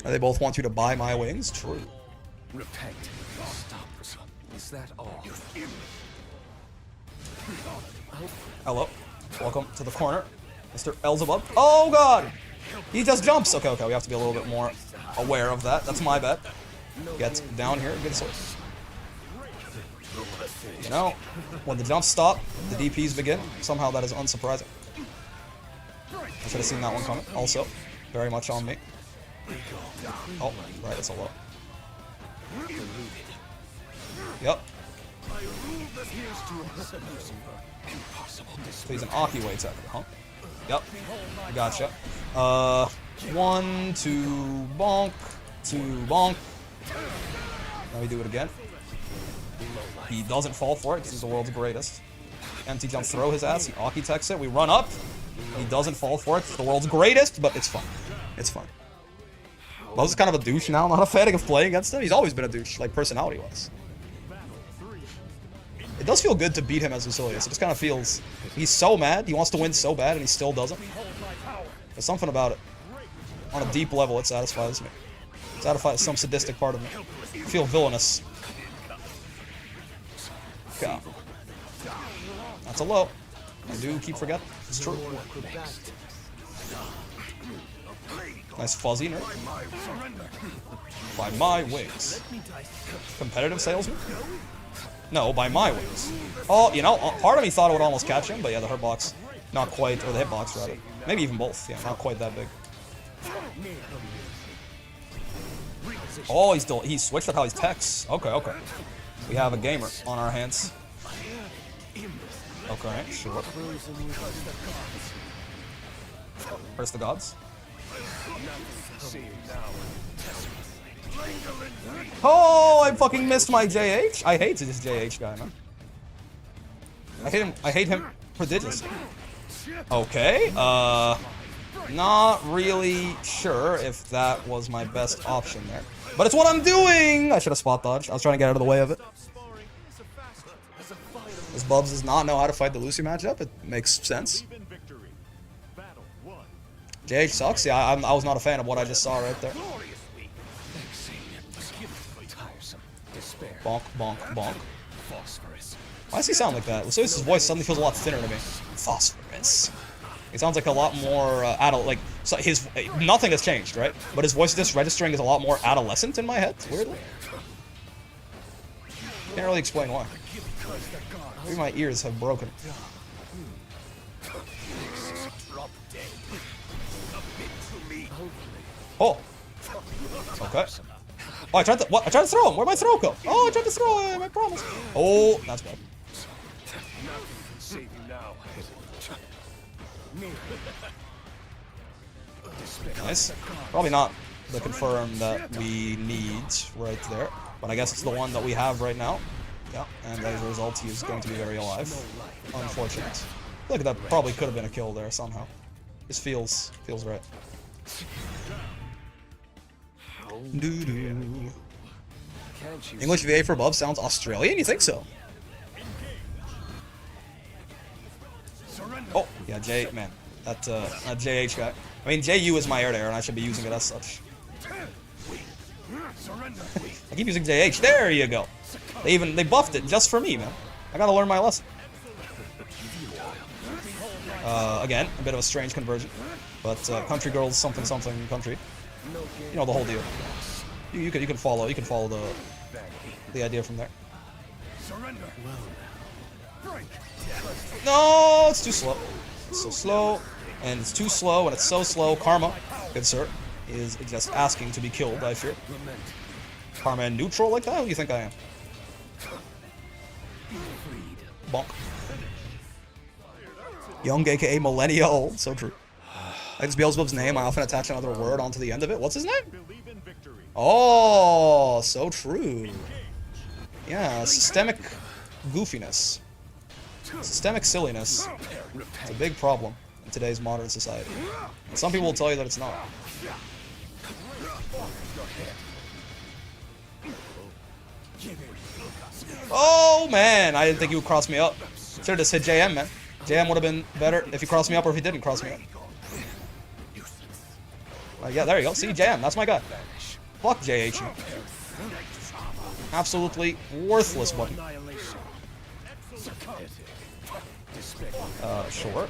Speaker 1: They both want you to buy my wings? True.
Speaker 2: repent? Stop. Is that all?
Speaker 1: Hello. Welcome to the corner, Mr. Elzebub. Oh god! He just jumps! Okay, we have to be a little bit more aware of that. That's my bad. Get down here, good sword. You know, when the jumps stop, the DPs begin. Somehow that is unsurprising. I should have seen that one coming. Also, very much on me. Oh, right, it's a low. Yep. So he's an Aki way tech, huh? Yep. Gotcha. 1, 2, bonk. 2, bonk. Now we do it again. He doesn't fall for it because he's the world's greatest. Empty jump, throw his ass. He Aki techs it. We run up. He doesn't fall for it. It's the world's greatest, but it's fun. It's fun. Buzz is kind of a douche now. Not a fan of playing against him. He's always been a douche, like personality-wise. It does feel good to beat him as Lucilius. It just kind of feels... He's so mad. He wants to win so bad, and he still doesn't. There's something about it. On a deep level, it satisfies me. It satisfies some sadistic part of me. I feel villainous. God. That's a low. I do keep forgetting. It's true. Nice fuzzy nerd. By my wings. Competitive salesman? No, by my wings. Oh, you know, part of me thought it would almost catch him, but yeah, the hurtbox, not quite, or the hitbox rather. Maybe even both. Yeah, not quite that big. Oh, he switched up how he's techs. Okay. We have a gamer on our hands. Okay, sure. Curse the gods. Oh, I fucking missed my JH. I hate this JH guy, man. I hate him prodigiously. Okay, not really sure if that was my best option there. But it's what I'm doing! I should have spot dodged. I was trying to get out of the way of it. This Bubs does not know how to fight the Lucy matchup. It makes sense. JH sucks. Yeah, I was not a fan of what I just saw right there. bonk, bonk, bonk.
Speaker 2: Phosphorus.
Speaker 1: Why does he sound like that? Lucilius' voice suddenly feels a lot thinner to me. Phosphorus. He sounds like a lot more adult. Like so his nothing has changed, right? But his voice just registering is a lot more adolescent in my head. Weirdly. Can't really explain why. Maybe my ears have broken. Oh. Okay. Oh, I tried to what? I tried to throw him. Where'd my throw go? Oh, I tried to throw him. I promise. Oh, that's bad.
Speaker 2: Save you now.
Speaker 1: Nice. Probably not the confirm that we need right there, but I guess it's the one that we have right now. Yeah, and as a result, he is going to be very alive. Unfortunate. I feel like that probably could have been a kill there somehow. This feels right. Doo-doo. English VA for above sounds Australian? You think so? Oh, yeah, J, man. That JH guy. I mean, JU is my air there, and I should be using it as such. I keep using JH. There you go. They buffed it just for me, man. I gotta learn my lesson. Again, a bit of a strange conversion. But country girls something something country. You know the whole deal. You can follow the idea from there. No, it's too slow. It's so slow, and it's too slow, and it's so slow. Karma, good sir, is just asking to be killed, I fear. Karma and neutral like that? Who do you think I am? Bonk. Young, aka millennia old. So true. Like it's Beelzebub's name, I often attach another word onto the end of it. What's his name? Oh, so true. Yeah, systemic goofiness. Systemic silliness. It's a big problem in today's modern society. And some people will tell you that it's not. Oh, man! I didn't think he would cross me up. Should have just hit JM, man. JM would have been better if he crossed me up or if he didn't cross me up. Yeah, there you go. See, JM, that's my guy. Fuck JH. Absolutely worthless button. Sure.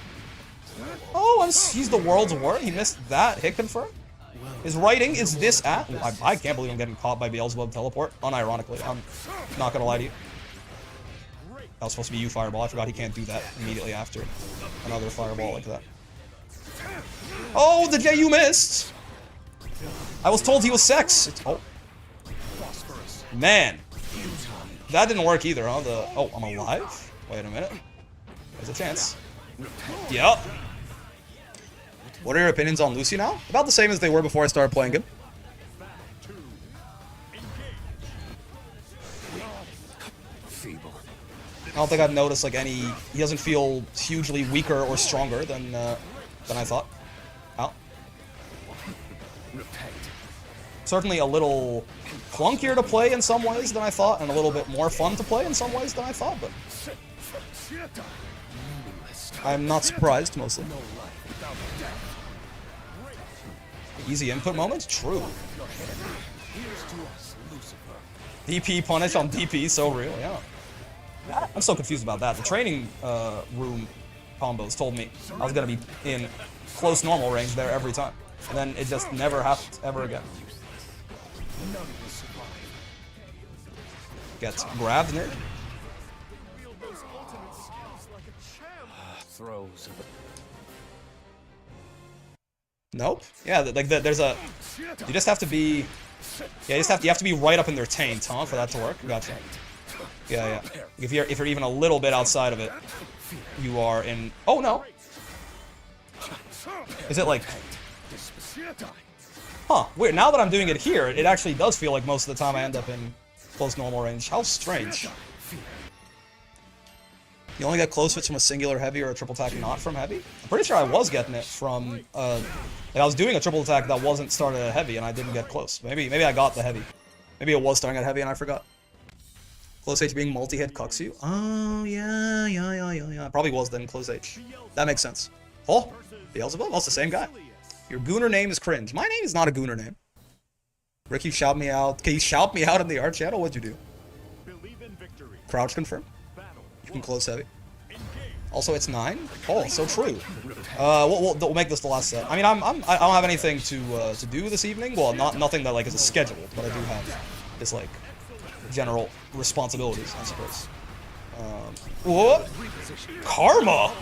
Speaker 1: Oh, he's the world's worst. He missed that hit confirm. His writing is this at. I can't believe I'm getting caught by Beelzebub teleport. Unironically, I'm not gonna lie to you. That was supposed to be you fireball. I forgot he can't do that immediately after another fireball like that. Oh, the JU missed. I was told he was sex. Oh, man, that didn't work either, huh? Oh, I'm alive. Wait a minute. There's a chance. Yep. What are your opinions on Lucy now? About the same as they were before I started playing him. I don't think I've noticed like any. He doesn't feel hugely weaker or stronger than I thought. Oh. Certainly a little clunkier to play in some ways than I thought, and a little bit more fun to play in some ways than I thought. But I'm not surprised mostly. Easy input moments? True. DP punish on DP, so real, yeah. I'm so confused about that. The training room combos told me I was going to be in close normal range there every time. And then it just never happened ever again. Gets grabbed, nerd. Nope. Yeah, like there's a. You just have to be. Yeah, you have to be right up in their taint, huh, for that to work. Gotcha. Yeah, yeah. If you're even a little bit outside of it, you are in. Oh no. Is it like? Huh. Weird. Now that I'm doing it here, it actually does feel like most of the time I end up in close normal range. How strange. You only get close fits from a singular heavy or a triple attack not from heavy? I'm pretty sure I was getting it from, like I was doing a triple attack that wasn't started at heavy and I didn't get close. Maybe I got the heavy. Maybe it was starting at heavy and I forgot. Close H being multi-hit cucks you? Oh, yeah. It probably was then close H. That makes sense. Oh, Beelzebub? That's the same guy. Your gooner name is cringe. My name is not a gooner name. Rick, you shout me out. Can you shout me out in the art channel? What'd you do? Crouch confirm. You can close heavy. Also, it's 9. Oh, so true. We'll make this the last set. I mean, I don't have anything to do this evening. Well, nothing that like is scheduled, but I do have this like general responsibilities, I suppose. What? Karma.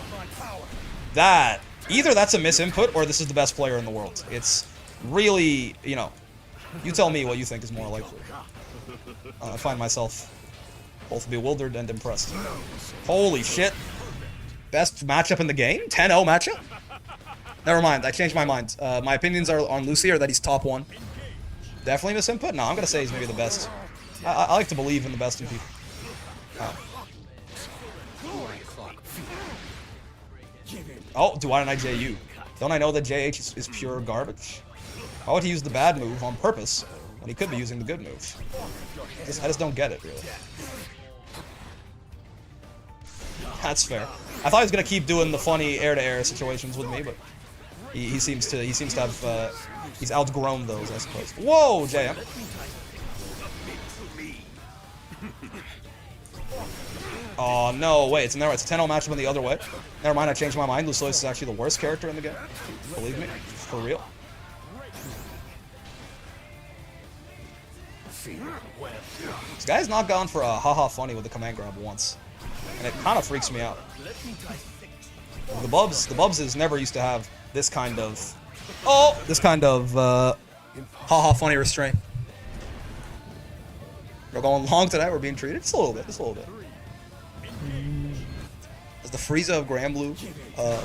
Speaker 1: That either that's a misinput or this is the best player in the world. It's really, you know, you tell me what you think is more likely. I find myself both bewildered and impressed. Holy shit. Best matchup in the game? 10-0 matchup? Never mind, I changed my mind. My opinions are on Lucy are that he's top 1. Definitely misinput? No, I'm gonna say he's maybe the best. I like to believe in the best in people. Oh, why didn't I JU? Don't I know that JH is pure garbage? Why would he use the bad move on purpose when he could be using the good move? I just don't get it, really. That's fair. I thought he was gonna keep doing the funny air-to-air situations with me, but he seems to have he's outgrown those, I suppose. Whoa, JM. Oh no, wait, it's a 10-0 matchup in the other way. Never mind, I changed my mind. Lucilius is actually the worst character in the game. Believe me, for real. This guy's not gone for a haha funny with the command grab once. And it kind of freaks me out. The Bubs is never used to have this kind of haha funny restraint. We're going long tonight, we're being treated. Just a little bit. As the Frieza of Grand Blue,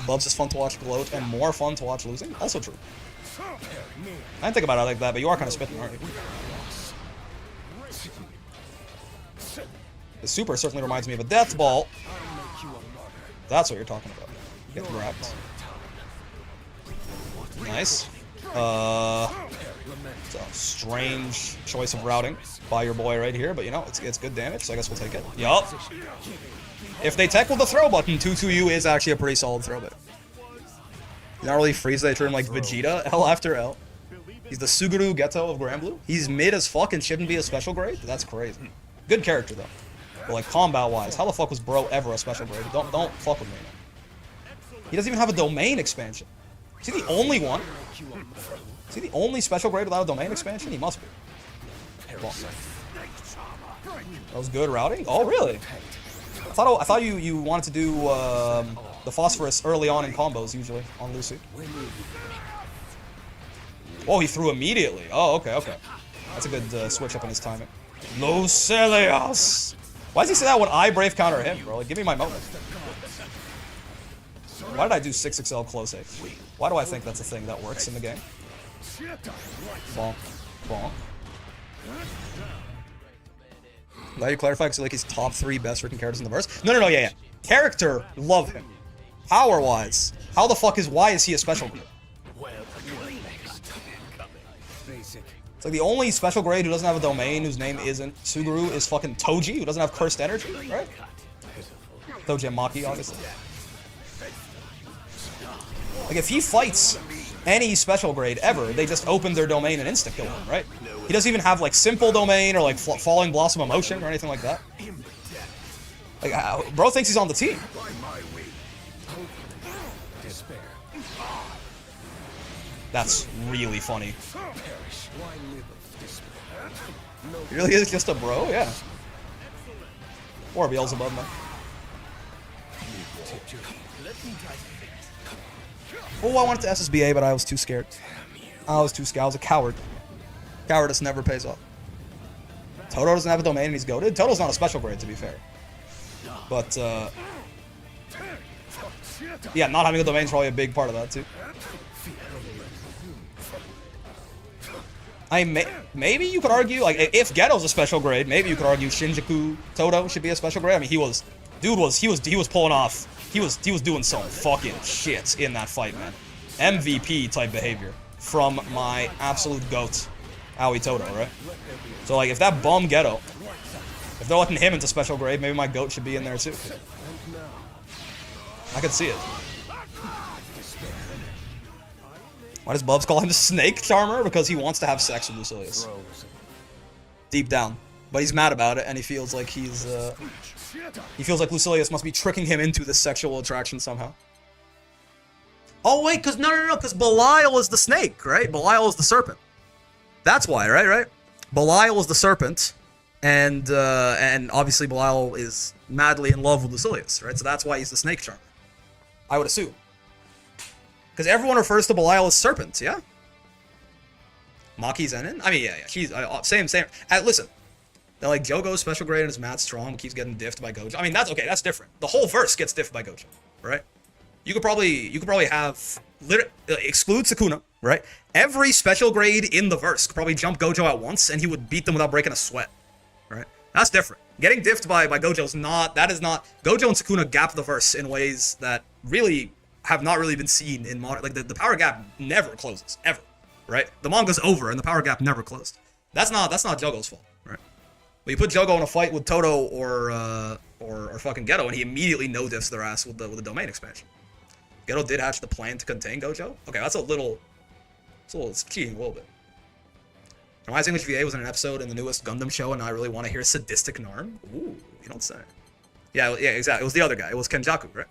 Speaker 1: Bubs is fun to watch gloat and more fun to watch losing. Also true. I didn't think about it like that, but you are kind of spitting, aren't you? The super certainly reminds me of a death ball. That's what you're talking about. Get grabbed. Nice. It's a strange choice of routing by your boy right here, but you know, it's good damage, so I guess we'll take it. Yup. If they tech with the throw button, 2-2U is actually a pretty solid throw bit. You not really freeze, they turn like Vegeta, L after L. He's the Suguru Geto of Grand Blue. He's mid as fuck and shouldn't be a special grade? That's crazy. Good character though. But like combat-wise, how the fuck was bro ever a special grade? Don't fuck with me, man. He doesn't even have a domain expansion. Is he the only one? Is he the only special grade without a domain expansion? He must be. Well, that was good routing? Oh, really? I thought you wanted to do the phosphorus early on in combos, usually, on Lucy. Oh, he threw immediately. Oh, okay. That's a good switch up in his timing. Lucilius! Why does he say that when I brave counter him, bro? Like, give me my moment. Why did I do 6XL close H? Why do I think that's a thing that works in the game? Bonk. Bonk. Glad you clarified, because like he's top 3 best freaking characters in the verse. No, yeah. Character, love him. Power-wise, why is he a special grade? It's like the only special grade who doesn't have a domain, whose name isn't Suguru, is fucking Toji, who doesn't have cursed energy, right? Toji and Maki, obviously. Like, if he fights any special grade ever, they just open their domain and insta-kill him, right? He doesn't even have, like, simple domain or, like, Falling Blossom Emotion or anything like that. Like, bro thinks he's on the team. That's really funny. He really is just a bro? Yeah. Or Beelzebub, man. Oh, I wanted to SSBA, but I was too scared. I was a coward. Cowardice never pays off. Toto doesn't have a domain and he's goated. Toto's not a special grade, to be fair. But, yeah, not having a domain is probably a big part of that, too. Maybe you could argue, like, if Geto's a special grade, maybe you could argue Shinjuku Toto should be a special grade. I mean, he was pulling off. He was doing some fucking shit in that fight, man. MVP type behavior from my absolute goat, Aoi Toto, right? So, like, if that bum Geto, if they're letting him into special grade, maybe my goat should be in there too. I could see it. Why does Bubs call him Snake Charmer? Because he wants to have sex with Lucilius. Deep down. But he's mad about it, and he feels like he feels like Lucilius must be tricking him into this sexual attraction somehow. Oh wait, cause no, cause Belial is the snake, right? Belial is the serpent. That's why, right? Belial is the serpent, and obviously Belial is madly in love with Lucilius, right? So that's why he's the snake charmer. I would assume. Because everyone refers to Belial as serpent, yeah? Maki's Zenin? I mean, yeah. She's same. Listen, they're like Jogo's special grade and is mad strong, but keeps getting diffed by Gojo. I mean, that's okay. That's different. The whole verse gets diffed by Gojo, right? You could probably have exclude Sukuna, right? Every special grade in the verse could probably jump Gojo at once, and he would beat them without breaking a sweat, right? That's different. Getting diffed by Gojo's not. That is not. Gojo and Sukuna gap the verse in ways that really have not really been seen in modern. Like the power gap never closes ever, right? The manga's over and the power gap never closed. That's not Jogo's fault, right? But you put Jogo in a fight with Toto or fucking Geto, and he immediately no diffs their ass with the domain expansion. Geto did hatch the plan to contain Gojo. Okay, it's cheating a little bit. Wise English VA was in an episode in the newest Gundam show, and I really want to hear sadistic Narm. Ooh, you don't say. Yeah, exactly. It was the other guy. It was Kenjaku, right?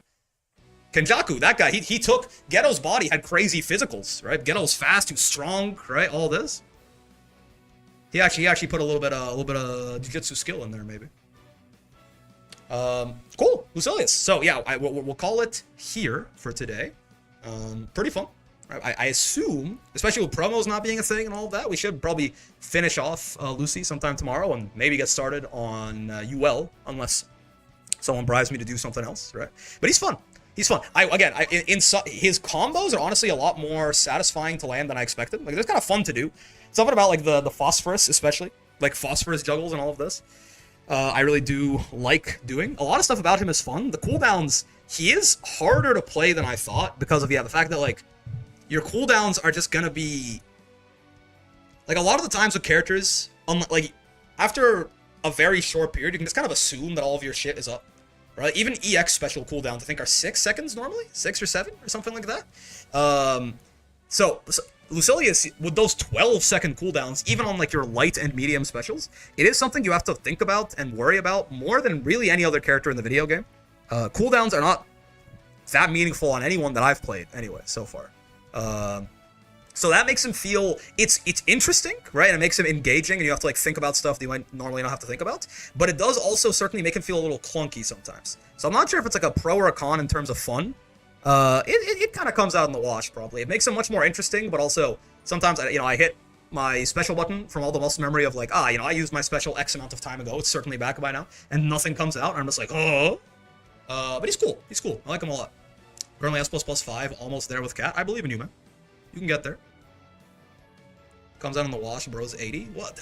Speaker 1: Kenjaku, that guy, he took Geto's body, had crazy physicals, right? Geto's fast, he was strong, right? All this. He actually put a little bit of jujitsu skill in there, maybe. Cool, Lucilius. So yeah, we'll call it here for today. Pretty fun. I assume, especially with promos not being a thing and all of that, we should probably finish off Lucy sometime tomorrow and maybe get started on UL, unless someone bribes me to do something else, right? But he's fun. His combos are honestly a lot more satisfying to land than I expected. Like, they're kind of fun to do. Something about like the phosphorus, especially like phosphorus juggles and all of this. I really do like doing. A lot of stuff about him is fun. The cooldowns, he is harder to play than I thought because of the fact that like your cooldowns are just gonna be like a lot of the times with characters, like after a very short period, you can just kind of assume that all of your shit is up. Right? Even EX special cooldowns, I think, are 6 seconds normally? 6 or 7 or something like that. So Lucilius, with those 12-second cooldowns, even on like your light and medium specials, it is something you have to think about and worry about more than really any other character in the video game. Cooldowns are not that meaningful on anyone that I've played anyway, so far. So that makes him feel, it's interesting, right? And it makes him engaging, and you have to like think about stuff that you might normally not have to think about. But it does also certainly make him feel a little clunky sometimes. So I'm not sure if it's like a pro or a con in terms of fun. It kind of comes out in the wash, probably. It makes him much more interesting, but also sometimes, I hit my special button from all the muscle memory of like, I used my special X amount of time ago. It's certainly back by now, and nothing comes out, and I'm just like, oh. But he's cool. He's cool. I like him a lot. Currently S++5, almost there with Cat. I believe in you, man. You can get there. Comes out in the wash, bro's 80. What?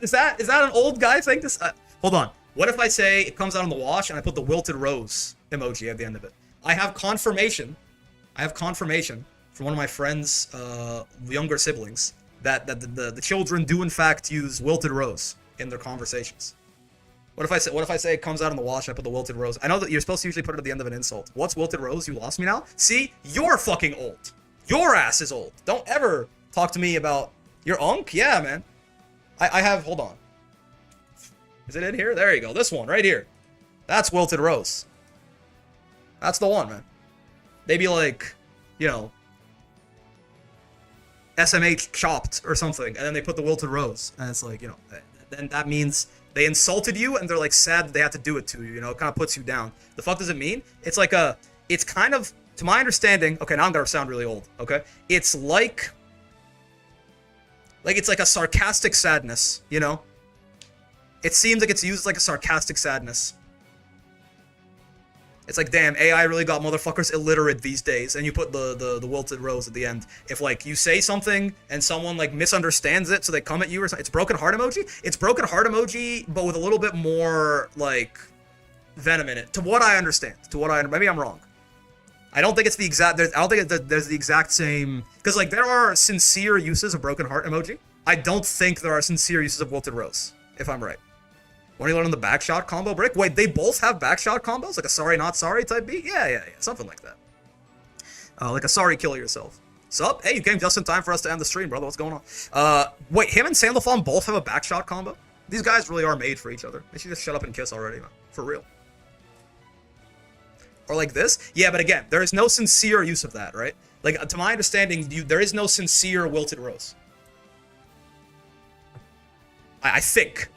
Speaker 1: Is that an old guy saying this? Hold on. What if I say it comes out in the wash and I put the wilted rose emoji at the end of it? I have confirmation from one of my friend's younger siblings that the children do in fact use wilted rose in their conversations. What if I say it comes out in the wash and I put the wilted rose? I know that you're supposed to usually put it at the end of an insult. What's wilted rose? You lost me now? See? You're fucking old. Your ass is old. Don't ever talk to me about your unk. Yeah, man. I have, hold on. Is it in here? There you go. This one right here. That's wilted rose. That's the one, man. They be like, SMH chopped or something, and then they put the wilted rose, and it's like, then that means they insulted you, and they're like sad that they had to do it to you. It kind of puts you down. The fuck does it mean? It's like it's kind of, to my understanding, okay, now I'm gonna sound really old, okay? It's like it's like a sarcastic sadness, It seems like it's used like a sarcastic sadness. It's like, damn, AI really got motherfuckers illiterate these days, and you put the wilted rose at the end. If like you say something and someone like misunderstands it, so they come at you or something, it's broken heart emoji. It's broken heart emoji, but with a little bit more like venom in it. To what I understand, maybe I'm wrong. I don't think it's the exact. I don't think there's the exact same, because like there are sincere uses of broken heart emoji. I don't think there are sincere uses of wilted rose, if I'm right. When you learn the backshot combo break? Wait, they both have backshot combos? Like a sorry not sorry type beat? Yeah. Something like that. Like a sorry kill yourself. Sup? Hey, you came just in time for us to end the stream, brother. What's going on? Wait, him and Sandalphon both have a backshot combo? These guys really are made for each other. They should just shut up and kiss already, man. For real. Or like this? Yeah, but again, there is no sincere use of that, right? Like, to my understanding, there is no sincere wilted rose. I think.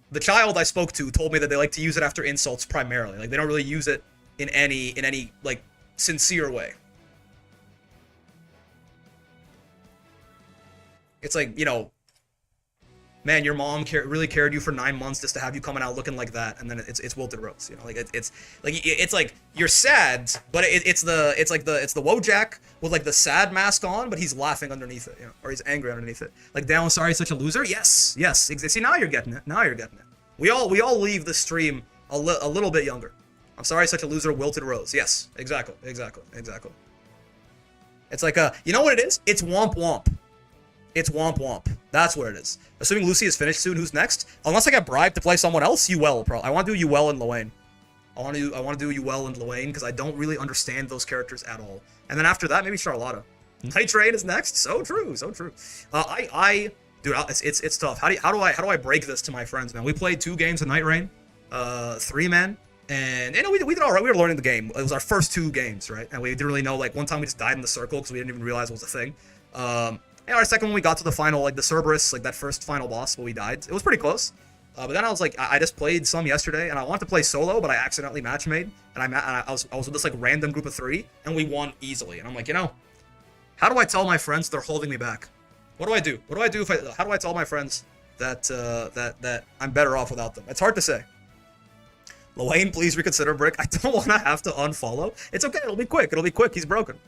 Speaker 1: The child I spoke to told me that they like to use it after insults primarily. Like, they don't really use it in any like, sincere way. It's like, you know, man, your mom really carried you for 9 months just to have you coming out looking like that, and then it's wilted rose, you know, like it's like you're sad, but it's the Wojak with like the sad mask on, but he's laughing underneath it, you know, or he's angry underneath it. Like, Dale, I'm sorry, such a loser. Yes. See, now you're getting it. We all leave the stream a little bit younger. I'm sorry, such a loser. Wilted rose. Yes, exactly. It's like you know what it is? It's womp womp. It's womp womp. That's what it is. Assuming Lucy is finished soon, who's next? Unless I get bribed to play someone else, Yuel, probably. I want to do Yuel and Luane. I want to do Yuel and Luane because I don't really understand those characters at all. And then after that, maybe Charlotta. Night Rain is next. So true. Dude, it's tough. How do I break this to my friends, man? We played 2 games of Night Rain, 3 men. And you know, we did all right. We were learning the game. It was our first 2 games, right? And we didn't really know. Like, one time we just died in the circle because we didn't even realize it was a thing. And our second one, we got to the final, like the Cerberus, like that first final boss, but we died. It was pretty close. But then I was like, I just played some yesterday, and I wanted to play solo, but I accidentally match made, and I was with this like random group of 3, and we won easily. And I'm like, you know, how do I tell my friends they're holding me back? What do I do? How do I tell my friends that that I'm better off without them? It's hard to say. Luane, please reconsider, Brick. I don't want to have to unfollow. It's okay. It'll be quick. He's broken.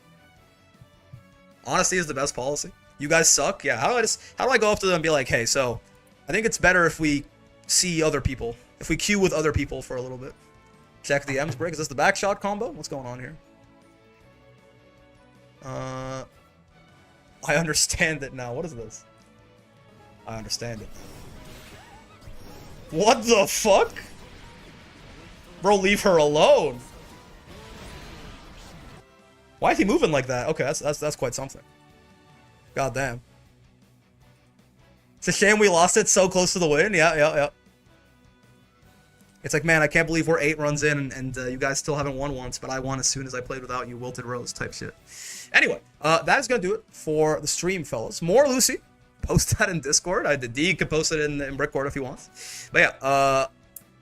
Speaker 1: Honesty is the best policy. You guys suck? Yeah, how do I go up to them and be like, hey, so I think it's better if we see other people. If we queue with other people for a little bit. Check the M's break. Is this the back shot combo? What's going on here? I understand it now. What is this? I understand it. What the fuck? Bro, leave her alone. Why is he moving like that? Okay, that's quite something. God damn. It's a shame we lost it so close to the win. Yeah. It's like, man, I can't believe we're 8 runs in and you guys still haven't won once, but I won as soon as I played without you, wilted rose type shit. Anyway, that is going to do it for the stream, fellas. More Lucy. Post that in Discord. D can post it in Brickboard if he wants. But yeah,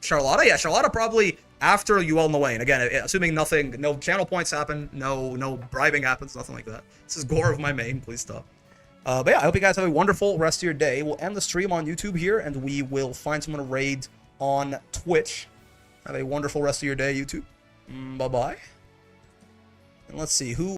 Speaker 1: Charlotta. Yeah, Charlotta probably after Yuel and Luane. Again, assuming nothing, no channel points happen, no bribing happens, nothing like that. This is gore of my main. Please stop. But yeah, I hope you guys have a wonderful rest of your day. We'll end the stream on YouTube here, and we will find someone to raid on Twitch. Have a wonderful rest of your day, YouTube. Bye-bye. And let's see, who